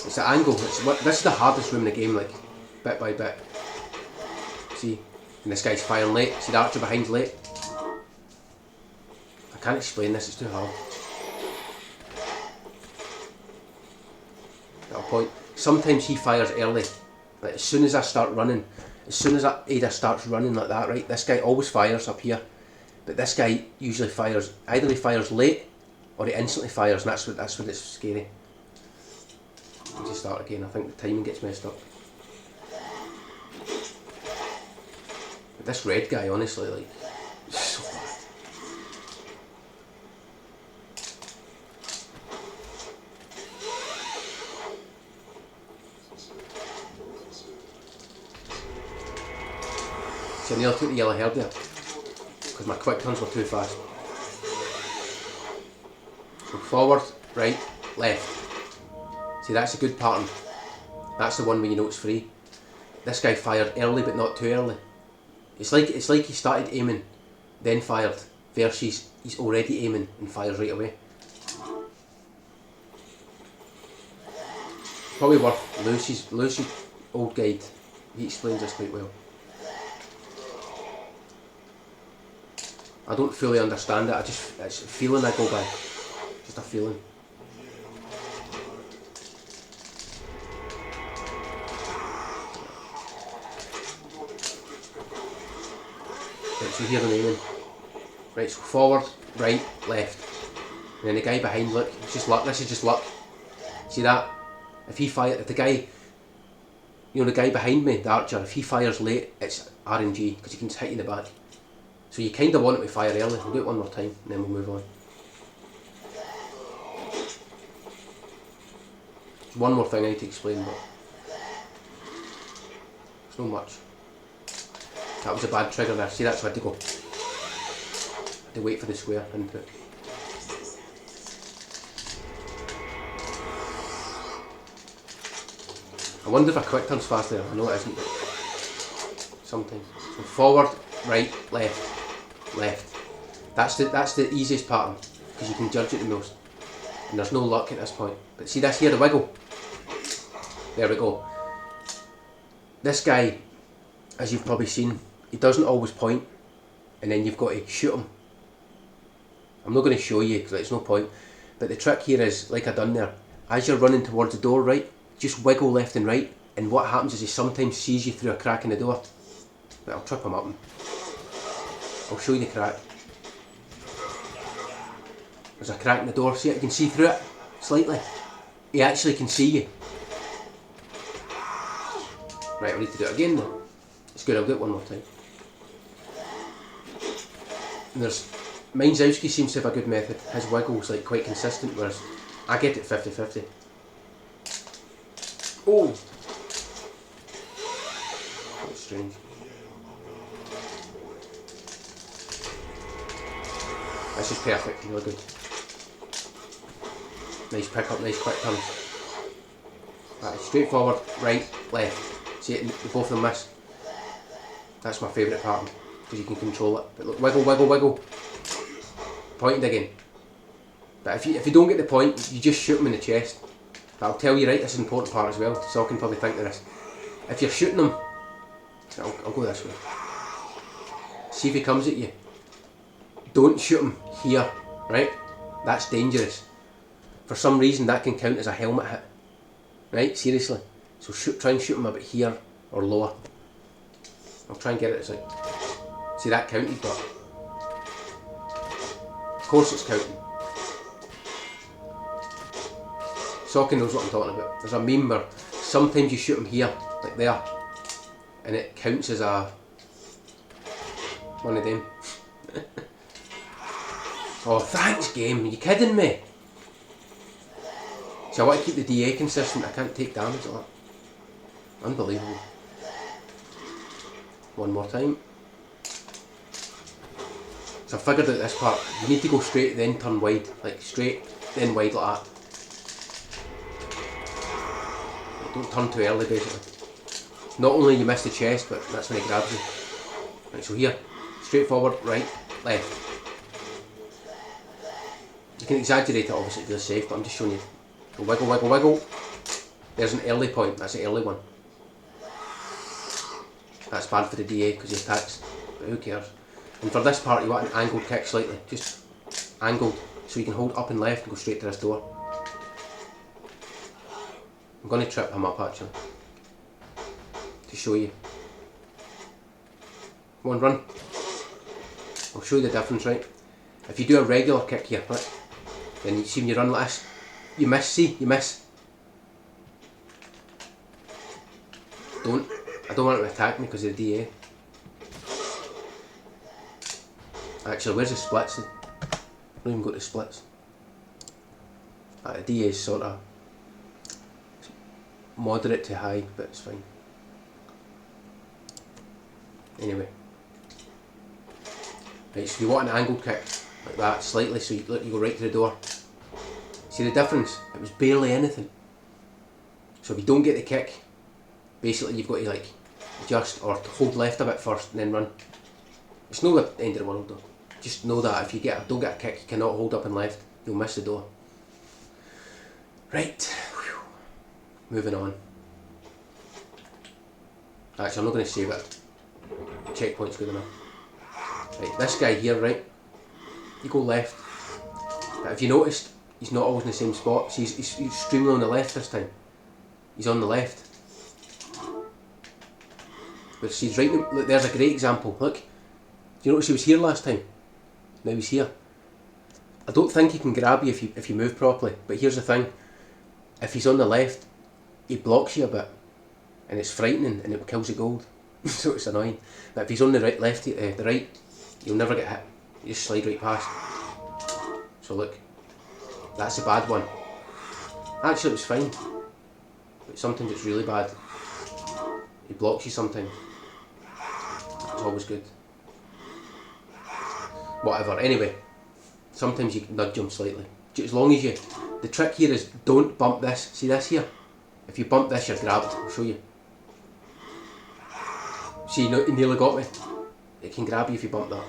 It's the angle, this is the hardest room in the game, like, bit by bit. See, and this guy's firing late, see the archer behind's late. I can't explain this, it's too hard. At a point, sometimes he fires early, like as soon as I start running, as soon as Ada starts running like that, right, this guy always fires up here, but this guy usually fires, either he fires late, or he instantly fires, and that's when it's scary. I'll just start again, I think the timing gets messed up. But this red guy, honestly, like, so bad. See, I nearly took the yellow hair there, because my quick turns were too fast. So forward, right, left. See, that's a good pattern. That's the one where you know it's free. This guy fired early but not too early. It's like he started aiming, then fired, versus he's already aiming and fires right away. Probably worth Lewis's old guide. He explains this quite well. I don't fully understand it, it's a feeling I go by. Just a feeling. Right, so here I'm aiming. Right, so forward, right, left. And then the guy behind, look, it's just luck, this is just luck. See that? If the guy, you know, the guy behind me, the archer, if he fires late, it's RNG, because he can hit you in the back. So you kind of want him to fire early. We'll do it one more time, and then we'll move on. There's one more thing I need to explain, but it's not much. That was a bad trigger there. See, that's where I had to go. I had to wait for the square input. I wonder if I quick turns fast there. I know it isn't, but sometimes. So forward, right, left, left. That's the easiest pattern, because you can judge it the most. And there's no luck at this point. But see this here, the wiggle. There we go. This guy, as you've probably seen, he doesn't always point, and then you've got to shoot him. I'm not going to show you because there's no point, but the trick here is, like I done there, as you're running towards the door, right, just wiggle left and right, and what happens is he sometimes sees you through a crack in the door. But I'll trip him up and I'll show you the crack. There's a crack in the door, see it? You can see through it slightly. He actually can see you. Right, I need to do it again though. It's good, I'll do it one more time. And there's, Mindzowski seems to have a good method. His wiggle's like quite consistent, whereas I get it 50-50. Oh! That's strange. That's just perfect, really good. Nice pick up, nice quick turns. Right, straight forward, right, left. See it, both of them miss. That's my favourite pattern, because you can control it. But look, wiggle, wiggle, wiggle. Pointed again. But if you don't get the point, you just shoot him in the chest. But I'll tell you, right, this is an important part as well, so I can probably think of this. If you're shooting him, I'll go this way. See if he comes at you. Don't shoot him here, right? That's dangerous. For some reason that can count as a helmet hit. Right, seriously. So try and shoot him a bit here or lower. I'll try and get it as like, see that counted, but of course it's counting. Sockie knows what I'm talking about. There's a meme where sometimes you shoot him here, like there, and it counts as a one of them. Oh, thanks, game. Are you kidding me? See, I want to keep the DA consistent. I can't take damage like that. Unbelievable. One more time. So I figured out this part. You need to go straight, then turn wide. Like straight, then wide like that. Don't turn too early, basically. Not only you miss the chest, but that's when he grabs you. Right, so here, straight forward, right, left. You can exaggerate it obviously to feel safe, but I'm just showing you. Go wiggle, wiggle, wiggle. There's an early point, that's the early one. That's bad for the DA because he attacks, but who cares. And for this part you want an angled kick slightly, just angled, so you can hold up and left and go straight to this door. I'm going to trip him up actually, to show you. Come on, run. I'll show you the difference, right? If you do a regular kick here, right, then you see when you run like this, you miss, see, you miss. I don't want him to attack me because of the DA. Actually, where's the splits? I don't even go to splits. The DA is sort of moderate to high, but it's fine. Anyway. Right, so you want an angled kick, like that, slightly, so you go right to the door. See the difference? It was barely anything. So if you don't get the kick, basically you've got to like adjust or hold left a bit first and then run. It's not the end of the world though. Just know that if you don't get a kick, you cannot hold up and left. You'll miss the door. Right. Whew. Moving on. Actually, I'm not going to save it. Checkpoint's good enough. Right, this guy here, right? You go left. But if you noticed, he's not always in the same spot. See, he's extremely on the left this time. He's on the left. But see, he's right. Look, there's a great example. Look. Do you notice he was here last time? Now he's here. I don't think he can grab you if you move properly. But here's the thing: if he's on the left, he blocks you a bit, and it's frightening, and it kills the gold. So it's annoying. But if he's on the right, the right, you'll never get hit. You just slide right past. So look, that's a bad one. Actually, it was fine, but sometimes it's really bad. He blocks you sometimes. It's always good. Whatever. Anyway, sometimes you can nudge him slightly. As long as you. The trick here is don't bump this. See this here? If you bump this, you're grabbed. I'll show you. See, you nearly got me. It can grab you if you bump that.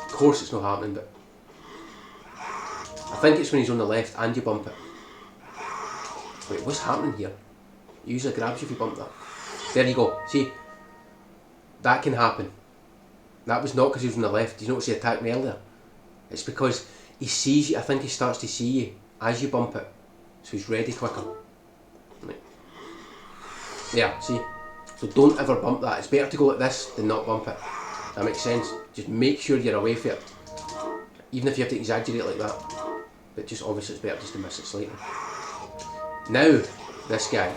Of course it's not happening, but I think it's when he's on the left and you bump it. Wait, what's happening here? It usually grabs you if you bump that. There you go. See? That can happen. That was not because he was on the left. Did you notice he attacked me earlier? It's because he sees you. I think he starts to see you as you bump it. So he's ready quicker. Right. Yeah, see? So don't ever bump that. It's better to go like this than not bump it. That makes sense. Just make sure you're away from it. Even if you have to exaggerate like that. But just obviously it's better just to miss it slightly. Now, this guy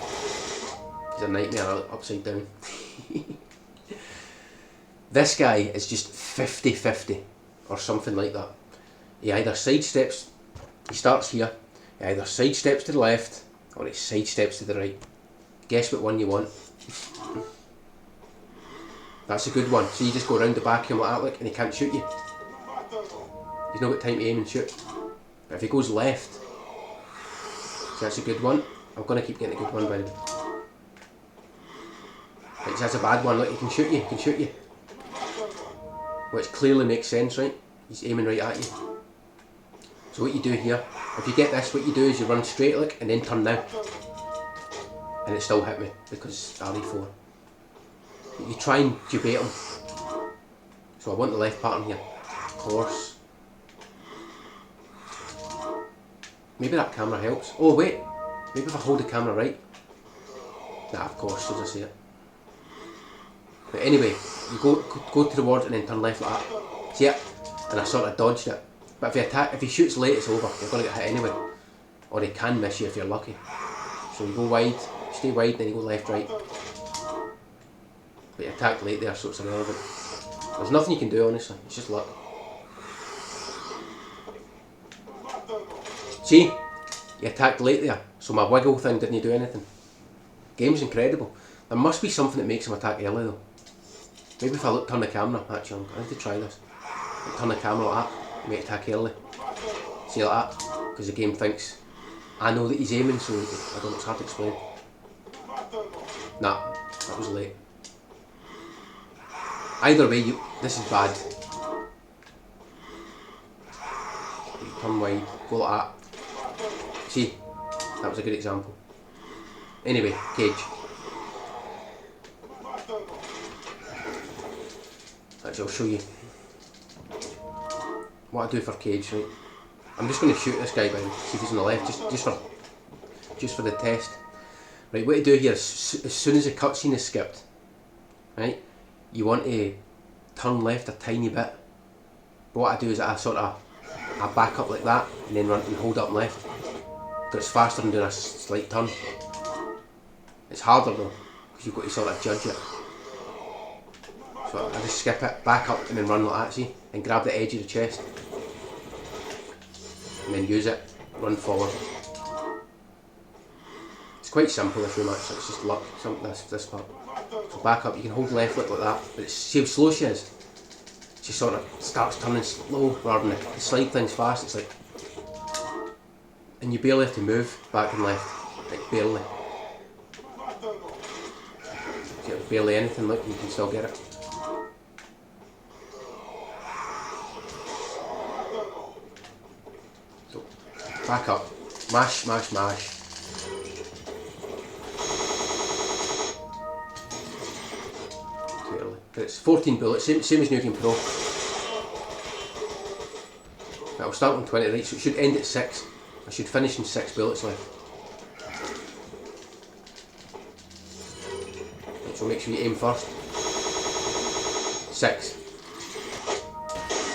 is a nightmare upside down. This guy is just 50-50 or something like that. He either sidesteps, he starts here, he either sidesteps to the left or he sidesteps to the right. Guess what one you want. That's a good one. So you just go around the back of him like that, look, and he can't shoot you. He's not got time to aim and shoot. But if he goes left, so that's a good one. I'm going to keep getting a good one by the way. Right, so that's a bad one, look, he can shoot you, he can shoot you. Which clearly makes sense, right? He's aiming right at you. So what you do here, if you get this, what you do is you run straight, look, and then turn now. And it still hit me, because RE4. You try and debate him. So I want the left pattern here. Of course. Maybe that camera helps. Oh wait, maybe if I hold the camera right. Nah, of course, as I say it. But anyway, you go to the ward and then turn left like that. See it? And I sort of dodged it. But if he shoots late, it's over. You're going to get hit anyway. Or he can miss you if you're lucky. So you go wide, stay wide, then you go left, right. But you attacked late there, so it's irrelevant. There's nothing you can do, honestly. It's just luck. See? You attacked late there, so my wiggle thing didn't do anything. Game's incredible. There must be something that makes him attack early though. Maybe if I turn the camera, actually, I need to try this. Turn the camera like that, make it attack early. See, like that, because the game thinks I know that he's aiming, so I don't know, it's hard to explain. Nah, that was late. Either way, this is bad. You turn wide, go like that. See, that was a good example. Anyway, cage. Actually, I'll show you what I do for cage, right? I'm just going to shoot this guy down, see if he's on the left, just for the test. Right, what to do here is, as soon as the cutscene is skipped, right, you want to turn left a tiny bit. But what I do is I back up like that, and then run and hold up left. But it's faster than doing a slight turn. It's harder though, because you've got to sort of judge it. So I just skip it, back up, and then run like that, see? And grab the edge of the chest. And then use it, run forward. It's quite simple this room actually, it's just luck, this part. So back up, you can hold left like that, but it's, see how slow she is? She sort of starts turning slow rather than the slide thing's fast, it's like... And you barely have to move back and left, like barely. See, barely anything, look, you can still get it. So, back up, mash, mash, mash. But it's 14 bullets, same as New Game Pro. I'll start on 20, right, so it should end at 6. I should finish in 6 bullets left. Right, so make sure you aim first. 6.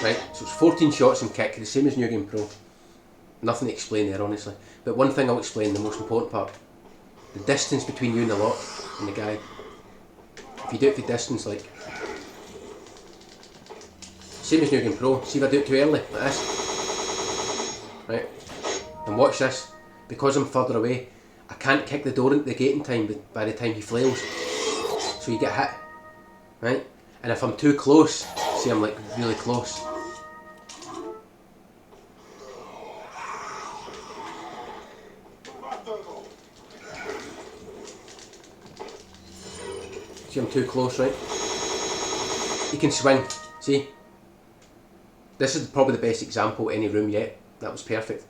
Right, so it's 14 shots and kick, the same as New Game Pro. Nothing to explain there, honestly. But one thing I'll explain, the most important part. The distance between you and the lock, and the guy. If you do it for distance, like... Same as New Game Pro, see if I do it too early, like this. Right, and watch this. Because I'm further away, I can't kick the door into the gate in time by the time he flails. So you get hit. Right? And if I'm too close, see I'm like really close. See I'm too close, right? You can swing, see? This is probably the best example of any room yet. That was perfect.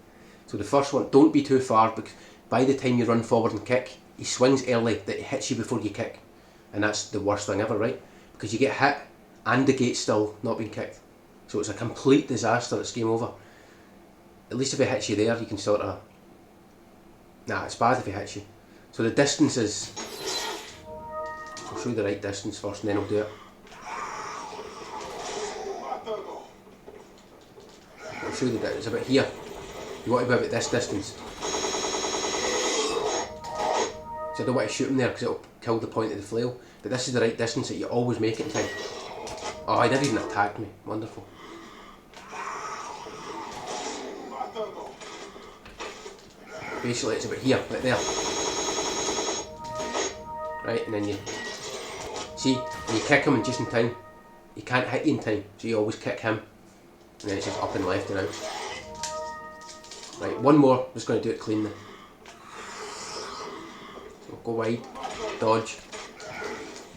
So the first one, don't be too far, because by the time you run forward and kick, he swings early, that he hits you before you kick. And that's the worst thing ever, right? Because you get hit, and the gate's still not being kicked. So it's a complete disaster, it's game over. At least if he hits you there, you can sort of... Nah, it's bad if he hits you. So the distance is... I'll show you the right distance first, and then I'll do it. I'll show you that it's about here. You want to be about this distance. So I don't want to shoot him there because it'll kill the point of the flail. But this is the right distance that you always make it in time. Oh, he never even attacked me. Wonderful. Basically it's about here, right there. Right, and then you... See, when you kick him just in time, he can't hit you in time. So you always kick him. And then it's just up and left and out. Right, one more. I'm just going to do it cleanly. So go wide, dodge,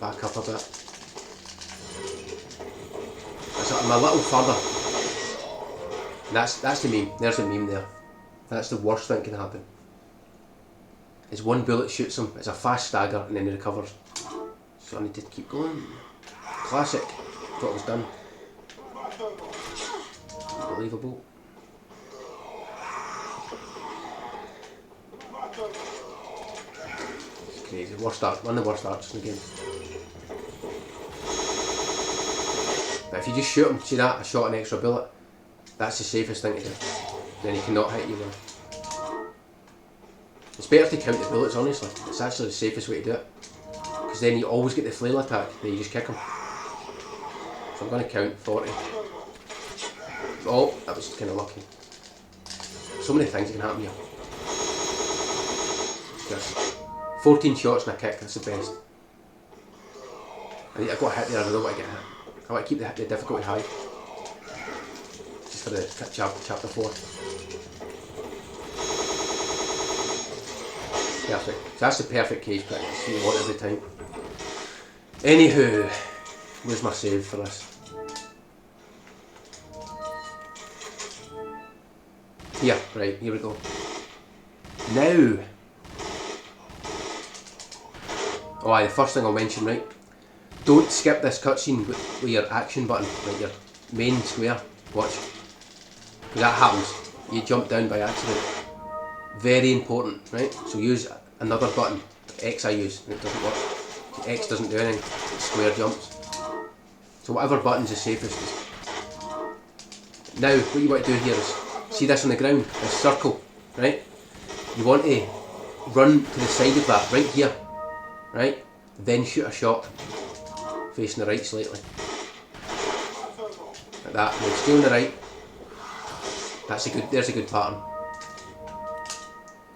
back up a bit. I'm a little further. And that's the meme. There's the meme there. That's the worst thing that can happen. Is one bullet shoots him, it's a fast stagger, and then he recovers. So I need to keep going. Classic. Thought it was done. Unbelievable. It's crazy. Worst art, one of the worst arts in the game. But if you just shoot him, see that? I shot an extra bullet. That's the safest thing to do. Then he cannot hit you with. It's better to count the bullets, honestly. It's actually the safest way to do it. because then you always get the flail attack, then you just kick him. So I'm going to count 40. Oh, that was kind of lucky. So many things that can happen here. Yes. 14 shots and a kick, that's the best. I got a hit there, I don't want to get hit. I want to keep the difficulty high. Just for the chapter 4. Perfect. So that's the perfect cage practice you want every time. Anywho, where's my save for this? Here, right, here we go. Now, the first thing I'll mention, right? Don't skip this cutscene with your action button, like your main square. Watch. Because that happens. You jump down by accident. Very important, right? So use another button. X I use, and it doesn't work. X doesn't do anything. Square jumps. So whatever button's the safest. Now, what you want to do here is, see this on the ground, this circle, right? You want to run to the side of that, right here, right? Then shoot a shot, facing the right slightly. Like that, and then stay on the right. There's a good pattern.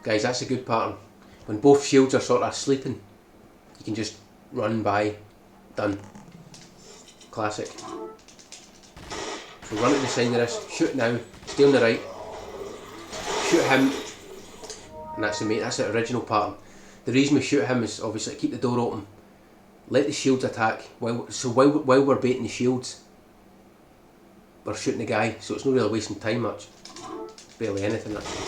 Guys, that's a good pattern. When both shields are sort of sleeping, you can just run by, done. Classic. So run to the side of this, shoot now, stay on the right, shoot him, and that's the original pattern. The reason we shoot him is obviously to keep the door open, let the shields attack, while we're baiting the shields, we're shooting the guy, so it's not really wasting time much. Barely anything actually.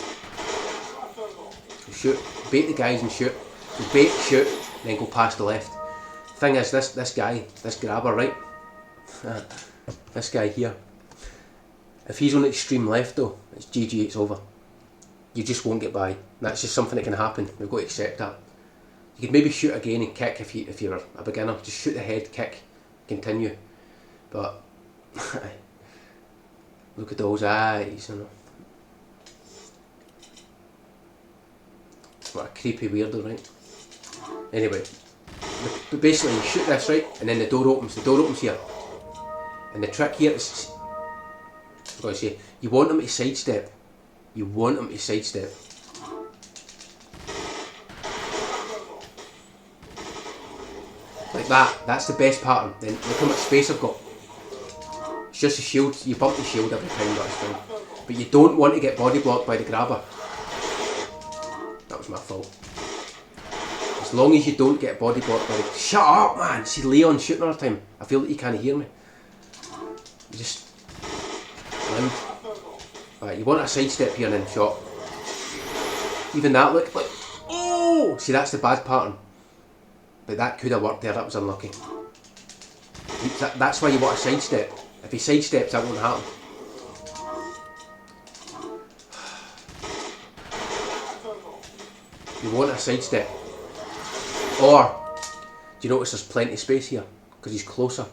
So shoot, bait the guys and shoot. So bait, shoot, then go past the left. Thing is, this guy, this grabber, right? This guy here. If he's on the extreme left though, it's GG, it's over. You just won't get by. That's just something that can happen. We've got to accept that. You could maybe shoot again and kick if you're a beginner. Just shoot the head, kick, continue. But look at those eyes, you know. What a creepy weirdo, right? Anyway, but basically you shoot this, right, and then the door opens. The door opens here. And the trick here is, I've got to say, you want them to sidestep. You want them to sidestep. Like that. That's the best pattern. Then look how much space I've got. It's just a shield. You bump the shield every time, that's fine. But you don't want to get body blocked by the grabber. That was my fault. As long as you don't get body blocked by the... Shut up, man! See Leon shooting all the time. I feel that you can't hear me. You just... Loud. Right, you want a sidestep here and then shot. Even that, look. Oh! See, that's the bad pattern. But that could have worked there, that was unlucky. That's why you want a sidestep. If he sidesteps, that won't happen. You want a sidestep. Or, do you notice there's plenty of space here? Because he's closer.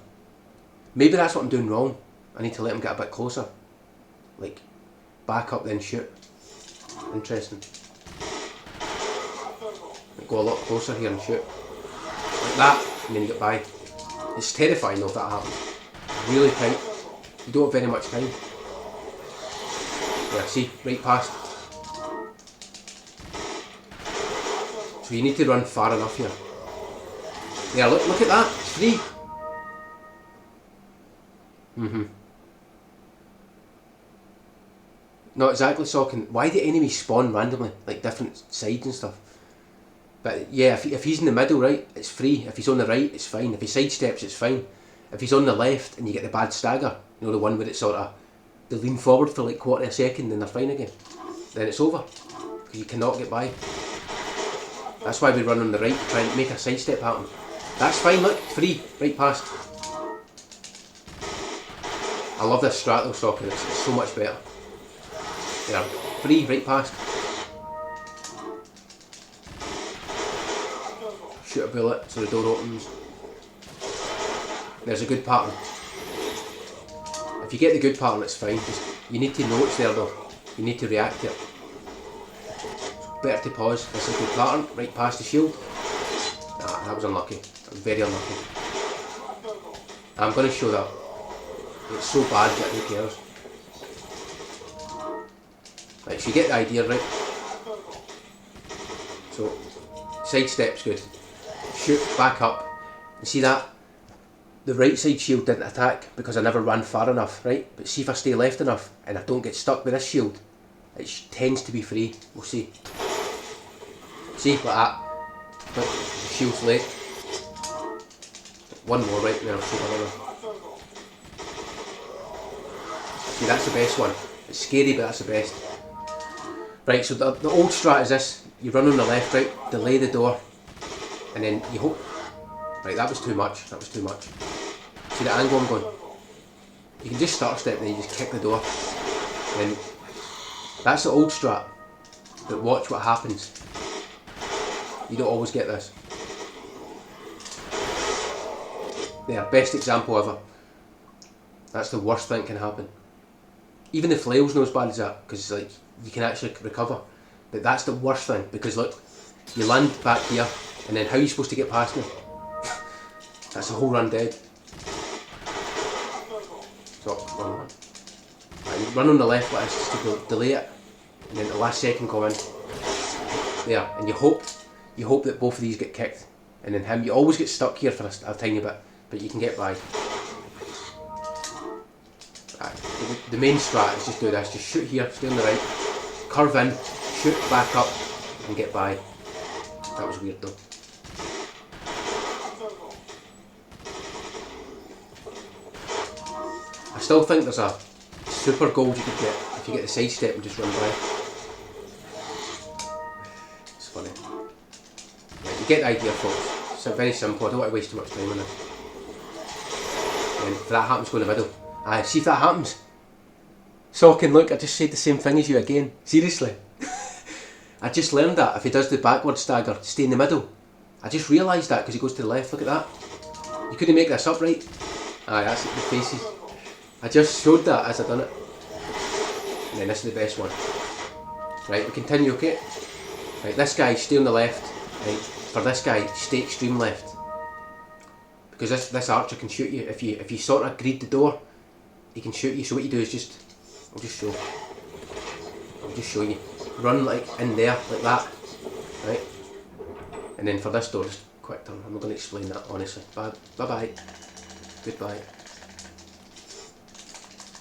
Maybe that's what I'm doing wrong. I need to let him get a bit closer. Like, back up then shoot. Interesting. Go a lot closer here and shoot. Like that, and then you get by. It's terrifying though if that happens. Really tight. You don't have very much time. Yeah, see, right past. So you need to run far enough here. Yeah, look at that, it's free. Not exactly shocking. Why do enemies spawn randomly, like different sides and stuff? But yeah, if he's in the middle, right, it's free. If he's on the right, it's fine. If he sidesteps, it's fine. If he's on the left and you get the bad stagger, you know, the one where it's sort of, they lean forward for like quarter of a second and they're fine again, then it's over. Because you cannot get by. That's why we run on the right to try and make a sidestep happen. That's fine, look, free, right past. I love this strato socket, it's so much better. Yeah, free, right past. Shoot a bullet so the door opens. There's a good pattern. If you get the good pattern, it's fine. You need to know it's there though. You need to react to it. Better to pause. This is a good pattern, right past the shield. That was unlucky. Very unlucky. I'm going to show that. It's so bad that who cares. Right, so you get the idea, right? So, sidestep's good. Shoot, back up. You see that? The right side shield didn't attack because I never ran far enough, right? But see if I stay left enough and I don't get stuck with this shield, it tends to be free. We'll see. See, like that. But the shield's late. One more, right? Then I'll shoot another. See, that's the best one. It's scary, but that's the best. Right, so the old strat is this. You run on the left, right? Delay the door. And then you hope... Right, that was too much. That was too much. See the angle I'm going? You can just start a step and then you just kick the door. And then that's the old strat. But watch what happens. You don't always get this. There, best example ever. That's the worst thing that can happen. Even the flail's not as bad as that, because like you can actually recover. But that's the worst thing, because look, you land back here, and then how are you supposed to get past me? That's the whole run dead. So, wrong one. Right, you run on the left like this just to delay it, and then at the last second go in. There, and you hope that both of these get kicked, and then him. You always get stuck here for a tiny bit, but you can get by. Right, the main strat is just do this. Just shoot here, stay on the right, curve in, shoot back up, and get by. That was weird though. I still think there's a super gold you could get if you get the sidestep and just run by. It's funny. Right, you get the idea, folks. It's very simple. I don't want to waste too much time on it. And if that happens, go in the middle. Aye, see if that happens. Socken, look, I just said the same thing as you again. Seriously. I just learned that if he does the backward stagger, stay in the middle. I just realised that because he goes to the left. Look at that. You couldn't make this up, right? Aye, that's it, the faces. I just showed that as I done it. And then this is the best one. Right, we continue, okay? Right, this guy, stay on the left. Right, for this guy, stay extreme left. Because this archer can shoot you. If you sort of greed the door, he can shoot you. So what you do is just... I'll just show you. Run like in there, like that. Right? And then for this door, just quick turn. I'm not going to explain that, honestly. Bye-bye. Goodbye.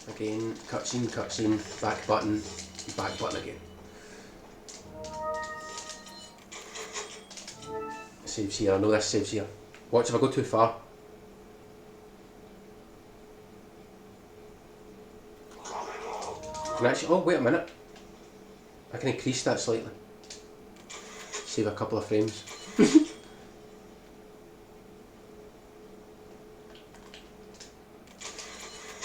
Again, cutscene, back button again. Saves here, I know this saves here. Watch if I go too far. Can actually, oh wait a minute. I can increase that slightly. Save a couple of frames.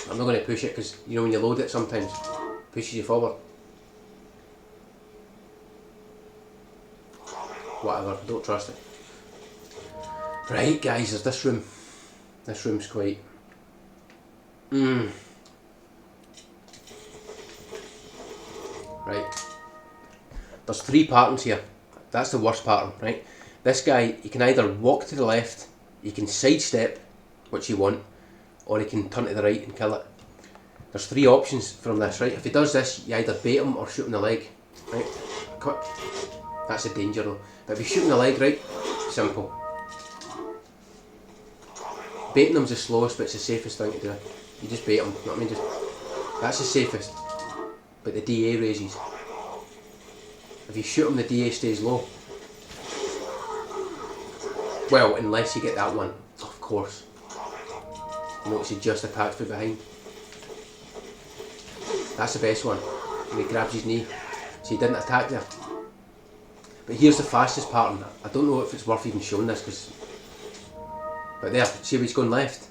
I'm not going to push it because you know when you load it sometimes it pushes you forward. Whatever, don't trust it. Right guys, there's this room. This room's quite... Right. There's 3 patterns here. That's the worst pattern, right? This guy, you can either walk to the left, you can sidestep, which you want, or he can turn to the right and kill it. There's 3 options from this, right? If he does this, you either bait him or shoot him in the leg, right? Quick. That's a danger though. But if you shoot in the leg, right? Simple. Baiting them's the slowest, but it's the safest thing to do. You just bait them, you know what I mean? That's the safest. But the DA raises. If you shoot him, the DA stays low. Well, unless you get that one, of course. Notice he just attacked from behind. That's the best one. And he grabs his knee. So he didn't attack there. But here's the fastest pattern. I don't know if it's worth even showing this because... But there, see how he's going left?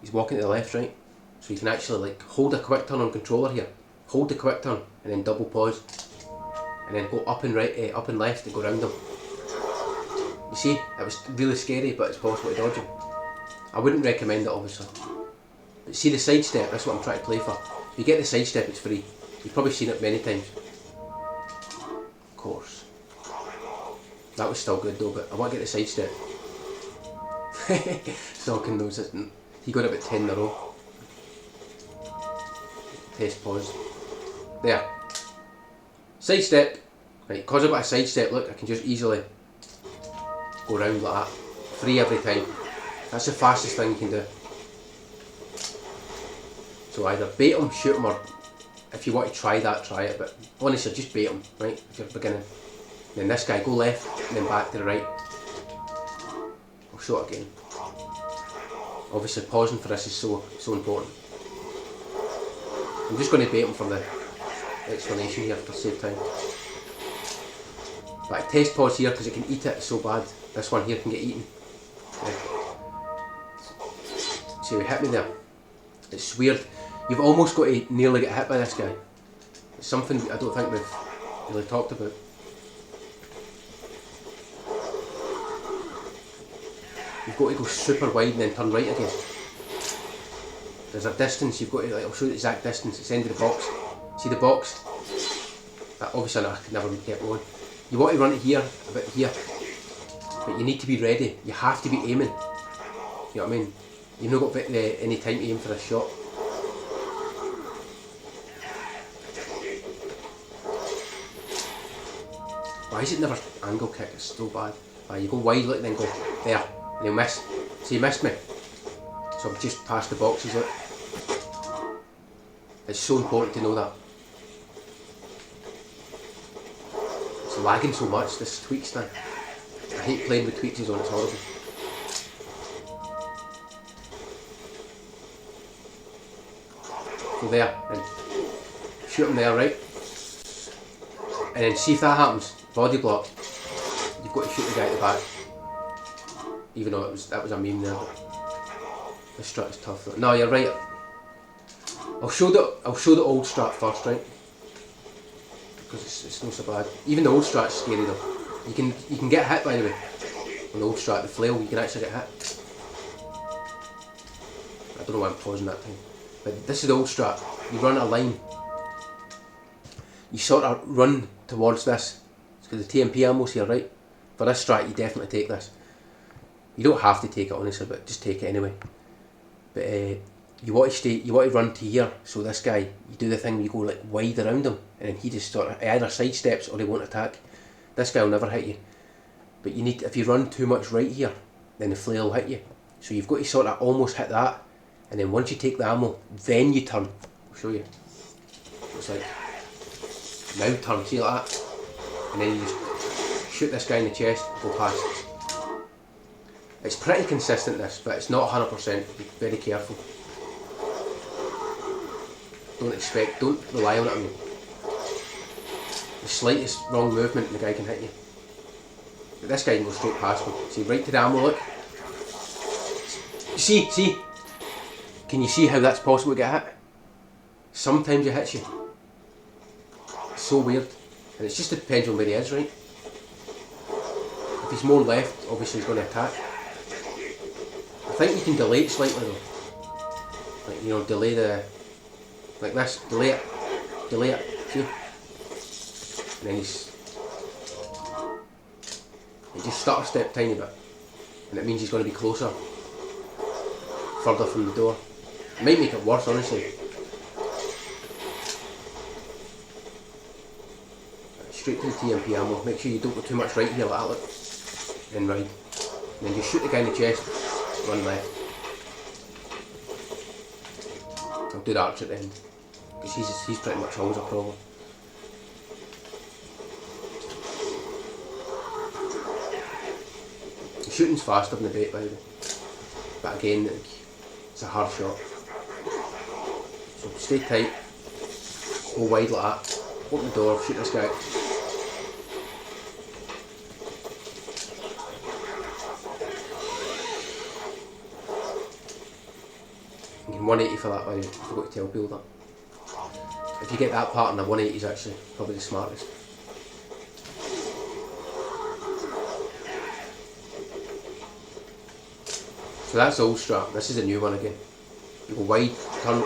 He's walking to the left, right? So you can actually like hold a quick turn on controller here. Hold the quick turn and then double pause. And then go up and right, up and left and go round him. You see, it was really scary, but it's possible to dodge him. I wouldn't recommend it, obviously. But see the sidestep, that's what I'm trying to play for. If you get the sidestep, it's free. You've probably seen it many times. Of course. That was still good though, but I want to get the sidestep. Stalking those. He got about 10 in a row. Test pause. There. Sidestep. Right, because I've got a sidestep, look, I can just easily go round like that. Free every time. That's the fastest thing you can do. So either bait him, shoot him, or if you want to try that, try it. But honestly, just bait him, right, if you're beginning. Then this guy, go left, and then back to the right. I'll show it again. Obviously pausing for this is so important. I'm just going to bait him for the explanation here to save time. But I test pause here because it can eat it so bad. This one here can get eaten. Okay. See, he hit me there. It's weird. You've almost got to nearly get hit by this guy. It's something I don't think we've really talked about. You've got to go super wide and then turn right again. There's a distance you've got to, like, I'll show you the exact distance. It's the end of the box. See the box? Obviously I could never get one. You want to run it here, about here. But you need to be ready. You have to be aiming. You know what I mean? You've not got any time to aim for a shot. Why is it never angle kick? It's so bad. You go wide, look, then go there, and you'll miss. See, you missed me. So I've just passed the boxes, look. It's so important to know that. It's lagging so much, this tweaks thing. I hate playing with tweaks on, it's horrible. Go there, and shoot him there, right? And then see if that happens, body block. You've got to shoot the guy at the back. Even though that was a meme there, but this strat is tough though. No, you're right. I'll show the old strat first, right? Because it's not so bad. Even the old strat's scary though. You can get hit, by the way. On the old strat, the flail, you can actually get hit. I don't know why I'm pausing that time. But this is the old strat. You run a line. You sort of run towards this. Because the TMP ammo's here, right? For this strat, you definitely take this. You don't have to take it, honestly, but just take it anyway. But you want to run to here. So this guy, you do the thing where you go like wide around him, and then he just sort of either sidesteps or he won't attack. This guy will never hit you. But you need, if you run too much right here, then the flail will hit you. So you've got to sort of almost hit that, and then once you take the ammo, then you turn. I'll show you. It's like now turn, see like that, and then you just shoot this guy in the chest, go past. It's pretty consistent this, but it's not 100%. Be very careful. Don't rely on it. I mean, the slightest wrong movement and the guy can hit you. But this guy can go straight past me. See, right to the ammo, look. See? Can you see how that's possible to get hit? Sometimes it hits you. It's so weird. And it just depends on where he is, right? If he's more left, obviously he's going to attack. I think you can delay it slightly though. Like, you know, delay the... like this, delay it, see? And then he just stutter step tiny bit. And it means he's going to be closer. Further from the door. It might make it worse, honestly. Straight to the TMP ammo. Make sure you don't go too much right here like that, look. Then right. And then just shoot the guy in the chest. Run left. I'll do the arch at the end. Because he's pretty much always a problem. The shooting's faster than the bait, by the way. But again, it's a hard shot. So stay tight. Go wide like that. Open the door, shoot this guy. You can 180 for that, by the way. I forgot to tell people that. If you get that part in the 180 is actually probably the smartest. So that's the old strat. This is a new one again. You go wide, turn.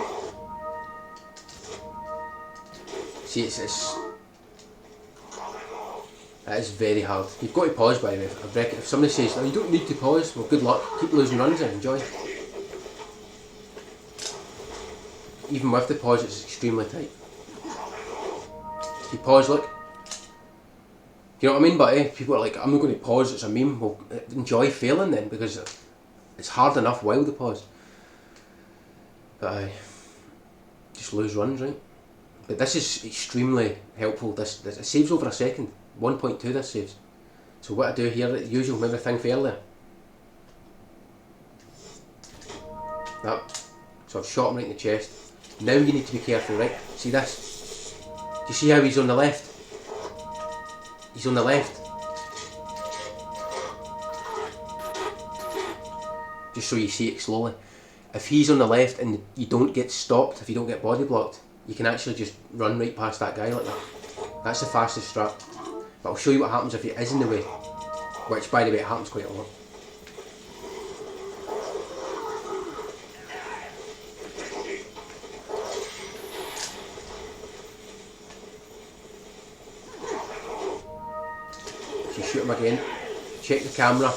See, it's It is very hard. You've got to pause, by the way. If somebody says, oh, you don't need to pause, well, good luck. Keep losing runs and enjoy. Even with the pause, it's extremely tight. If you pause, look. You know what I mean? But people are like, I'm not going to pause, it's a meme. Well, enjoy failing then, because it's hard enough while the pause. But just lose runs, right? But this is extremely helpful. This it saves over a second. 1.2 this saves. So what I do here, the usual, remember the thing for earlier? That. So I've shot him right in the chest. Now you need to be careful, right? See this? Do you see how he's on the left? He's on the left. Just so you see it slowly. If he's on the left and you don't get stopped, if you don't get body blocked, you can actually just run right past that guy like that. That's the fastest strat. But I'll show you what happens if he is in the way. Which, by the way, it happens quite a lot. So you shoot him again. Check the camera.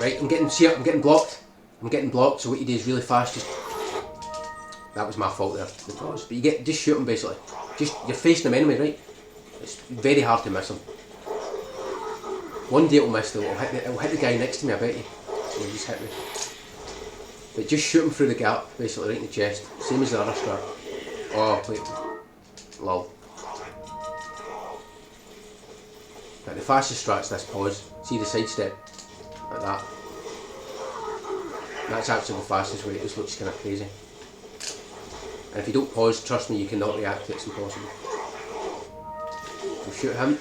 Right, I'm getting blocked. I'm getting blocked, so what you do is really fast, just... That was my fault there, the pause. But just shoot him basically. You're facing him anyway, right? It's very hard to miss him. One day it'll miss though, it'll hit the guy next to me, I bet you. So he'll just hit me. But just shoot him through the gap, basically, right in the chest. Same as the other strat. Oh, wait. Lol. But the fastest strat's this pause. See the sidestep? Like that. That's actually the fastest way, it just looks kind of crazy. And if you don't pause, trust me, you cannot react to it, it's impossible. So shoot him.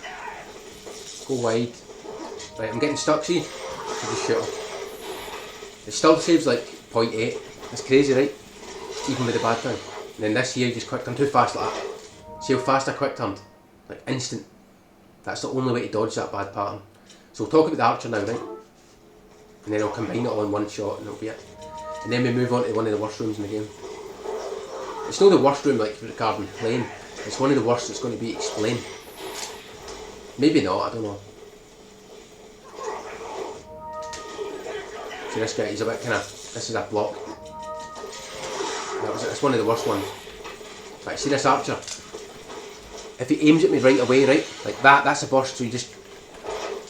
Go wide. Right, I'm getting stuck, see? So just shoot him. It still saves like 0.8. That's crazy, right? Even with the bad turn. And then this here, you just quick turn too fast like that. See how fast I quick turned? Like instant. That's the only way to dodge that bad pattern. So we'll talk about the archer now, right? And then I'll combine it all in one shot and that'll be it. And then we move on to one of the worst rooms in the game. It's not the worst room like regarding playing. It's one of the worst that's going to be explained. Maybe not, I don't know. See this guy, he's a bit kind of... This is a block. It's one of the worst ones. Right, see this archer? If he aims at me right away, right? Like that's a burst, so you just...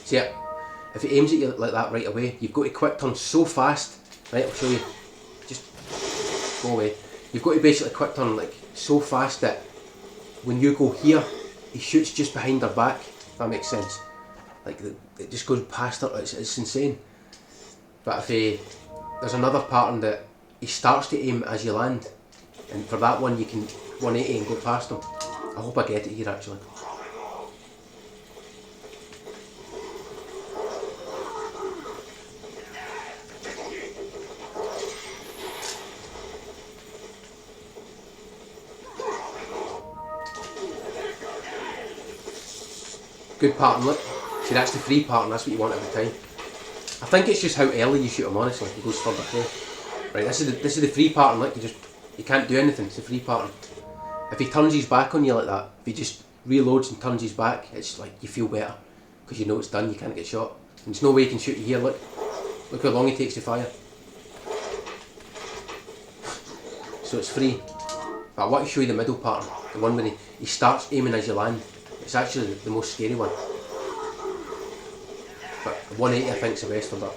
See it? If he aims at you like that right away, you've got to quick turn so fast. Right, I'll show you. Just go away. You've got to basically quick turn like so fast that when you go here, he shoots just behind their back, if that makes sense. Like it just goes past her, it's insane. But if there's another pattern that he starts to aim as you land, and for that one you can 180 and go past him. I hope I get it here actually. Good pattern, look. See, that's the free pattern, that's what you want every time. I think it's just how early you shoot him, honestly. He goes further through. Right, this is the free pattern, look, you can't do anything, it's the free pattern. If he turns his back on you like that, if he just reloads and turns his back, it's like you feel better. Because you know it's done, you can't get shot. And there's no way he can shoot you here, look. Look how long he takes to fire. So it's free. But I want to show you the middle pattern, the one where he starts aiming as you land. It's actually the most scary one. But 180 I think is the best for that.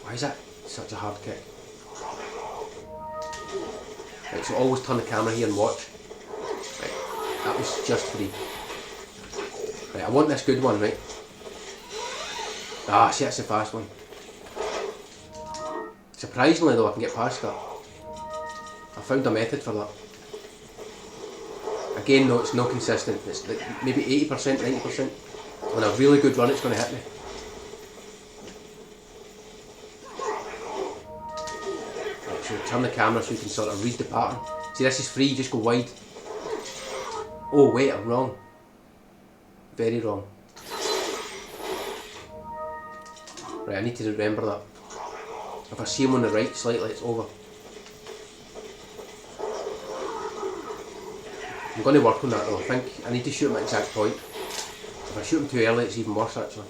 Why is that such a hard kick? Right, so always turn the camera here and watch. Right, that was just free. Right, I want this good one, right? Ah, see, that's the fast one. Surprisingly though, I can get past that. I found a method for that. Again though, it's not consistent, it's like maybe 80%, 90%. On a really good run it's going to hit me. Right, so turn the camera so you can sort of read the pattern. See, this is free, just go wide. Oh wait, I'm wrong. Very wrong. Right, I need to remember that. If I see him on the right slightly, it's over. I'm going to work on that though. I think I need to shoot him at exact point. If I shoot him too early, it's even worse actually.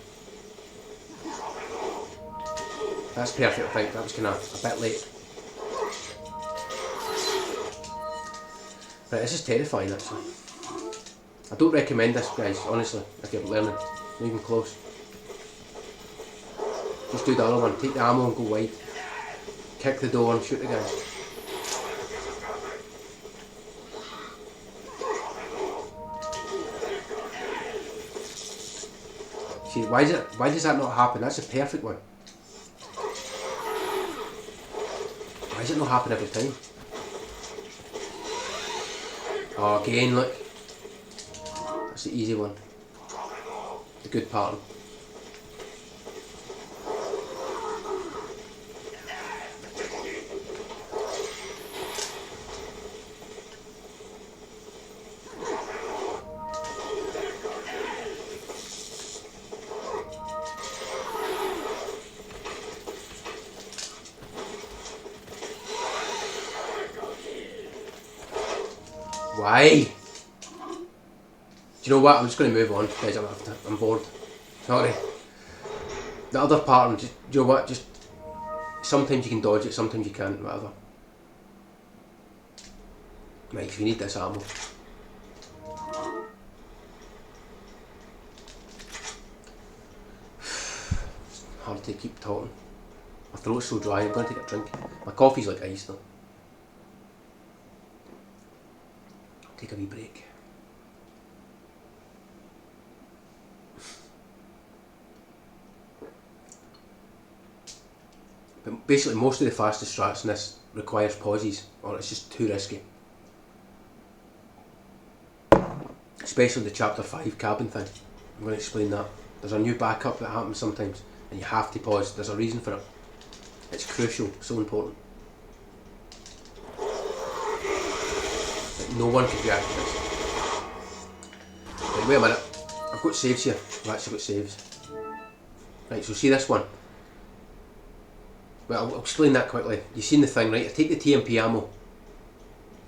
That's perfect, I think. That was kind of a bit late. Right, this is terrifying actually. I don't recommend this, guys, honestly, if you're learning. Not even close. Just do the other one. Take the ammo and go wide. Kick the door and shoot the guy. See, why does that not happen? That's a perfect one. Why does it not happen every time? Oh, again, look. That's the easy one. The good pattern. Why? Do you know what? I'm just going to move on, guys. I'm bored. Sorry. The other pattern, do you know what? Just sometimes you can dodge it, sometimes you can't. Whatever. Right, if you need this ammo. It's hard to keep talking. My throat's so dry. I'm going to take a drink. My coffee's like ice though. Take a wee break. But basically most of the fastest strats in this requires pauses or it's just too risky. Especially the chapter 5 cabin thing. I'm going to explain that. There's a new backup that happens sometimes and you have to pause. There's a reason for it. It's crucial, so important. Like no one could react to this. Right, wait a minute. I've got saves here. I've actually got saves. Right, so see this one. Well, I'll explain that quickly. You've seen the thing, right? I take the TMP ammo.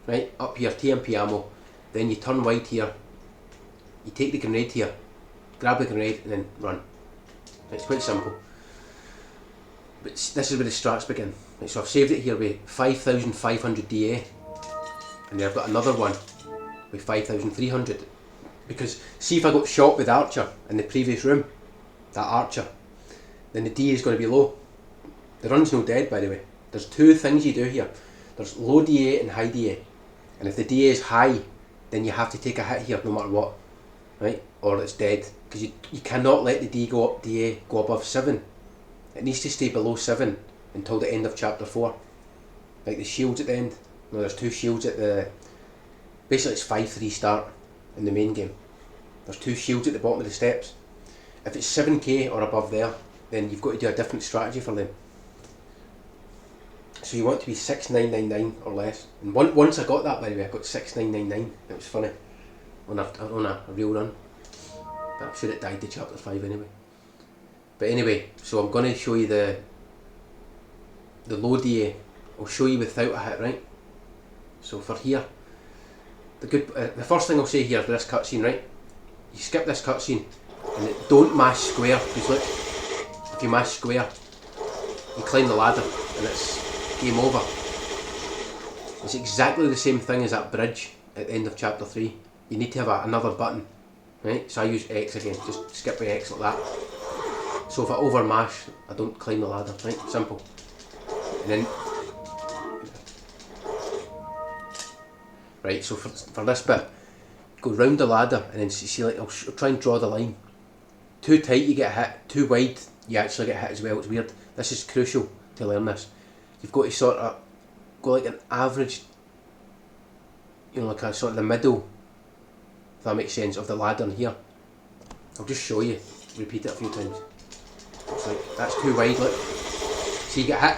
Right, up here, TMP ammo. Then you turn wide here. You take the grenade here. Grab the grenade and then run. It's quite simple. But this is where the strats begin. Right, so I've saved it here with 5,500 DA. And then I've got another one with 5,300. Because see if I got shot with Archer in the previous room, that Archer, then the DA is going to be low. The run's no dead, by the way. There's two things you do here. There's low DA and high DA. And if the DA is high, then you have to take a hit here no matter what. Right? Or it's dead. Because you cannot let the DA go above 7. It needs to stay below 7 until the end of chapter 4. Like the shields at the end. No, there's two shields at the... Basically it's 5-3 start in the main game. There's two shields at the bottom of the steps. If it's 7k or above there, then you've got to do a different strategy for them. So you want to be 6999 or less. And once I got that, by the way, I got 6999. It was funny. On a real run. But I'm sure it died to chapter 5 anyway. But anyway, so I'm going to show you the low DA. I'll show you without a hit, right? So for here, the first thing I'll say here for this cutscene, right? You skip this cutscene and don't mash square, because look, if you mash square, you climb the ladder and it's game over. It's exactly the same thing as that bridge at the end of chapter 3. You need to have another button, right? So I use X again, just skip by X like that. So if I over mash, I don't climb the ladder, right? Simple. And then, right, so for this bit, go round the ladder and then see, like, I'll try and draw the line. Too tight you get hit, too wide you actually get hit as well. It's weird. This is crucial to learn this. You've got to sort of go like an average, you know, like a sort of the middle, if that makes sense, of the ladder in here. I'll just show you, repeat it a few times. It's like, that's too wide, look. See, you get hit.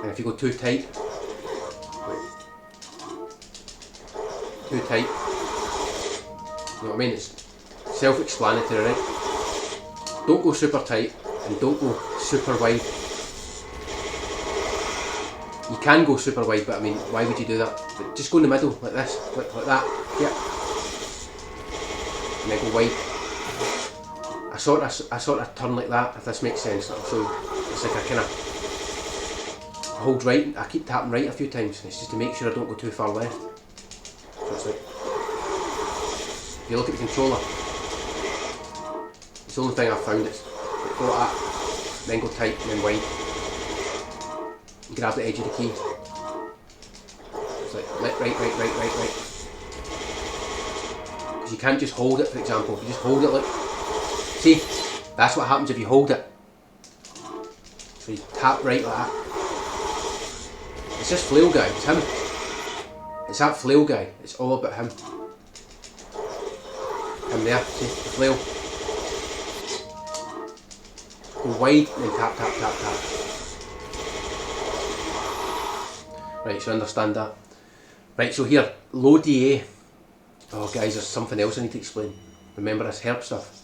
And if you go too tight, too tight, you know what I mean? It's self-explanatory, right? Don't go super tight and don't go super wide. You can go super wide, but I mean, why would you do that? But just go in the middle, like this, like that, yeah. And then go wide. I sort of turn like that, if this makes sense. I'll show you. It's like a kind of hold right. I keep tapping right a few times. It's just to make sure I don't go too far left. So it's like, if you look at the controller, it's the only thing I've found. It's like go like that, then go tight, and then wide. And grab the edge of the key. It's like left, right. Because you can't just hold it, for example. If you just hold it like, see, that's what happens if you hold it. So you tap right like that. It's this flail guy, it's him. It's that flail guy, it's all about him. Him there, see, the flail. Go wide and then tap. Right, so understand that. Right, so here, low DA. Oh guys, there's something else I need to explain. Remember this herb stuff.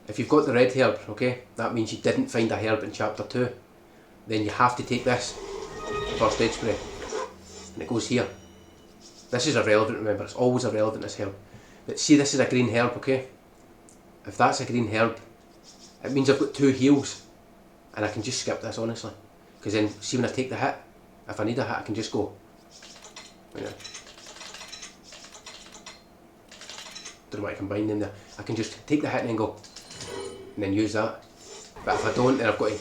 If you've got the red herb, okay, that means you didn't find a herb in chapter 2. Then you have to take this, first aid spray. And it goes here. This is irrelevant, remember, it's always irrelevant, this herb. But see, this is a green herb, okay? If that's a green herb, it means I've got 2 heals. And I can just skip this, honestly. Because then, see when I take the hit, if I need a hit, I can just go. Right now. Don't know what I combine them there. I can just take the hit and then go. And then use that. But if I don't, then I've got to,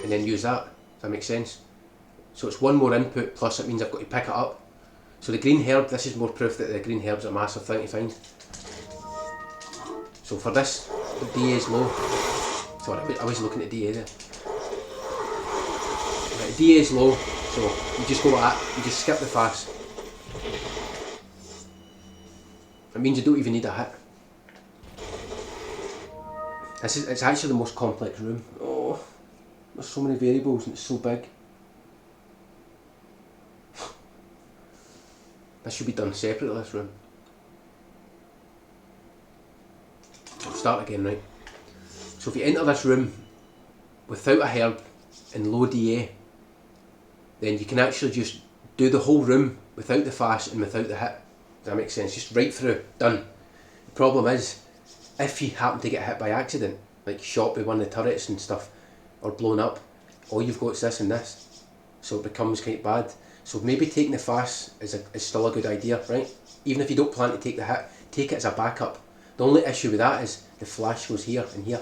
and then use that. Does that make sense? So it's one more input, plus it means I've got to pick it up. So the green herb, this is more proof that the green herb's a massive thing to find. So for this, the DA is low. Sorry, I was looking at DA there. Right, DA is low, so you just go like that, you just skip the fast. It means you don't even need a hit. It's actually the most complex room. Oh, there's so many variables and it's so big. This should be done separately, this room. I'll start again, right? So if you enter this room without a herb and low DA, then you can actually just do the whole room without the fast and without the hit. Does that make sense? Just right through, done. The problem is, if you happen to get hit by accident, like shot by one of the turrets and stuff, or blown up, all you've got is this and this. So it becomes quite bad. So maybe taking the fast is still a good idea, right? Even if you don't plan to take the hit, take it as a backup. The only issue with that is the flash goes here and here.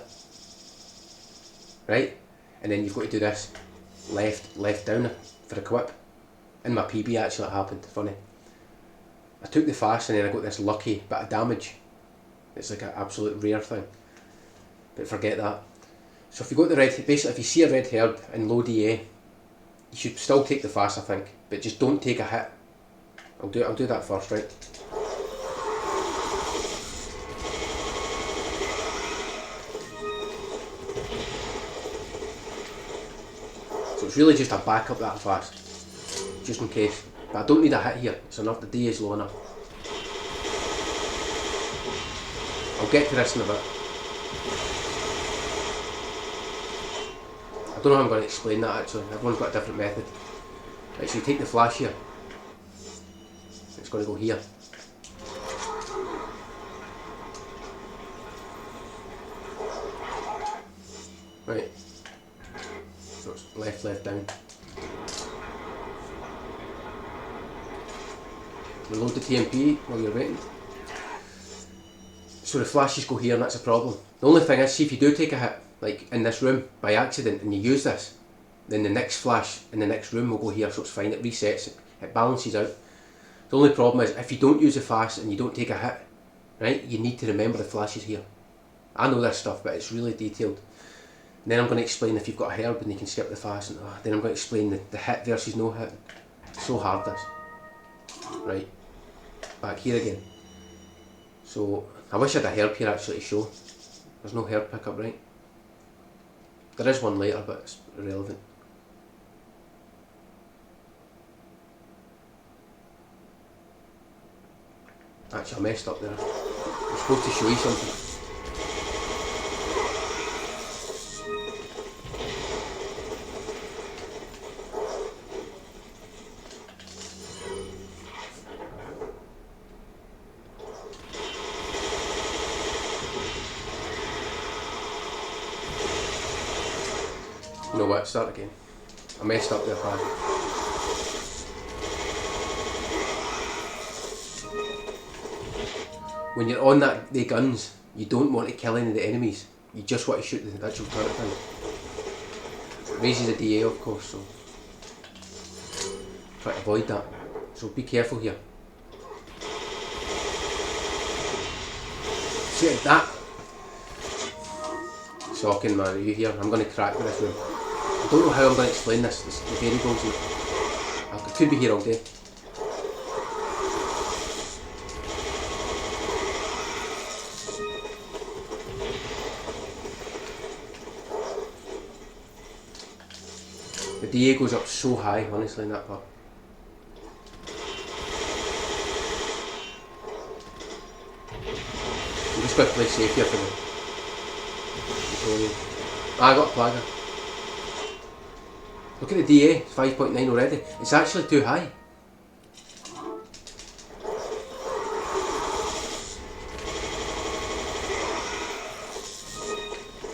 Right? And then you've got to do this. Left down for a quip. In my PB actually it happened, funny. I took the fast and then I got this lucky bit of damage. It's like an absolute rare thing. But forget that. So if you got the red, basically if you see a red herb in low DA, you should still take the fast, I think, but just don't take a hit. I'll do that first, right? So it's really just a backup that fast, just in case. But I don't need a hit here, it's enough, the DA is low enough. I'll get to this in a bit. I don't know how I'm going to explain that actually, everyone's got a different method. Right, so you take the flash here, it's going to go here. Right, so it's left down. Reload the TMP while you're waiting. So the flashes go here and that's a problem. The only thing is, see if you do take a hit, like in this room, by accident, and you use this, then the next flash in the next room will go here, so it's fine, it resets, it balances out. The only problem is, if you don't use the fast and you don't take a hit, right, you need to remember the flashes here. I know this stuff, but it's really detailed. And then I'm going to explain if you've got a herb and you can skip the fast, and then I'm going to explain the hit versus no hit. It's so hard this. Right, back here again. So, I wish I had a herb here actually to show. There's no herb pickup, right? There is one later, but it's irrelevant. Actually, I messed up there. I'm supposed to show you something. know what, start again. I messed up there, pal. When you're on the guns, you don't want to kill any of the enemies. You just want to shoot the actual turret thing. It raises the DA, of course, so try to avoid that. So be careful here. See that? Shocking, man. Are you here? I'm going to crack this room. I don't know how I'm going to explain this. The variables. I could be here all day. The DA goes up so high, honestly, in that part. I'm just going to play safe here for me. I got a plagger. Look at the DA, it's 5.9 already. It's actually too high.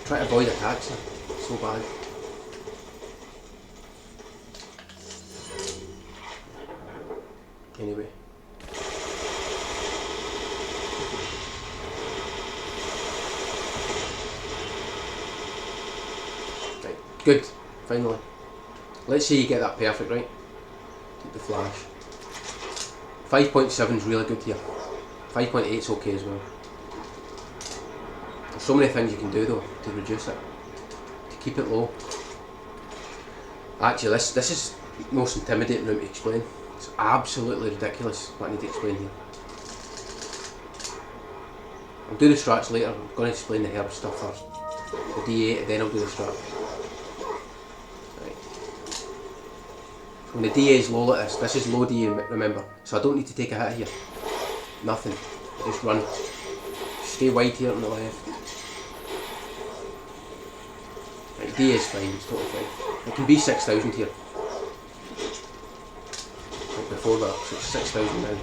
Try to avoid attacks here. So bad. Anyway. Right, good, finally. Let's say you get that perfect, right? Take the flash. 5.7 is really good here. 5.8 is okay as well. There's so many things you can do though to reduce it. To keep it low. Actually, this is the most intimidating room to explain. It's absolutely ridiculous what I need to explain here. I'll do the strats later. I'm going to explain the herb stuff first. The D8, then I'll do the strat. Right. So when the DA is low like this is low DA, remember. So I don't need to take a hit here. Nothing. I just run. Stay wide here on the left. Right, DA is fine, it's totally fine. It can be 6,000 here. Like before that, so it's 6,000 now.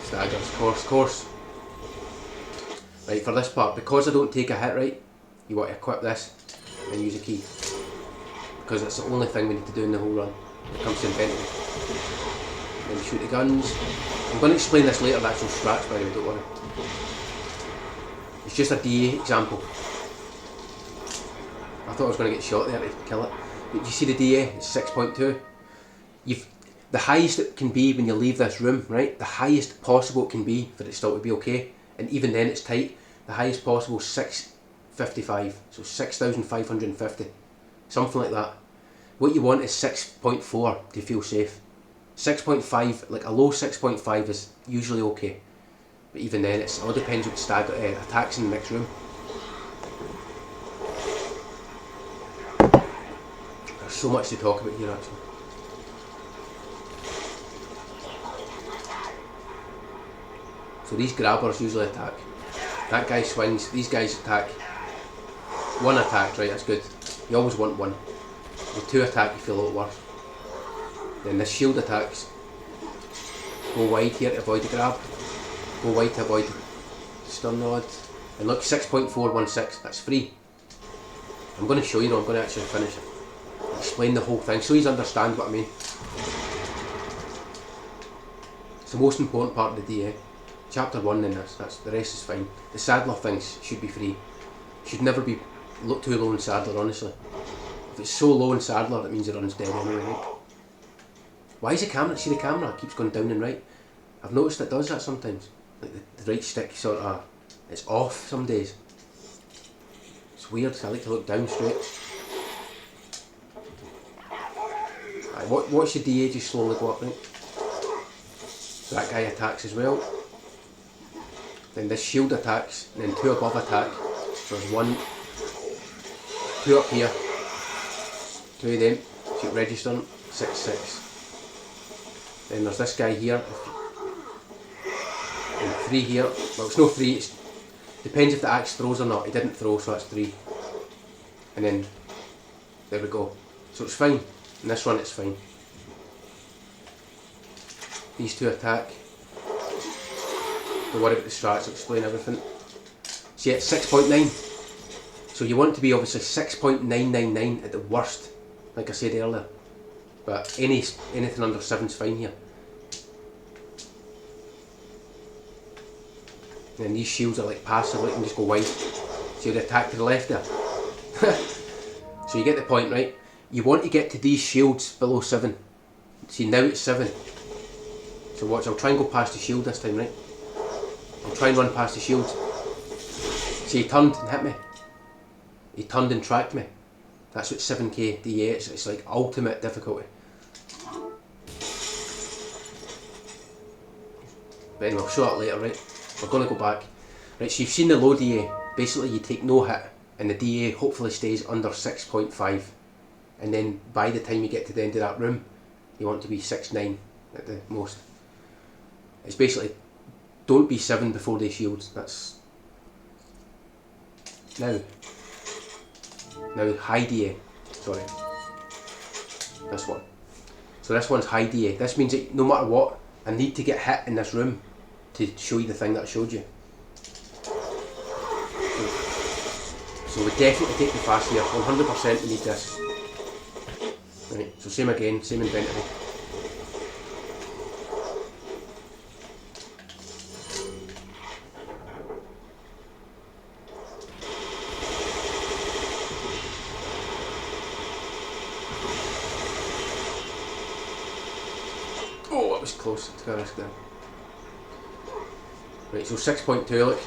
Staggers, course. Right, for this part, because I don't take a hit right, you want to equip this and use a key. Because it's the only thing we need to do in the whole run when it comes to inventory. Then shoot the guns. I'm going to explain this later, the actual strats by the way, don't worry. It's just a DA example. I thought I was going to get shot there to kill it. But you see the DA, it's 6.2. The highest it can be when you leave this room, right? The highest possible it can be for it still to be okay. And even then it's tight. The highest possible is 655. So 6,550. Something like that. What you want is 6.4 to feel safe. 6.5, like a low 6.5 is usually okay. But even then, it all depends what attacks in the next room. There's so much to talk about here actually. So these grabbers usually attack. That guy swings, these guys attack. One attack, right, that's good. You always want one. With two attack you feel a lot worse. Then the shield attacks. Go wide here to avoid the grab. Go wide to avoid the stun rod. And look, 6.416, that's free. I'm going to show you though, I'm going to actually finish it. Explain the whole thing so you understand what I mean. It's the most important part of the DA. Chapter 1 in this, the rest is fine. The saddler things should be free. Should never be too low in saddler, honestly. If it's so low in saddler, that means it runs dead anyway, right? Why is the camera, see the camera, it keeps going down and right? I've noticed it does that sometimes. Like the right stick sort of, it's off some days. It's weird, I like to look down straight. Right, watch the DA just slowly go up, right? So that guy attacks as well. Then this shield attacks, and then two above attack. So there's one, two up here, two of them, keep registering, 6-6. Then there's this guy here, and 3 here. Well, it's no 3, it depends if the axe throws or not. He didn't throw, so that's 3. And then, there we go. So it's fine. In this one it's fine. These two attack. don't worry about the strats, I'll explain everything. See, it's 6.9. So you want to be obviously 6.999 at the worst, like I said earlier. But anything under 7 is fine here. And these shields are like passive, like you can just go wide. See the attack to the left there? So you get the point, right? You want to get to these shields below 7. See, now it's 7. So watch, I'll try and go past the shield this time, right? I'll try and run past the shield. See, he turned and hit me. He turned and tracked me. That's what 7k DA is. It's like ultimate difficulty. But anyway, I'll show that later, right? We're going to go back. Right, so you've seen the low DA. Basically, you take no hit, and the DA hopefully stays under 6.5. And then by the time you get to the end of that room, you want to be 6.9 at the most. It's basically, don't be 7 before they shields. That's now high DA. Sorry, this one. So this one's high DA. This means that no matter what, I need to get hit in this room to show you the thing that I showed you. So we definitely take the fast here. 100% we need this. Right, so same again, same inventory. Oh, that was close. Let's go risk there. Right, so 6.2, look.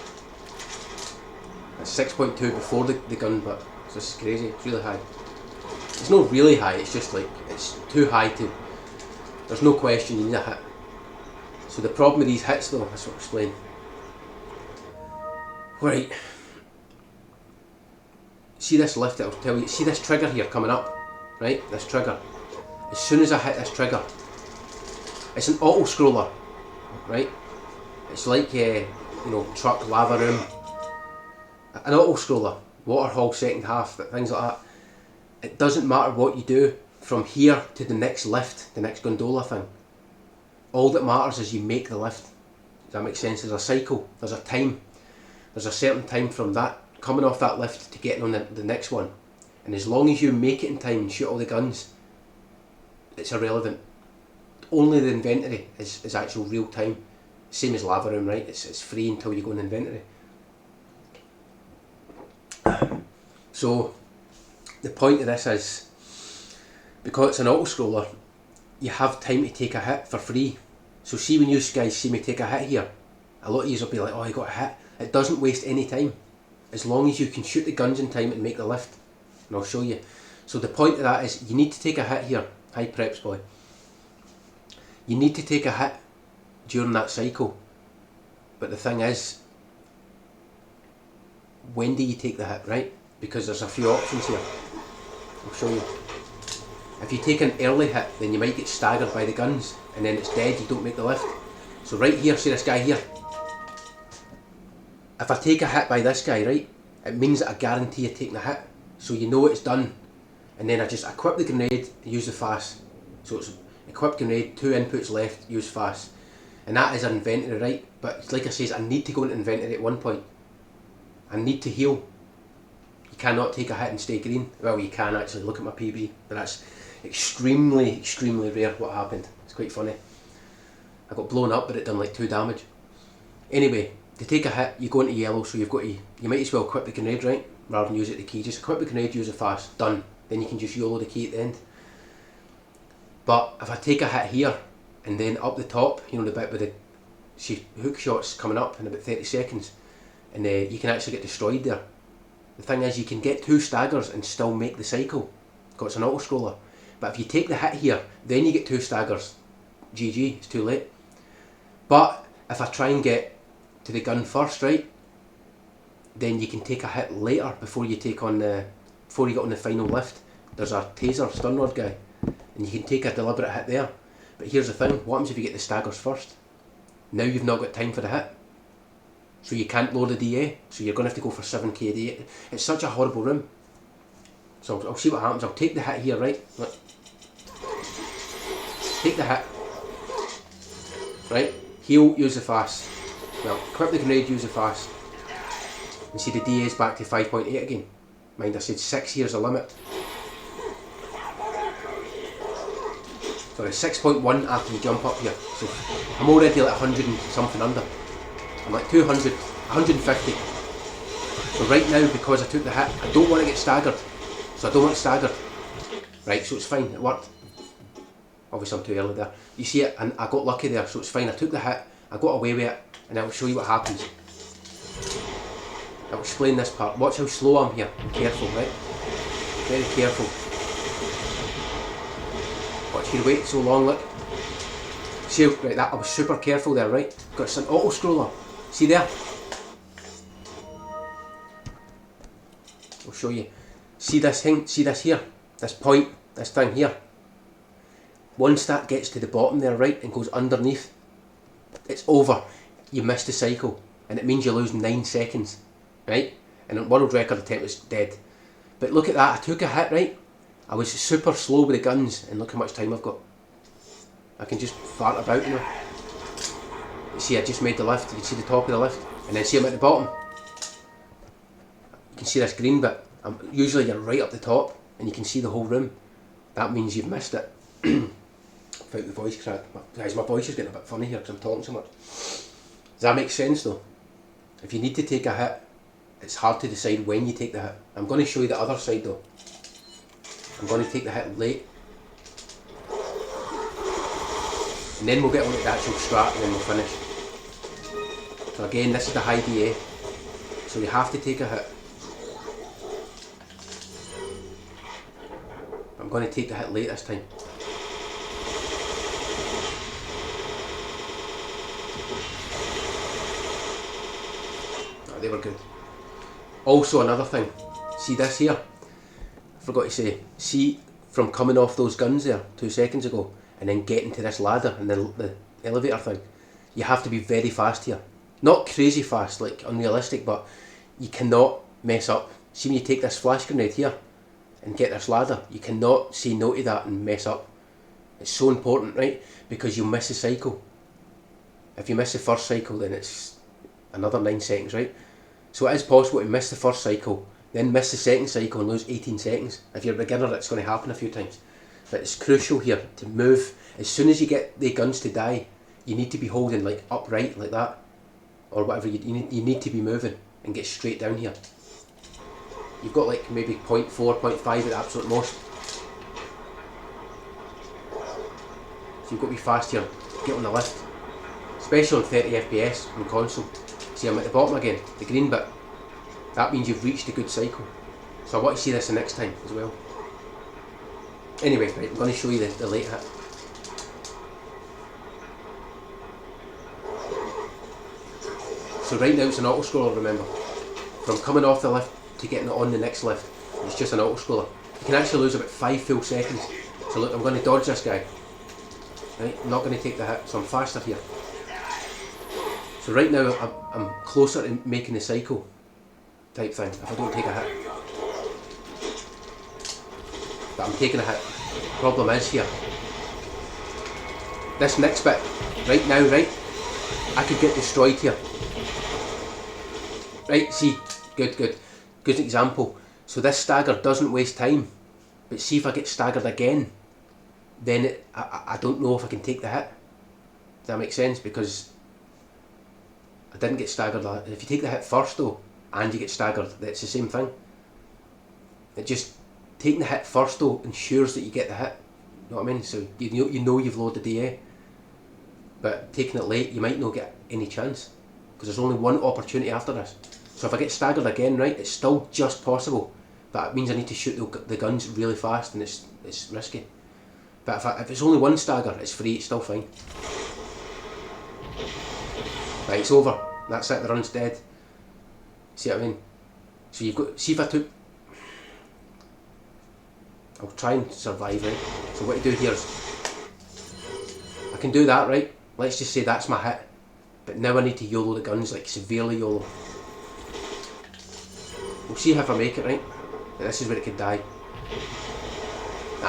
That's 6.2 before the gun, but this is crazy. It's really high. It's not really high, it's just like, it's too high to, there's no question you need a hit. So the problem with these hits though, that's what I'll explain. Right. See this lift, it'll tell you, see this trigger here coming up, right? This trigger. As soon as I hit this trigger, it's an auto scroller, right? It's like, you know, truck, lava room. An auto scroller, water hall second half, things like that. It doesn't matter what you do from here to the next lift, the next gondola thing. All that matters is you make the lift. Does that make sense? There's a cycle, there's a time. There's a certain time from that, coming off that lift to getting on the next one. And as long as you make it in time and shoot all the guns, it's irrelevant. Only the inventory is actual real time. Same as lava room, right? It's free until you go in the inventory. So the point of this is, because it's an auto scroller, you have time to take a hit for free. So see, when you guys see me take a hit here, a lot of you will be like, oh, you got a hit. It doesn't waste any time, as long as you can shoot the guns in time and make the lift. And I'll show you. So the point of that is, you need to take a hit here. Hi Preps boy. You need to take a hit during that cycle. But the thing is, when do you take the hit, right? Because there's a few options here. I'll show you. If you take an early hit, then you might get staggered by the guns, and then it's dead, you don't make the lift. So right here, see this guy here? If I take a hit by this guy, right, it means that I guarantee you taking a hit. So you know it's done. And then I just equip the grenade, use the fast. So it's equip grenade, 2 inputs left, use fast. And that is an inventory, right? But like I says, I need to go into inventory at one point. I need to heal. You cannot take a hit and stay green. Well, you can actually, look at my PB, but that's extremely, extremely rare what happened. It's quite funny. I got blown up, but it done like 2 damage. Anyway, to take a hit, you go into yellow, so you've got to, you might as well equip the grenade, right? Rather than use it the key. Just equip the grenade, use it fast, done. Then you can just YOLO the key at the end. But if I take a hit here, and then up the top, you know, the bit with the, see, hook shots coming up in about 30 seconds, and you can actually get destroyed there. The thing is, you can get 2 staggers and still make the cycle, because it's an auto scroller. But if you take the hit here, then you get 2 staggers. GG, it's too late. But if I try and get to the gun first, right, then you can take a hit later before you take on the, before you get on the final lift. There's a taser stun rod guy, and you can take a deliberate hit there. But here's the thing, what happens if you get the staggers first? Now you've not got time for the hit. So you can't load the DA, so you're going to have to go for 7k DA. It's such a horrible room. So I'll see what happens. I'll take the hit here, right? Look. Take the hit. Right? Heal, use the fast. Well, equip the grenade user fast. And see the DA's back to 5.8 again. Mind I said 6 years a limit. Sorry, 6.1 after you jump up here. So I'm already like 100 and something under. I'm like 200, 150. So right now, because I took the hit, I don't want to get staggered. So I don't want staggered. Right, so it's fine, it worked. Obviously I'm too early there. You see it, and I got lucky there, so it's fine. I took the hit, I got away with it, and I'll show you what happens. I'll explain this part. Watch how slow I'm here. I'm careful, right? Very careful. Watch here, wait so long, look. See, right, that I was super careful there, right? Got some auto scroller. See there? I'll show you. See this thing? See this here? This point? This thing here? Once that gets to the bottom there, right, and goes underneath, it's over. You missed the cycle, and it means you lose 9 seconds, right? And the world record attempt was dead. But look at that, I took a hit, right? I was super slow with the guns, and look how much time I've got. I can just fart about, you know. You see, I just made the lift. You can see the top of the lift, and then see I'm at the bottom. You can see this green bit. Usually you're right up the top, and you can see the whole room. That means you've missed it. Without the voice crack. Guys, my voice is getting a bit funny here because I'm talking so much. Does that make sense though? If you need to take a hit, it's hard to decide when you take the hit. I'm going to show you the other side though. I'm going to take the hit late. And then we'll get on to the actual strat and then we'll finish. So again, this is the high DA. So you have to take a hit. I'm going to take the hit late this time. Oh, they were good. Also another thing, see this here? I forgot to say, see from coming off those guns there 2 seconds ago and then getting to this ladder and the elevator thing, you have to be very fast here. Not crazy fast, like unrealistic, but you cannot mess up. See when you take this flash grenade here and get this ladder, you cannot say no to that and mess up. It's so important, right? Because you'll miss the cycle. If you miss the first cycle, then it's another 9 seconds, right? So it is possible to miss the first cycle, then miss the second cycle and lose 18 seconds. If you're a beginner, it's going to happen a few times. But it's crucial here to move. As soon as you get the guns to die, you need to be holding like upright like that, or whatever. You need to be moving and get straight down here. You've got like maybe 0.4, 0.5 at the absolute most. So you've got to be fast here. Get on the lift, especially on 30 FPS on console. See, I'm at the bottom again, the green bit. That means you've reached a good cycle. So I want to see this the next time as well. Anyway, right, I'm going to show you the late hit. So right now it's an auto scroller, remember. From coming off the lift to getting on the next lift, it's just an auto scroller. You can actually lose about 5 full seconds. So look, I'm going to dodge this guy. Right, I'm not going to take the hit, so I'm faster here. So right now I'm closer to making the cycle type thing if I don't take a hit. But I'm taking a hit. Problem is here, this next bit, right now, right, I could get destroyed here. Right, see, good example. So this stagger doesn't waste time, but see if I get staggered again, then I don't know if I can take the hit. Does that make sense? Because I didn't get staggered. If you take the hit first though, and you get staggered, that's the same thing. It just, taking the hit first though ensures that you get the hit. You know what I mean? So you know you've loaded the DA. But taking it late, you might not get any chance. Because there's only one opportunity after this. So if I get staggered again, right, it's still just possible. But it means I need to shoot the guns really fast and it's risky. But if it's only one stagger, it's free, it's still fine. Right, it's over. That's it, the run's dead. See what I mean? So you've got, see if I took, I'll try and survive, right? So what I do here is, I can do that, right? Let's just say that's my hit. But now I need to YOLO the guns, like severely YOLO. We'll see if I make it, right? But this is where it could die.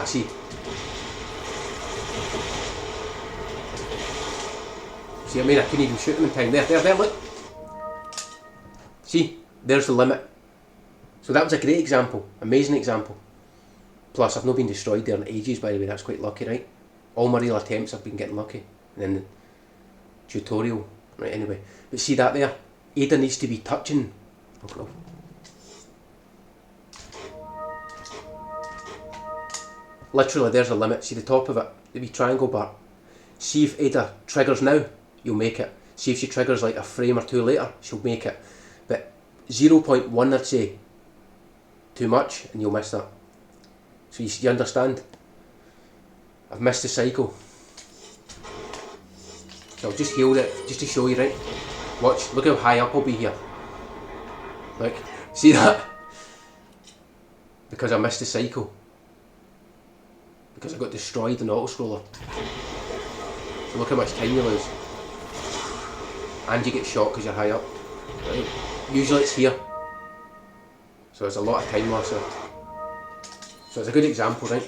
See. See what I mean? I couldn't even shoot them in time. There, look. See, there's the limit. So that was a great example, amazing example. Plus, I've not been destroyed there in ages, by the way, that's quite lucky, right? All my real attempts I've been getting lucky. And then the tutorial, right, anyway. But see that there? Ada needs to be touching. Oh, no. Literally, there's a limit. See the top of it, the wee triangle bar. See if Ada triggers now, you'll make it. See if she triggers like a frame or two later, she'll make it. But 0.1, I'd say, too much, and you'll miss that. So you understand? I've missed the cycle. So I'll just heal it, just to show you, right? Watch, look how high up I'll be here. Look, see that? Because I missed the cycle. Because I got destroyed in the auto-scroller. So look how much time you lose. And you get shot because you're high up. Right? Usually it's here. So there's a lot of time loss there. So it's a good example, right?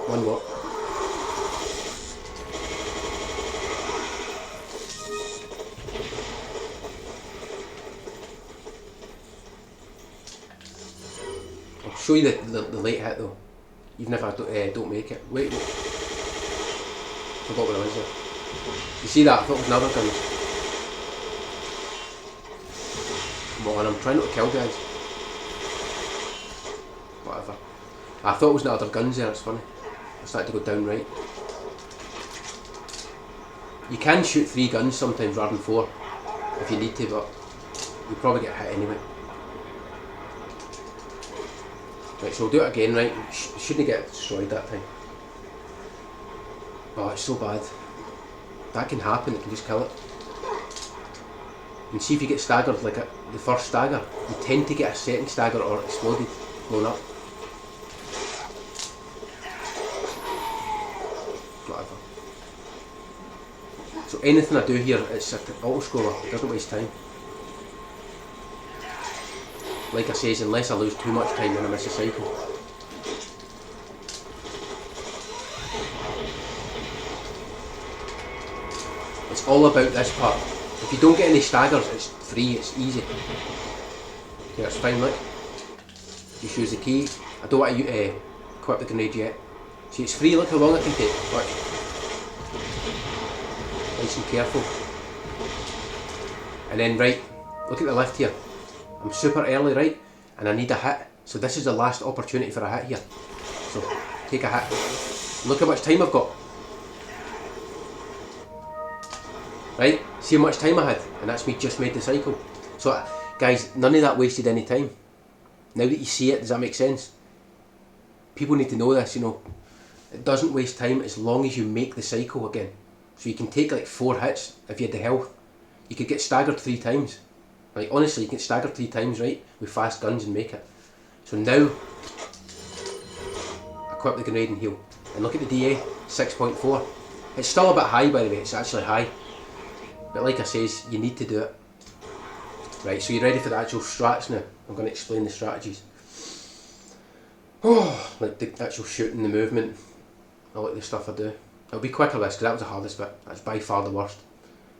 One more. I'll show you the late hit though. Even if I don't make it. Wait. Forgot what it was there. You see that? I thought it was another gun. Come on, I'm trying not to kill guys. Whatever. I thought it was not other guns there, it's funny. I started to go down right. You can shoot 3 guns sometimes rather than 4 if you need to, but you probably get hit anyway. Right, so we'll do it again, right? Shouldn't get destroyed that time. Oh, it's so bad. That can happen, it can just kill it. And see if you get staggered like the first stagger, you tend to get a second stagger or exploded, blown up. Whatever. So anything I do here, it's an auto-scroller, it doesn't waste time. Like I says, unless I lose too much time then I miss a cycle. It's all about this part. If you don't get any staggers, it's free, it's easy. Okay, that's fine, look. Just use the key. I don't want to equip the grenade yet. See, it's free, look how long it can take. Watch. Nice and careful. And then, right, look at the lift here. I'm super early, right? And I need a hit. So this is the last opportunity for a hit here. So, take a hit. Look how much time I've got. Right? See how much time I had? And that's me just made the cycle. So, guys, none of that wasted any time. Now that you see it, does that make sense? People need to know this, you know. It doesn't waste time as long as you make the cycle again. So you can take like 4 hits if you had the health. You could get staggered 3 times. Like honestly, you can stagger 3 times, right? With fast guns and make it. So now, equip the grenade and heal. And look at the DA, 6.4. It's still a bit high by the way, it's actually high. But like I says, you need to do it. Right, so you're ready for the actual strats now. I'm going to explain the strategies. Oh, like the actual shooting, the movement. I like the stuff I do. It'll be quicker this, because that was the hardest bit. That's by far the worst.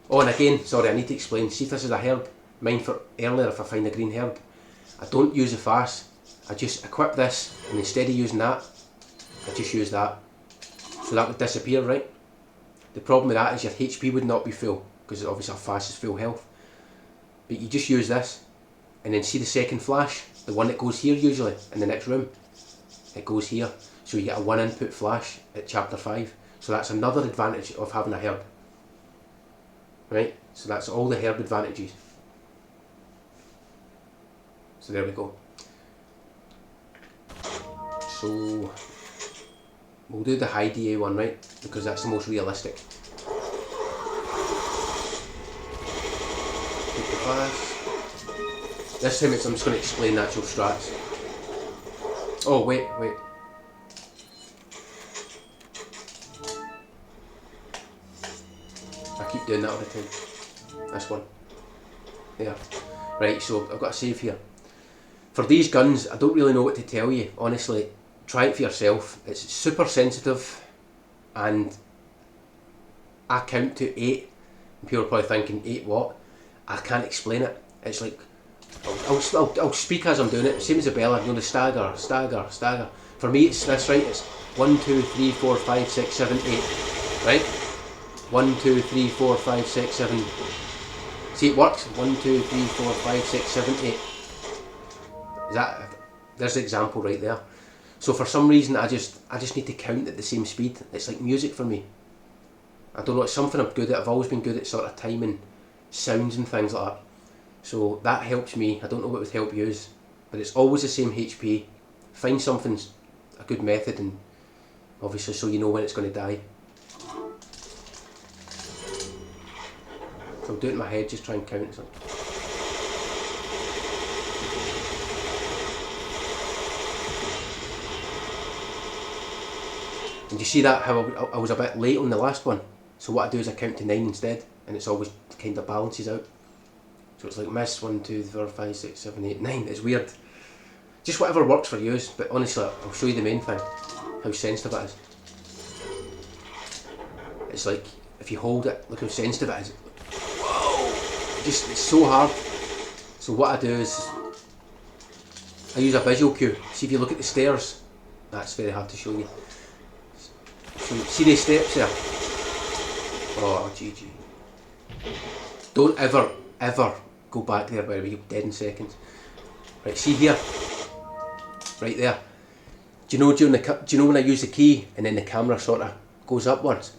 Oh, and again, sorry, I need to explain. See if this is a herb. Mine for earlier if I find a green herb. I don't use the fast. I just equip this, and instead of using that, I just use that. So that would disappear, right? The problem with that is your HP would not be full, because obviously our fast is full health. But you just use this, and then see the second flash, the one that goes here usually, in the next room. It goes here, so you get a 1 input flash at chapter 5. So that's another advantage of having a herb. Right, so that's all the herb advantages. So there we go. So we'll do the high DA one, right, because that's the most realistic. Take the flash. This time I'm just going to explain the actual strats. Oh wait. I keep doing that all the time. This one. There. Right, so I've got a save here. For these guns, I don't really know what to tell you, honestly. Try it for yourself. It's super sensitive and I count to 8, and people are probably thinking 8 what? I can't explain it. It's like I'll speak as I'm doing it. Same as the bell. The stagger, stagger, stagger. For me, it's this, right? It's 1, 2, 3, 4, 5, 6, 7, 8. Right? 1, 2, 3, 4, 5, 6, 7. See, it works. 1, 2, 3, 4, 5, 6, 7, 8. Is that? There's the example right there. So for some reason, I just need to count at the same speed. It's like music for me. I don't know. It's something I'm good at. I've always been good at sort of timing sounds and things like that. So that helps me. I don't know what would help you, but it's always the same HP. Find something's a good method, and obviously so you know when it's going to die. So I'll do it in my head, just try and count something. And you see that how I was a bit late on the last one. So what I do is I count to 9 instead, and it's always kind of balances out. So it's like miss 1, 2, 3, 4, 5, 6, 7, 8, 9. It's weird. Just whatever works for you. But honestly, I'll show you the main thing. How sensitive it is. It's like if you hold it, look how sensitive it is. Whoa! It's so hard. So what I do is I use a visual cue. See if you look at the stairs. That's very hard to show you. So see these steps there? Oh, GG. Don't ever go back there, by the way, you'll be dead in seconds. Right, see here, right there. Do you know when I use the key and then the camera sort of goes upwards?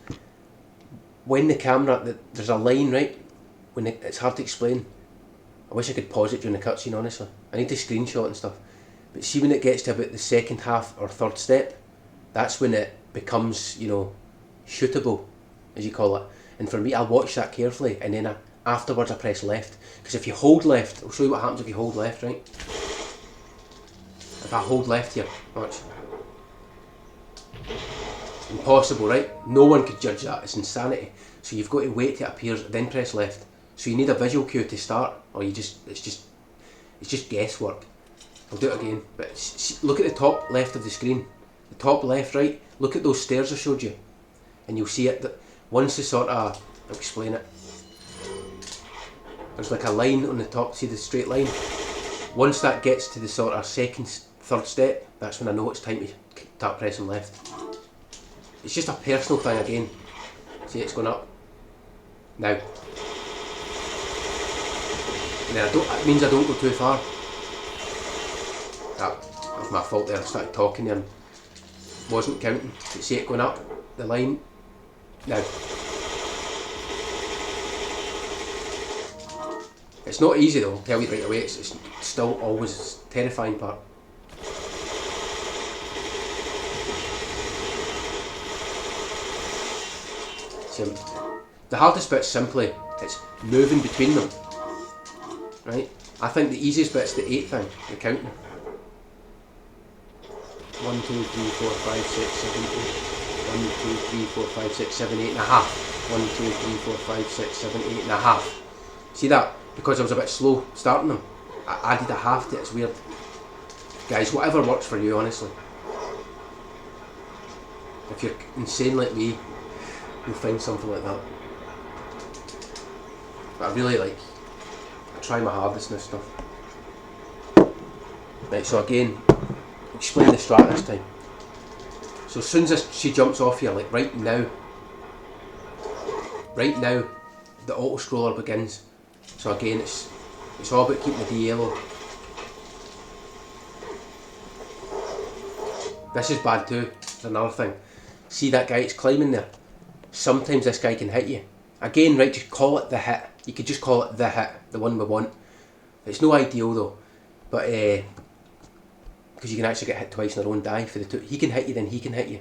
When the camera, there's a line, right? It's hard to explain. I wish I could pause it during the cutscene, honestly. I need to screenshot and stuff. But see when it gets to about the second half or third step, that's when it becomes, shootable, as you call it. And for me, I watch that carefully, and then afterwards I press left. Because if you hold left, I'll show you what happens if you hold left, right? If I hold left here, watch. Impossible, right? No one could judge that, it's insanity. So you've got to wait till it appears, then press left. So you need a visual cue to start, or it's just guesswork. I'll do it again, but look at the top left of the screen. The top left, right? Look at those stairs I showed you. And you'll see it, that once they sort of, I'll explain it. There's like a line on the top, see the straight line? Once that gets to the sort of third step, that's when I know it's time to start pressing left. It's just a personal thing again. See, it's going up. Now. And then it means I don't go too far. That was my fault there, I started talking there and wasn't counting. You see it going up, the line. Now. It's not easy though, I'll tell you right away, it's still always a terrifying part. So, the hardest bit's simply, it's moving between them, right? I think the easiest bit's the 8 thing, the counting. 1, 2, 3, 4, 5, 6, 7, 8. 1, 2, 3, 4, 5, 6, 7, 8 and a half. 1, 2, 3, 4, 5, 6, 7, 8 and a half. See that? Because I was a bit slow starting them, I added a half to it. It's weird. Guys, whatever works for you, honestly. If you're insane like me, you'll find something like that. But I try my hardest in this stuff. Right, so again, explain the strat this time. So as soon as she jumps off here, like right now, the auto scroller begins. So again, it's all about keeping the yellow. This is bad too. There's another thing. See that guy that's climbing there? Sometimes this guy can hit you. Again, right, just call it the hit. You could just call it the hit, the one we want. It's no ideal though, but because you can actually get hit twice in a row and die for the two. He can hit you, then he can hit you.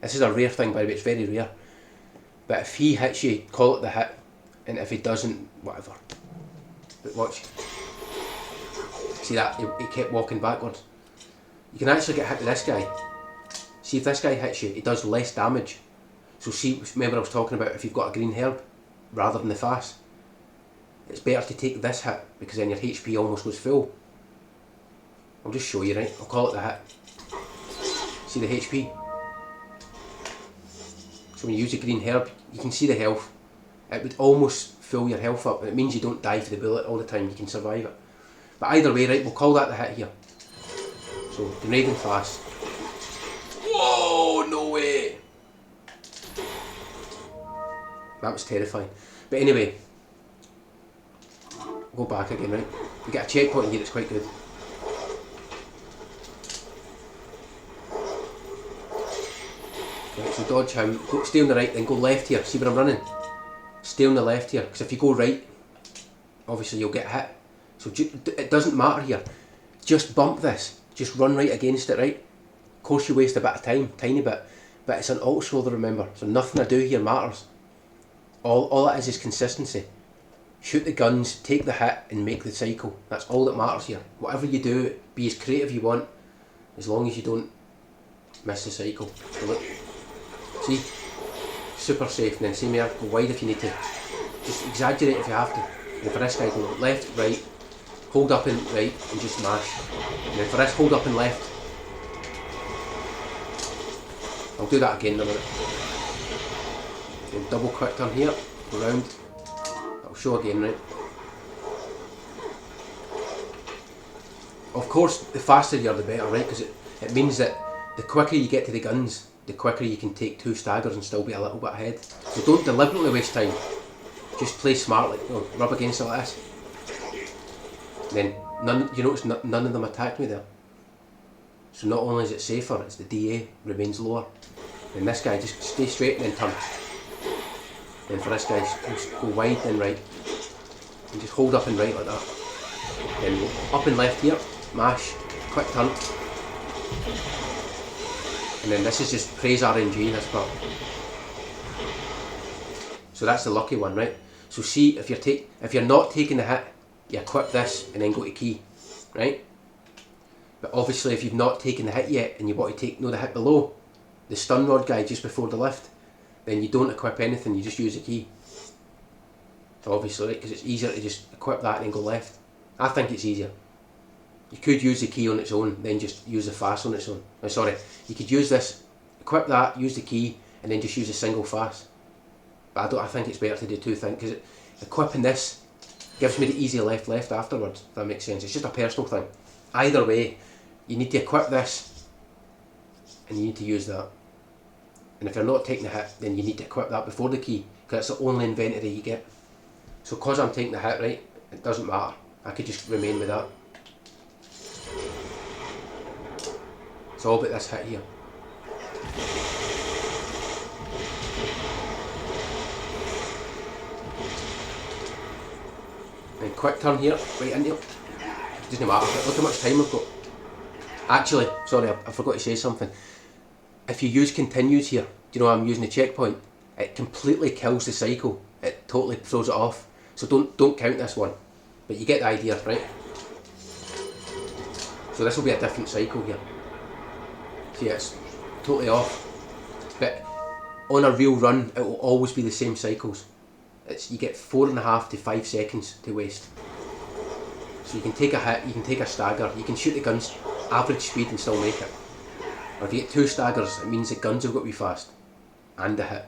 This is a rare thing, by the way, it's very rare. But if he hits you, call it the hit, and if he doesn't, whatever. But watch. See that? He kept walking backwards. You can actually get hit with this guy. See, if this guy hits you, he does less damage. So see, remember I was talking about if you've got a green herb rather than the fast. It's better to take this hit because then your HP almost goes full. I'll just show you, right? I'll call it the hit. See the HP? So when you use the green herb, you can see the health. It would almost fill your health up, and it means you don't die for the bullet all the time, you can survive it. But either way, right, we'll call that the hit here. So, grenading fast. Whoa, no way! That was terrifying. But anyway, go back again, right? We get a checkpoint here, it's quite good. Right, so dodge him, go, stay on the right, then go left here. See where I'm running? Stay on the left here, because if you go right, obviously you'll get hit. So it doesn't matter here. Just bump this. Just run right against it, right? Of course you waste a bit of time, tiny bit, but it's an alt shoulder, remember. So nothing I do here matters. All it is consistency. Shoot the guns, take the hit, and make the cycle. That's all that matters here. Whatever you do, be as creative you want, as long as you don't miss the cycle. So look, see? Super safe, and then same here, go wide if you need to. Just exaggerate if you have to. And for this guy, go left, right, hold up and right, and just mash. And then for this, hold up and left. I'll do that again in a minute. Then double quick turn here, go round. I'll show again, right? Of course, the faster you're the better, right? Because it means that the quicker you get to the guns, the quicker you can take 2 staggers and still be a little bit ahead. So don't deliberately waste time. Just play smartly. Oh, rub against it like this. And then you notice none of them attacked me there. So not only is it safer, it's the DA remains lower. And this guy just stay straight and then turn. Then for this guy, just go wide then right. And just hold up and right like that. Then up and left here, mash, quick turn. And then this is just praise RNG, this part. So that's the lucky one, right? So see, if you're not taking the hit, you equip this and then go to key, right? But obviously if you've not taken the hit yet and you want to take the hit below, the stun rod guy just before the lift, then you don't equip anything, you just use the key. Obviously, right? Because it's easier to just equip that and then go left. I think it's easier. You could use the key on its own, then just use the fast on its own. Oh, sorry, you could use this, equip that, use the key, and then just use a single fast. But I think it's better to do 2 things, because equipping this gives me the easy left afterwards, if that makes sense. It's just a personal thing. Either way, you need to equip this, and you need to use that. And if you're not taking the hit, then you need to equip that before the key, because it's the only inventory you get. So because I'm taking the hit, right, it doesn't matter. I could just remain with that. It's all about this hit here. Then quick turn here, right into it. Doesn't matter, look how much time I've got. Actually, sorry, I forgot to say something. If you use continues here, do you know I'm using the checkpoint? It completely kills the cycle. It totally throws it off. So don't count this one. But you get the idea, right? So this will be a different cycle here. See, it's totally off. But on a real run, it will always be the same cycles. You get 4.5 to 5 seconds to waste. So you can take a hit, you can take a stagger, you can shoot the guns average speed and still make it. Or if you get 2 staggers, it means the guns have got to be fast and the hit.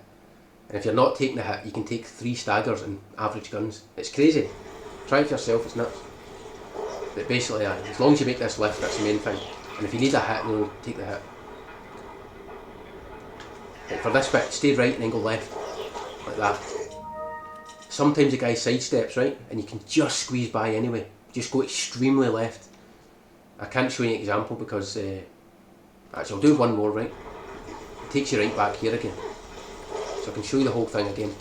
And if you're not taking the hit, you can take 3 staggers and average guns. It's crazy. Try it for yourself, it's nuts. But basically, as long as you make this lift, that's the main thing. And if you need a hit, then take the hit. But for this bit, stay right and then go left, like that. Sometimes the guy sidesteps, right, and you can just squeeze by anyway. Just go extremely left. I can't show you an example because, actually I'll do one more, right. It takes you right back here again. So I can show you the whole thing again.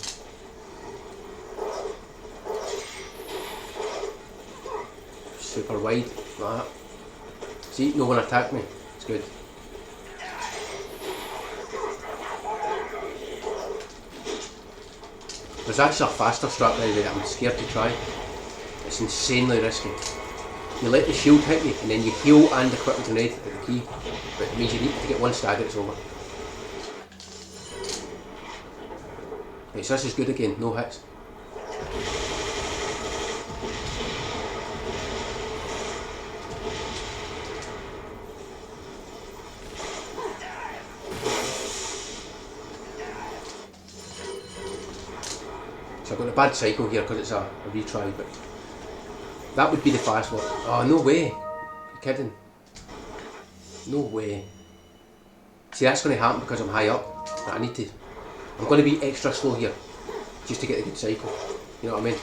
Super wide, like that. See, no one attacked me, it's good. There's actually a faster strat by the way that I'm scared to try. It's insanely risky. You let the shield hit you and then you heal and equip the grenade at the key. But it means you need to get 1 stagger, it's over. Right, so this is good again, no hits. got a bad cycle here because it's a retry, but that would be the fast one. Oh, no way. You're kidding. No way. See, that's going to happen because I'm high up. But I'm going to be extra slow here just to get a good cycle. You know what I mean?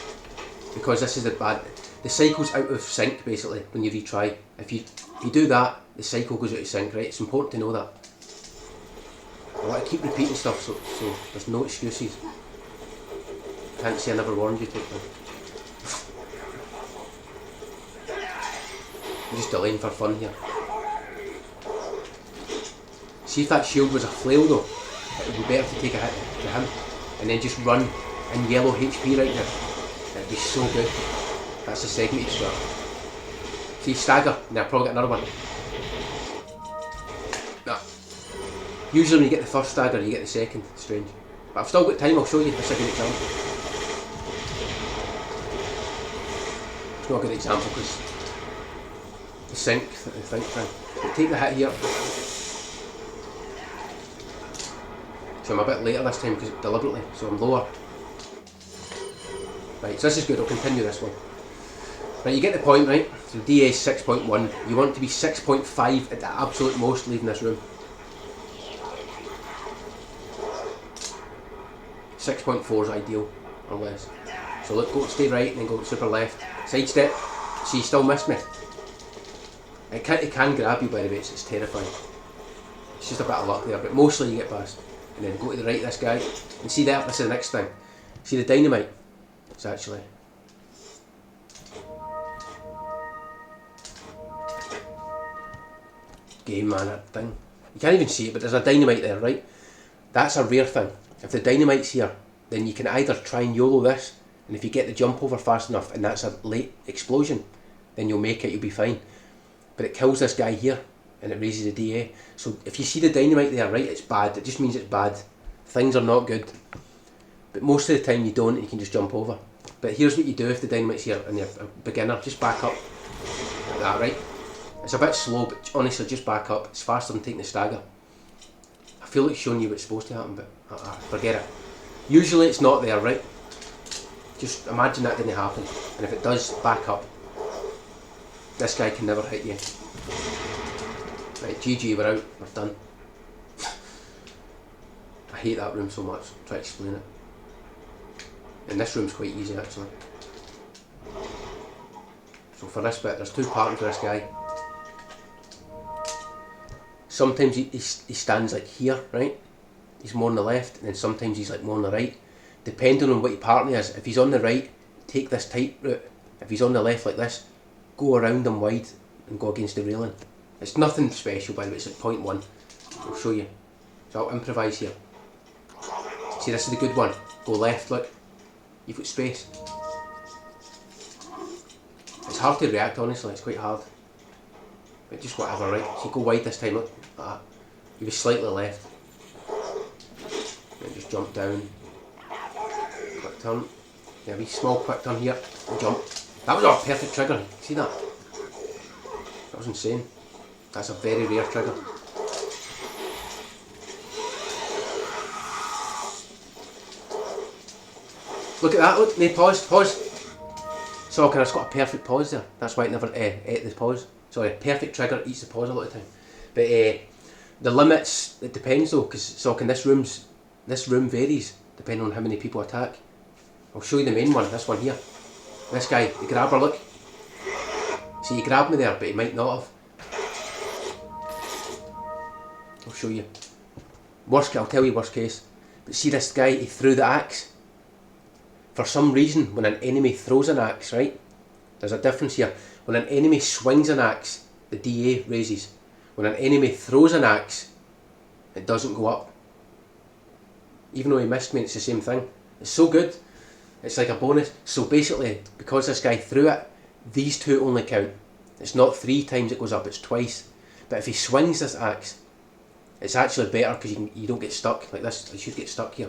Because this is the cycle's out of sync basically when you retry. If you do that, the cycle goes out of sync, right? It's important to know that. I want to keep repeating stuff so there's no excuses. Can't say I never warned you type thing. I'm just delaying for fun here. See if that shield was a flail though, it would be better to take a hit to him and then just run in yellow HP right now. It'd be so good. That's the segmented strat. See, stagger, and I'll probably get another one. Nah. Usually when you get the first stagger, you get the second. Strange. But I've still got time, I'll show you a second example. It's not a good example because the sync thing. But take the hit here. So I'm a bit later this time because deliberately, so I'm lower. Right, so this is good, I'll continue this one. Right, you get the point, right? So DA is 6.1. You want to be 6.5 at the absolute most leaving this room. 6.4 is ideal, or less. So look, go stay right and then go super left. Sidestep. See, you still missed me. It can grab you by the way, it's terrifying. It's just a bit of luck there, but mostly you get past. And then go to the right of this guy. And see there, this is the next thing. See the dynamite? It's actually... game man, that thing. You can't even see it, but there's a dynamite there, right? That's a rare thing. If the dynamite's here, then you can either try and YOLO this, and if you get the jump over fast enough and that's a late explosion, then you'll make it, you'll be fine. But it kills this guy here, and it raises the DA. So if you see the dynamite there, right, it's bad. It just means it's bad. Things are not good. But most of the time you don't, and you can just jump over. But here's what you do if the dynamite's here and you're a beginner. Just back up like that, right? It's a bit slow, but honestly, just back up. It's faster than taking the stagger. I feel like showing you what's supposed to happen, but forget it. Usually it's not there, right? Just imagine that didn't happen. And if it does, back up. This guy can never hit you. Right, GG, we're out. We're done. I hate that room so much. I'll try to explain it. And this room's quite easy, actually. So for this bit, there's two patterns for this guy. Sometimes he stands like here, right? He's more on the left, and then sometimes he's like more on the right. Depending on what your partner is. If he's on the right, take this tight route. If he's on the left like this, go around him wide and go against the railing. It's nothing special by the way, it's like 0.1. I'll show you. So I'll improvise here. See, this is the good one. Go left, look. You've got space. It's hard to react, honestly, it's quite hard. But just whatever, right? So you go wide this time, look, like that. You go slightly left. Then just jump down. Quick turn. Yeah, a wee small quick turn here, and jump. That was our perfect trigger, see that? That was insane. That's a very rare trigger. Look at that, look, no pause. So I've got a perfect pause there. That's why it never ate the pause. Sorry, perfect trigger eats the pause a lot of the time. But the limits, it depends though, because this room varies depending on how many people attack. I'll show you the main one, this one here. This guy, the grabber, look. See, he grabbed me there, but he might not have. I'll show you. I'll tell you worst case. But see this guy, he threw the axe. For some reason, when an enemy throws an axe, right? There's a difference here. When an enemy swings an axe, the DA raises. When an enemy throws an axe, it doesn't go up. Even though he missed me, it's the same thing. It's so good. It's like a bonus. So basically, because this guy threw it, these two only count. It's not 3 times it goes up, it's twice. But if he swings this axe, it's actually better because you don't get stuck like this. You should get stuck here.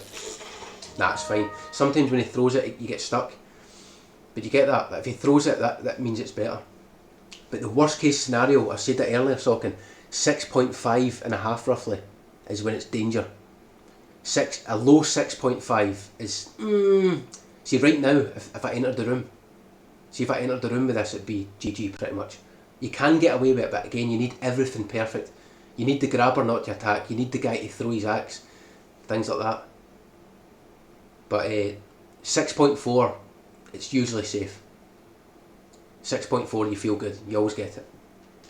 Nah, it's fine. Sometimes when he throws it, you get stuck. But you get that. If he throws it, that means it's better. But the worst case scenario, I said it earlier, talking 6.5 roughly, is when it's danger. A low 6.5 is, See right now, if I entered the room, see if I entered the room with this, it'd be GG pretty much. You can get away with it, but again, you need everything perfect. You need the grabber not to attack, you need the guy to throw his axe, things like that. But 6.4, it's usually safe. 6.4 you feel good, you always get it.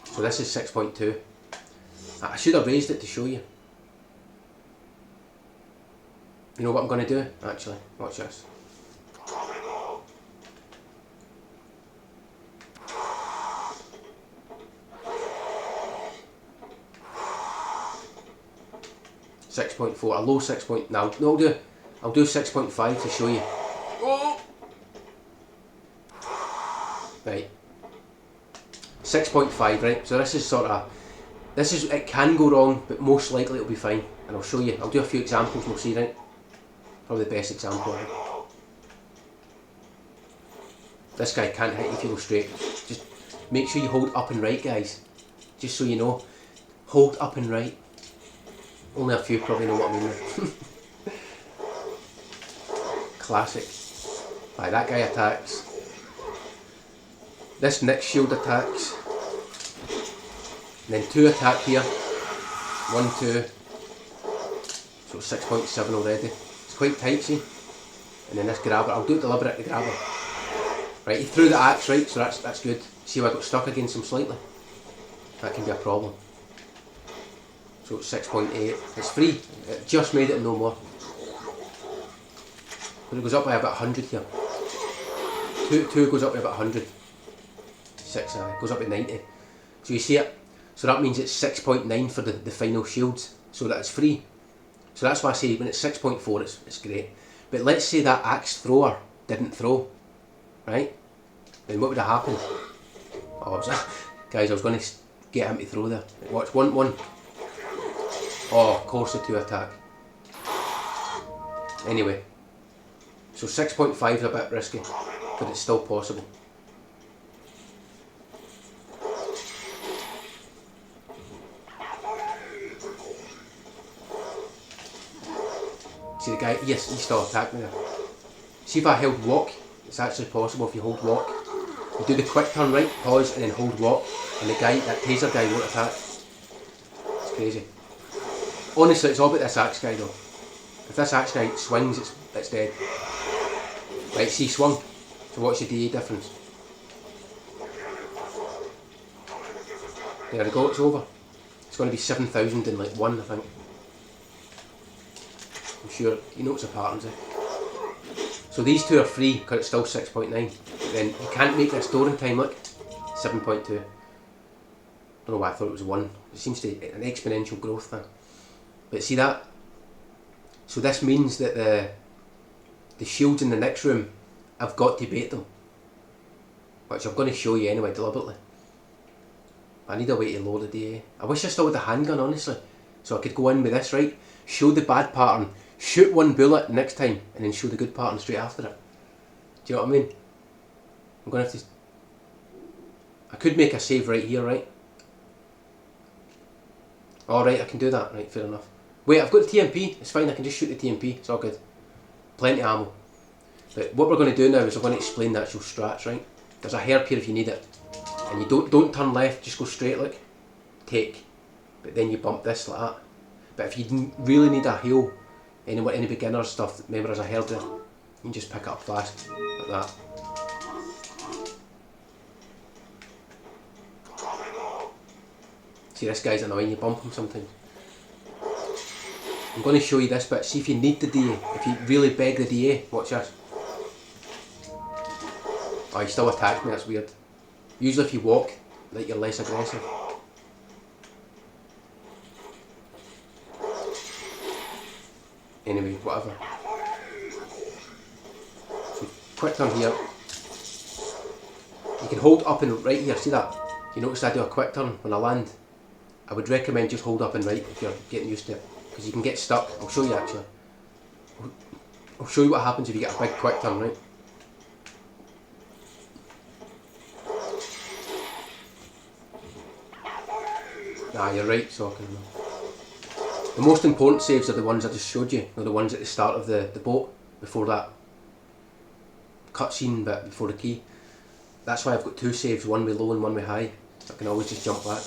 So this is 6.2. I should have raised it to show you. You know what I'm going to do actually? Watch this. .4, a low 6. No, I'll do 6.5 to show you. Right. 6.5, right? So this is it can go wrong, but most likely it'll be fine. And I'll show you. I'll do a few examples and we'll see, right? Probably the best example. Right? This guy can't hit if you go straight. Just make sure you hold up and right, guys. Just so you know. Hold up and right. Only a few probably know what I mean there. Classic. Right, that guy attacks. This next shield attacks. And then 2 attack here. 1, 2. So 6.7 already. It's quite tight, see? And then this grabber, I'll do it deliberate, the grabber. Right, he threw the axe, right, so that's good. See how I got stuck against him slightly? That can be a problem. So it's 6.8. It's free. It just made it no more. But it goes up by about 100 here. 2 goes up by about 100. 6 goes up to 90. So you see it? So that means it's 6.9 for the final shields. So that it's free. So that's why I say when it's 6.4 it's great. But let's say that axe thrower didn't throw. Right? Then what would have happened? Oh, guys, I was going to get him to throw there. Watch, 1. Oh, of course the 2 attack. Anyway, so 6.5 is a bit risky, but it's still possible. See the guy, yes, he still attacked me there. See if I held walk, it's actually possible if you hold walk. You do the quick turn right, pause, and then hold walk, and the guy, that taser guy won't attack. It's crazy. Honestly, it's all about this axe guy though. If this axe guy swings, it's dead. Right, see, swung. So what's your DA difference? There we go, it's over. It's going to be 7,000 in like 1, I think. I'm sure, you notice the patterns there. So these 2 are free because it's still 6.9. Then you can't make this door in time, look. 7.2. Don't know why I thought it was 1. It seems to be an exponential growth thing. But see that? So this means that the shields in the next room, I've got to bait them. Which I'm going to show you anyway, deliberately. I need a way to load the DA. I wish I still had the handgun, honestly. So I could go in with this, right? Show the bad pattern, shoot 1 bullet next time, and then show the good pattern straight after it. Do you know what I mean? I'm going to have to... I could make a save right here, right? Alright, I can do that, right, fair enough. Wait, I've got the TMP, it's fine, I can just shoot the TMP, it's all good. Plenty of ammo. But what we're going to do now is we're going to explain the actual strats, right? There's a hair here if you need it. And you don't turn left, just go straight like. Take. But then you bump this like that. But if you really need a heal, any beginner stuff, remember there's a hair there. You can just pick it up fast, like that. See, this guy's annoying, you bump him sometimes. I'm going to show you this bit, see if you need the DA, if you really beg the DA, watch this. Oh, he still attacked me, that's weird. Usually if you walk, like you're less aggressive. Anyway, whatever. So, quick turn here. You can hold up and right here, see that? You notice I do a quick turn when I land. I would recommend just hold up and right if you're getting used to it. Because you can get stuck. I'll show you actually. I'll show you what happens if you get a big quick turn, right? Nah, you're right, Sockin. The most important saves are the ones I just showed you. They're the ones at the start of the boat, before that. cutscene bit before the key. That's why I've got 2 saves, one with low and one with high. So I can always just jump back.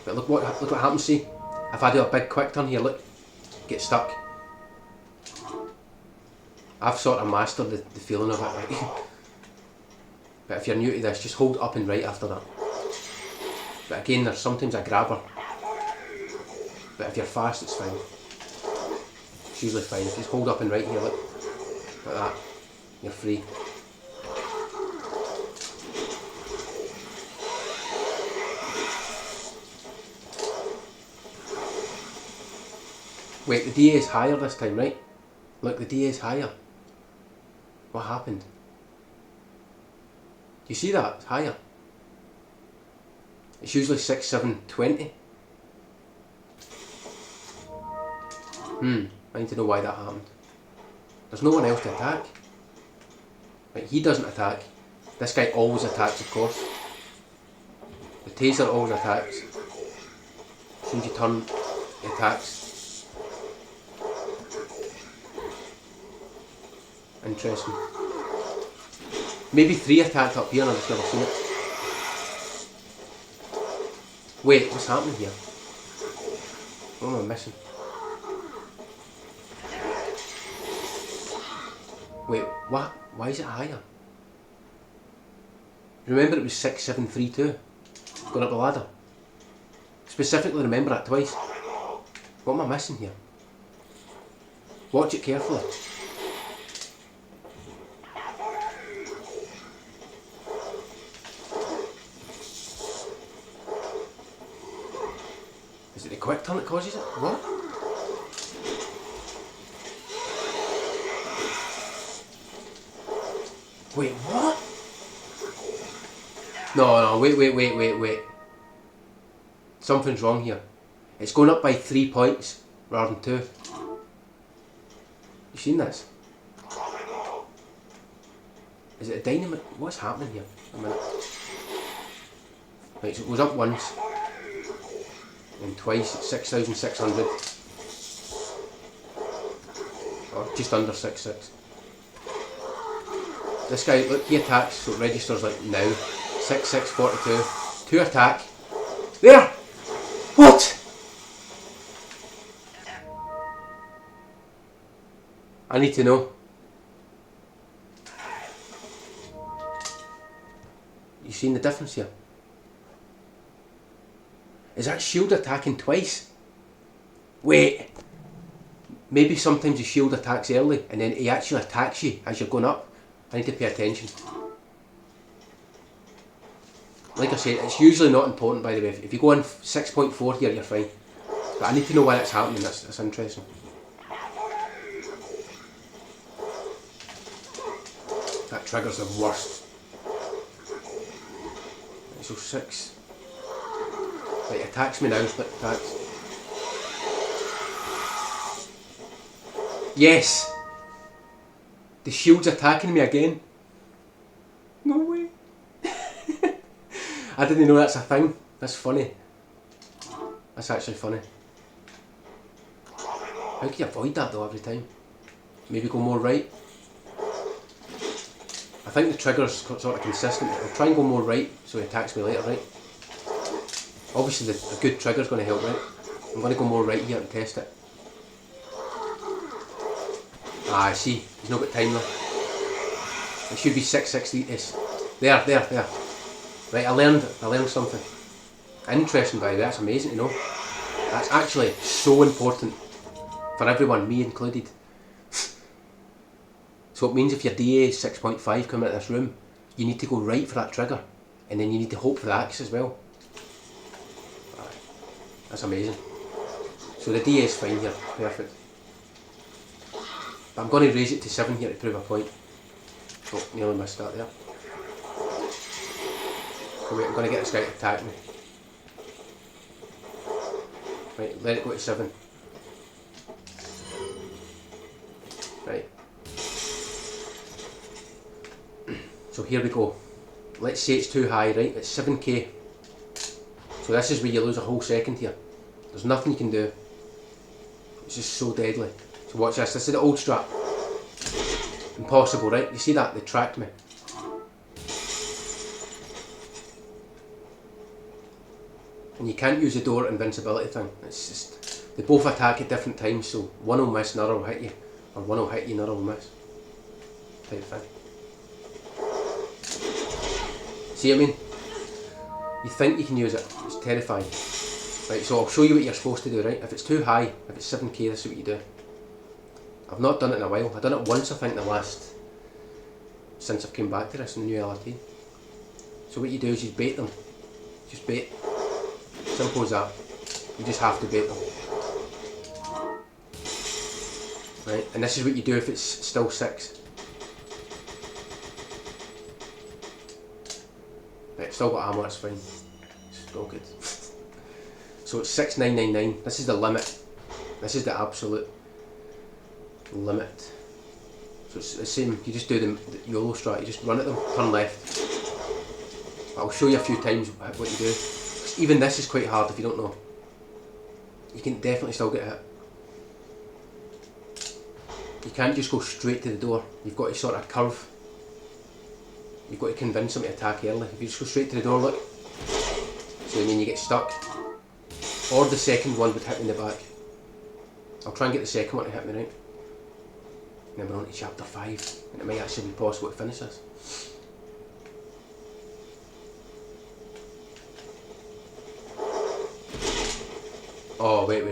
But look what happens, see? If I do a big quick turn here, look, get stuck. I've sort of mastered the feeling of it, right? But if you're new to this, just hold up and right after that. But again, there's sometimes a grabber. But if you're fast, it's fine. It's usually fine. If you just hold up and right here, look, like that, you're free. Wait, the DA is higher this time, right? Look, the DA is higher. What happened? Do you see that? It's higher. It's usually 6, 7, 20. I need to know why that happened. There's no one else to attack. Right, he doesn't attack. This guy always attacks, of course. The taser always attacks. As soon as you turn, he attacks. Interesting. Maybe 3 attacked up here and I've just never seen it. Wait, what's happening here? What am I missing? Wait, what? Why is it higher? Remember it was 6, 7, 3, 2. Going up the ladder. Specifically remember that twice. What am I missing here? Watch it carefully. Is it the quick turn that causes it? What? Wait, what? No, wait. Something's wrong here. It's going up by 3 points rather than 2. You seen this? Is it a dynamite? What's happening here? A minute. Right, so it goes up once. And twice at 6,600. Or just under 6,600. This guy, look, he attacks, so it registers like now. 6,642. 2 attack. There! What? I need to know. You seen the difference here? Is that shield attacking twice? Wait. Maybe sometimes the shield attacks early and then he actually attacks you as you're going up. I need to pay attention. Like I said, it's usually not important, by the way. If you go on 6.4 here, you're fine. But I need to know why that's happening. That's interesting. That trigger's the worst. Right, so 6. Right, it attacks me now. Look, attacks. Yes! The shield's attacking me again. No way. I didn't know that's a thing. That's funny. That's actually funny. How can you avoid that though every time? Maybe go more right. I think the trigger's sort of consistent. I'll try and go more right so he attacks me later, right? Obviously a good trigger's going to help, right? I'm going to go more right here and test it. Ah, I see. He's not got time though. It should be 660. There. Right, I learned something. Interesting, by the way. That's amazing to know. That's actually so important for everyone, me included. So it means if your DA is 6.5 coming out of this room, you need to go right for that trigger, and then you need to hope for the axe as well. That's amazing. So the DA is fine here, perfect. But I'm going to raise it to 7 here to prove a point. Oh, nearly missed that there. Oh wait, I'm going to get this guy to attack me. Right, let it go to 7. Right. So here we go. Let's say it's too high, right? It's 7k. So this is where you lose a whole second here. There's nothing you can do. It's just so deadly. So watch this. This is the old strap. Impossible, right? You see that? They tracked me. And you can't use the door invincibility thing. It's just, they both attack at different times, so one will miss, another will hit you. Or one will hit you, another will miss. Type thing. See what I mean? You think you can use it, it's terrifying. Right, so I'll show you what you're supposed to do, right? If it's too high, if it's 7k, this is what you do. I've not done it in a while. I've done it once, I think, since I've came back to this in the new LRT. So what you do is you bait them. Just bait. Simple as that. You just have to bait them. Right, and this is what you do if it's still 6. Right, still got ammo, that's fine. It's all good. So it's 6999. This is the limit. This is the absolute limit. So it's the same. You just do the YOLO strat. You just run at them, turn left. I'll show you a few times what you do. Even this is quite hard if you don't know. You can definitely still get hit. You can't just go straight to the door. You've got to sort of curve. You've got to convince them to attack early. If you just go straight to the door, look. So I mean you get stuck. Or the second one would hit me in the back. I'll try and get the second one to hit me, right? And then we're on to chapter 5. And it might actually be possible to finish this. Oh, wait.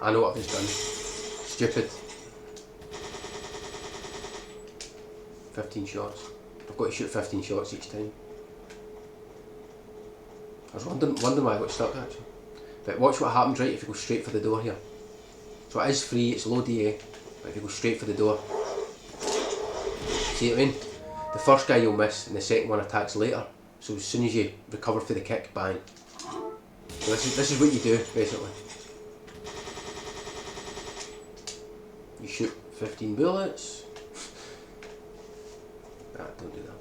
I know what I've just done. Stupid. 15 shots. I've got to shoot 15 shots each time. I was wondering why I got stuck actually. But watch what happens, right, if you go straight for the door here. So it is free, it's low DA, but if you go straight for the door. See what I mean? The first guy you'll miss and the second one attacks later. So as soon as you recover for the kick, bang. So this is what you do, basically. You shoot 15 bullets. Nah, don't do that.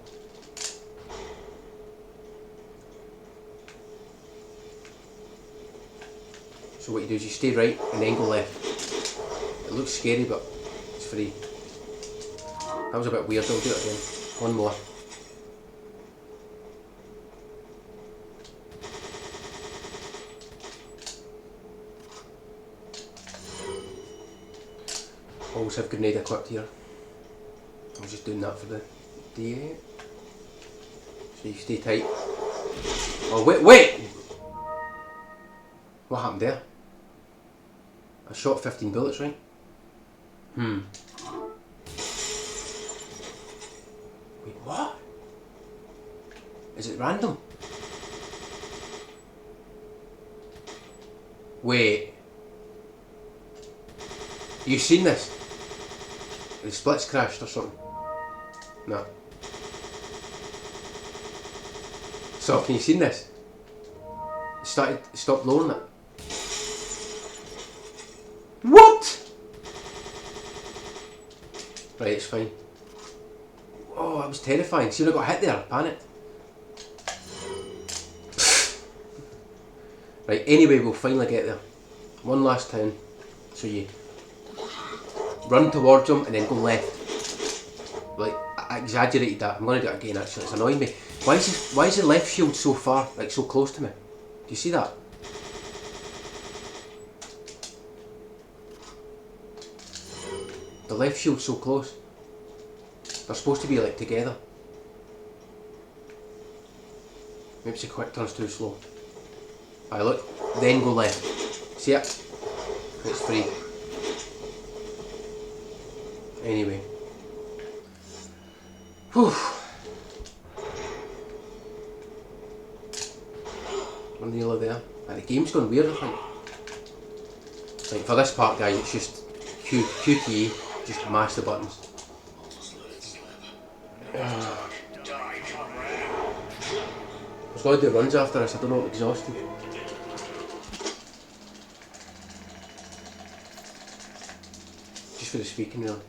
So what you do is you stay right and then go left. It looks scary, but it's free. That was a bit weird, I'll do it again. One more. Always have grenade equipped here. I was just doing that for the DA. So you stay tight. Oh wait! What happened there? I shot 15 bullets, right? Wait, what? Is it random? Wait. You seen this? The splits crashed or something? No. So, can you see this? It stopped lowering it. What? Right, it's fine. Oh, that was terrifying. See when I got hit there, I panicked. Right, anyway, we'll finally get there. One last time. So you run towards them and then go left. Like, I exaggerated that. I'm going to do it again actually, it's annoying me. Why is the left shield so far, like so close to me? Do you see that? The left shield's so close. They're supposed to be like together. Maybe the quick turn's too slow. Alright, look, then go left. See it? It's free. Anyway. Whew. We're nearly there. The game's gone weird, I think. Like for this part, guys, it's just QTE, just mash the buttons. I was going to do runs after this, I don't know, I'm exhausted. Just for the speaking, really.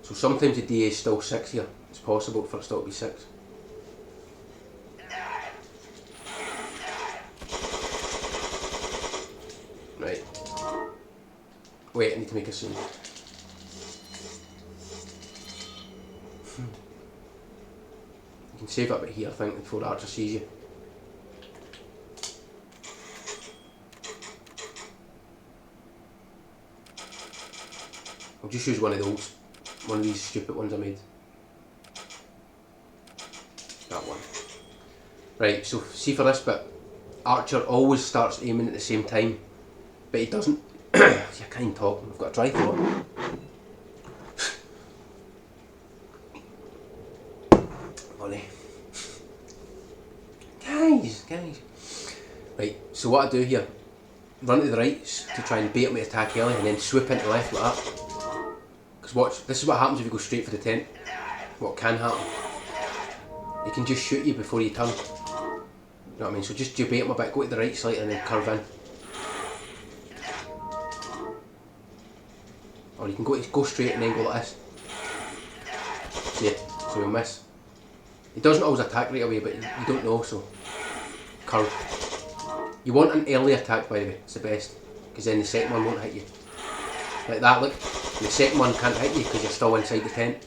So sometimes the DA is still 6 here. It's possible for it still to be 6. Right. Wait, I need to make a scene. can save it a bit here, I think, before the archer sees you. I'll just use one of these stupid ones I made. That one. Right, so see for this bit, archer always starts aiming at the same time, but he doesn't. See, I can't talk, I've got a dry throat. Funny. Guys. Right, so what I do here, run to the right to try and bait him to attack early, and then swoop into the left like that. Because watch, this is what happens if you go straight for the tent. What can happen? He can just shoot you before you turn. You know what I mean? So just bait him a bit, go to the right slightly and then curve in. Or you can go straight and then go like this. See it? So you'll miss. He doesn't always attack right away, but you don't know, so curve. You want an early attack, by the way, it's the best, because then the second one won't hit you. Like that, look. And the second one can't hit you because you're still inside the tent.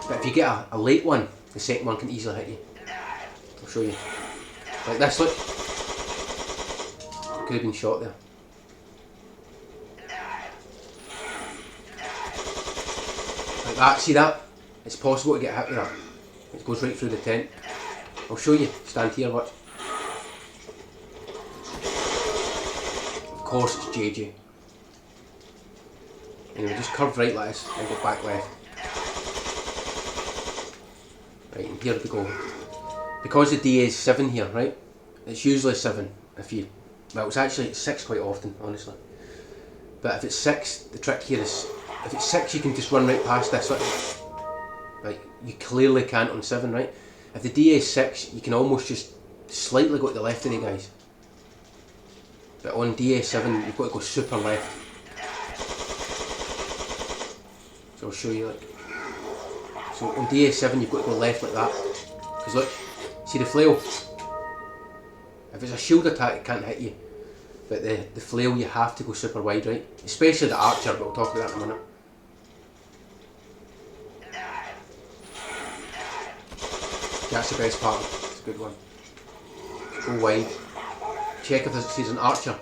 But if you get a late one, the second one can easily hit you. I'll show you. Like this, look. Could have been shot there. Like that, see that? It's possible to get hit with that. It goes right through the tent. I'll show you. Stand here, watch. Of course it's JJ. Anyway, just curve right like this and go back left. Right, and here we go. Because the DA is 7 here, right? It's usually 7 if you... Well, it's 6 quite often, honestly. But if it's 6, the trick here is... If it's 6, you can just run right past this. Right, you clearly can't on 7, right? If the DA is 6, you can almost just slightly go to the left of the guys. But on DA 7, you've got to go super left. So I'll show you, like. So on DA 7, you've got to go left like that. Because look, see the flail? If it's a shield attack, it can't hit you. But the flail, you have to go super wide, right? Especially the archer, but we'll talk about that in a minute. That's the best part. It's a good one. Go wide. Check if there's an archer.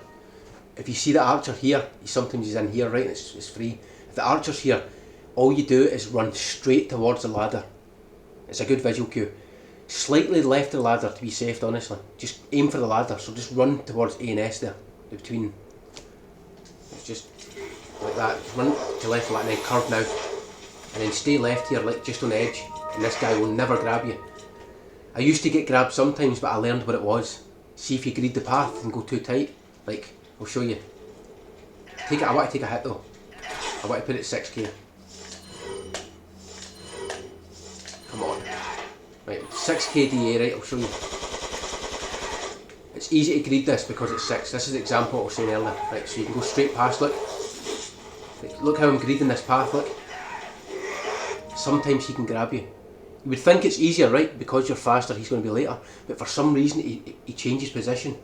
If you see the archer here, sometimes he's in here, right? It's free. If the archer's here, all you do is run straight towards the ladder. It's a good visual cue. Slightly left of the ladder to be safe, honestly. Just aim for the ladder, so just run towards A and S there. Between. It's just like that. Just run to left like that and then curve now. And then stay left here, like just on the edge. And this guy will never grab you. I used to get grabbed sometimes, but I learned what it was. See if you can read the path and go too tight. Like, I'll show you. I want to take a hit though. I want to put it 6k. Come on. Right, 6k DA, right, I'll show you. It's easy to read this because it's 6. This is the example I was saying earlier. Right, so you can go straight past, look. Right, look how I'm grading this path, look. Sometimes he can grab you. You would think it's easier, right? Because you're faster, he's going to be later. But for some reason, he changes position.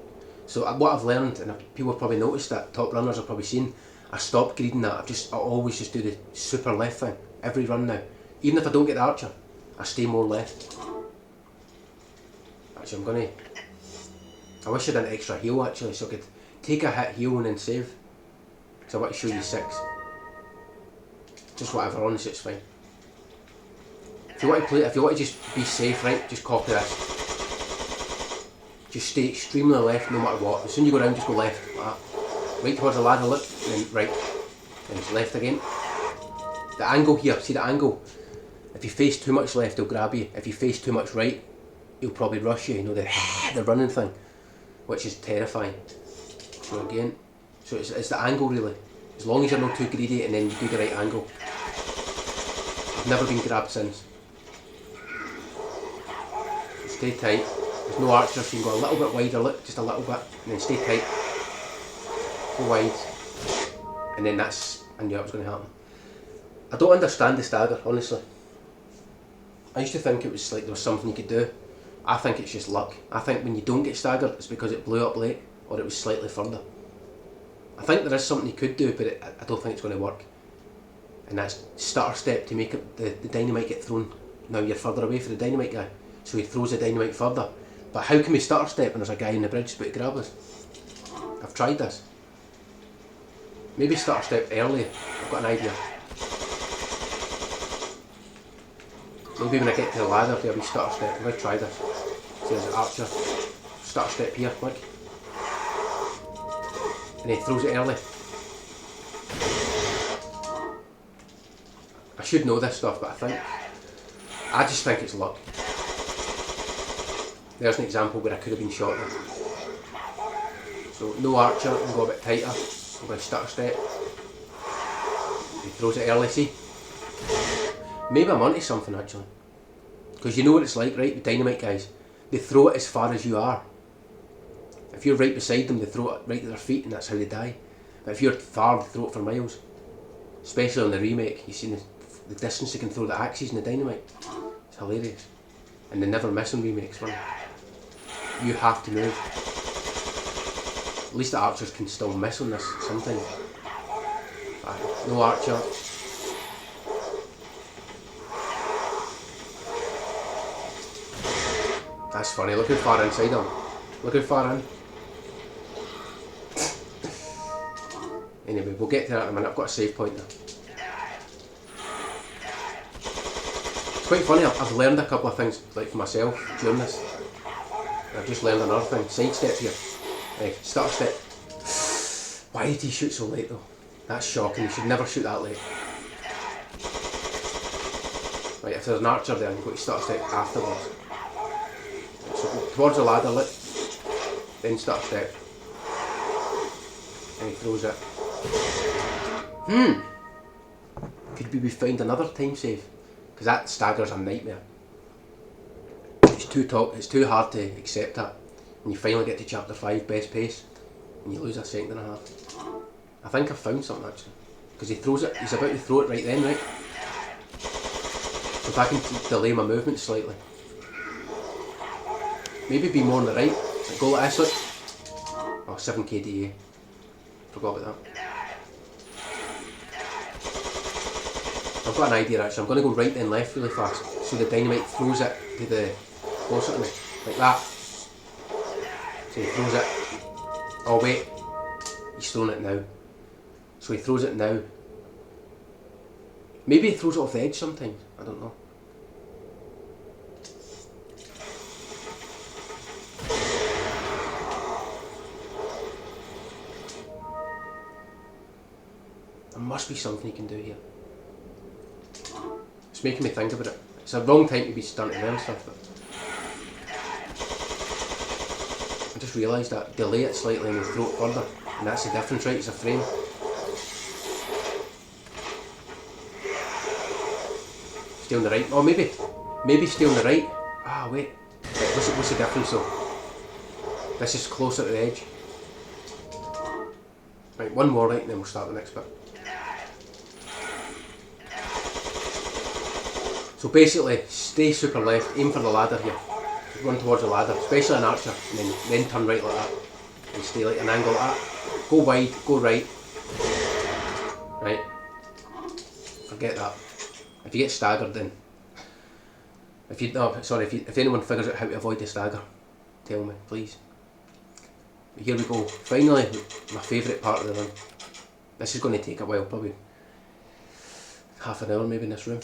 So what I've learned, and people have probably noticed that, top runners have probably seen, I stopped grading that. I always just do the super left thing. Every run now. Even if I don't get the archer, I stay more left. Actually, I wish I had an extra heal actually, so I could take a hit, heal and then save. Because I want to show you 6. Just whatever, honestly it's fine. If you want to just be safe, right, just copy this. Just stay extremely left no matter what. As soon as you go around, just go left, like that. Right towards the ladder, look, and then right. Then it's left again. The angle here, see the angle? If you face too much left, he'll grab you. If you face too much right, he'll probably rush you, you know, the running thing. Which is terrifying. So again, so it's the angle really. As long as you're not too greedy and then you do the right angle. I've never been grabbed since. Stay tight. There's no archer, so you can go a little bit wider, look, just a little bit, and then stay tight. Go wide. And then I knew that was going to happen. I don't understand the stagger, honestly. I used to think it was like there was something you could do. I think it's just luck. I think when you don't get staggered, it's because it blew up late, or it was slightly further. I think there is something you could do, but I don't think it's going to work. And that's stutter step to make it the dynamite get thrown. Now you're further away from the dynamite guy. so he throws the dynamite further. But how can we stutter step when there's a guy in the bridge about to grab us? I've tried this. Maybe stutter step early. I've got an idea. Maybe when I get to the ladder there'll be stutter step. I'm going to try this. See, there's an archer. Stutter step here, look. And he throws it early. I should know this stuff, but I just think it's luck. There's an example where I could have been shot there. So no archer, I'm go a bit tighter. I'm going to stutter step. He throws it early, see? Maybe I'm onto something actually. Because you know what it's like, right? The dynamite guys, they throw it as far as you are. If you're right beside them, they throw it right at their feet and that's how they die. But if you're far, they throw it for miles. Especially on the remake, you've seen the distance they can throw the axes and the dynamite. It's hilarious. And they never miss in remakes, man. You have to move. At least the archers can still miss on this sometimes. No archer. That's funny, look how far inside him. Look how far in. Anyway, we'll get to that in a minute. I've got a save point there. It's quite funny, I've learned a couple of things like for myself during this. I've just learned another thing. Side step here. Right, stutter step. Why did he shoot so late though? That's shocking, you should never shoot that late. Right, if there's an archer there, you've got to stutter step afterwards. Right, so go towards the ladder, look. Then stutter step. And he throws it. Could we find another time save? Because that stagger's a nightmare. It's too hard to accept that. And you finally get to chapter 5, best pace, and you lose a second and a half. I think I've found something actually. Because he throws it, he's about to throw it right then, right? So if I can delay my movement slightly. Maybe be more on the right. Like go like this, look. Oh, 7 KDA. Forgot about that. I've got an idea actually. I'm going to go right then left really fast. So the dynamite throws it to the closer to me. Like that. So he throws it. Oh wait. He's throwing it now. So he throws it now. Maybe he throws it off the edge sometimes. I don't know. There must be something he can do here. It's making me think about it. It's a wrong time to be stunting and stuff, but I just realised that. Delay it slightly and then throw it further. And that's the difference, right? It's a frame. Stay on the right. Oh, maybe stay on the right. Ah, wait. Right, what's the difference though? This is closer to the edge. Right, one more right and then we'll start the next bit. So basically, stay super left, aim for the ladder here. Run towards the ladder, especially an archer, and then turn right like that. And stay like an angle like that. Go wide, go right. Right. Forget that. If you get staggered then. If anyone figures out how to avoid the stagger, tell me, please. But here we go. Finally, my favourite part of the run. This is going to take a while, probably half an hour maybe in this room.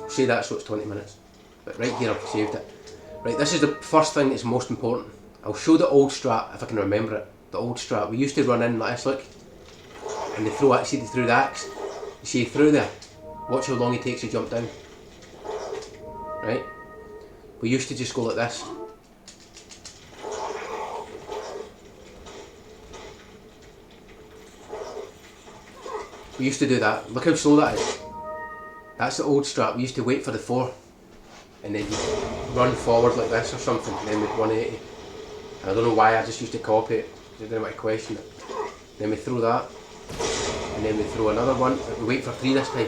Say that so it's 20 minutes. But right here I've saved it. Right, this is the first thing that's most important. I'll show the old strat if I can remember it. The old strat. We used to run in like this, look. And they throw it, see they threw the axe. You see through there. Watch how long it takes to jump down. Right? We used to just go like this. We used to do that. Look how slow that is. That's the old strat. We used to wait for the 4 and then run forward like this or something and then we'd 180. And I don't know why, I just used to copy it. I didn't want to question it. Then we throw that and then we throw another one. We wait for 3 this time.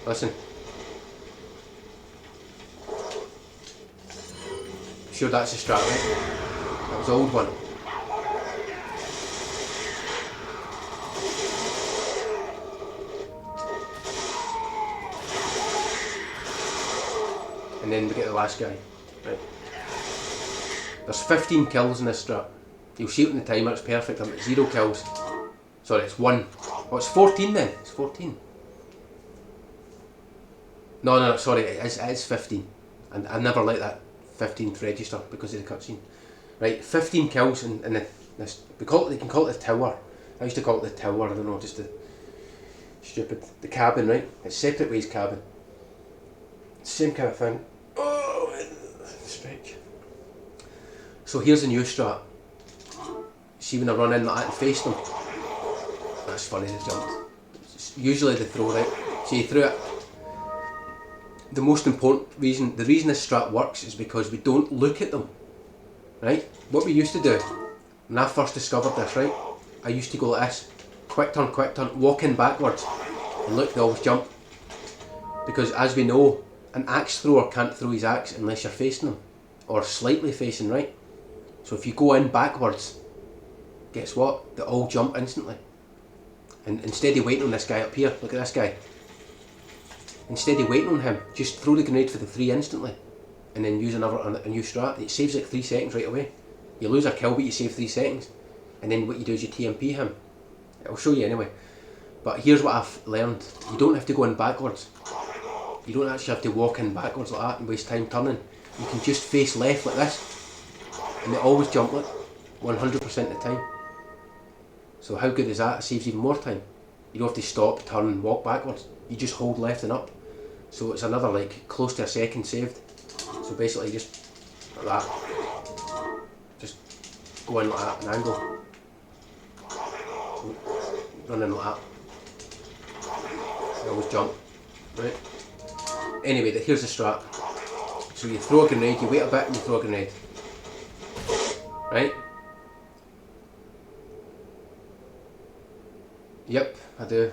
Listen. Sure that's the strat, right? That was the old one. And then we get the last guy. Right. There's 15 kills in this strat. You'll see it in the timer, it's perfect. I'm at 0 kills. Sorry, it's 1. Oh, it's 14 then. It's 14. No, sorry, it is 15. And I never let that 15th register because of the cutscene. Right, 15 kills in this. They can call it the tower. I used to call it the tower, I don't know, just the stupid. The cabin, right? It's separate ways cabin. Same kind of thing. Oh, stretch. So here's the new strat. See when I run in like that and face them? That's funny, they jumped. Usually they throw right. See, you threw it. The most important reason, the reason this strat works is because we don't look at them. Right? What we used to do, when I first discovered this, right? I used to go like this. Quick turn, walk in backwards. And look, they always jump. Because as we know, an axe thrower can't throw his axe unless you're facing them. Or slightly facing right. So if you go in backwards, guess what? They all jump instantly. And instead of waiting on this guy up here, look at this guy. Instead of waiting on him, just throw the grenade for the 3 instantly. And then use a new strat. It saves like 3 seconds right away. You lose a kill but you save 3 seconds. And then what you do is you TMP him. I'll show you anyway. But here's what I've learned. You don't have to go in backwards. You don't actually have to walk in backwards like that and waste time turning. You can just face left like this. And they always jump like 100% of the time. So how good is that? It saves even more time. You don't have to stop, turn and walk backwards. You just hold left and up. So it's another like close to a second saved. So basically just like that. Just go in like that, an angle. Run in like that. You always jump. Right? Anyway, here's the strat. So you throw a grenade, you wait a bit and you throw a grenade. Right? Yep, I do.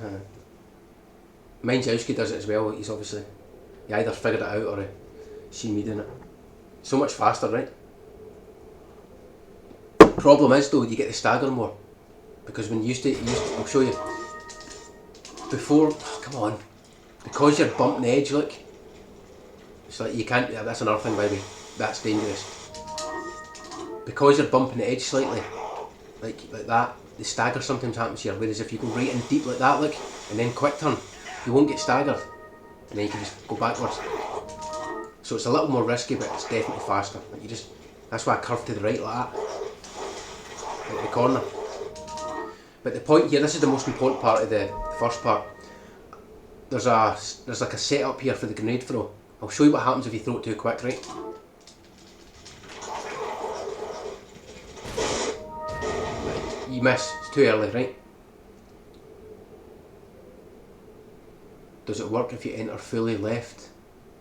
Mindjowski does it as well. He's obviously, he either figured it out or he seen me doing it. So much faster, right? Problem is though, you get to stagger more. Because when you used to, I'll show you. Before, oh, come on. Because you're bumping the edge, look. It's like you can't, yeah, that's another thing by the way. That's dangerous. Because you're bumping the edge slightly, like that, the stagger sometimes happens here. Whereas if you go right in deep like that, look, and then quick turn, you won't get staggered. And then you can just go backwards. So it's a little more risky, but it's definitely faster. Like you just, that's why I curve to the right like that. Like the corner. But the point here, this is the most important part of the first part. There's like a setup here for the grenade throw. I'll show you what happens if you throw it too quick, right? You miss, it's too early, right? Does it work if you enter fully left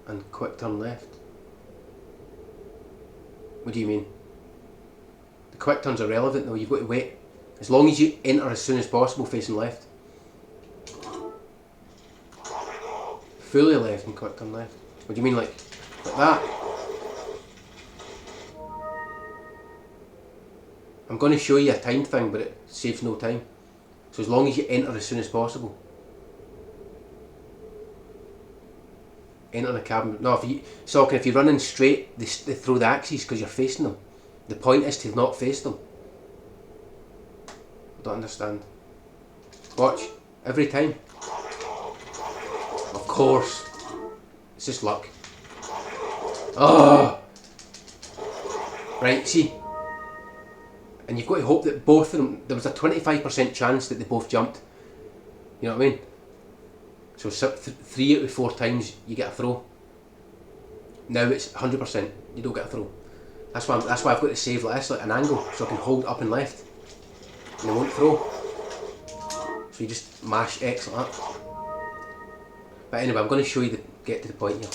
and quick turn left? What do you mean? The quick turn's irrelevant though, you've got to wait. As long as you enter as soon as possible facing left. Fully left and quick turn left. What do you mean like that? I'm going to show you a timed thing but it saves no time. So as long as you enter as soon as possible. Enter the cabin. No, if you're running straight, they throw the axes because you're facing them. The point is to not face them. I don't understand. Watch. Every time. Of course. It's just luck. Oh! Right, see? And you've got to hope that both of them, there was a 25% chance that they both jumped. You know what I mean? So 3 out of 4 times you get a throw. Now it's 100%, you don't get a throw. That's why I've got to save like this, like an angle, so I can hold up and left. And they won't throw. So you just mash X like that. But anyway, I'm going to show you get to the point here.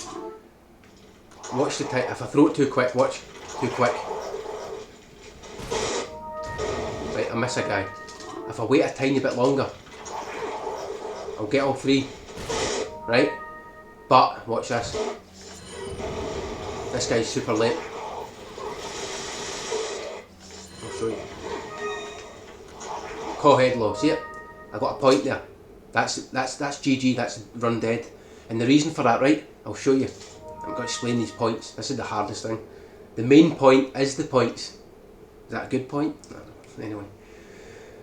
Watch the time. If I throw it too quick, watch. Too quick. Right, I miss a guy. If I wait a tiny bit longer, I'll get all 3. Right? But, watch this. This guy's super late. I'll show you. Call head low, see it? I got a point there. That's GG, that's run dead. And the reason for that, right? I'll show you. I'm going to explain these points. This is the hardest thing. The main point is the points. Is that a good point? I don't know. Anyway,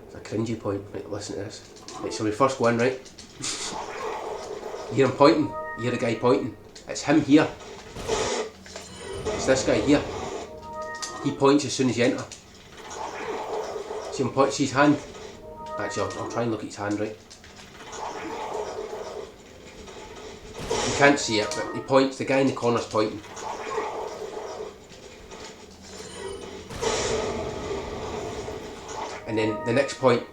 it's a cringy point. Right, listen to this. Right, so we first go in, right? You hear him pointing. You hear the guy pointing. It's him here. It's this guy here. He points as soon as you enter. See him point. See his hand. Actually, I'll try and look at his hand, right? You can't see it, but he points. The guy in the corner's pointing. And then the next point,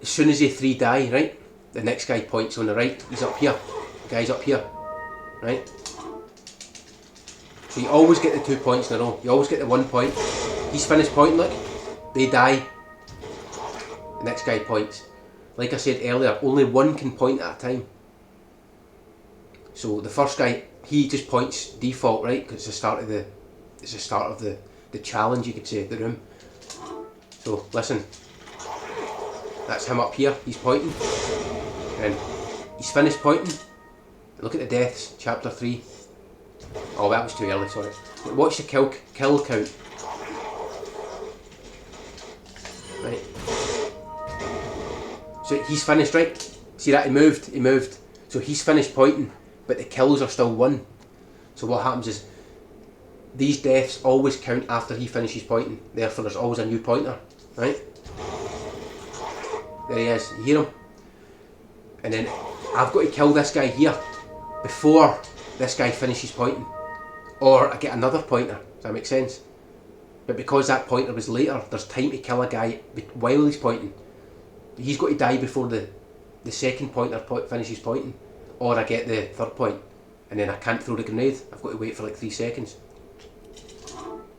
as soon as they 3 die, right? The next guy points on the right. He's up here. The guy's up here, right? So you always get the 2 points in a row. You always get the 1 point. He's finished pointing, look. They die. The next guy points. Like I said earlier, only one can point at a time. So the first guy, he just points default, right? Because it's the start of the challenge, you could say, the room. So listen. That's him up here. He's pointing. And he's finished pointing. Look at the deaths, chapter 3. Oh, that was too early, sorry. Watch the kill count. Right. So he's finished, right? See that? He moved. So he's finished pointing, but the kills are still 1. So what happens is, these deaths always count after he finishes pointing. Therefore there's always a new pointer, right? There he is, you hear him? And then I've got to kill this guy here before this guy finishes pointing, or I get another pointer. Does that make sense? But because that pointer was later, there's time to kill a guy while he's pointing. He's got to die before the second pointer finishes pointing, or I get the 3rd point, and then I can't throw the grenade. I've got to wait for like 3 seconds.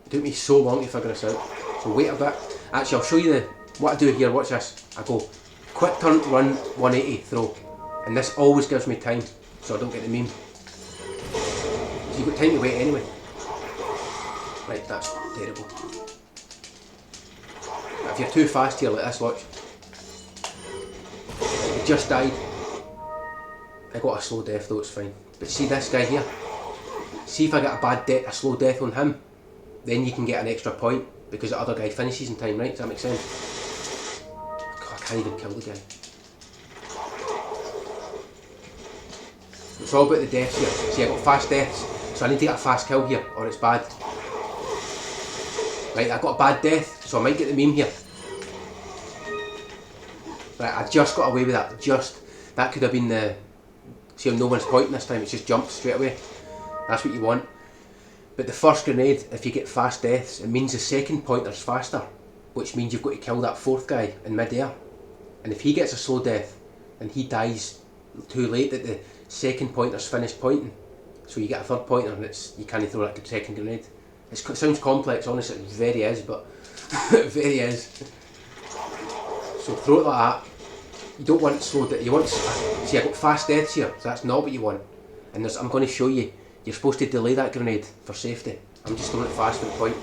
It took me so long to figure this out. So wait a bit. Actually, I'll show you what I do here. Watch this. I go quick turn, run, 180, throw, and this always gives me time, so I don't get the meme. So you've got time to wait anyway. Right, that's terrible. If you're too fast here like this, watch. He just died. I got a slow death though, it's fine. But see this guy here? See if I get a slow death on him, then you can get an extra point because the other guy finishes in time, right? Does that make sense? God, I can't even kill the guy. It's all about the deaths here. See, I got fast deaths, so I need to get a fast kill here or it's bad. Right, I got a bad death, so I might get the meme here. Right, I just got away with that. That could have been the... See how no one's pointing this time, it's just jumped straight away. That's what you want. But the first grenade, if you get fast deaths, it means the second pointer's faster, which means you've got to kill that 4th guy in mid-air. And if he gets a slow death, and he dies too late that the second pointer's finished pointing, so you get a 3rd pointer and you can't throw that second grenade. It sounds complex, honestly, it very is, but it very is. So throw it like that. You don't want slow death. You want... See, I got fast deaths here, so that's not what you want. And I'm going to show you. You're supposed to delay that grenade for safety. I'm just throwing it fast for the point.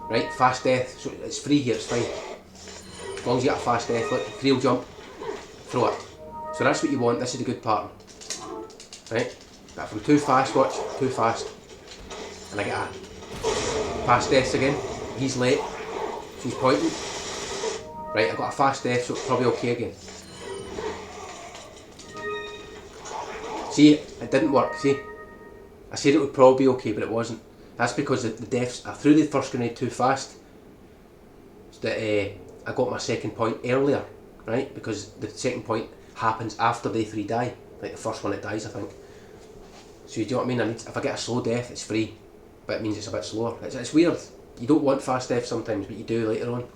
Right, fast death. So it's free here, it's fine. As long as you get a fast death, look, 3'll jump, throw it. So that's what you want. This is the good part. Right? That from too fast, watch, too fast. And I get a fast death again. He's late, so he's pointing. Right, I got a fast death, so it's probably okay again. See, it didn't work, see? I said it would probably be okay, but it wasn't. That's because the deaths, I threw the first grenade too fast. So that I got my second point earlier, right? Because the second point happens after they 3 die. Like the first one it dies, I think. So you know what I mean? If I get a slow death, it's free. But it means it's a bit slower. It's weird. You don't want fast death sometimes, but you do later on.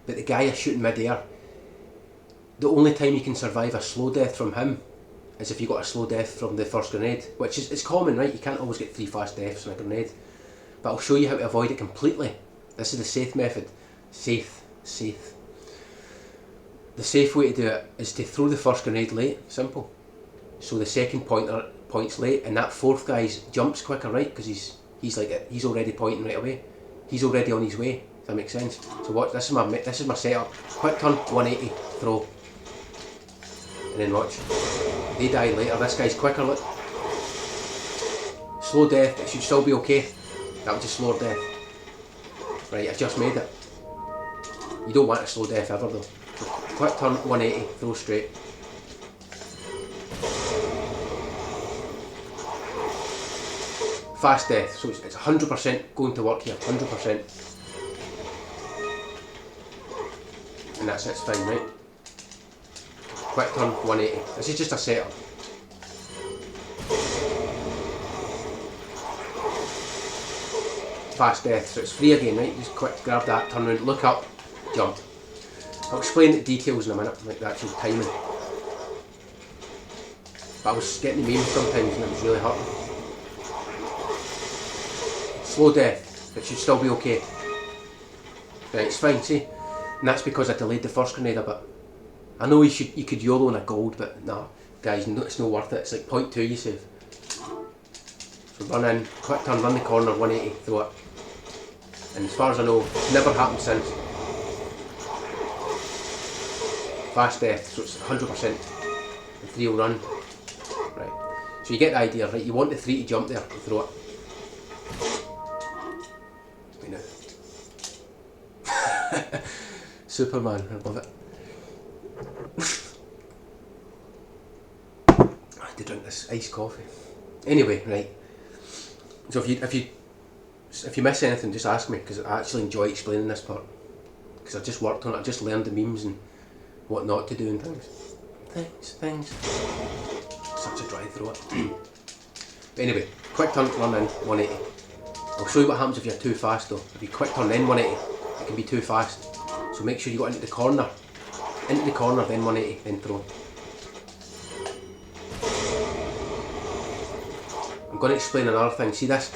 But the guy is shooting mid-air. The only time you can survive a slow death from him is if you got a slow death from the first grenade, which is it's common, right? You can't always get 3 fast deaths on a grenade. But I'll show you how to avoid it completely. This is the safe method. Safe. The safe way to do it is to throw the first grenade late. Simple. So the second pointer points late, and that 4th guy jumps quicker, right? Because he's already pointing right away. He's already on his way. Does that make sense? So watch. This is my setup. Quick turn, 180, throw, and then watch. They die later. This guy's quicker. Look. slow death, it should still be okay. That was a slower death. Right, I just made it. You don't want a slow death ever though. So quick turn, 180, throw straight. Fast death, so it's 100% going to work here, 100%. And that's it, it's fine, right? Quick turn, 180. This is just a setup. Fast death, so it's free again, right? Just quick grab that, turn around, look up, jump. I'll explain the details in a minute, like the actual timing. But I was getting the memes sometimes and it was really hurting. Slow death, it should still be okay. Right, it's fine, see? And that's because I delayed the first grenade a bit. I know you could YOLO in a gold, but nah, guys, it's not worth it. It's like 0.2 you save. So run in, quick turn, run the corner, 180, throw it. And as far as I know, it's never happened since. Fast death, so it's 100%. The 3 will run. Right, so you get the idea, right? You want the 3 to jump there and throw it. Wait now. Superman, I love it. I had to drink this iced coffee. Anyway, right. So if you miss anything, just ask me, because I actually enjoy explaining this part. Because I just worked on it, I just learned the memes and what not to do and things. Such a dry throat. But anyway, quick turn, run in, 180. I'll show you what happens if you're too fast though. If you quick turn then 180, it can be too fast. So make sure you go into the corner, then 180, then throw. I'm going to explain another thing. See this?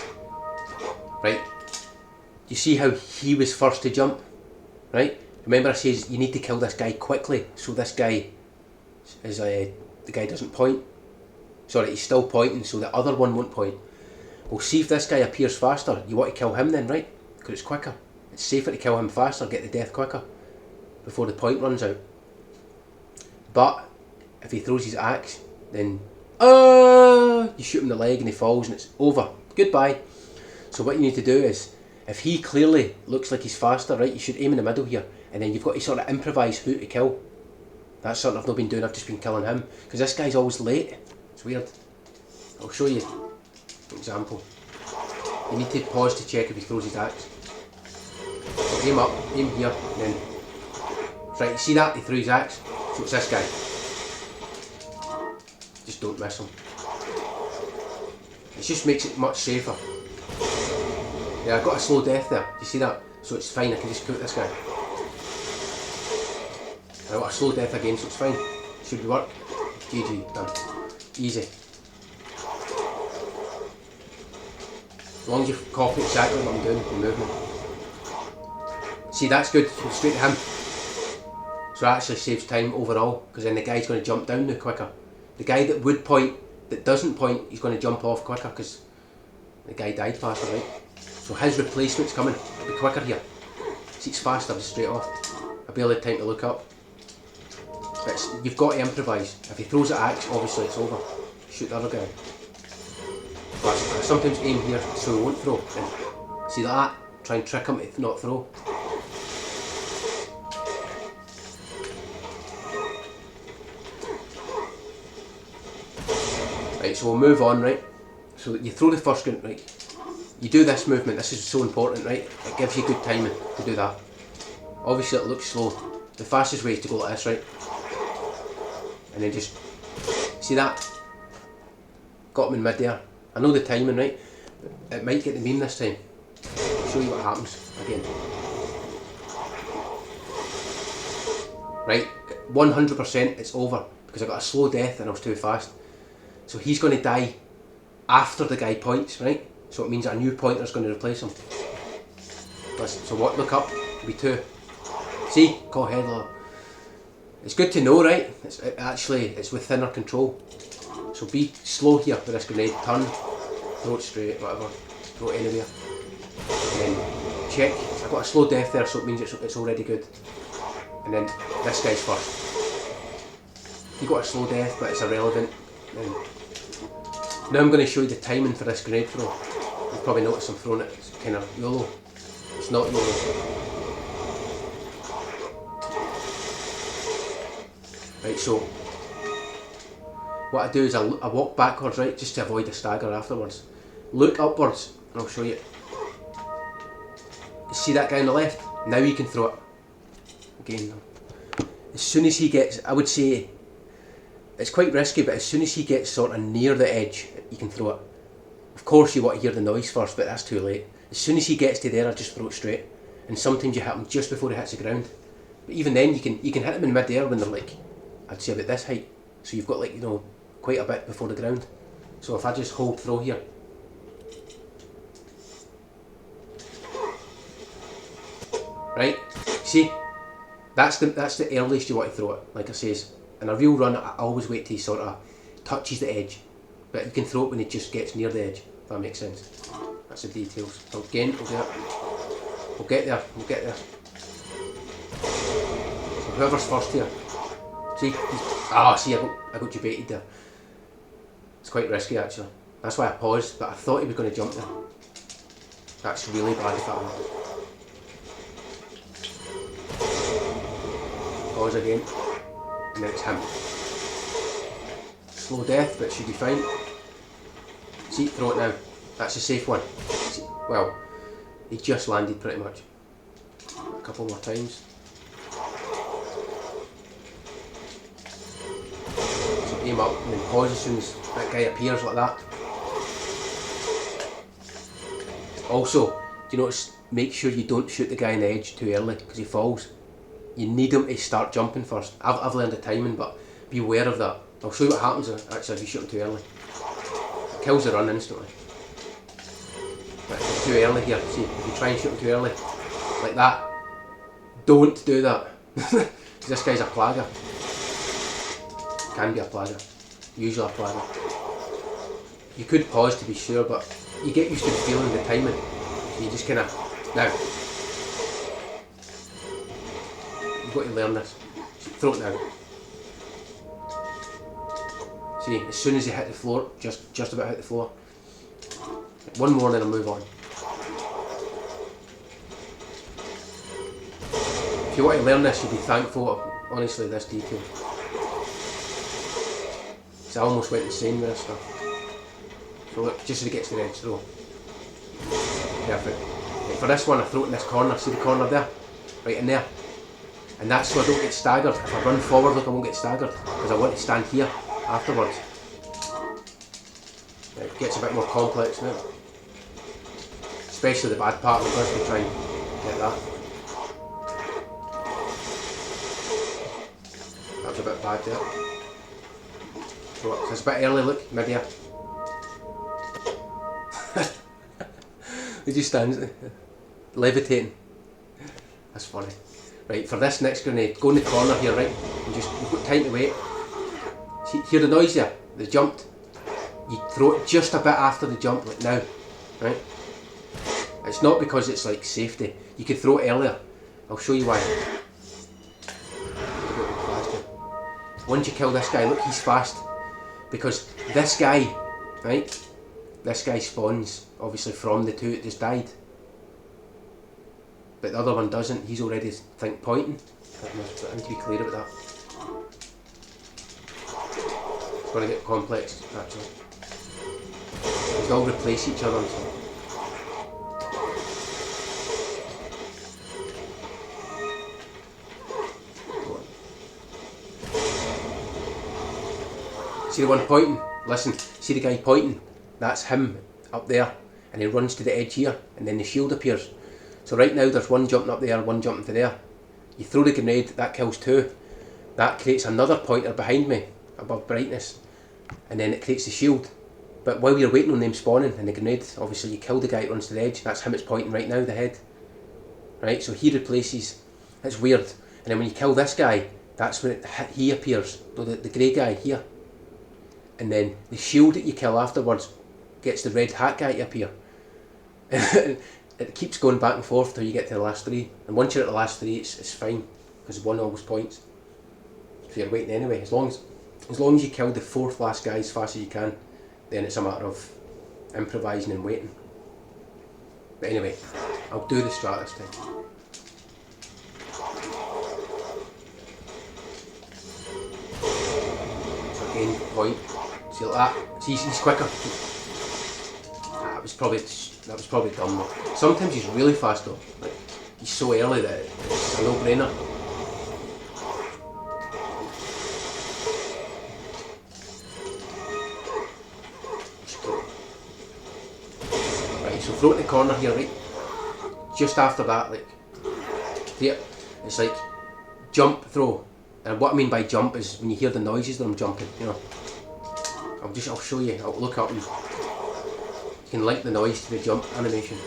Right? You see how he was first to jump? Right? Remember I says you need to kill this guy quickly, so this guy is the guy doesn't point. Sorry, he's still pointing, so the other one won't point. Well, see if this guy appears faster, you want to kill him then, right? Because it's quicker. It's safer to kill him faster, get the death quicker, before the point runs out. But if he throws his axe, then you shoot him in the leg and he falls and it's over. Goodbye. So what you need to do is, if he clearly looks like he's faster, right, you should aim in the middle here, and then you've got to sort of improvise who to kill. That's something I've not been doing, I've just been killing him, because this guy's always late. It's weird. I'll show you an example. You need to pause to check if he throws his axe. So aim up, aim here, and then... Right, you see that? He threw his axe. So it's this guy. Just don't miss him. It just makes it much safer. Yeah, I got a slow death there. Do you see that? So it's fine, I can just cook this guy. I got a slow death again, so it's fine. Should work. GG, done. Easy. As long as you copy exactly what I'm doing, the movement. See, that's good, straight to him. So that actually saves time overall, because then the guy's going to jump down now quicker. The guy that would point, that doesn't point, he's going to jump off quicker, because the guy died faster, right? So his replacement's coming, it'll be quicker here. See, it's faster, just straight off. I barely had time to look up. But you've got to improvise. If he throws an axe, obviously it's over. Shoot the other guy. But I sometimes aim here so he won't throw. And see that? Try and trick him to not throw. Right, so we'll move on, right? So you throw the first gun, right? You do this movement, this is so important, right? It gives you good timing to do that. Obviously it looks slow. The fastest way is to go like this, right? And then just, see that? Got him in mid-air. I know the timing, right? It might get the meme this time. I'll show you what happens again. Right, 100% it's over, because I got a slow death and I was too fast. So he's going to die after the guy points, right? So it means a new pointer's going to replace him. So what, look up, it'll be 2. See, call headlock. It's good to know, right? It's with thinner control. So be slow here with this grenade, turn, throw it straight, whatever, throw it anywhere. And then check, I got a slow death there, so it means it's already good. And then this guy's first. He got a slow death, but it's irrelevant. Then Now I'm going to show you the timing for this grenade throw. You've probably noticed I'm throwing it kind of YOLO. It's not YOLO. Right, so what I do is I walk backwards, right, just to avoid a stagger afterwards. Look upwards, and I'll show you. See that guy on the left? Now you can throw it. Again, as soon as he gets, I would say, it's quite risky, but as soon as he gets sort of near the edge, you can throw it. Of course you want to hear the noise first, but that's too late. As soon as he gets to there, I just throw it straight. And sometimes you hit him just before he hits the ground. But even then, you can hit them in mid-air when they're like, I'd say about this height. So you've got like, you know, quite a bit before the ground. So if I just hold throw here. Right, see, that's the earliest you want to throw it, like I says. In a real run, I always wait till he sort of touches the edge. But you can throw it when he just gets near the edge, if that makes sense. That's the details. So again, we'll do it. We'll get there, we'll get there. So whoever's first here. See, see, I got you baited there. It's quite risky actually. That's why I paused, but I thought he was going to jump there. That's really bad if that happens. Pause again, and then it's him. Slow death, but it should be fine. See, throw it now. That's a safe one. See, well, he just landed pretty much. A couple more times. So aim up and then pause as soon as that guy appears like that. Also, do you notice, make sure you don't shoot the guy on the edge too early because he falls. You need him to start jumping first. I've learned the timing, but be aware of that. I'll show you what happens actually if you shoot him too early. It kills the run instantly. But if you're too early here, see, if you try and shoot him too early, like that, don't do that. Because this guy's a plagger. Can be a plagger. Usually a plagger. You could pause to be sure, but you get used to the feeling, the timing. So you just kind of, now. You've got to learn this. Throw it now. See, as soon as you hit the floor, just about hit the floor. One more, then I'll move on. If you want to learn this, you'll be thankful of, honestly, this detail. So I almost went insane with this stuff. So look, just as it gets to the edge, throw. Perfect. Right, for this one, I throw it in this corner. See the corner there? Right in there. And that's so I don't get staggered. If I run forward, look, I won't get staggered because I want to stand here afterwards. Right, it gets a bit more complex now. Especially the bad part, we're going to try and get that. That was a bit bad there. So it's a bit early, look, mid-air. He just stands there, levitating. That's funny. Right, for this next grenade, go in the corner here, right? And you've got time to wait. See, hear the noise there? They jumped. You throw it just a bit after the jump, like now, right? It's not because it's like safety. You could throw it earlier. I'll show you why. Once you kill this guy, look, he's fast. Because this guy, right? This guy spawns, obviously, from the two that just died. But the other one doesn't. He's already, pointing. I need to be clear about that. It's going to get complex, actually. They all replace each other. So. See the one pointing? Listen, see the guy pointing? That's him up there. And he runs to the edge here, and then the shield appears. So right now there's one jumping up there, one jumping to there. You throw the grenade, that kills two. That creates another pointer behind me, above brightness. And then it creates the shield. But while you're waiting on them spawning and the grenade, obviously you kill the guy that runs to the edge. That's him it's pointing right now, the head. Right, so he replaces. It's weird. And then when you kill this guy, that's when he appears. The grey guy here. And then the shield that you kill afterwards gets the red hat guy to appear. It keeps going back and forth till you get to the last three. And once you're at the last three, it's fine. Because one always points. So you're waiting anyway. As long as you kill the fourth last guy as fast as you can, then it's a matter of improvising and waiting. But anyway, I'll do the strat this time. So again, point. See like that? See, he's quicker. That was probably dumb though. Sometimes he's really fast though. Like, he's so early that it's a no-brainer. Right, so throw it in the corner here, right? Just after that, like, here, it's like jump, throw. And what I mean by jump is when you hear the noises that I'm jumping, you know. I'll show you, I'll look up and you can link the noise to the jump animation.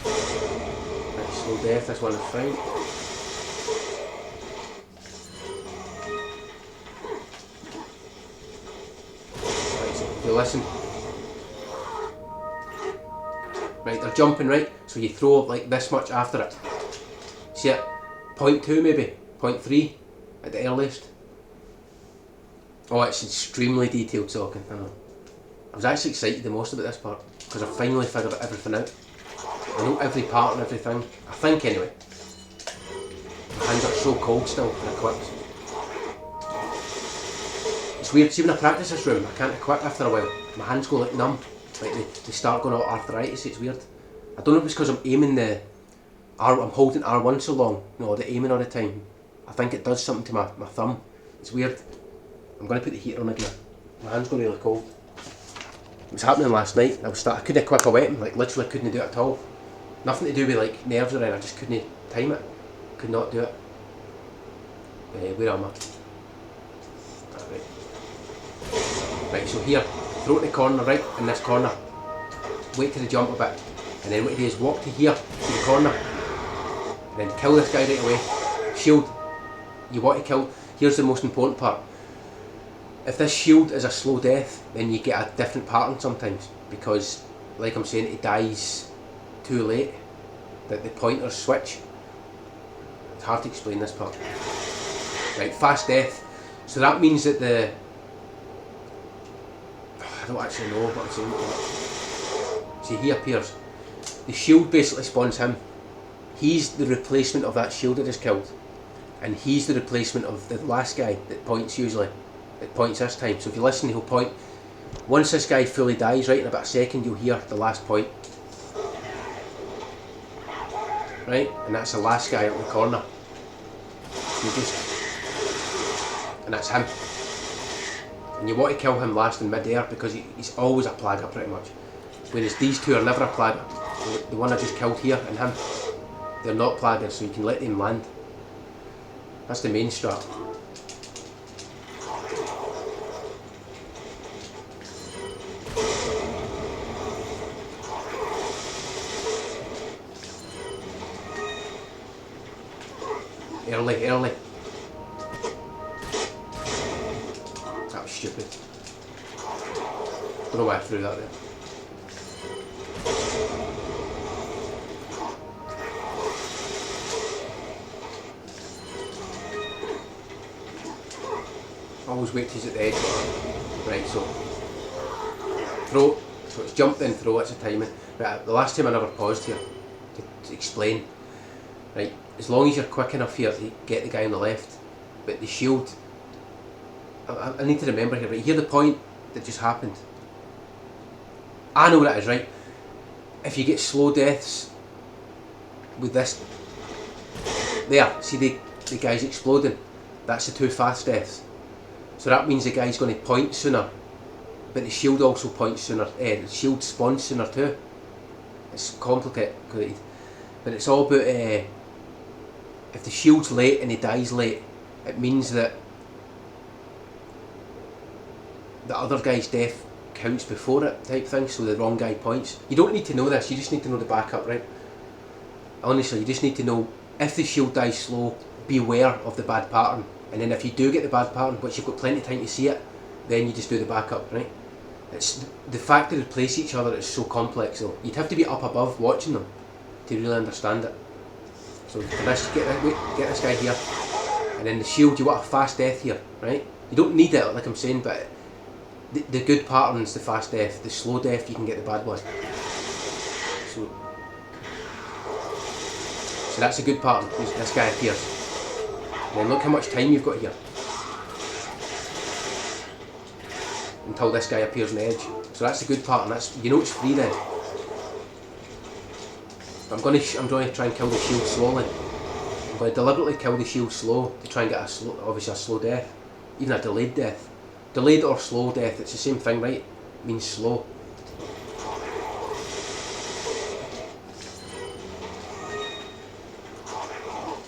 Right, slow death, this one is fine. Right, so if you listen. Right, they're jumping, right? So you throw like this much after it. See it? 0.2 maybe, 0.3 at the earliest. Oh, it's extremely detailed talking. I was actually excited the most about this part because I finally figured everything out. I know every part and everything. I think anyway. My hands are so cold still when I equip. It's weird, see when I practice this room, I can't equip after a while. My hands go like numb. Like they start going all arthritis, it's weird. I don't know if it's because I'm aiming I'm holding R1 so long, the aiming all the time. I think it does something to my thumb. It's weird. I'm going to put the heater on again. My hands go really cold. It was happening last night. I couldn't equip a weapon, like literally couldn't do it at all. Nothing to do with like nerves or anything, I just couldn't time it. Could not do it. Where am I? Right, so here, throw it in the corner, right, in this corner. Wait till they jump a bit. And then what you do is walk to here, to the corner. And then kill this guy right away. Shield. You want to kill, here's the most important part. If this shield is a slow death, then you get a different pattern sometimes. Because, like I'm saying, it dies too late. That the pointers switch. It's hard to explain this part. Right, fast death. So that means that I don't actually know what I'm saying. See, he appears. The shield basically spawns him. He's the replacement of that shield I just killed. And he's the replacement of the last guy that points usually. It points this time. So if you listen, he'll point. Once this guy fully dies, right, in about a second, you'll hear the last point. Right? And that's the last guy up in the corner. And that's him. And you want to kill him last in mid-air because he's always a plagger pretty much. Whereas these two are never a plagger. The one I just killed here and him, they're not plaggers, so you can let them land. That's the main strat. Early. That was stupid. Don't know why I threw that there. Always wait till he's at the edge. Right, so throw. So it's jump then throw, that's the timing. Right, the last time I never paused here to explain. Right, as long as you're quick enough here to get the guy on the left, but the shield, I need to remember here, but you hear the point that just happened. I know what it is, right? If you get slow deaths with this, there, see the guy's exploding, that's the two fast deaths. So that means the guy's going to point sooner, but the shield also points sooner, the shield spawns sooner too. It's complicated, but it's all about, if the shield's late and he dies late, it means that the other guy's death counts before it type thing, so the wrong guy points. You don't need to know this, you just need to know the backup, right? Honestly, you just need to know if the shield dies slow, beware of the bad pattern. And then if you do get the bad pattern, which you've got plenty of time to see it, then you just do the backup, right? It's the fact they replace each other is so complex though. You'd have to be up above watching them to really understand it. So for this, get this guy here, and then the shield, you want a fast death here, right? You don't need it, like I'm saying, but The good pattern's the fast death. The slow death, you can get the bad one. So that's a good pattern. This guy appears. And then look how much time you've got here until this guy appears on the edge. So that's a good pattern. That's, you know, it's free then. I'm going to try and kill the shield slowly. I'm going to deliberately kill the shield slow to try and get obviously a slow death, even a delayed death. Delayed or slow death, it's the same thing, right? It means slow.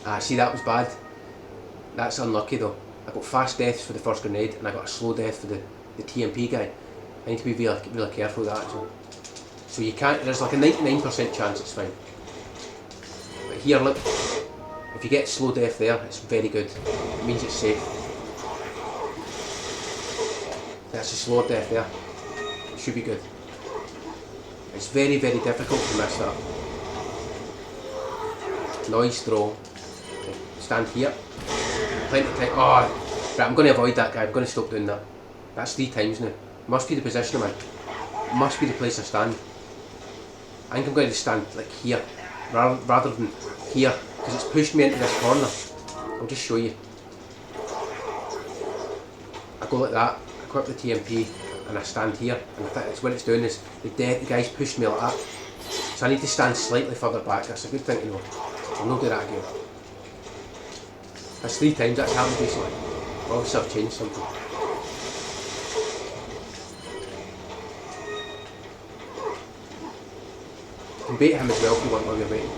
Ah, see, that was bad. That's unlucky though. I got fast deaths for the first grenade and I got a slow death for the TMP guy. I need to be really careful with that actually. So you can't, there's like a 99% chance it's fine. But here, look, if you get slow death there, it's very good. It means it's safe. That's a slow death there. It should be good. It's very, very difficult to miss that. Noise throw. Okay, stand here. Plenty of time. Oh, right, I'm going to avoid that guy. I'm going to stop doing that. That's 3 times now. Must be the position I'm in. Must be the place I stand. I think I'm going to stand like here, rather than here, because it's pushed me into this corner. I'll just show you. I go like that, I equip the TMP, and I stand here, and I think it's what it's doing is, the guy's pushed me like that. So I need to stand slightly further back. That's a good thing to know. I'll not do that again. That's 3 times that's happened recently. Obviously I've changed something. You can bait him as well if you want while you're waiting.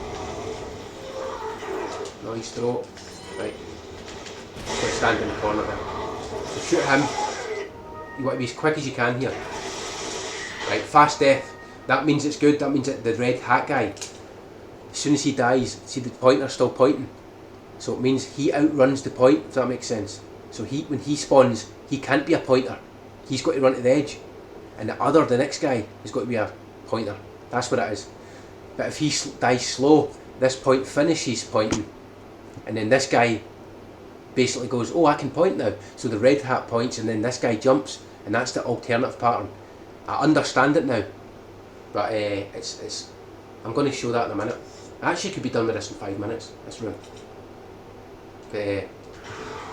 Noise throw. Right. I'm going to stand in the corner there. So shoot him. You want to be as quick as you can here. Right, fast death. That means it's good. That means that the red hat guy, as soon as he dies, see the pointer's still pointing. So it means he outruns the point, if that makes sense. So when he spawns, he can't be a pointer. He's got to run to the edge. And the next guy, has got to be a pointer. That's what it is. But if he dies slow, this point finishes pointing. And then this guy basically goes, oh, I can point now. So the red hat points and then this guy jumps. And that's the alternative pattern. I understand it now. But I'm going to show that in a minute. I actually could be done with this in 5 minutes. That's rude. But,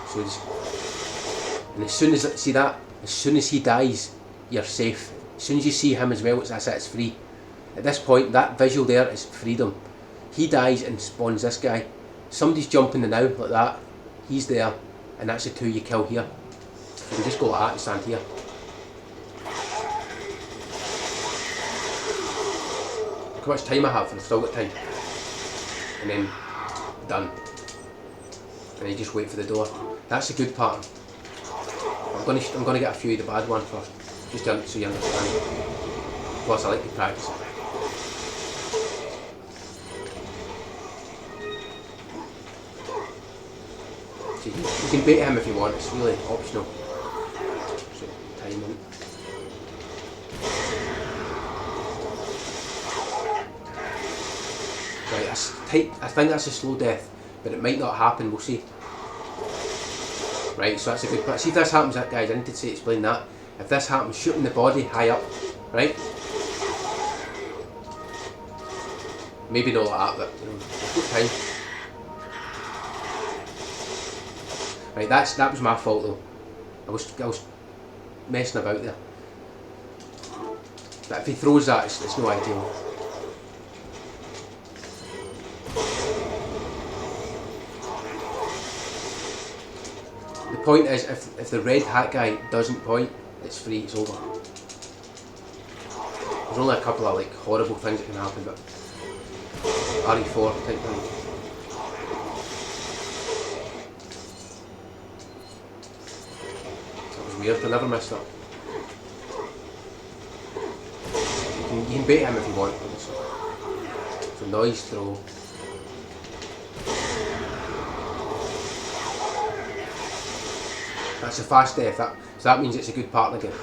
so and as soon as he dies, you're safe. As soon as you see him as well, that's it, it's free. At this point, that visual there is freedom. He dies and spawns this guy. Somebody's jumping now like that. He's there, and that's the 2 you kill here. You can just go like that and stand here. Look how much time I have, and I've still got time. And then, done. And you just wait for the door. That's a good pattern. I'm gonna get a few of the bad ones first, just so you understand. Plus, I like to practice it. So you can bait him if you want. It's really optional. So timing. Right, I think that's a slow death, but it might not happen. We'll see. Right, so that's a good part. See if this happens, guys. I need to explain that. If this happens, shooting the body high up, right? Maybe not like that, but you know, good time. Right, that was my fault though. I was messing about there. But if he throws that, it's no ideal. The point is, if the red hat guy doesn't point, it's free, it's over. There's only a couple of like horrible things that can happen, but RE4 type thing. That was weird, I never missed that. You can bait him if you want. So noise throw. That's a fast death, so that means it's a good partner again.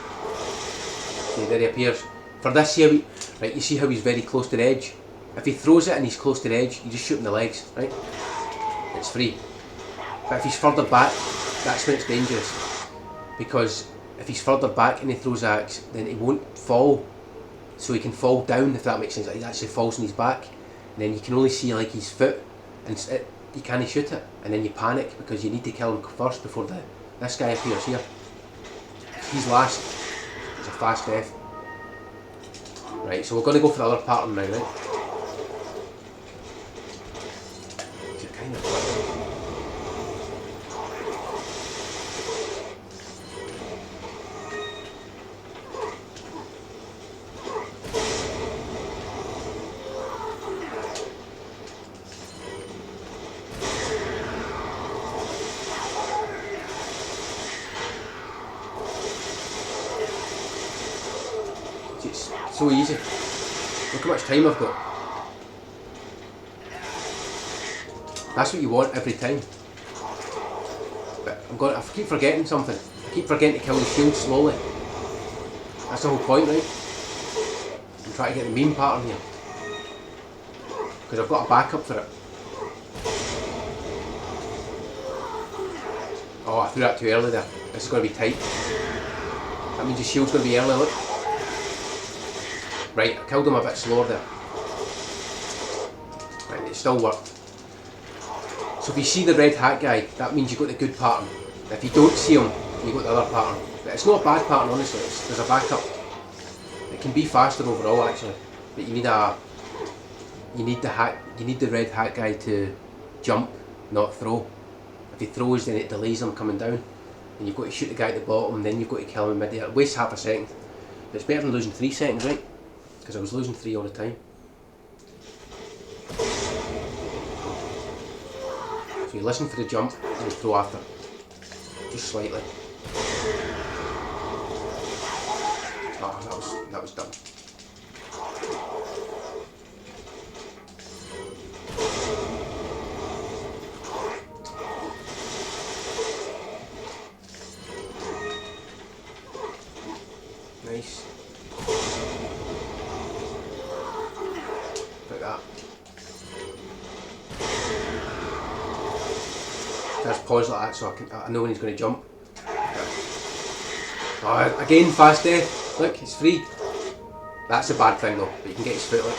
See, there he appears. For this here, right, you see how he's very close to the edge? If he throws it and he's close to the edge, you just shoot him in the legs, right? It's free. But if he's further back, that's when it's dangerous. Because if he's further back and he throws the axe, then he won't fall. So he can fall down, if that makes sense. Like he actually falls on his back, and then you can only see like his foot, and you can't shoot it, and then you panic because you need to kill him first before this guy appears here. He's last. It's a fast death. Right, so we're going to go for the other pattern now, right? You're kind of it's so easy. Look how much time I've got. That's what you want every time. But I keep forgetting something. I keep forgetting to kill the shield slowly. That's the whole point, right? I'm trying to get the mean pattern here. Because I've got a backup for it. Oh, I threw that too early there. This is going to be tight. That means the shield's going to be early, look. Right, I killed him a bit slower there. Right, it still worked. So if you see the red hat guy, that means you've got the good pattern. If you don't see him, you've got the other pattern. But it's not a bad pattern, honestly. There's a backup. It can be faster overall, actually. But you need the red hat guy to jump, not throw. If he throws, then it delays him coming down. And you've got to shoot the guy at the bottom, and then you've got to kill him in mid-air. It wastes half a second. But it's better than losing 3 seconds, right? Because I was losing 3 all the time. So you listen for the jump and you throw after. Just slightly. Oh, that was done. Nice. Like that. Just pause like that so I know when he's going to jump. Oh, again, fast death. Look, he's free. That's a bad thing though, but you can get his foot like.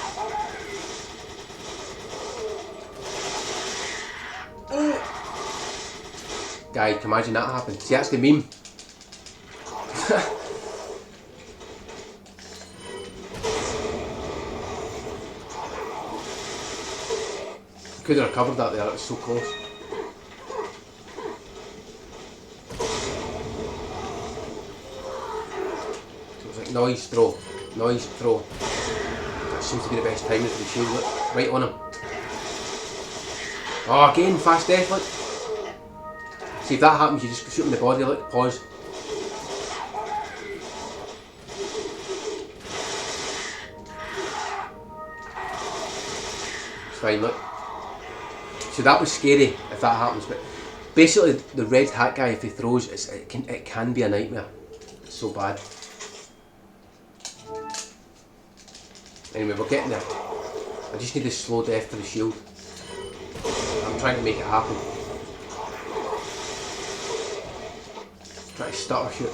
Guy, can you imagine that happen? See, that's the meme. Could have recovered that there, it was so close. So it was like noise, throw, noise, throw. That seems to be the best timing for the shield, look, right on him. Oh, again, fast death, look. See, if that happens, you just shoot him in the body, look, pause. It's fine, look. So that was scary if that happens, but basically the red hat guy, if he throws, it can be a nightmare. It's so bad. Anyway, we're getting there. I just need a slow death for the shield. I'm trying to make it happen. Try to stutter shoot.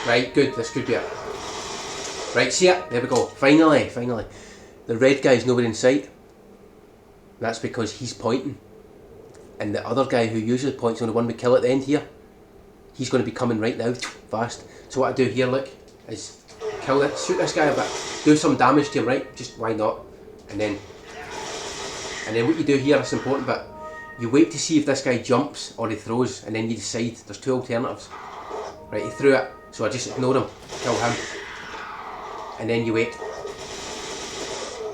Right, good, this could be it. Right, see it? There we go. Finally. The red guy's nowhere in sight. That's because he's pointing. And the other guy who usually points on the one we kill at the end here, he's going to be coming right now, fast. So what I do here, look, is kill it, shoot this guy a bit, do some damage to him, right? Just why not? And then what you do here is important, but you wait to see if this guy jumps or he throws, and then you decide. There's 2 alternatives. Right, he threw it, so I just ignored him, kill him, and then you wait.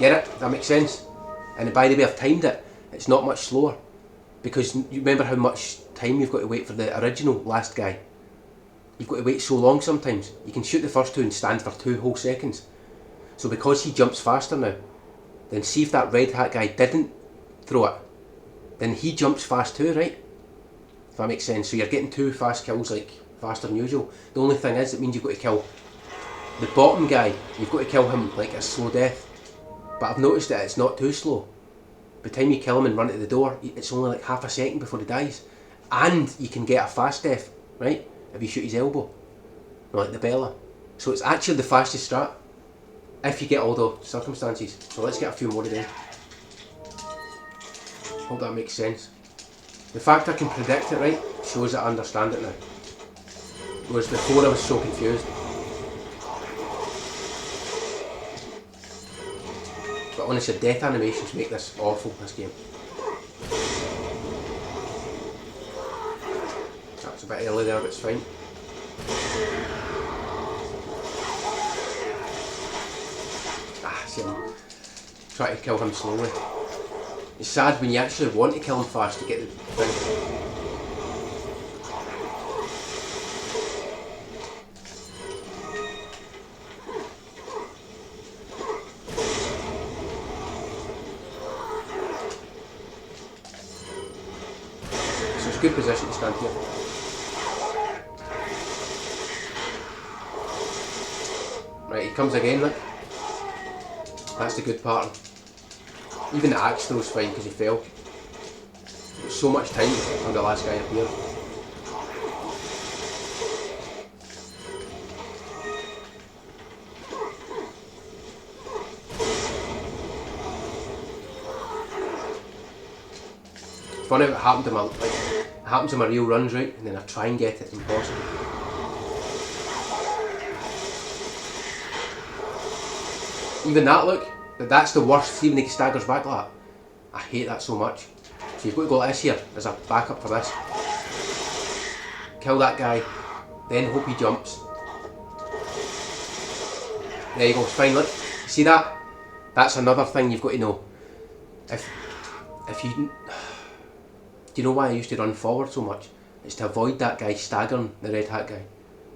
Get it? That makes sense? And by the way, I've timed it. It's not much slower, because you remember how much time you've got to wait for the original last guy. You've got to wait so long sometimes. You can shoot the first 2 and stand for 2 whole seconds. So because he jumps faster now, then see if that red hat guy didn't throw it, then he jumps fast too, right? If that makes sense. So you're getting 2 fast kills, like faster than usual. The only thing is, it means you've got to kill The bottom guy, you've got to kill him like a slow death. But I've noticed that it's not too slow. By the time you kill him and run to the door, it's only like half a second before he dies. And you can get a fast death, right? If you shoot his elbow. Like the Bella. So it's actually the fastest strat. If you get all the circumstances. So let's get a few more today. Hope that makes sense. The fact I can predict it right shows that I understand it now. Whereas before I was so confused. But honestly, death animations make this awful, this game. That's a bit early there, but it's fine. See, I'm trying to kill him slowly. It's sad when you actually want to kill him fast to get the thing. So it's a good position to stand here. Right, he comes again, look. That's the good part. Even the axe throw's fine because he fell. There was so much time until the last guy appeared. It's funny what happened to my it happens in my real runs, right? And then I try and get it, it's impossible. Even that, look, that's the worst. See when he staggers back like that? I hate that so much. So you've got to go like this here, as a backup for this. Kill that guy, then hope he jumps. There you go, it's fine, look. See that? That's another thing you've got to know. If you... Do you know why I used to run forward so much? It's to avoid that guy staggering the red hat guy.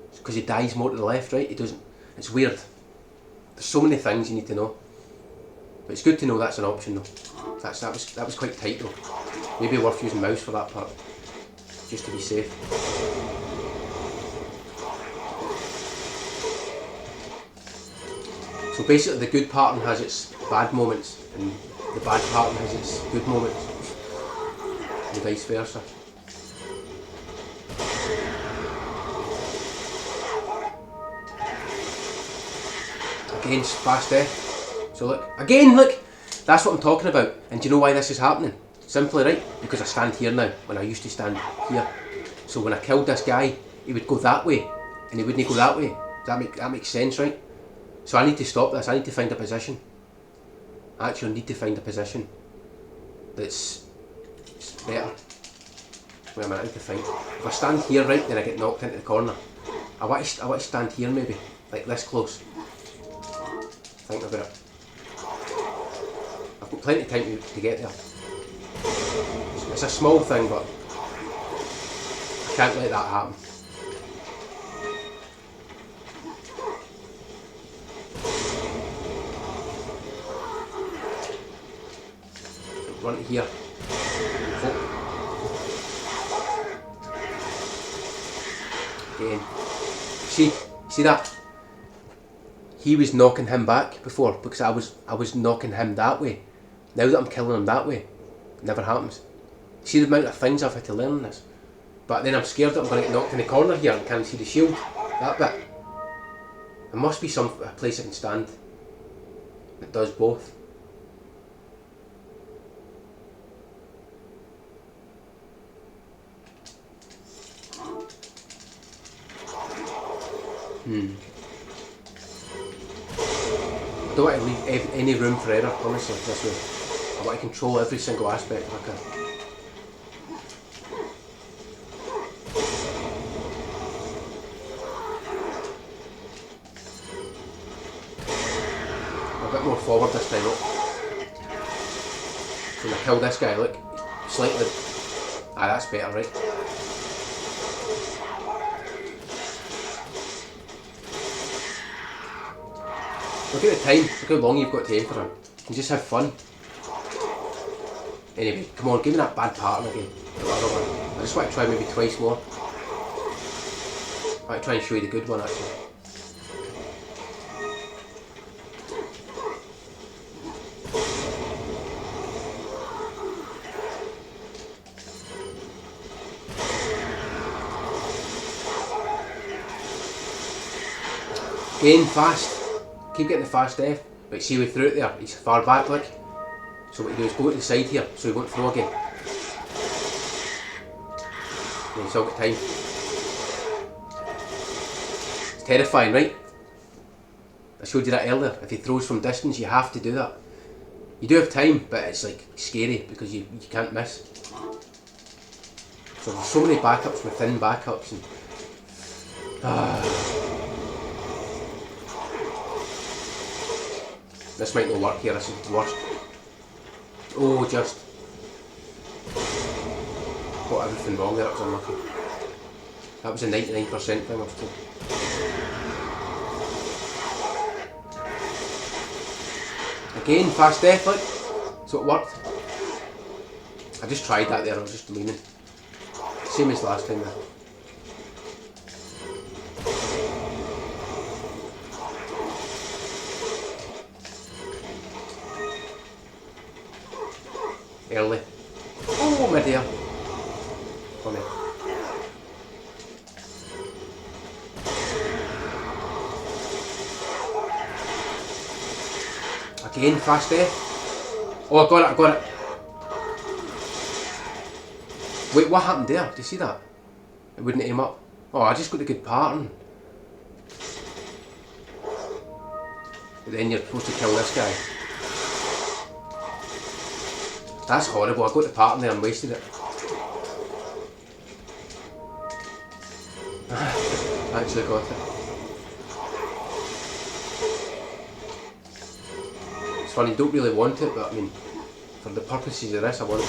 It's because he dies more to the left, right? He doesn't... It's weird. There's so many things you need to know. But it's good to know that's an option though. That was quite tight though. Maybe worth using mouse for that part. Just to be safe. So basically the good pattern has its bad moments and the bad pattern has its good moments. And vice versa. Again, fast death. So look, again, look! That's what I'm talking about. And do you know why this is happening? Simply, right? Because I stand here now, when I used to stand here. So when I killed this guy, he would go that way, and he wouldn't go that way. That makes sense, right? So I need to stop this. I need to find a position. I actually need to find a position that's better. Wait a minute, I need to find. If I stand here, right, then I get knocked into the corner. I want to stand here maybe, like this close. Think about it. I've got plenty of time to get there. It's a small thing, but I can't let that happen. Run to here. Again. See that? He was knocking him back before because I was knocking him that way. Now that I'm killing him that way, it never happens. See the amount of things I've had to learn in this. But then I'm scared that I'm going to get knocked in the corner here and can't see the shield. That bit. There must be a place I can stand that does both. I don't want to leave any room for error, honestly, this way. I want to control every single aspect if I can. A bit more forward this time, look. So when I kill this guy, look, slightly... that's better, right? Look at the time, look how long you've got to aim for him. You can just have fun. Anyway, come on, give me that bad pattern again. I just want to try maybe twice more. I want to try and show you the good one actually. Again, fast. Keep getting the fast F. Right, see way through it there. He's far back, look. So what you do is go to the side here, so he won't throw again. And you still got time. It's terrifying, right? I showed you that earlier. If he throws from distance, you have to do that. You do have time, but it's like scary because you can't miss. So there's so many backups within backups. And, this might not work here, this is the worst. Oh, just got everything wrong there, that was unlucky. That was a 99% thing I was told. Again, fast death, look. So it worked. I just tried that there, I was just leaning. Same as last time there. Early. Oh, mid-air. Funny. Again, fast death. Oh, I got it. Wait, what happened there? Do you see that? It wouldn't aim up. Oh, I just got a good pattern. But then you're supposed to kill this guy. That's horrible. I got the pattern there and wasted it. Actually got it. It's funny, you don't really want it, but I mean, for the purposes of this, I want it.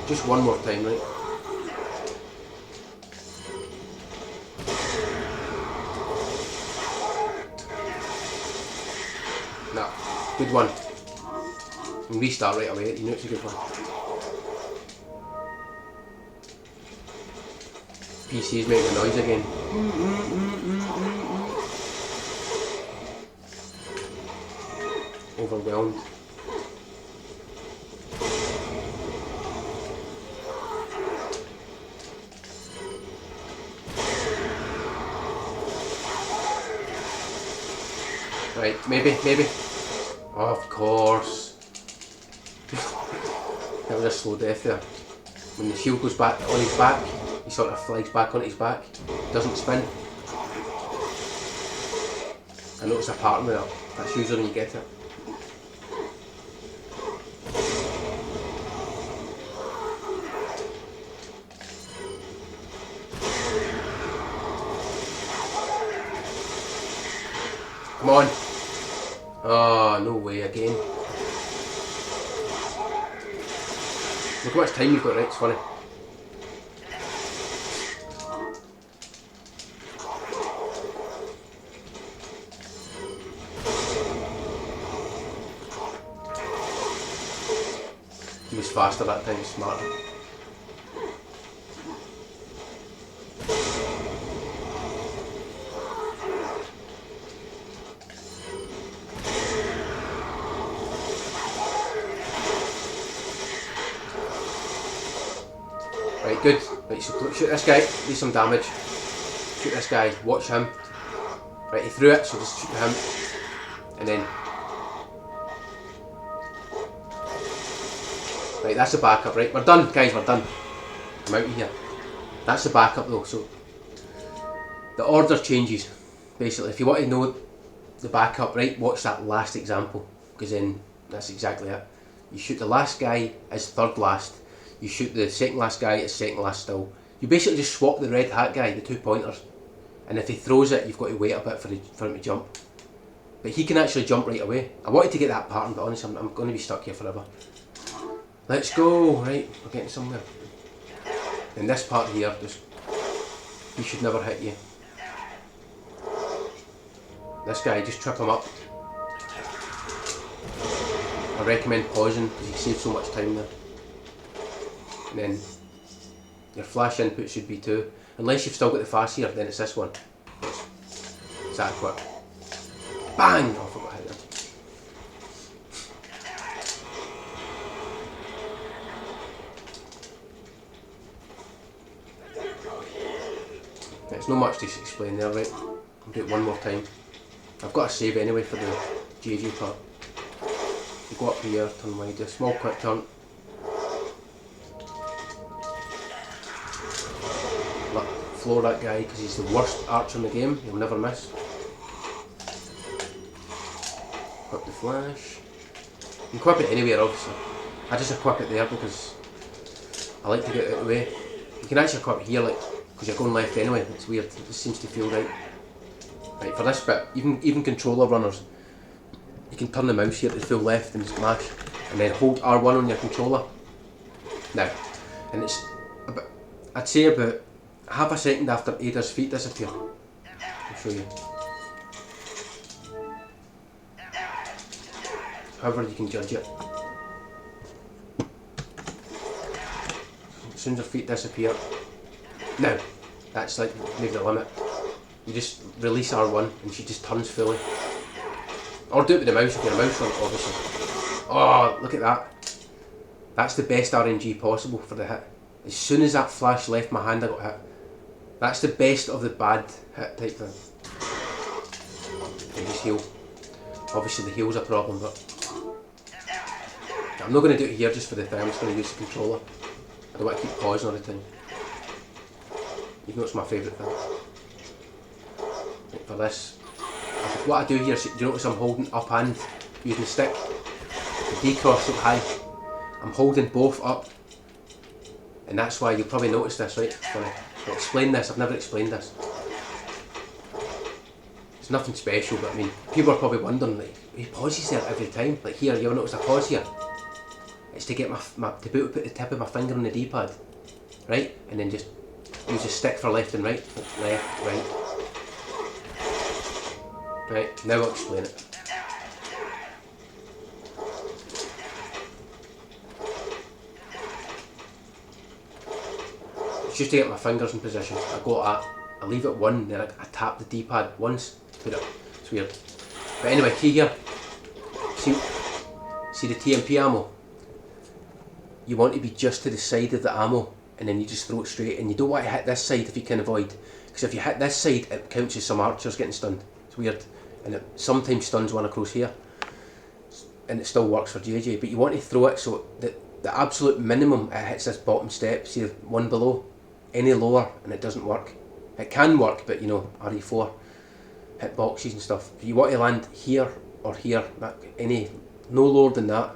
Just one more time, right? Nah, good one. And restart right away, you know it's a good one. PC's making a noise again. Overwhelmed. Right, maybe. Oh, of course. That was a slow death there. When the shield goes back on his back, he sort of flies back on his back, doesn't spin. I noticed a pattern there. That's usually when you get it. Come on. Oh, no way again. Look how much time you've got, right? It's funny. He was faster that time, smarter. Right, good. Right, so shoot this guy, do some damage. Shoot this guy, watch him. Right, he threw it, so just shoot him. And then... Right, that's the backup, right? We're done, guys, we're done. I'm out of here. That's the backup though, so... The order changes. Basically, if you want to know the backup, right, watch that last example. Because then, that's exactly it. You shoot the last guy as third last. You shoot the second last guy as second last still. You basically just swap the red hat guy, the 2 pointers. And if he throws it, you've got to wait a bit for him to jump. But he can actually jump right away. I wanted to get that pattern, but honestly, I'm going to be stuck here forever. Let's go! Right, we're getting somewhere. And this part here, just... He should never hit you. This guy, just trip him up. I recommend pausing, because you save so much time there. And then your flash input should be 2. Unless you've still got the fast here, then it's this one. It's that quick. Bang! Oh, I forgot how to hit that. There's not much to explain there, right? I'll do it one more time. I've got a save anyway for the JJ part. You go up here, turn wide, a small quick turn. Floor that guy because he's the worst archer in the game, he'll never miss. Equip the flash. You can equip it anywhere obviously. I just equip it there because I like to get it out of the way. You can actually equip it here like because you're going left anyway, it's weird, it just seems to feel right. Right, for this bit, even controller runners, you can turn the mouse here to full left and just mash and then hold R1 on your controller. Now, and it's about, I'd say about half a second after Ada's feet disappear. I'll show you. However you can judge it. As soon as her feet disappear. Now, that's like maybe the limit. You just release R1 and she just turns fully. Or do it with the mouse if you're a mouse runner, obviously. Oh, look at that. That's the best RNG possible for the hit. As soon as that flash left my hand I got hit. That's the best of the bad hit type thing. And just heal. Obviously the heal's a problem, but I'm not going to do it here just for the thing, I'm just going to use the controller. I don't want to keep pausing all the time. Even though it's my favourite thing. Right, for this, what I do here, do you notice I'm holding up hand using the stick? The D-cross up high. I'm holding both up. And that's why you'll probably notice this, right? When I explain this, I've never explained this. It's nothing special, but I mean, people are probably wondering, like, he pauses there every time. Like here, you ever notice a pause here? It's to get to put the tip of my finger on the D-pad, right? And then just use the stick for left and right. Left, right. Right, now I'll explain it. It's just to get my fingers in position. I go like that, I leave it one, then I tap the D-pad once, put it, it's weird. But anyway, key here, see the TMP ammo? You want to be just to the side of the ammo, and then you just throw it straight, and you don't want to hit this side if you can avoid, because if you hit this side, it counts as some archers getting stunned. It's weird, and it sometimes stuns one across here, and it still works for JJ, but you want to throw it so that the absolute minimum it hits this bottom step, see the one below, any lower and it doesn't work. It can work, but you know, RE4, hit boxes and stuff. But you want to land here or here, no lower than that,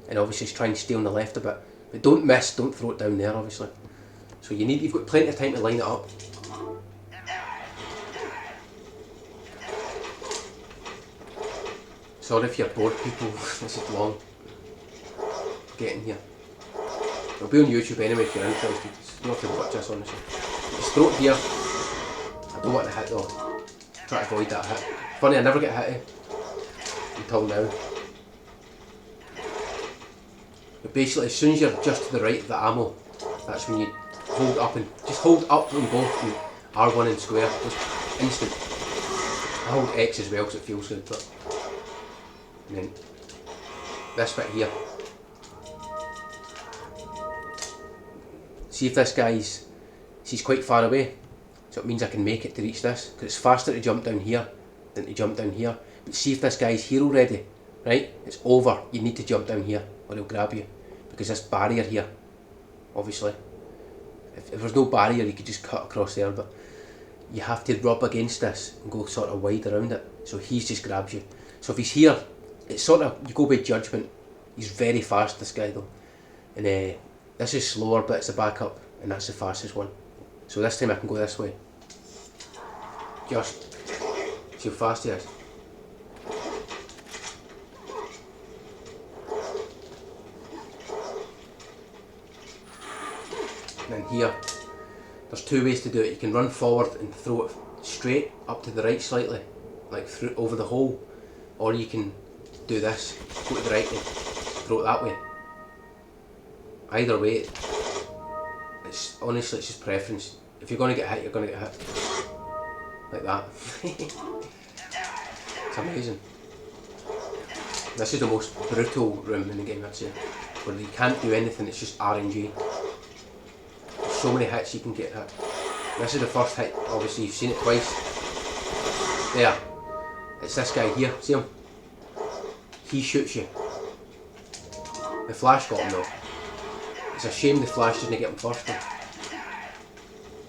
and obviously just try and stay on the left a bit. But don't miss, don't throw it down there obviously. So you've got plenty of time to line it up. Sorry if you're bored people, this is long. Getting here. It'll be on YouTube anyway if you're interested. You don't have to watch this honestly. Just throw it here. I don't want to hit though. Try to avoid that hit. Funny, I never get hit until now. But basically, as soon as you're just to the right of the ammo, that's when you hold up and just hold up on both and R1 and square. Just instant. I hold X as well because it feels good, but and then this bit here. See if this guy's, he's quite far away, so it means I can make it to reach this, because it's faster to jump down here than to jump down here. But see if this guy's here already, right? It's over, you need to jump down here or he'll grab you, because this barrier here, obviously, if there's no barrier you could just cut across there, but you have to rub against this and go sort of wide around it, so he's just grabs you. So if he's here, it's sort of, you go by judgment. He's very fast, this guy though, and this is slower, but it's a backup, and that's the fastest one. So this time I can go this way. Just see how fast he is. And then here, there's two ways to do it. You can run forward and throw it straight up to the right slightly, like through over the hole, or you can do this, go to the right and throw it that way. Either way, it's honestly, it's just preference. If you're going to get hit, you're going to get hit. Like that. It's amazing. This is the most brutal room in the game, I'd say. Where you can't do anything, it's just RNG. There's so many hits you can get hit. This is the first hit, obviously you've seen it twice. There. It's this guy here, see him? He shoots you. The flash got him though. It's a shame the flash doesn't get him first though.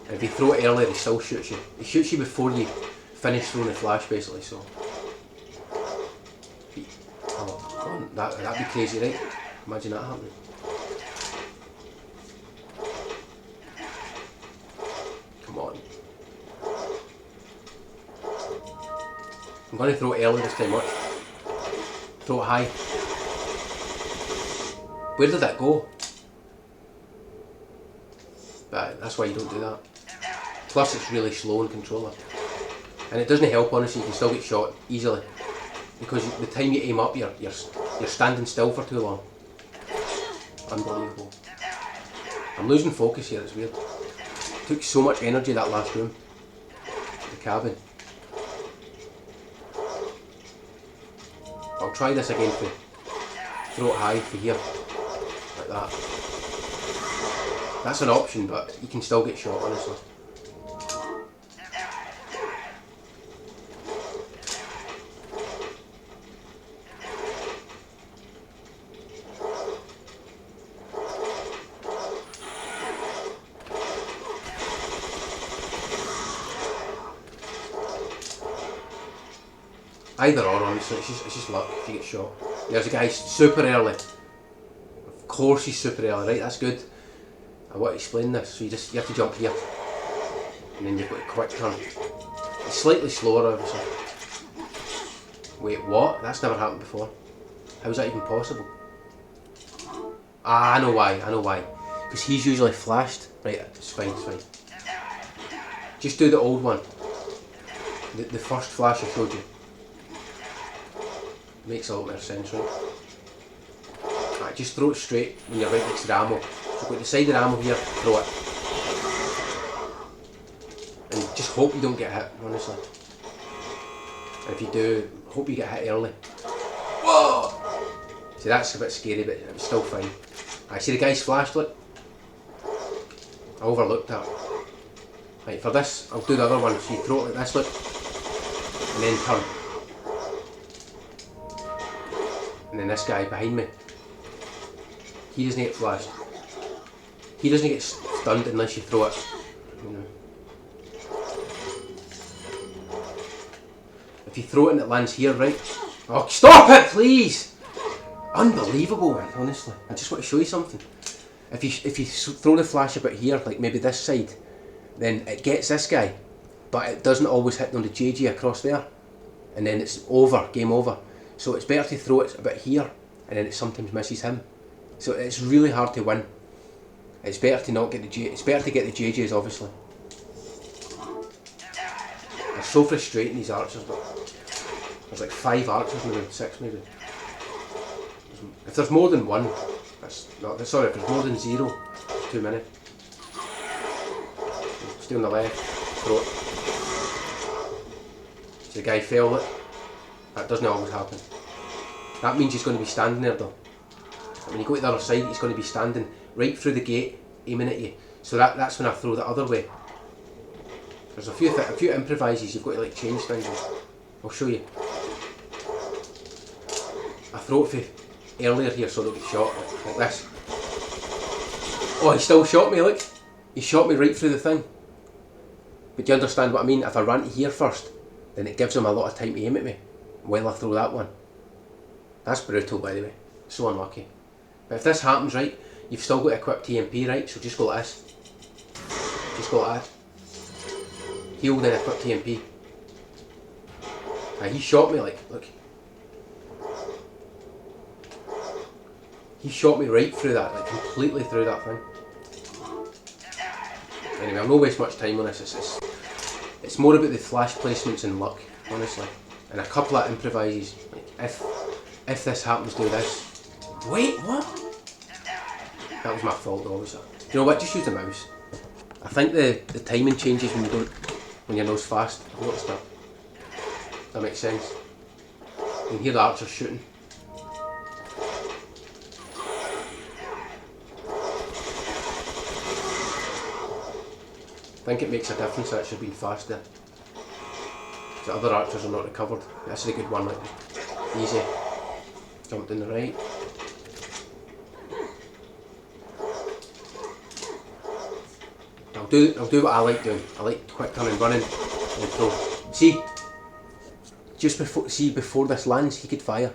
And if you throw it earlier, he still shoots you. He shoots you before you finish throwing the flash basically, so. Oh, that'd be crazy, right? Imagine that happening. Come on. I'm going to throw it early this time, watch. Throw it high. Where did that go? But that's why you don't do that. Plus it's really slow in controller. And it doesn't help honestly, you can still get shot easily. Because the time you aim up, you're standing still for too long. Unbelievable. I'm losing focus here, it's weird. It took so much energy that last room. The cabin. I'll try this again for throw it high for here. Like that. That's an option, but you can still get shot honestly. Either or, honestly, it's just luck if you get shot. There's a guy super early. Of course he's super early, right? That's good. I want to explain this. So you have to jump here, and then you've got a quick turn. It's slightly slower, obviously. Wait, what? That's never happened before. How's that even possible? Ah, I know why. Because he's usually flashed. Right, it's fine. Just do the old one. The first flash I showed you. Makes a lot more sense, right? Right, just throw it straight when you're right next to the ammo. So go to the side of the ammo here, throw it. And just hope you don't get hit, honestly. And if you do, hope you get hit early. Whoa! See, that's a bit scary, but it was still fine. I see the guy's flashed, look. I overlooked that. Right, for this, I'll do the other one. So you throw it like this, look. And then turn. And then this guy behind me, he doesn't get flashed. He doesn't get stunned unless you throw it. You know. If you throw it and it lands here, right? Oh, stop it, please! Unbelievable, man, honestly. I just want to show you something. If you throw the flash a bit here, like maybe this side, then it gets this guy, but it doesn't always hit on the JG across there. And then it's over, game over. So it's better to throw it a bit here, and then it sometimes misses him. So it's really hard to win. It's better to not get the it's better to get the JJs, obviously. They're so frustrating, these archers, but there's like 5 archers maybe, 6 maybe. If there's more than 1, that's not. Sorry, if there's more than 0, it's too many. Stay on the left, throw it. So the guy fell it. That doesn't always happen. That means he's going to be standing there though. When you go to the other side, he's going to be standing right through the gate, aiming at you. So that's when I throw the other way. There's a few improvises you've got to like change things. I'll show you. I throw it for earlier here so they'll get shot like this. Oh, he still shot me, look. He shot me right through the thing. But do you understand what I mean? If I run to here first, then it gives him a lot of time to aim at me while I throw that one. That's brutal, by the way. So unlucky. But if this happens, right, you've still got to equip TMP, right? So just go like this. Just go like that. Heal, then equip TMP. He shot me, like, look. He shot me right through that, like completely through that thing. Anyway, I'll not waste much time on this. It's more about the flash placements and luck, honestly. And a couple of improvises. Like if this happens, do this. Wait, what? That was my fault, obviously. You know what? Just use the mouse. I think the timing changes when your nose fast. I've noticed that. That makes sense. You can hear the archers shooting. I think it makes a difference that it should be faster. The other archers are not recovered. This is a good one, like easy. Jump down the right. I'll do what I like doing. I like quick turning, running, and throw. See, just before this lands, he could fire.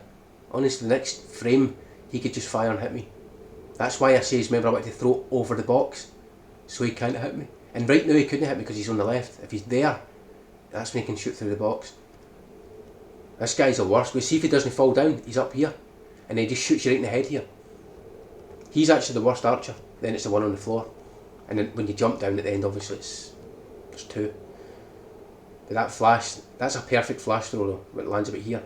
Honestly, the next frame, he could just fire and hit me. That's why I say, remember, I want to throw over the box, so he can't hit me. And right now he couldn't hit me because he's on the left. If he's there, that's when he can shoot through the box. This guy's the worst. We see if he doesn't fall down, he's up here, and he just shoots you right in the head here. He's actually the worst archer. Then it's the one on the floor, and then when you jump down at the end, obviously there's two. But that flash, that's a perfect flash throw though, when it lands about here.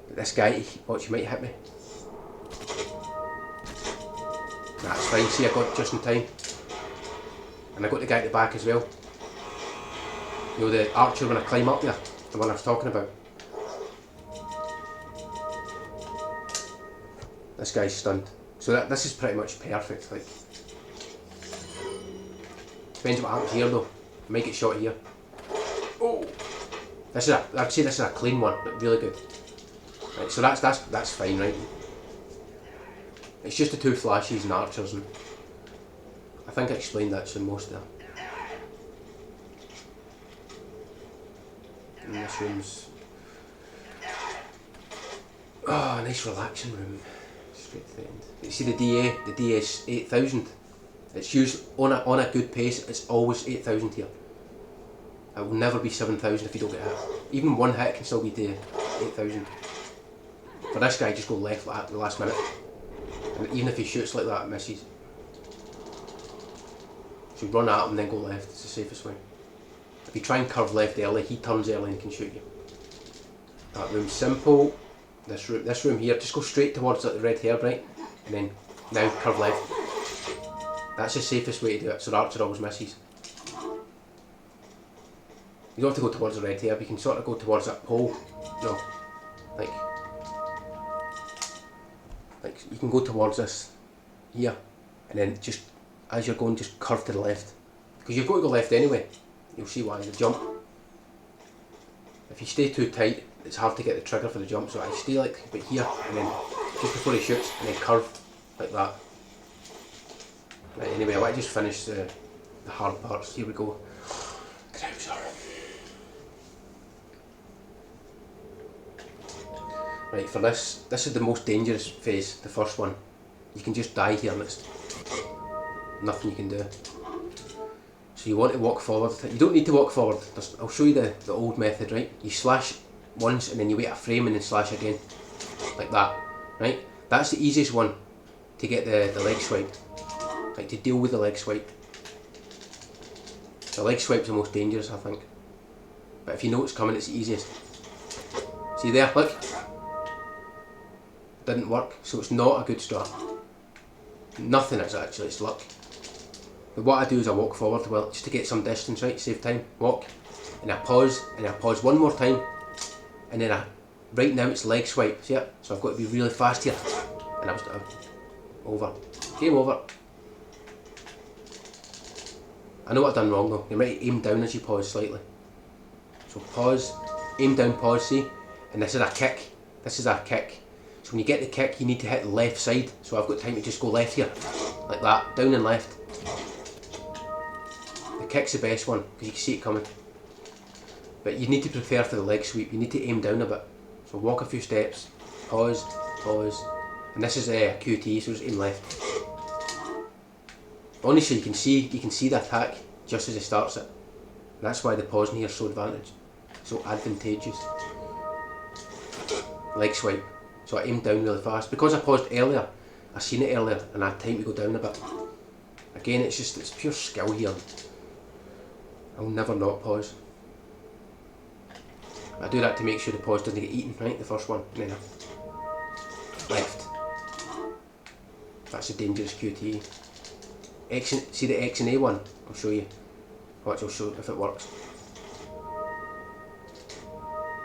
But this guy, watch, he might hit me. That's fine, see I got it just in time. And I got the guy at the back as well. You know, the archer when I climb up there, the one I was talking about. This guy's stunned. So this is pretty much perfect. Like, depends what happens here though. I might get shot here. Oh, I'd say this is a clean one, but really good. Right, so that's fine, right? It's just the two flashes and archers, and I think I explained that to most there. And this room's a nice relaxing room. Straight to the end. You see the DA is 8,000. It's used on a good pace. It's always 8,000 here. It will never be 7,000 if you don't get hit. Even one hit can still be to 8,000. For this guy, just go left at the last minute. And even if he shoots like that, it misses. So run at him and then go left, it's the safest way. If you try and curve left early, he turns early and can shoot you. That room's simple. This room here, just go straight towards the red herb, right? And then now curve left. That's the safest way to do it, so the archer always misses. You don't have to go towards the red herb, you can sort of go towards that pole. No, like you can go towards this here, and then just as you're going, just curve to the left, because you've got to go left anyway. You'll see why. The jump, if you stay too tight, it's hard to get the trigger for the jump, so I stay like about here, and then just before he shoots, and then curve like that. Right, anyway, I want to just finish the hard parts. Here we go. Trouser. Right, for this is the most dangerous phase, the first one. You can just die here and it's nothing you can do. So you want to walk forward. You don't need to walk forward. I'll show you the old method, right? You slash once and then you wait a frame and then slash again. Like that, right? That's the easiest one to get the leg swipe. Like to deal with the leg swipe. The leg swipe's the most dangerous, I think. But if you know it's coming, it's the easiest. See there, look. Didn't work, so it's not a good start. Nothing is actually, it's luck. But what I do is I walk forward, well, just to get some distance, right, save time, walk, and I pause one more time, and then right now it's leg swipe, see it? So I've got to be really fast here, and I was over, game over. I know what I've done wrong though, you might aim down as you pause slightly. So pause, aim down, pause, see, and this is a kick, So when you get the kick, you need to hit the left side. So I've got time to just go left here, like that, down and left. The kick's the best one, because you can see it coming. But you need to prepare for the leg sweep, you need to aim down a bit. So walk a few steps, pause, and this is a QT, so just aim left. Honestly, you can see the attack just as he starts it. And that's why the pausing here is so advantageous. Leg swipe. So I aimed down really fast. Because I paused earlier, I seen it earlier and I had time to go down a bit. Again, it's pure skill here. I'll never not pause. I do that to make sure the pause doesn't get eaten, right? The first one. And then left. That's a dangerous QTE. See the X and A one? I'll show you. Watch, I'll show if it works.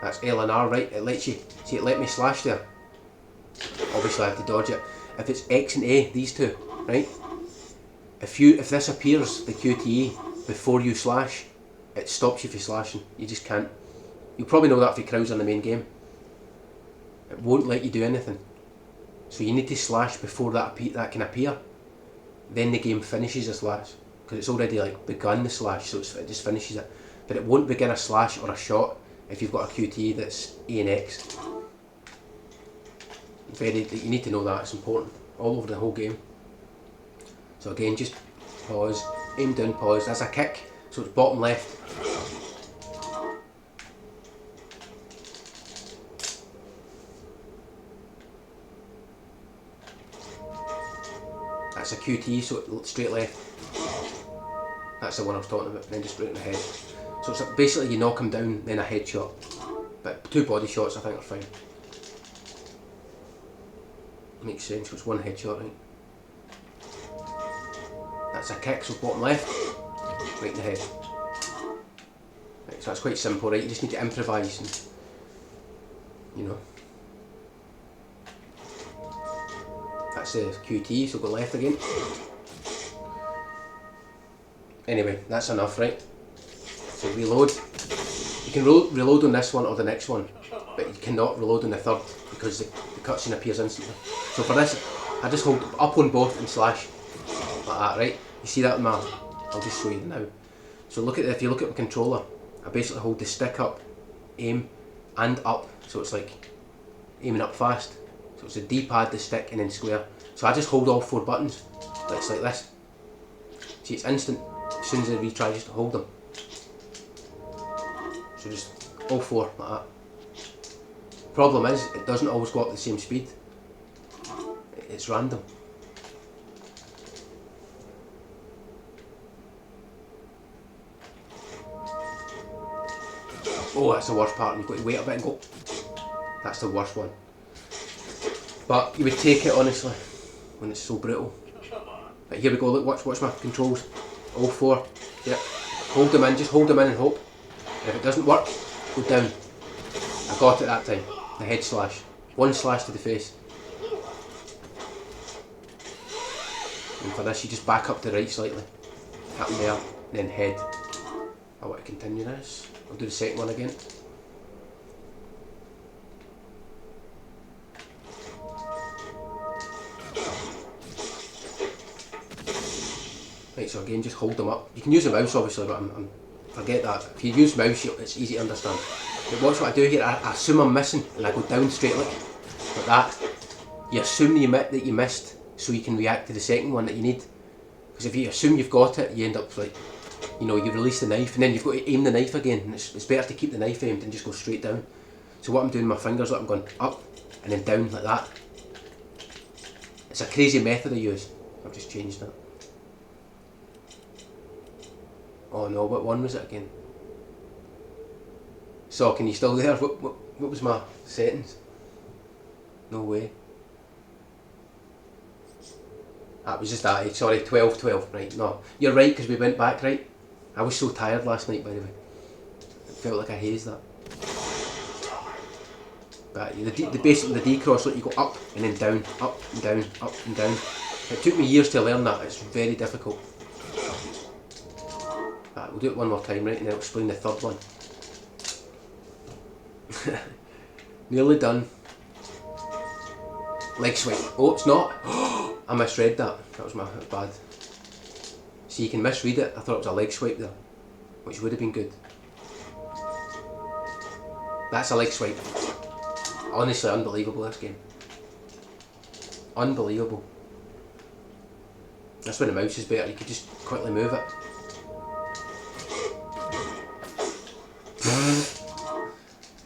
That's L and R, right? It lets you, see it let me slash there. Obviously I have to dodge it. If it's X and A, these two, right? If this appears, the QTE, before you slash, it stops you from slashing. You just can't. You'll probably know that if you Krauser in the main game. It won't let you do anything. So you need to slash before that can appear. Then the game finishes a slash. Because it's already like begun the slash, so it just finishes it. But it won't begin a slash or a shot if you've got a QTE that's A and X. You need to know that, it's important. All over the whole game. So again, just pause, aim down, pause. That's a kick, so it's bottom left. That's a QT, so straight left. That's the one I was talking about, then just straight in the head. So it's basically you knock him down, then a headshot. But 2 body shots I think are fine. Makes sense, so it's 1 headshot, right? That's a kick, so bottom left, right in the head. Right, so that's quite simple, right? You just need to improvise and, you know. That's the QT, so go left again. Anyway, that's enough, right? So reload. You can reload on this one or the next one, but you cannot reload on the third because the cutscene appears instantly. So for this, I just hold up on both and slash like that, right? You see that on my? I'll just show you now. So if you look at the controller, I basically hold the stick up, aim, and up. So it's like aiming up fast. So it's the D-pad, the stick, and then square. So I just hold all 4 buttons. It's like this. See, it's instant. As soon as I retry, just hold them. So just all 4 like that. Problem is, it doesn't always go up at the same speed. It's random. Oh, that's the worst part. You've got to wait a bit and go. That's the worst one. But you would take it honestly when it's so brutal. But here we go. Look, watch my controls. All 4. Yep. Hold them in. Just hold them in and hope. And if it doesn't work, go down. I got it that time. The head slash. 1 slash to the face. And for this, you just back up to the right slightly. Up and there, then head. I want to continue this. I'll do the second one again. Right, so again, just hold them up. You can use the mouse obviously, but forget that. If you use mouse, it's easy to understand. But watch what I do here. I assume I'm missing, and I go down straight like that. You assume that you missed, so you can react to the second one that you need. Because if you assume you've got it, you end up like, you know, you release the knife, and then you've got to aim the knife again. And it's better to keep the knife aimed and just go straight down. So what I'm doing with my fingers, like I'm going up and then down like that. It's a crazy method I use. I've just changed that. Oh no, what one was it again? So, can you still there? What was my settings? No way. That was just that, sorry, 12, right, no. You're right, because we went back, right? I was so tired last night, by the way. It felt like I hazed that. But basically the D-cross, like you go up and then down, up and down, up and down. It took me years to learn that, it's very difficult. Right, we'll do it one more time, right, and then I'll explain the third one. Nearly done. Leg swipe. Oh, it's not. I misread that. That was bad. See, you can misread it. I thought it was a leg swipe there, which would have been good. That's a leg swipe. Honestly, unbelievable, this game. Unbelievable. That's when the mouse is better. You could just quickly move it.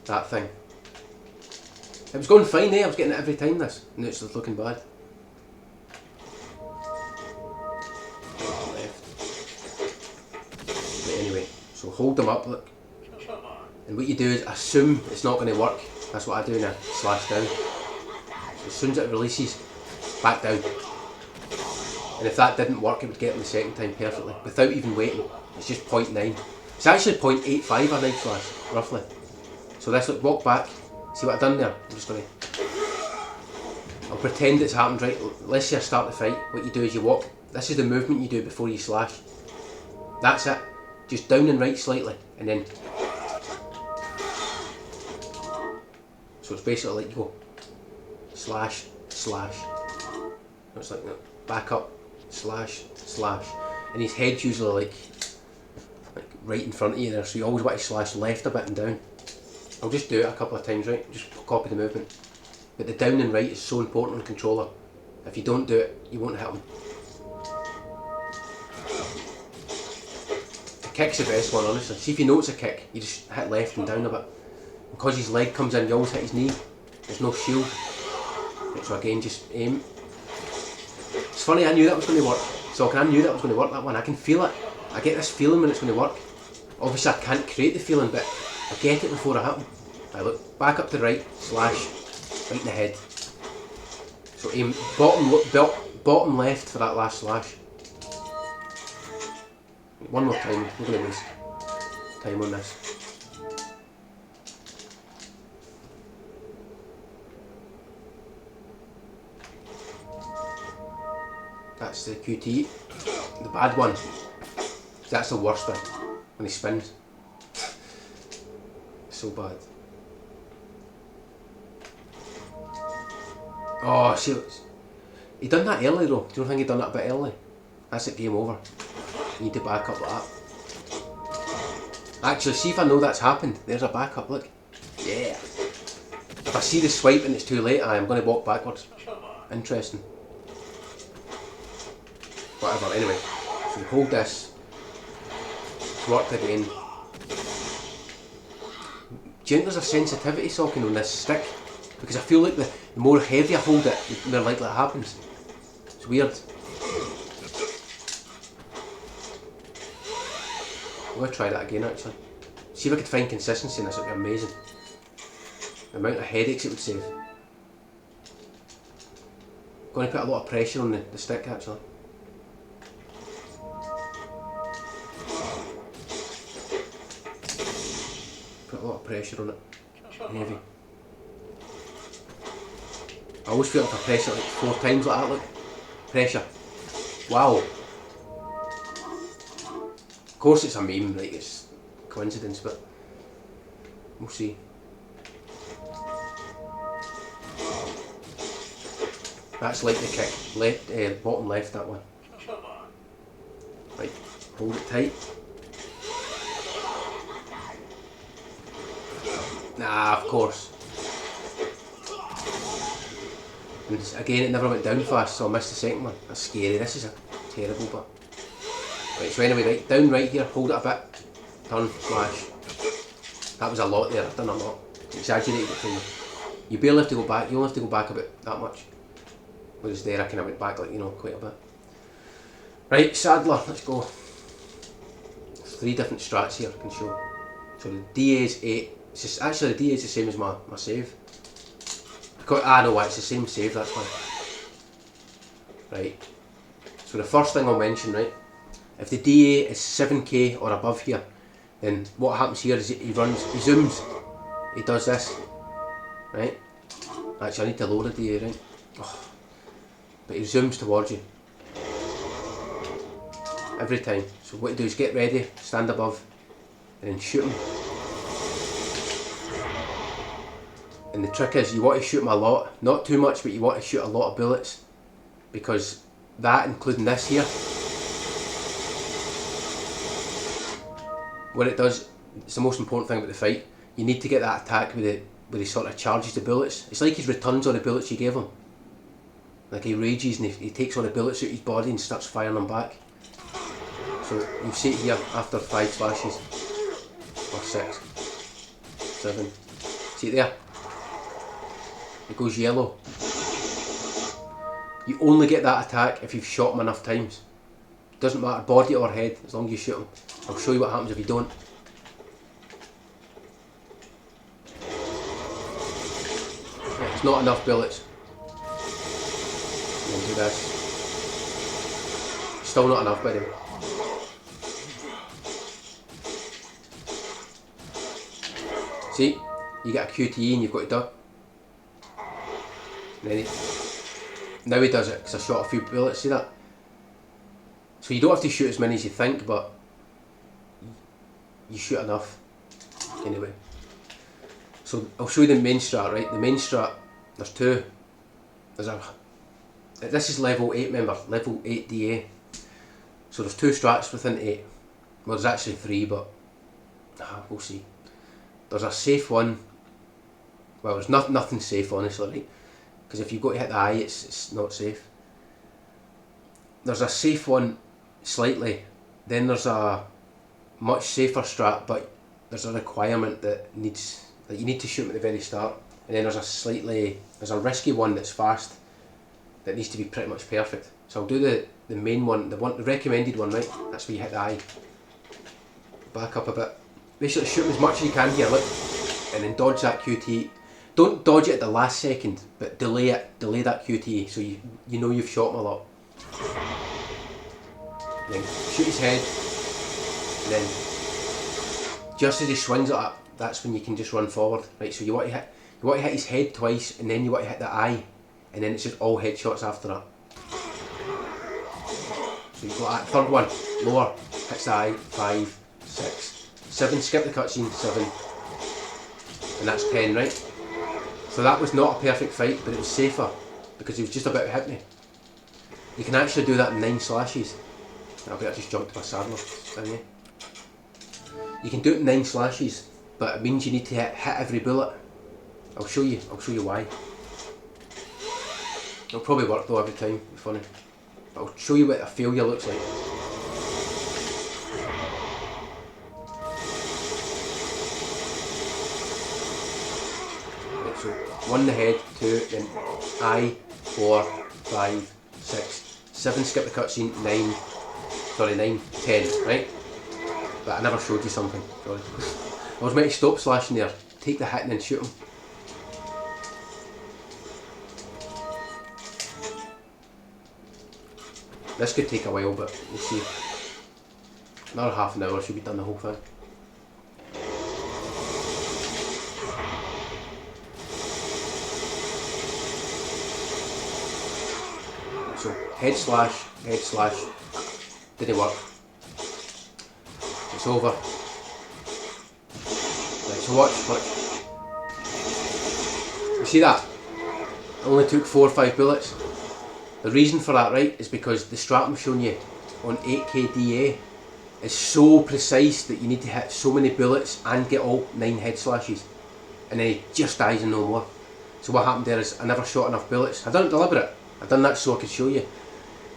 That thing. It was going fine there, I was getting it every time this. Now it's looking bad. Left. But anyway, so hold them up, look. And what you do is assume it's not going to work. That's what I do now. Slash down. So as soon as it releases, back down. And if that didn't work, it would get them the second time perfectly, without even waiting. It's just 0.9. It's actually 0.85 a knife slash, roughly. So this, look, walk back. See what I've done there? I'm just going to... I'll pretend it's happened, right? Let's say I start the fight. What you do is you walk. This is the movement you do before you slash. That's it. Just down and right slightly. And then... So it's basically like you go slash, slash. It's like that. Back up, slash, slash. And his head's usually like right in front of you there, so you always want to slash left a bit and down. I'll just do it a couple of times, right? Just copy the movement. But the down and right is so important on controller. If you don't do it, you won't hit him. The kick's the best one, honestly. See if you know it's a kick, you just hit left and down a bit. Because his leg comes in, you always hit his knee. There's no shield. Right, so again, just aim. It's funny, I knew that was going to work. So I knew that was going to work, that one. I can feel it. I get this feeling when it's going to work. Obviously I can't create the feeling, but I get it before I hit him. Right, look, back up to the right, slash, right in the head. So aim bottom left for that last slash. One more time, we're going to waste time on this. That's the QT, the bad one. That's the worst bit, when he spins. So bad. Oh, see, he done that early though. Do you think he done that a bit early? That's it, game over. You need to back up like that. Actually, see if I know that's happened. There's a backup, look. Yeah. If I see the swipe and it's too late, I'm going to walk backwards. Interesting. Whatever, anyway. So you hold this. It's worked again. Do you think there's a sensitivity socking on this stick? Because I feel like the more heavy I hold it, the more likely it happens. It's weird. I'm going to try that again actually. See if I could find consistency in this, it would be amazing. The amount of headaches it would save. Going to put a lot of pressure on the stick actually. Put a lot of pressure on it. Heavy. I always feel like I press it like 4 times like that, look. Pressure. Wow. Of course it's a meme, like it's a coincidence, but we'll see. That's like the kick. Left, bottom left, that one. Right, hold it tight. Nah, of course. And again, it never went down fast, so I missed the second one. That's scary. This is a terrible bit. Right, so anyway, right, down right here, hold it a bit. Turn, slash. That was a lot there, I've done a lot. Exaggerated it for you. You barely have to go back, you only have to go back about that much. Whereas there, I kind of went back, like, you know, quite a bit. Right, Saddler, let's go. There's 3 different strats here I can show. So the DA is 8. It's just, actually, the DA is the same as my save. No, it's the same save, that's why. Right. So the first thing I'll mention, right, if the DA is 7k or above here, then what happens here is he zooms, he does this, right? Actually, I need to lower the DA, right? Oh. But he zooms towards you. Every time. So what you do is get ready, stand above, and then shoot him. And the trick is you want to shoot him a lot, not too much, but you want to shoot a lot of bullets, because that, including this here, what it does, it's the most important thing about the fight, you need to get that attack where he sort of charges the bullets. It's like he returns all the bullets you gave him. Like he rages and he takes all the bullets out of his body and starts firing them back. So you see it here after 5 slashes, or 6, 7, see it there? It goes yellow. You only get that attack if you've shot him enough times. Doesn't matter, body or head, as long as you shoot him. I'll show you what happens if you don't. Yeah, it's not enough bullets. And then do this. Still not enough, by the way. See, you get a QTE and you've got to duck. And then now he does it because I shot a few bullets, see that? So you don't have to shoot as many as you think, but you shoot enough anyway. So I'll show you the main strat, right? The main strat, there's two. This is level 8, remember, level 8 DA. So there's two strats within 8. Well, there's actually 3, but we'll see. There's a safe one. Well, there's nothing safe, honestly, right? Because if you go to hit the eye, it's not safe. There's a safe one, slightly. Then there's a much safer strat, but there's a requirement that you need to shoot at the very start. And then there's a risky one that's fast, that needs to be pretty much perfect. So I'll do the main one, the recommended one, right? That's where you hit the eye. Back up a bit. Basically shoot as much as you can here, look, and then dodge that QTE. Don't dodge it at the last second, but delay that QTE so you know you've shot him a lot. And then shoot his head, and then just as he swings it up, that's when you can just run forward. Right, so you want to hit his head twice, and then you want to hit the eye, and then it's just all headshots after that. So you've got that third one, lower, hits the eye, 5, 6, 7, skip the cutscene, 7, and that's 10, right? So that was not a perfect fight, but it was safer, because he was just about to hit me. You can actually do that in 9 slashes. I better just jump to my saddler down here. You can do it in 9 slashes, but it means you need to hit every bullet. I'll show you why. It'll probably work though every time, it'll be funny. But I'll show you what a failure looks like. Right, so 1 in the head, 2, then eye, 4, 5, 6, 7, skip the cutscene, 9, 10, right? But I never showed you something, sorry. I was meant to stop slashing there, take the hit and then shoot him. This could take a while, but we'll see. Another half an hour should be done the whole thing. So head slash, didn't work. It's over. Right, so watch. You see that? It only took 4 or 5 bullets. The reason for that, right, is because the strat I'm showing you on 8k DA is so precise that you need to hit so many bullets and get all 9 head slashes, and then he just dies and no more. So what happened there is I never shot enough bullets. I done it deliberate. I done that so I could show you.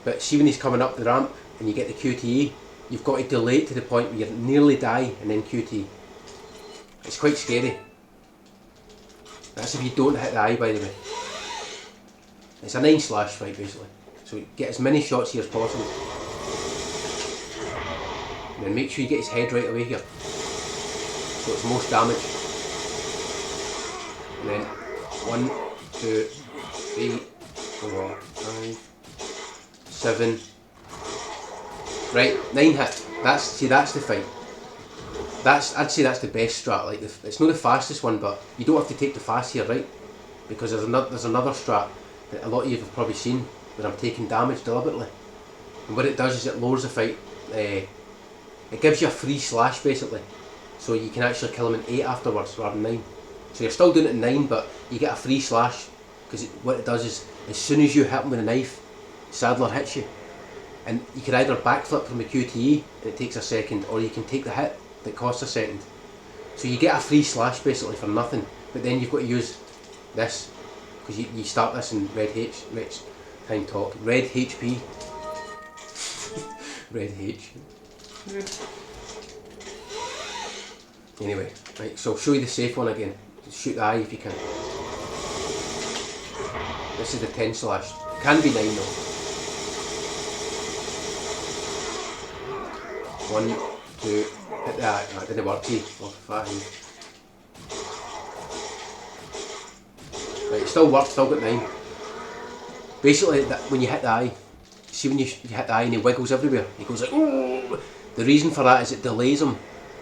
But see when he's coming up the ramp and you get the QTE, you've got to delay it to the point where you nearly die and then QTE. It's quite scary. That's if you don't hit the eye, by the way. It's a 9 slash fight basically. So get as many shots here as possible. And then make sure you get his head right away here, so it's most damage. And then 1, 2, 3, 4, 5, 7. Right, 9 hit. That's the fight. I'd say that's the best strat. Like it's not the fastest one, but you don't have to take the fast here, right? Because there's another strat that a lot of you have probably seen, where I'm taking damage deliberately. And what it does is it lowers the fight. It gives you a free slash basically, so you can actually kill him in 8 afterwards rather than 9. So you're still doing it in 9, but you get a free slash, because what it does is as soon as you hit him with a knife, Saddler hits you, and you can either backflip from the QTE and it takes a second, or you can take the hit that costs a second. So you get a free slash basically for nothing, but then you've got to use this, because you start this in red HP. Red H. Anyway, right, so I'll show you the safe one again. Just shoot the eye if you can. This is the 10 slash. It can be 9 though. 1, 2, hit the eye. No, it didn't work. 4, 5. Right, it still works, still got 9. Basically, when you hit the eye, see when you hit the eye and he wiggles everywhere, he goes like, ooh! The reason for that is it delays him.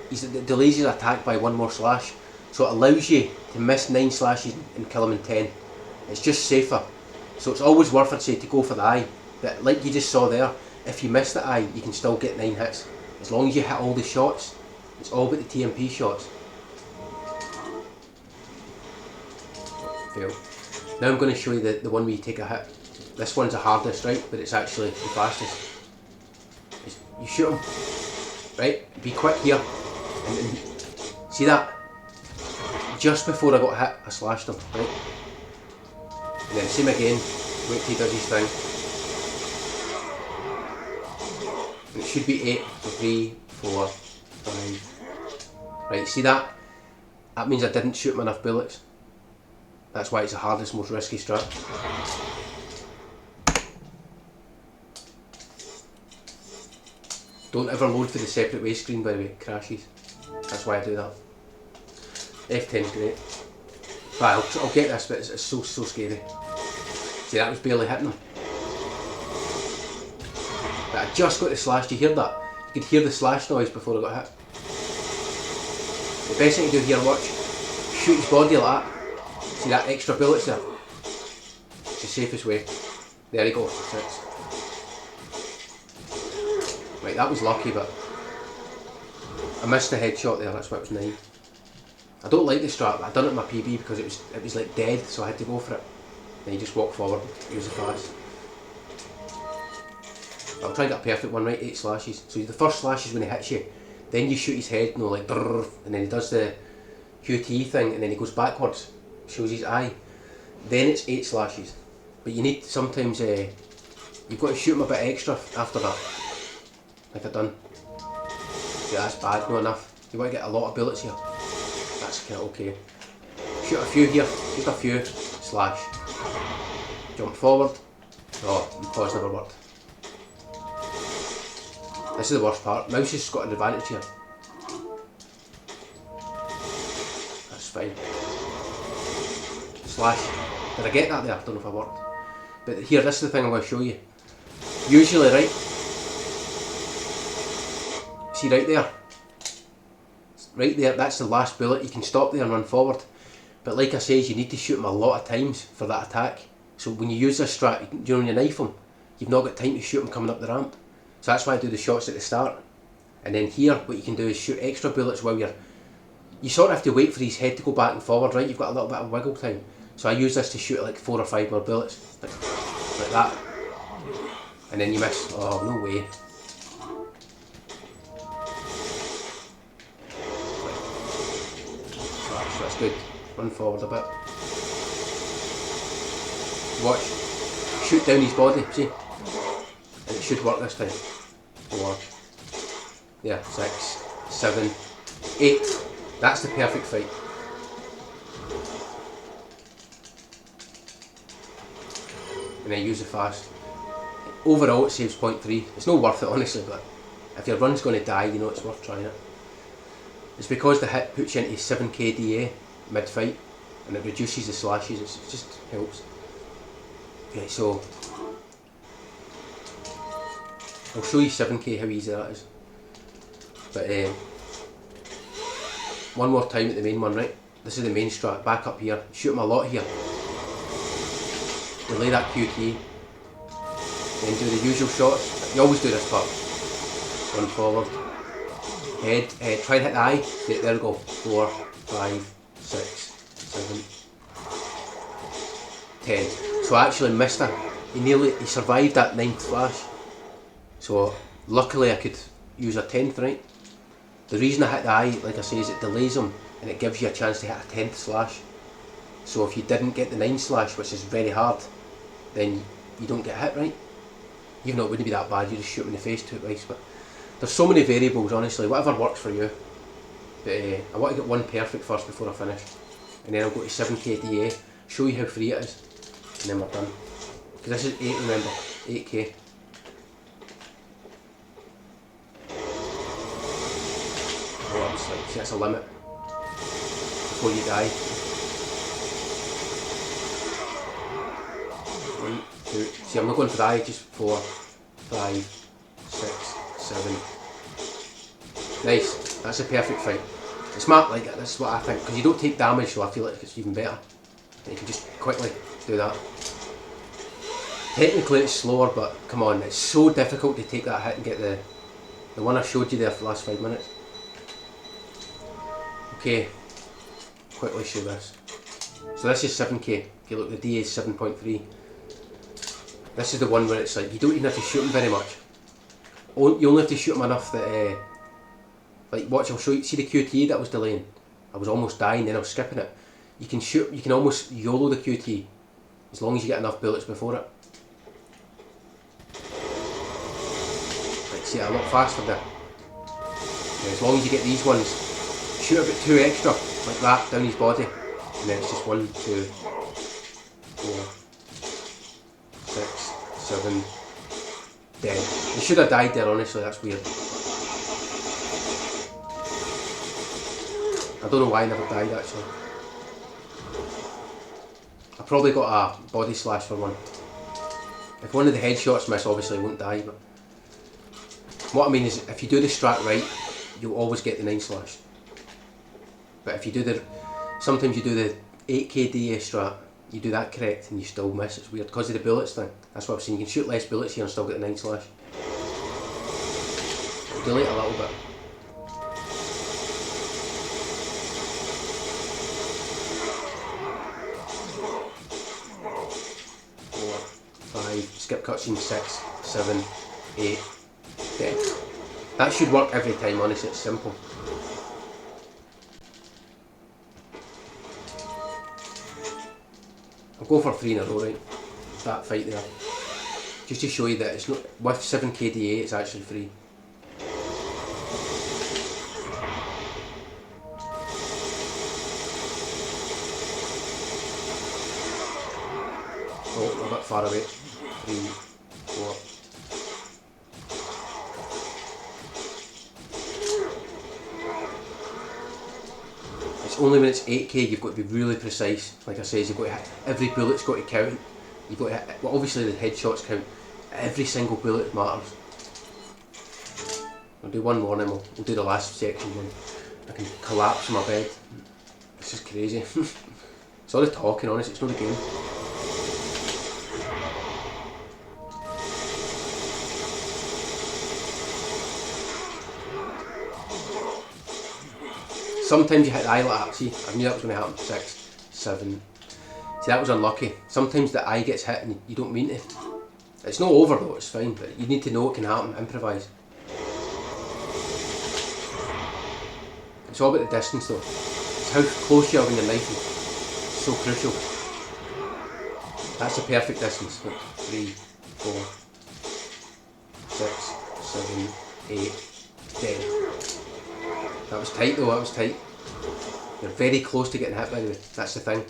It delays his attack by 1 more slash. So it allows you to miss 9 slashes and kill him in 10. It's just safer. So it's always worth it, say, to go for the eye. But like you just saw there, if you miss the eye, you can still get 9 hits. As long as you hit all the shots. It's all but the TMP shots. fail. Now I'm going to show you the one where you take a hit. This one's the hardest, right? But it's actually the fastest. You shoot him, right? Be quick here. And see that? Just before I got hit, I slashed him, right? And then same again, wait till he does his thing. And it should be 8, so 3, 4, 5. Right, see that? That means I didn't shoot him enough bullets. That's why it's the hardest, most risky strat. Don't ever load for the separate way screen, by the way, it crashes. That's why I do that. F10's great. Right, I'll get this, but it's so scary. See, that was barely hitting him. But I just got the slash. Do you hear that? You could hear the slash noise before I got hit. The best thing to do here, watch. Shoot his body like that. See that extra bullets there? It's the safest way. There you go. 6. Right, that was lucky, but I missed the headshot there. That's why it was 9. I don't like the strat, but I done it in my PB because it was like dead, so I had to go for it. Then you just walk forward, use the fast. I'll try to get a perfect one, right? 8 slashes. So the first slash is when he hits you, then you shoot his head, you know, like brrr, and then he does the QTE thing, and then he goes backwards, shows his eye. Then it's 8 slashes. But you need sometimes you've got to shoot him a bit extra after that, like I done. Yeah, that's bad, not enough. You want to get a lot of bullets here. That's kind of okay. Shoot a few here, just a few, slash. Jump forward. Oh, and pause never worked. This is the worst part. Mouse has got an advantage here. That's fine. Slash. Did I get that there? I don't know if I worked. But here, this is the thing I'm going to show you. Usually, right? See right there? Right there, that's the last bullet. You can stop there and run forward. But like I says, you need to shoot him a lot of times for that attack. So when you use this strat, you know, when you knife him, you've not got time to shoot him coming up the ramp. So that's why I do the shots at the start. And then here, what you can do is shoot extra bullets while you sort of have to wait for his head to go back and forward, right? You've got a little bit of wiggle time. So I use this to shoot like 4 or 5 more bullets. Like that. And then you miss. Oh, no way. That's good. Run forward a bit. Watch. Shoot down his body, see? And it should work this time. 4. Yeah, 6, 7, 8. That's the perfect fight. And then use the fast. Overall it saves 0.3. It's not worth it honestly, but if your run's going to die, you know it's worth trying it. It's because the hit puts you into 7k DA mid-fight and it reduces the slashes, it just helps. Okay, so I'll show you 7k how easy that is. But one more time at the main one, right? This is the main strat, back up here, shoot him a lot here. Relay that QT, then do the usual shots. You always do this part. Run forward. Head, try and hit the eye. There we go. 4, 5, 6, 7, 10. So I actually missed it. He survived that 9th flash. So luckily I could use a 10th, right? The reason I hit the eye, like I say, is it delays him and it gives you a chance to hit a 10th slash. So if you didn't get the 9th slash, which is very hard, then you don't get hit, right? Even though it wouldn't be that bad, you just shoot him in the face twice. But there's so many variables, honestly, whatever works for you. But I want to get one perfect first before I finish. And then I'll go to 7k DA, show you how free it is, and then we're done. Because this is 8, remember, 8k. Oh, it's like, see, that's a limit before you die. 1, 2, see, I'm not going for the eye, just 4, 5, 6, 7. Nice, that's a perfect fight. It's smart like that, this is what I think, because you don't take damage, so I feel like it's even better. And you can just quickly do that. Technically it's slower, but come on, it's so difficult to take that hit and get the one I showed you there for the last 5 minutes. Okay, quickly show this. So this is 7k. If you look, the DA is 7.3. This is the one where it's like, you don't even have to shoot them very much. You only have to shoot them enough that, like watch, I'll show you, see the QTE that was delaying? I was almost dying, then I was skipping it. You can shoot, you can almost YOLO the QTE, as long as you get enough bullets before it. Like, see it a lot faster there. Yeah, as long as you get these ones, shoot a bit 2 extra, like that, down his body. And then it's just 1, 2, 4, 6, 7, dead. He should have died there, honestly, that's weird. I don't know why I never died actually. I probably got a body slash for one. If one of the headshots miss, obviously I won't die, but what I mean is, if you do the strat right, you'll always get the 9 slash. But if you do the, sometimes you do the 8k DA strat, you do that correct and you still miss. It's weird because of the bullets thing. That's what I've seen. You can shoot less bullets here and still get the 9 slash. I'll delete a little bit. Skip cutscene 6, 7, 8, dead. That should work every time, honestly, it's simple. I'll go for 3 in a row, right? That fight there. Just to show you that it's not, with 7k DA it's actually free. Oh, I'm a bit far away. 3, 4. It's only when it's 8k you've got to be really precise. Like I said, you've got to hit, every bullet's got to count. You've got to hit, well obviously the headshots count. Every single bullet matters. I'll do one more and then we'll do the last section when I can collapse in my bed. This is crazy. It's all the talking, honestly, it's not a game. Sometimes you hit the eye like that, see, I knew that was going to happen, 6, 7, see that was unlucky. Sometimes the eye gets hit and you don't mean to. It's not over though, it's fine, but you need to know it can happen, improvise. It's all about the distance though. It's how close you are when you're knifing. It's so crucial. That's the perfect distance. 3, 4, 6, 7, 8, dead. That was tight though, that was tight. You're very close to getting hit by the way, that's the thing.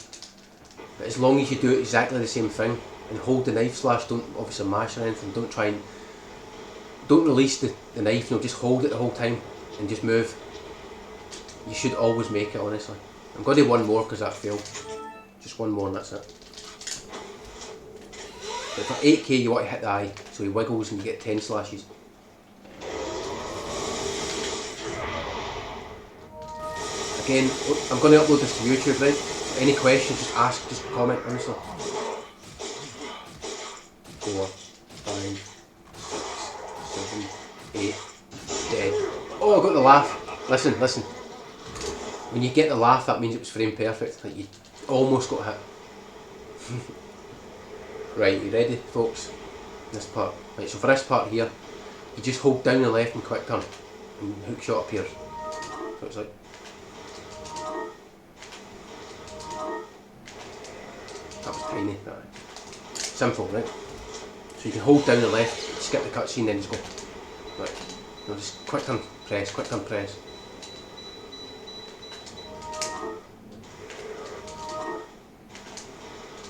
But as long as you do exactly the same thing and hold the knife slash, don't obviously mash or anything, don't try and, don't release the knife, no, just hold it the whole time and just move. You should always make it, honestly. I'm going to do one more because that failed. Just one more and that's it. But for 8k you want to hit the eye, so he wiggles and you get 10 slashes. Again, I'm going to upload this to YouTube, right? Any questions, just ask, just comment, honestly. 4, 5, 6, 7, 8, dead. Oh, I got the laugh. Listen, listen. When you get the laugh, that means it was frame perfect. Like you almost got hit. Right, you ready, folks? This part. Right, so for this part here, you just hold down the left and quick turn, and hook shot appears. So it's like. That was tiny. Right. Simple, right? So you can hold down the left, skip the cutscene, then just go. Right. No, just quick turn, press, quick turn, press.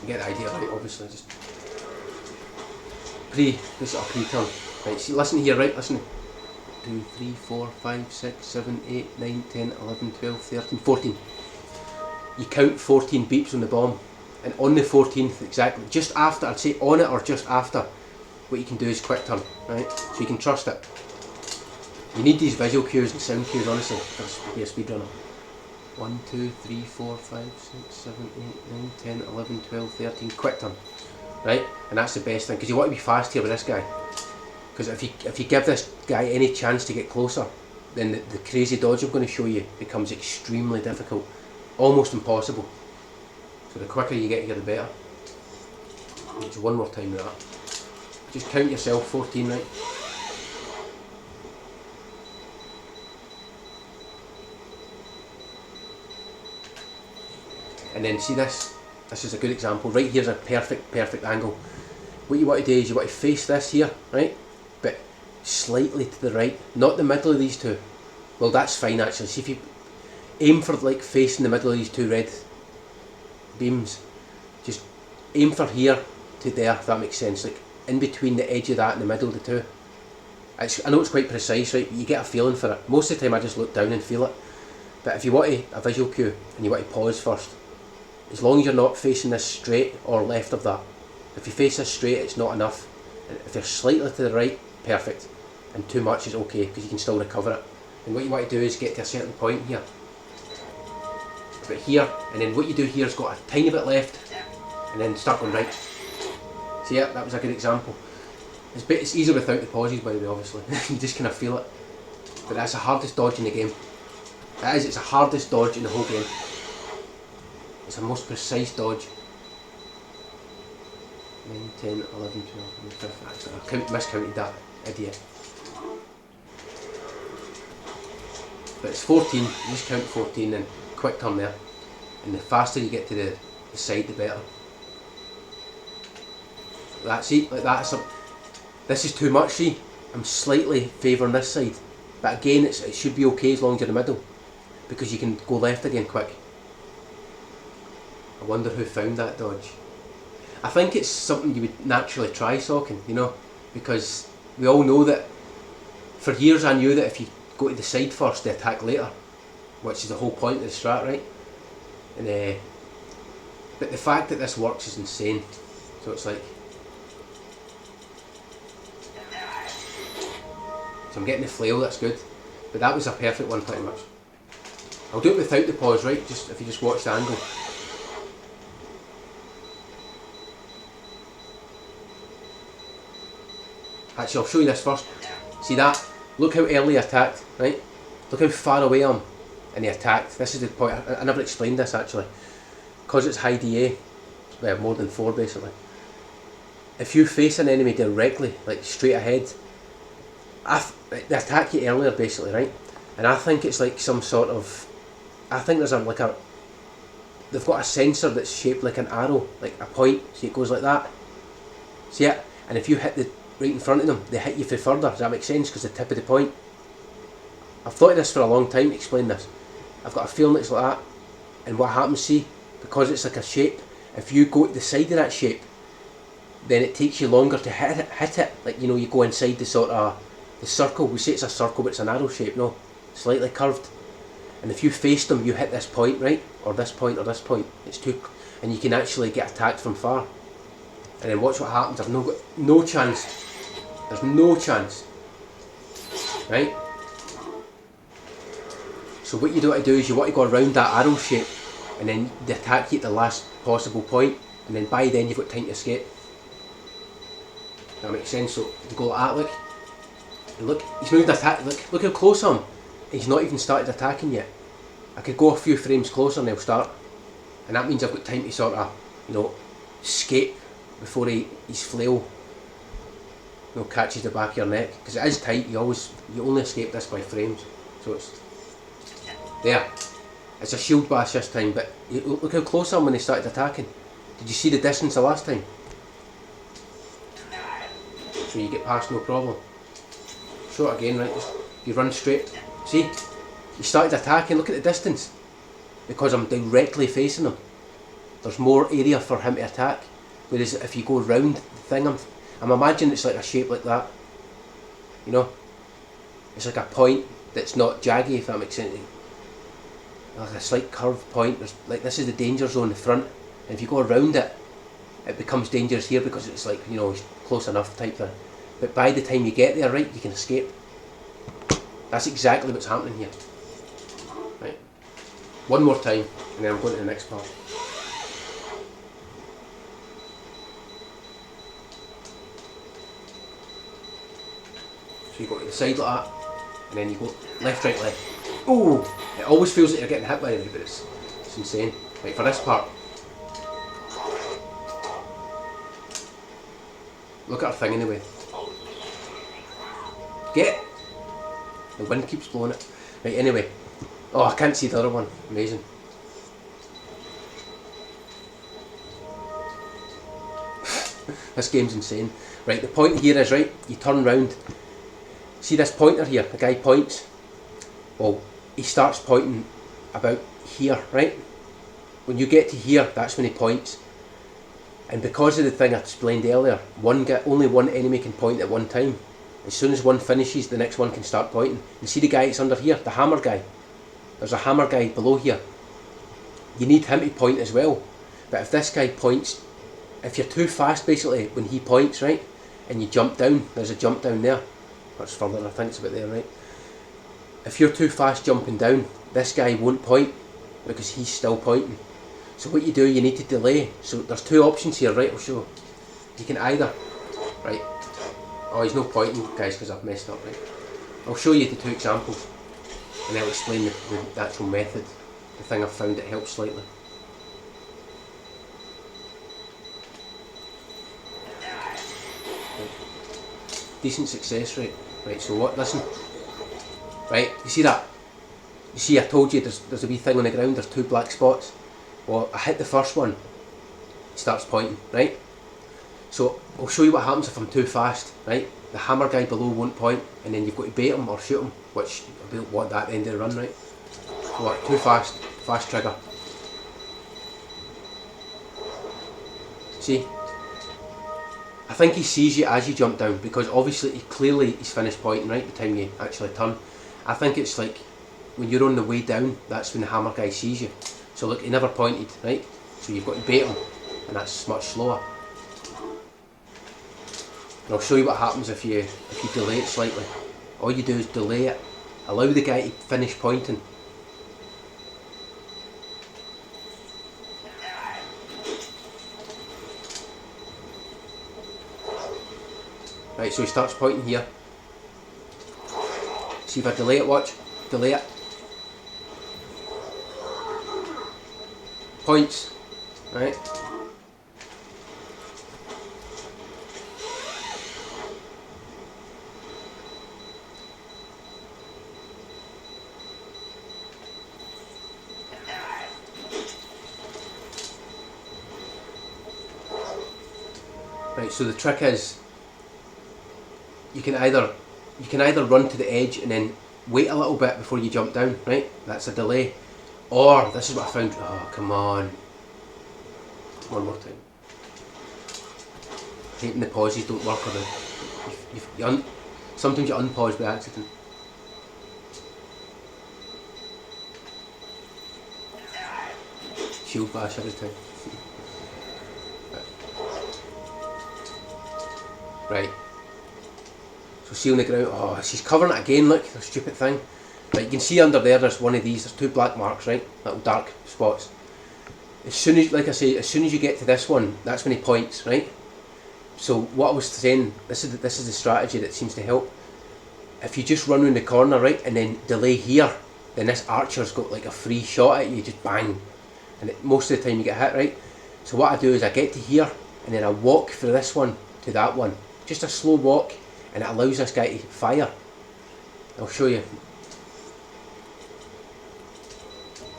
You get the idea, right? Obviously, just this is a pre-turn. Right, see, listen here, right? Listen. 2, 3, 4, 5, 6, 7, 8, 9, 10, 11, 12, 13, 14. You count 14 beeps on the bomb. And on the 14th, exactly, just after, I'd say on it or just after, what you can do is quick turn, right? So you can trust it. You need these visual cues and sound cues, honestly, to be a speedrunner. 1, 2, 3, 4, 5, 6, 7, 8, 9, 10, 11, 12, 13, quick turn, right? And that's the best thing, because you want to be fast here with this guy. Because if you give this guy any chance to get closer, then the crazy dodge I'm going to show you becomes extremely difficult, almost impossible. So So the quicker you get here, the better. Just one more time with that. Just count yourself, 14, right? And then see this? This is a good example. Right here's a perfect angle. What you want to do is you want to face this here, right? But slightly to the right, not the middle of these two. Well, that's fine actually. See if you aim for like facing the middle of these two red beams. Just aim for here to there, if that makes sense. Like in between the edge of that and the middle of the two. I know it's quite precise, right? But you get a feeling for it. Most of the time I just look down and feel it. But if you want a visual cue and you want to pause first, as long as you're not facing this straight or left of that. If you face this straight, it's not enough. If you're slightly to the right, perfect. And too much is okay, because you can still recover it. And what you want to do is get to a certain point here. But here, and then what you do here is got a tiny bit left, and then start going right. See, yeah, that was a good example. It's easier without the pauses, by the way, obviously. You just kind of feel it. But that's the hardest dodge in the game. It is, it's the hardest dodge in the whole game. It's the most precise dodge. 9, 10, 11, 12, 15. Actually, I miscounted that, idiot. But it's 14, you just count 14 and quick turn there. And the faster you get to the side, the better. That's it, like that. This is too much, see? I'm slightly favouring this side. But again, it should be okay as long as you're in the middle. Because you can go left again quick. I wonder who found that dodge. I think it's something you would naturally try socking, you know, because we all know that. For years I knew that if you go to the side first, they attack later, which is the whole point of the strat, right? And but the fact that this works is insane. So it's like, so I'm getting the flail, that's good, but that was a perfect one pretty much. I'll do it without the pause, right? Just if you just watch the angle. Actually, I'll show you this first. See that? Look how early he attacked, right? Look how far away I am, and he attacked. This is the point. I never explained this actually. Because it's high DA, well, more than 4 basically. If you face an enemy directly, like straight ahead, they attack you earlier basically, right? And I think it's like some sort of, I think there's they've got a sensor that's shaped like an arrow, like a point, so it goes like that. See it? And if you hit the right in front of them, they hit you for further. Does that make sense? Because the tip of the point. I've thought of this for a long time to explain this. I've got a feeling it's like that. And what happens, see, because it's like a shape, if you go to the side of that shape, then it takes you longer to hit it. Like, you know, you go inside the sort of, the circle. We say it's a circle, but it's an arrow shape, no? Slightly curved. And if you face them, you hit this point, right? Or this point, or this point. It's too, and you can actually get attacked from far. And then watch what happens. I've got no chance. There's no chance, right? So what you want to do is you want to go around that arrow shape, and then they attack you at the last possible point, and then by then you've got time to escape. That makes sense. So you go like that, look, and look, he's moved attack. Look how close I am. He's not even started attacking yet. I could go a few frames closer and he'll start, and that means I've got time to sort of, you know, escape before his flail, you know, catches the back of your neck, because it is tight. You only escape this by frames. So it's there. It's a shield bash this time, but look how close I am when they started attacking. Did you see the distance the last time? So you get past no problem. Show it again, right? Just, you run straight. See? He started attacking. Look at the distance. Because I'm directly facing him, there's more area for him to attack. Whereas if you go round the thing, I'm imagining it's like a shape like that. You know? It's like a point that's not jaggy, if that makes sense. Like a slight curved point. Like, this is the danger zone in the front. And if you go around it, it becomes dangerous here because it's like, you know, close enough type thing. But by the time you get there, right, you can escape. That's exactly what's happening here. Right. One more time, and then I'm going to the next part. So you go to the side like that, and then you go left, right, left. Oh! It always feels like you're getting hit by everybody, but it's insane. Right, for this part, Look at her thing anyway. Get it! The wind keeps blowing it. Right, anyway. Oh, I can't see the other one. Amazing. This game's insane. Right, the point here is, right, you turn round. See this pointer here? The guy points. Well, he starts pointing about here, right? When you get to here, that's when he points. And because of the thing I explained earlier, only one enemy can point at one time. As soon as one finishes, the next one can start pointing. And see the guy that's under here, the hammer guy? There's a hammer guy below here. You need him to point as well. But if this guy points, if you're too fast basically when he points, right, and you jump down, there's a jump down there. That's further, I think it's about there, right? If you're too fast jumping down, this guy won't point because he's still pointing. So what you do, you need to delay. So there's two options here, right? I'll show. You can either, right? Oh, he's no pointing, guys, because I've messed up, right? I'll show you the two examples, and I'll explain the actual method. The thing I've found that helps slightly. Right. Decent success rate. Right, so what? Listen. Right, you see that? You see, I told you there's a wee thing on the ground. There's two black spots. Well, I hit the first one. He starts pointing, right? So I'll show you what happens if I'm too fast, right? The hammer guy below won't point, and then you've got to bait him or shoot him, which I don't want that at the end of the run, right? So what? Too fast. Fast trigger. See? I think he sees you as you jump down, because obviously he's finished pointing, right? By the time you actually turn. I think it's like when you're on the way down, that's when the hammer guy sees you. So look, he never pointed, right? So you've got to bait him, and that's much slower. And I'll show you what happens if you delay it slightly. All you do is delay it. Allow the guy to finish pointing. Right, so he starts pointing here. See if I delay it, watch. Delay it. Points. Right. Right, so the trick is you can either run to the edge and then wait a little bit before you jump down, right? That's a delay. Or this is what I found. Oh, come on. One more time. Hating the pauses don't work or sometimes you unpause by accident. Shield bash every time. Right. So see on the ground. Oh, she's covering it again, look, the stupid thing. Right, you can see under there's one of these, there's two black marks, right? Little dark spots. As soon as, like I say, as soon as you get to this one, that's when he points, right? So what I was saying, this is the strategy that seems to help. If you just run around the corner, right, and then delay here, then this archer's got like a free shot at you, just bang. And most of the time you get hit, right? So what I do is I get to here, and then I walk from this one to that one. Just a slow walk, and it allows this guy to fire. I'll show you.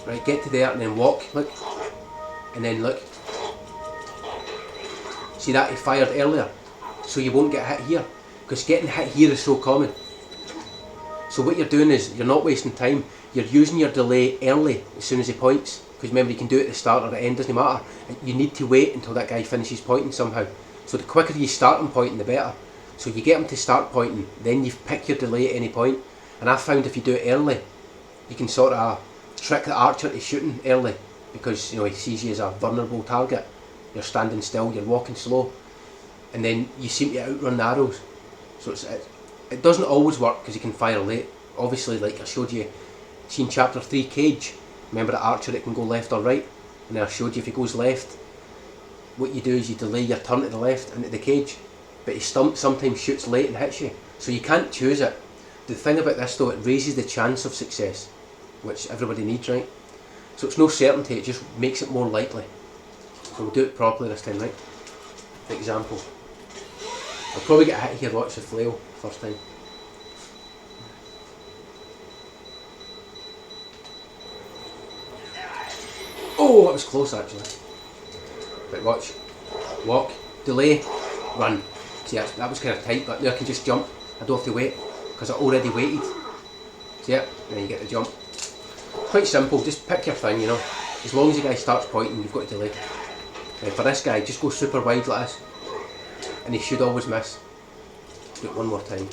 Right, get to there and then walk, look. And then look. See that, he fired earlier. So you won't get hit here. Because getting hit here is so common. So what you're doing is, you're not wasting time. You're using your delay early, as soon as he points. Because remember, you can do it at the start or the end, doesn't matter. You need to wait until that guy finishes pointing somehow. So the quicker you start him pointing, the better. So you get him to start pointing, then you pick your delay at any point. And I found if you do it early, you can sort of trick the archer to shooting early, because you know he sees you as a vulnerable target. You're standing still, you're walking slow, and then you seem to outrun the arrows. So it doesn't always work because you can fire late. Obviously, like I showed you, see in chapter 3 cage, remember the archer that can go left or right, and then I showed you if he goes left, what you do is you delay your turn to the left into the cage, but he sometimes shoots late and hits you, so you can't choose it. The thing about this though, it raises the chance of success, which everybody needs, right? So it's no certainty, it just makes it more likely. So we'll do it properly this time, right? For example. I'll probably get a hit here, watch the flail first time. Oh, that was close actually. Right, watch. Walk, delay, run. See, that was kind of tight, but now I can just jump. I don't have to wait, because I already waited. See it? Then you get the jump. Quite simple, just pick your thing, you know. As long as the guy starts pointing, you've got to delay. Now for this guy, just go super wide like this. And he should always miss. Do it one more time.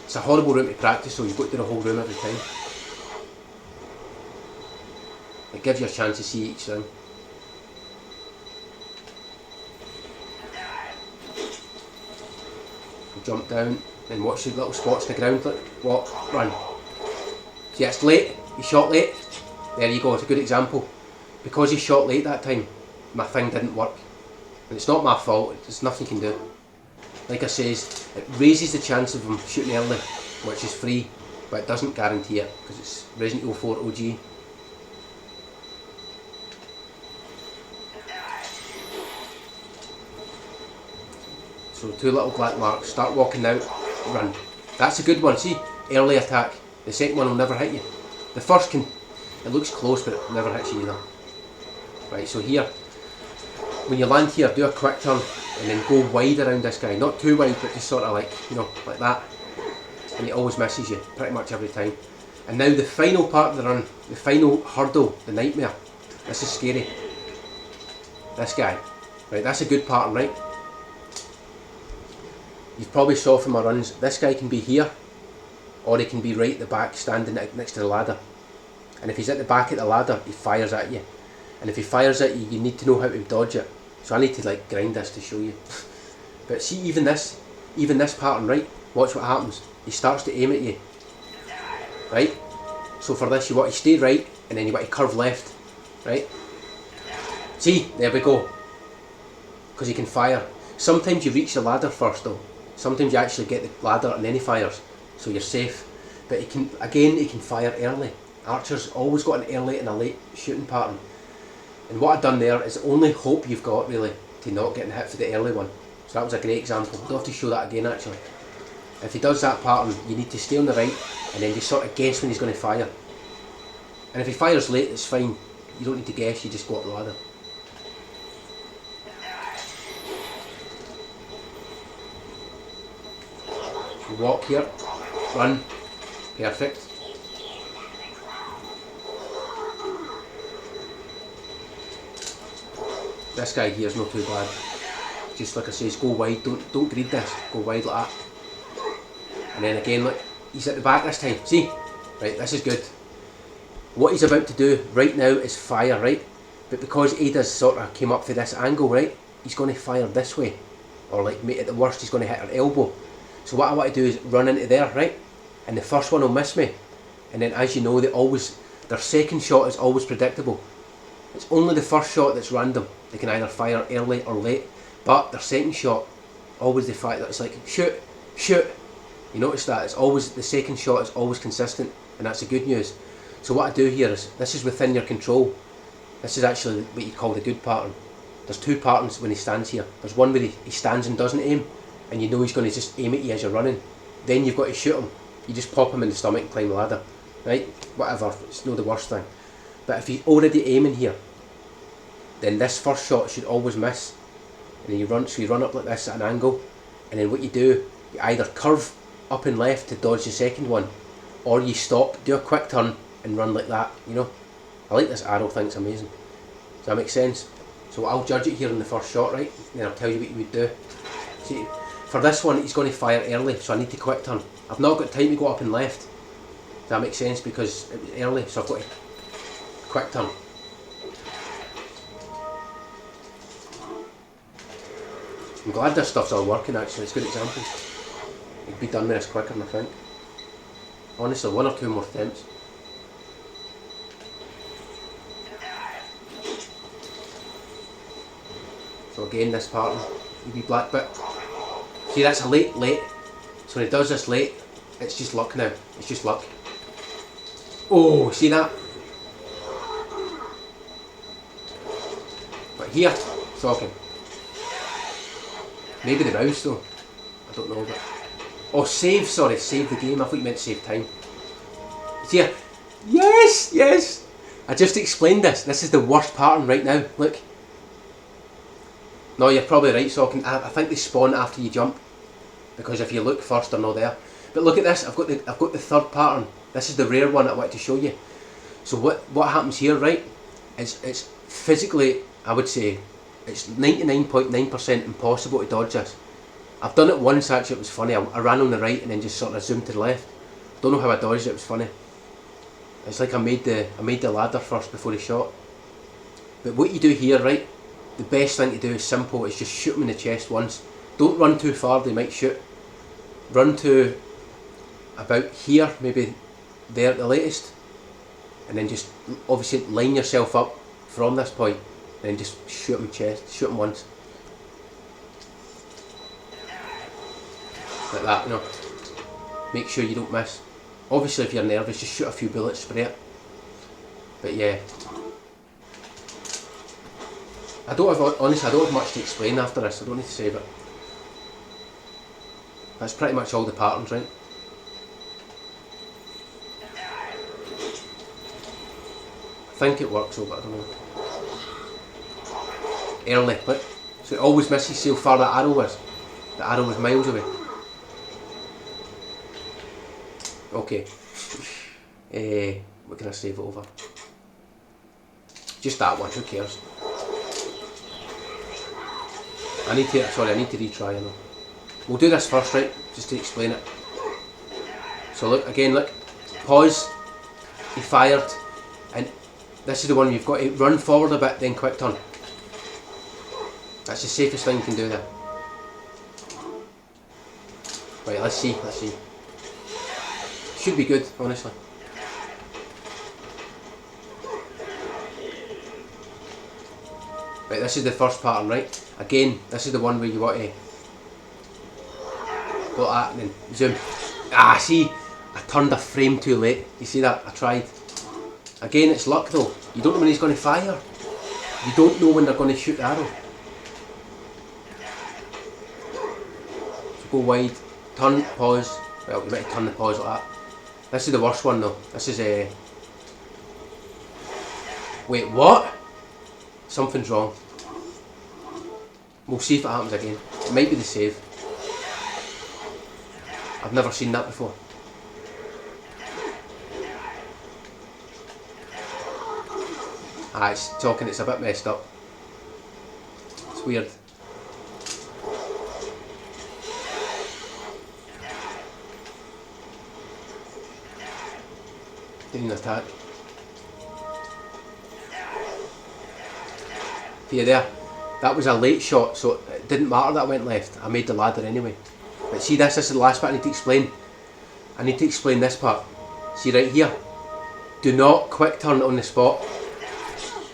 It's a horrible room to practice, so you've got to do the whole room every time. It gives you a chance to see each thing. Jump down and watch the little spots in the ground. Look, walk, run. See, it's late. He shot late. There you go. It's a good example. Because he shot late that time, my thing didn't work, and it's not my fault. There's nothing you can do. Like I says, it raises the chance of him shooting early, which is free, but it doesn't guarantee it because it's Resident Evil 4 OG. So 2 little black marks, start walking out, run. That's a good one, see? Early attack. The second one will never hit you. The first can, it looks close but it never hits you either. Right, so here, when you land here, do a quick turn and then go wide around this guy. Not too wide, but just sort of like, you know, like that. And he always misses you, pretty much every time. And now the final part of the run, the final hurdle, the nightmare. This is scary. This guy. Right, that's a good pattern, right? You've probably saw from my runs, this guy can be here, or he can be right at the back, standing next to the ladder. And if he's at the back of the ladder, he fires at you. And if he fires at you, you need to know how to dodge it. So I need to like grind this to show you. But see, even this pattern, right? Watch what happens. He starts to aim at you, right? So for this, you want to stay right, and then you want to curve left, right? See, there we go. Because he can fire. Sometimes you reach the ladder first though. Sometimes you actually get the ladder and then he fires, so you're safe. But he can fire early. Archer's always got an early and a late shooting pattern. And what I've done there is the only hope you've got really to not getting hit for the early one. So that was a great example. Don't have to show that again actually. If he does that pattern, you need to stay on the right and then just sort of guess when he's going to fire. And if he fires late, it's fine. You don't need to guess, you just go up the ladder. Walk here, run, perfect. This guy here is not too bad. Just like I say, go wide, don't greed this, go wide like that. And then again, look, he's at the back this time, see? Right, this is good. What he's about to do right now is fire, right? But because Ada's sort of came up for this angle, right? He's going to fire this way. Or like, at the worst, he's going to hit her elbow. So what I want to do is run into there, right? And the first one will miss me. And then as you know, their second shot is always predictable. It's only the first shot that's random. They can either fire early or late. But their second shot, always the fact that it's like, shoot, shoot. You notice that? It's always, the second shot is always consistent. And that's the good news. So what I do here is, this is within your control. This is actually what you call the good pattern. There's 2 patterns when he stands here. There's one where he stands and doesn't aim. And you know he's going to just aim at you as you're running. Then you've got to shoot him. You just pop him in the stomach and climb the ladder. Right? Whatever, it's not the worst thing. But if he's already aiming here, then this first shot should always miss. And then you run up like this at an angle. And then what you do, you either curve up and left to dodge the second one, or you stop, do a quick turn and run like that, you know. I like this arrow thing, it's amazing. Does that make sense? So I'll judge it here in the first shot, right? Then I'll tell you what you would do. See, for this one, he's going to fire early, so I need to quick turn. I've not got time to go up and left. Does that make sense? Because it was early, so I've got to quick turn. I'm glad this stuff's all working actually, it's good examples. You'd be done with this quicker than I think. Honestly, 1 or 2 more attempts. So again, this pattern, you'd be black bit. See, that's a late. So when he does this late, it's just luck now. It's just luck. Oh, see that? But here, talking. Maybe the mouse though. I don't know, but... Oh, save, sorry, save the game. I thought you meant save time. See ya? Yes, yes! I just explained this. This is the worst pattern right now. Look. No, you're probably right, Socken. I think they spawn after you jump. Because if you look first, they're not there. But look at this. I've got the third pattern. This is the rare one I want to show you. So what happens here, right? It's physically, I would say, it's 99.9% impossible to dodge this. I've done it once actually, it was funny. I ran on the right and then just sort of zoomed to the left. Don't know how I dodged it, it was funny. It's like I made the ladder first before he shot. But what you do here, right, the best thing to do is simple, is just shoot them in the chest once. Don't run too far, they might shoot. Run to about here, maybe there at the latest. And then just obviously line yourself up from this point. And then just shoot them chest, shoot them once. Like that, you know. Make sure you don't miss. Obviously if you're nervous, just shoot a few bullets, spray it. But yeah. Honestly, I don't have much to explain after this, I don't need to save it. That's pretty much all the patterns, right? I think it works though, but I don't know. Early, look. So it always misses, see how far that arrow was? The arrow was miles away. Okay. What can I save it over? Just that one, who cares? I need to retry, you know. We'll do this first, right? Just to explain it. So look, again, look. Pause. He fired. And this is the one you've got to run forward a bit, then quick turn. That's the safest thing you can do there. Right, let's see. Should be good, honestly. Right, this is the first pattern, right? Again, this is the one where you want to go like that and then zoom. Ah, see, I turned a frame too late. You see that? I tried. Again, it's luck though. You don't know when he's going to fire. You don't know when they're going to shoot the arrow. So go wide, turn, pause. Well, you might turn the pause like that. This is the worst one though. This is a... Wait, what? Something's wrong. We'll see if it happens again. It might be the save. I've never seen that before. Ah, it's talking, it's a bit messed up. It's weird. Didn't even attack. See there? That was a late shot, so it didn't matter that I went left. I made the ladder anyway. But see this is the last part I need to explain. I need to explain this part. See right here? Do not quick turn on the spot.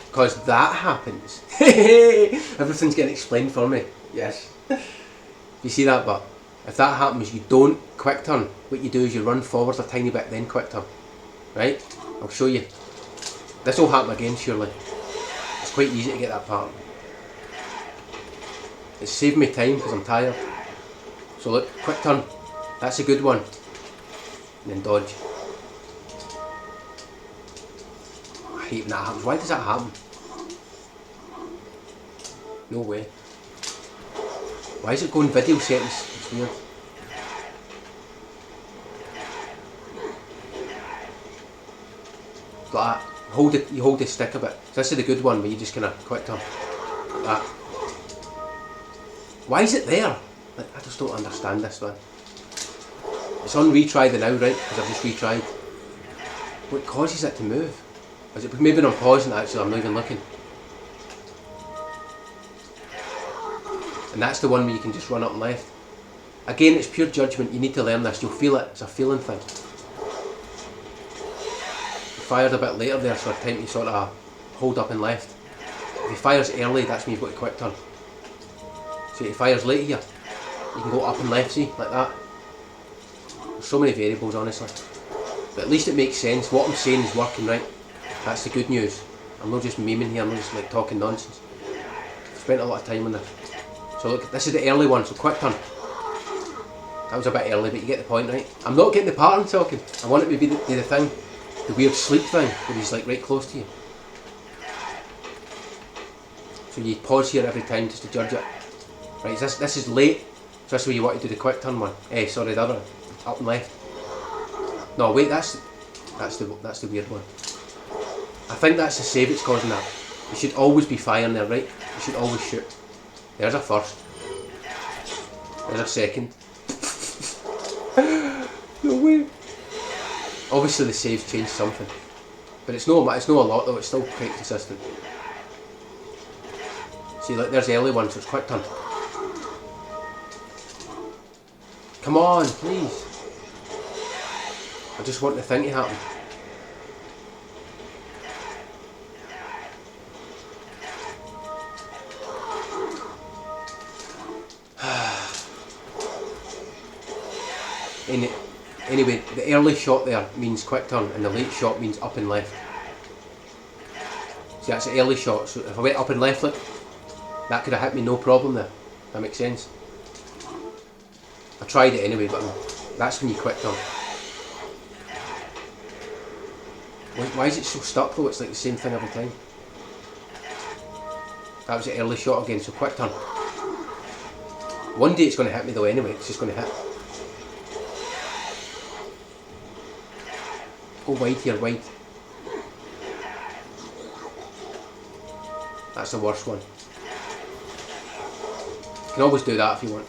Because that happens. Everything's getting explained for me. Yes. You see that? But if that happens, you don't quick turn. What you do is you run forward a tiny bit, then quick turn. Right? I'll show you. This will happen again, surely. It's quite easy to get that pattern. It's saved me time because I'm tired. So look, quick turn. That's a good one. And then dodge. I hate when that happens. Why does that happen? No way. Why is it going video settings? It's weird. Like that. You hold the stick a bit. So this is the good one where you just kind of quick turn. Like that. Why is it there? Like, I just don't understand this one. It's on retry the now, right? Because I've just retried. What causes it to move? Is it maybe on pause and actually I'm not even looking? And that's the one where you can just run up and left. Again, it's pure judgment. You need to learn this. You'll feel it. It's a feeling thing. He fired a bit later there, so time to sort of hold up and left. If he fires early, that's when you've got a quick turn. So if he fires late here, you can go up and left, see, like that. There's so many variables, honestly. But at least it makes sense. What I'm saying is working, right? That's the good news. I'm not just memeing here, I'm not just like talking nonsense. I've spent a lot of time on this. So look, this is the early one, so quick turn. That was a bit early, but you get the point, right? I'm not getting the pattern talking. I want it to be the thing. The weird sleep thing, where he's like right close to you. So you pause here every time just to judge it. Right, this is late. So this is where you want to do the quick turn one. Sorry, the other one. Up and left. No, wait, that's the weird one. I think that's the save it's causing that. You should always be firing there, right? You should always shoot. There's a first. There's a second. No way. Obviously the saves changed something, but it's no a lot though. It's still quite consistent. See, like there's the early one, so it's quick turn. Come on, please. I just want the thing to happen. Anyway, the early shot there means quick turn and the late shot means up and left. See, that's the early shot, so if I went up and left, look, that could have hit me no problem there. That makes sense. I tried it anyway, but that's when you quick turn. Why is it so stuck though? It's like the same thing every time. That was the early shot again, so quick turn. One day it's going to hit me though anyway, it's just going to hit. Go wide here, wide. That's the worst one. You can always do that if you want.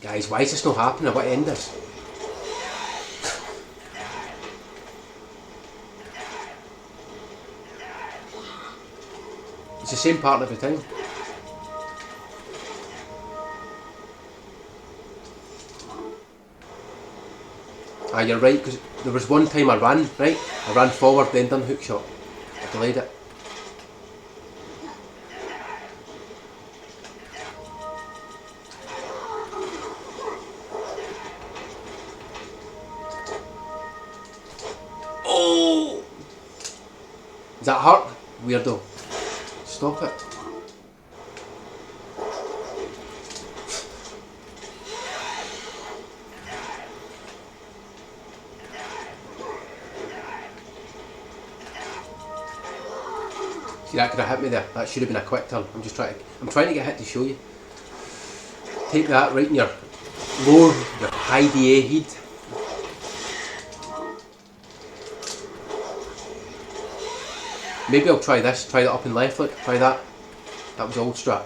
Guys, why is this not happening? I want to end this. It's the same pattern every time. Ah, you're right, because there was one time I ran, right? I ran forward, then done hook shot. I delayed it. Oh! Does that hurt? Weirdo. Stop it. See, that could have hit me there. That should have been a quick turn. I'm trying to get hit to show you. Take that right in your lower, your high DA head. Maybe I'll try this. Try that up and left. Look, try that. That was old strat.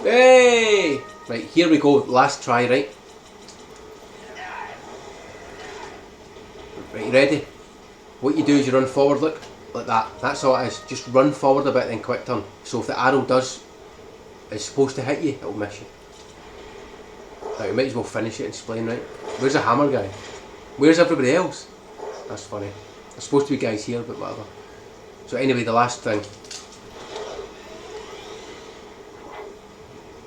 Hey! Right, here we go. Last try, right? Right, you ready? What you do is you run forward, look, like that. That's all it is. Just run forward a bit, then quick turn. So if the arrow is supposed to hit you, it'll miss you. Right, we might as well finish it and explain, right? Where's the hammer guy? Where's everybody else? That's funny. There's supposed to be guys here, but whatever. So anyway, the last thing.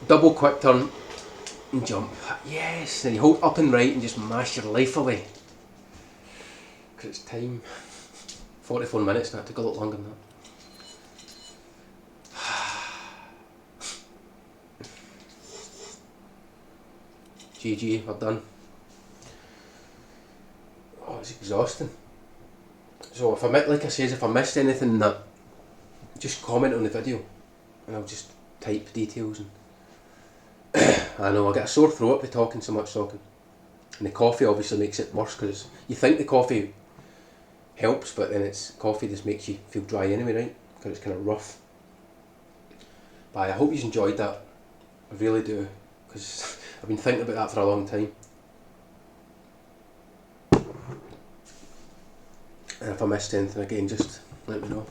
Double quick turn and jump. Yes! Then you hold up and right and just mash your life away. Because it's time. 44 minutes, and that took a lot longer than that. GG, we're done. Oh, it's exhausting. So if like I says, if I missed anything, that just comment on the video, and I'll just type details. And I know I get a sore throat with talking so much talking, and the coffee obviously makes it worse because you think the coffee helps, but then it's coffee just makes you feel dry anyway, right? Because it's kind of rough. But I hope you enjoyed that. I really do, because I've been thinking about that for a long time. And if I missed anything again, just let me know.